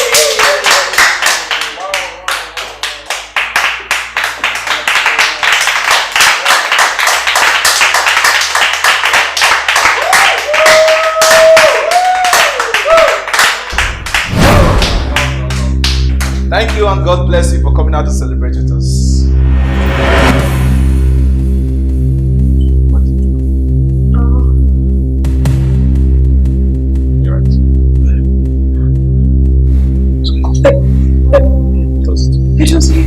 Thank you and God bless you for coming out to celebrate with us. You're right. It was you.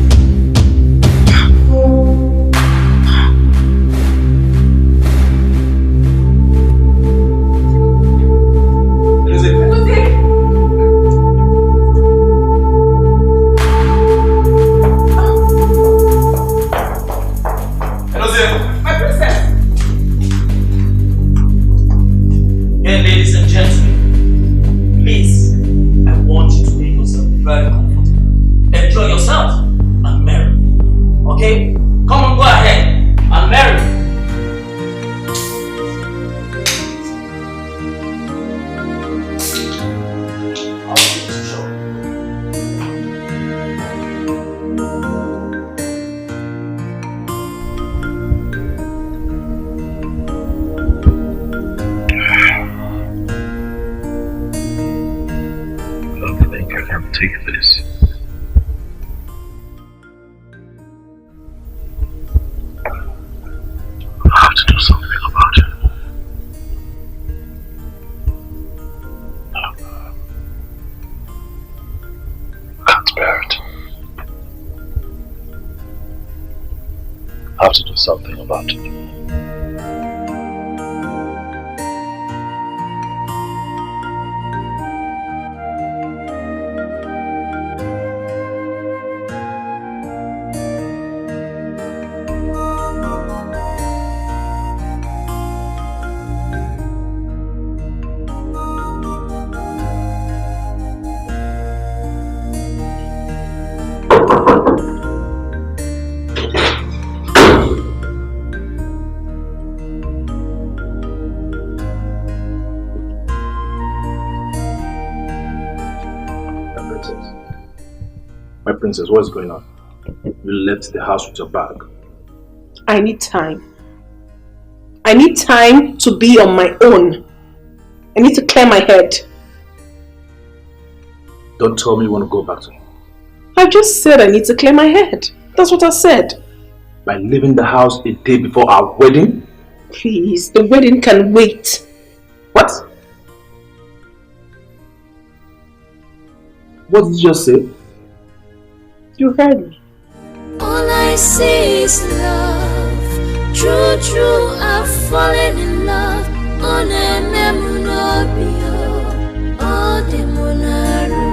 Something about it. Princess, what's going on? You left the house with your bag. I need time. I need time to be on my own. I need to clear my head. Don't tell me you want to go back to him. I just said I need to clear my head. That's what I said. By leaving the house a day before our wedding? Please, the wedding can wait. What? What did you just say? You heard me. All I see is love. True, true, I've fallen in love. On a memunobio, all the monaru.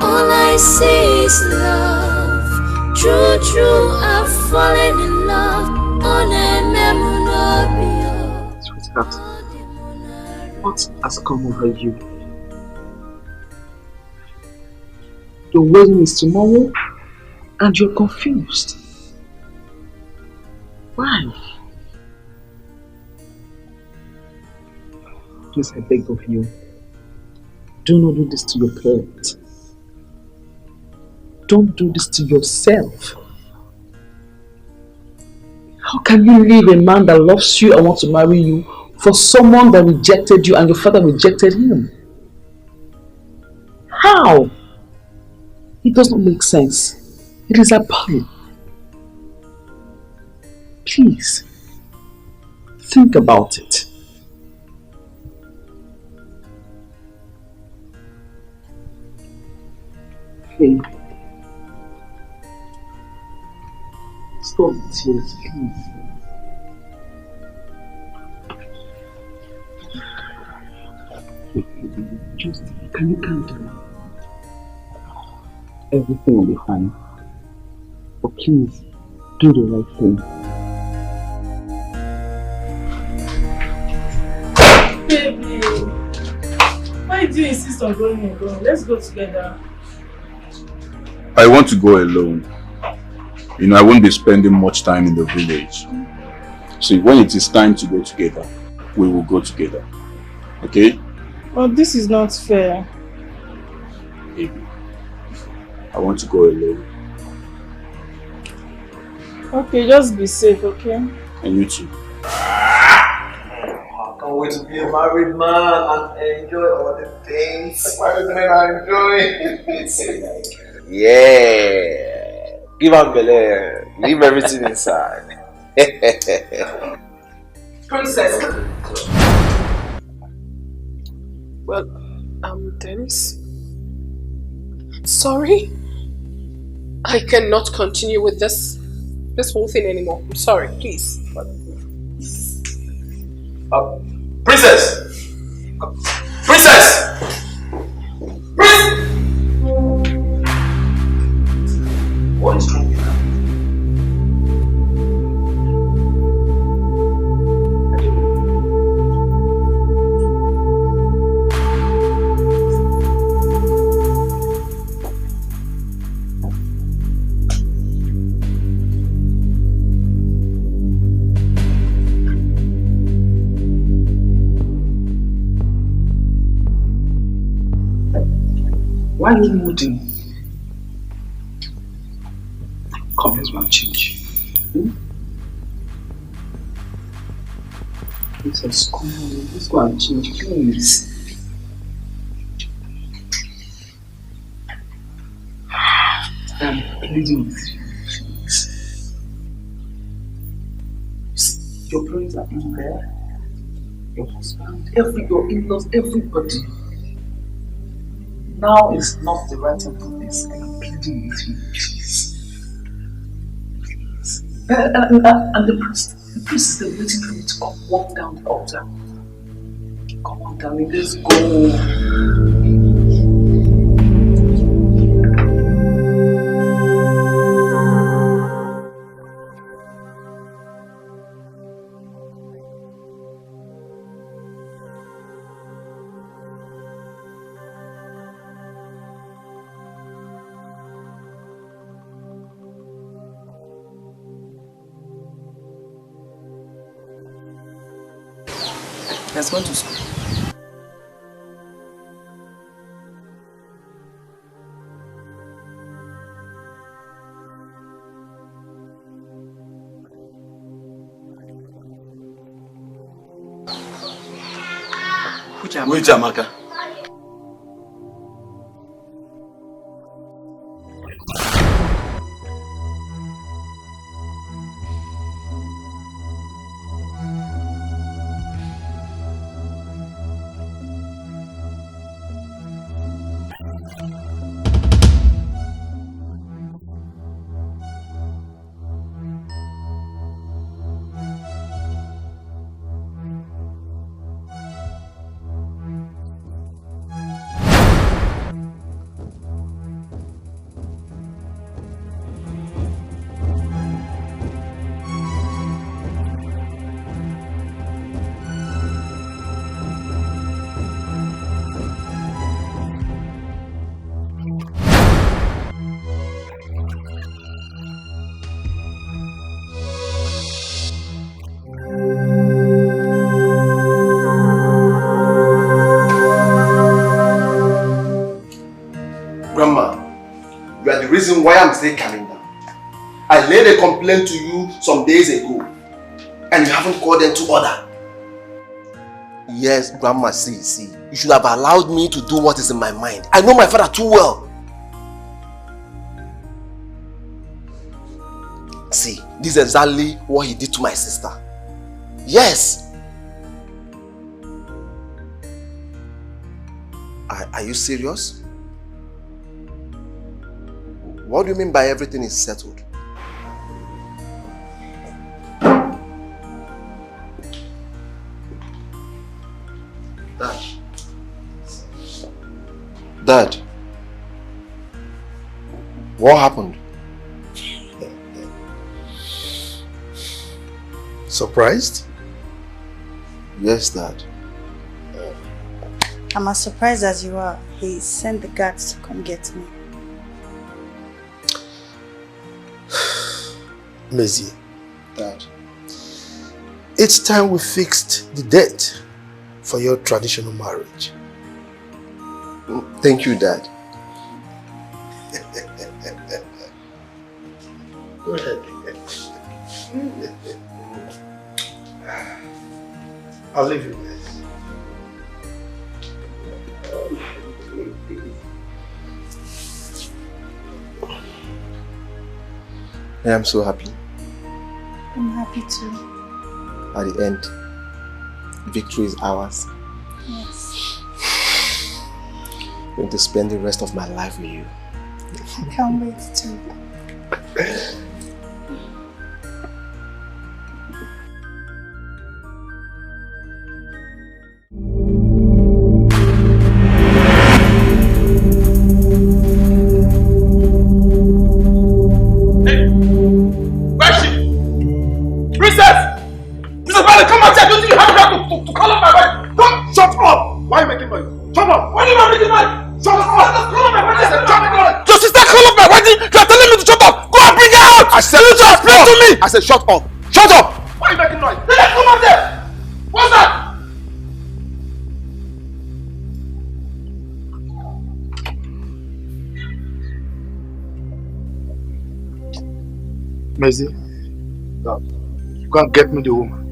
All I see is love. True, true, I've fallen in love. On a memunobio. Sweetheart, what what has come over you? Your wedding is tomorrow and you're confused. Why? Please, I beg of you, do not do this to your parents. Don't do this to yourself. How can you leave a man that loves you and wants to marry you for someone that rejected you and your father rejected him? How? It does not make sense. It is appalling. Please, think about it. Hey, stop the tears, please. Just, can you calm down? Everything will be fine. But please, do the right thing. Baby, why do you insist on going alone? Let's go together. I want to go alone. You know, I won't be spending much time in the village. See, when it is time to go together, we will go together. Okay? But this is not fair. Baby, I want to go alone. Okay, just be safe, okay? And you too. I can't wait to be a married man and enjoy all the things married men are enjoying. Yeah. Give up Bel-Air. Leave everything inside. Princess. Well, Dennis. Sorry. I cannot continue with this whole thing anymore. I'm sorry, please. Princess! Princess! What is wrong with her? Why are you mooding? Come, let's go and change. Princess, come on, let's go and change, please. I'm pleading with you, please. See, your parents are in there, your husband, your in-laws, everybody. Now is not the right time for this. I'm pleading with you, please. And the priest is waiting for me to come walk down the altar. Come on, darling, let's go. Let's go to school. Which Amaka? why I'm still coming down. I laid a complaint to you some days ago, and you haven't called them to order. Yes, Grandma, see. You should have allowed me to do what is in my mind. I know my father too well. See, this is exactly what he did to my sister. Yes. Are you serious? What do you mean by everything is settled? Dad, what happened? Surprised? Yes, Dad. I'm as surprised as you are. He sent the guards to come get me. Ngozi, Dad, it's time we fixed the date for your traditional marriage. Thank you, Dad. Go ahead. I'll leave you guys. I am so happy. I'm happy too. At the end, victory is ours. Yes. I'm going to spend the rest of my life with you. I can't wait to. I said, shut up! Shut up! Why are you making noise? Let's come up there! What's that? Ngozi, you can't get me the woman.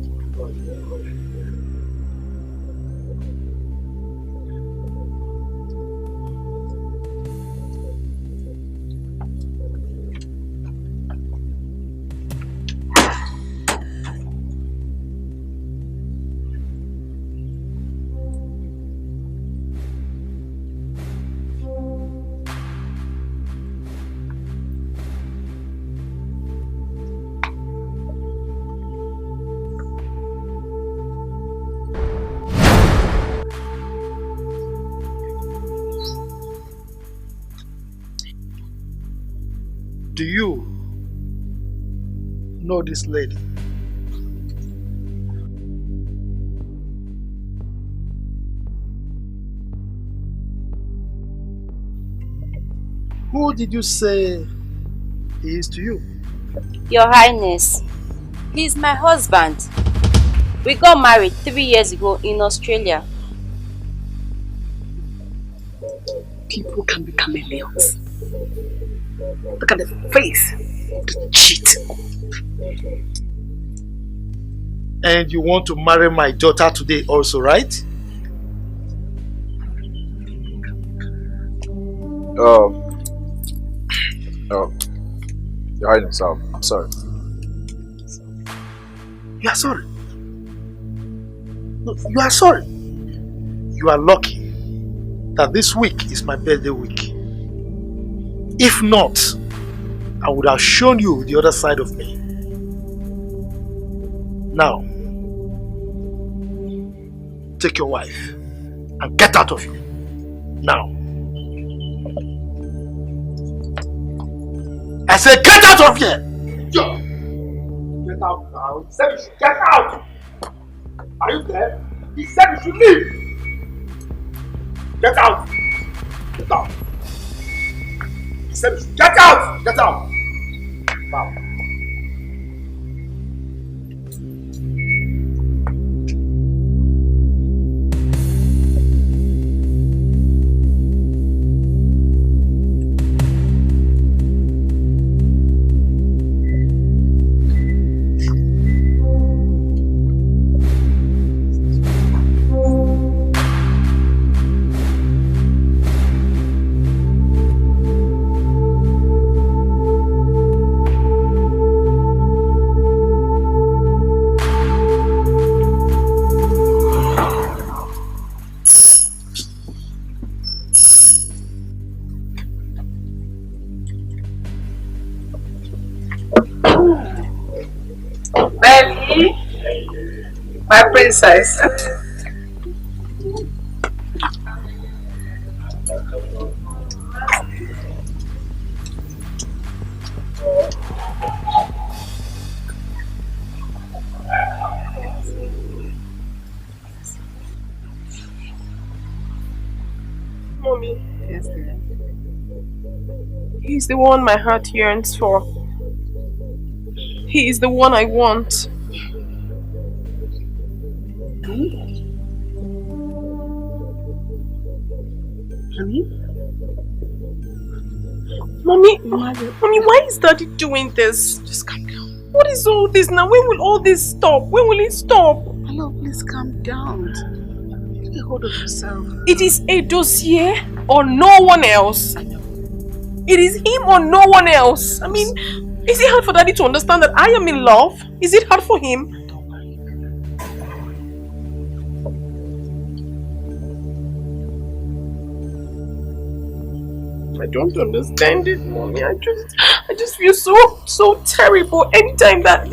Do you know this lady? Who did you say he is to you? Your Highness, he's my husband. We got married 3 years ago in Australia. People can be chameleons. Look at the face of the cheat. And you want to marry my daughter today also, right? Your Highness, I'm sorry. You are sorry? No, you are sorry. You are lucky that this week is my birthday week. If not, I would have shown you the other side of me. Now, take your wife and get out of here. Now. I said get out of here! Yo! Get out now. He said you should get out! Are you there? He said you should leave! Get out! Get out! He said you should get out! Get out! Now. very size. Mommy. Yes, dear. He's the one my heart yearns for. He is the one I want. Mommy, why is Daddy doing this? Just calm down. What is all this now? When will all this stop? When will it stop? Hello, please calm down. Take hold of yourself. It is a dossier or no one else. It is him or no one else. I mean, is it hard for Daddy to understand that I am in love? Is it hard for him? I don't understand it, Mommy. I just feel so terrible anytime that.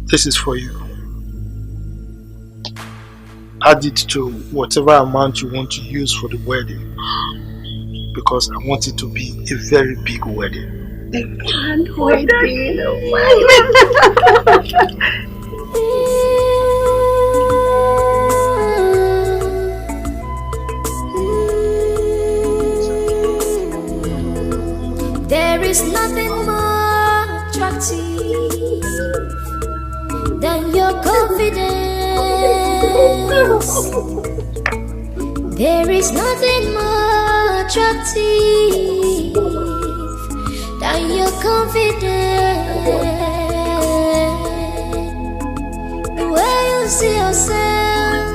This is for you. Add it to whatever amount you want to use for the wedding, because I want it to be a very big wedding. A grand wedding. There is nothing more attractive than your confidence. There is nothing more attractive than your confidence. The way you see yourself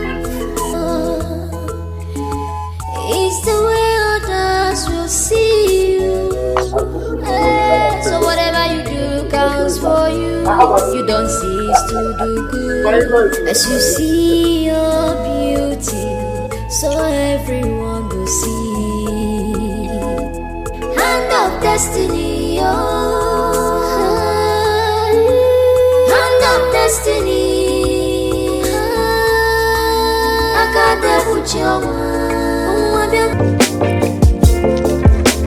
is the way others will see you. So whatever you do counts for you. You don't cease to do good as you see your beauty, so everyone will see. Hand of destiny, oh, hand of destiny. I got that with your one.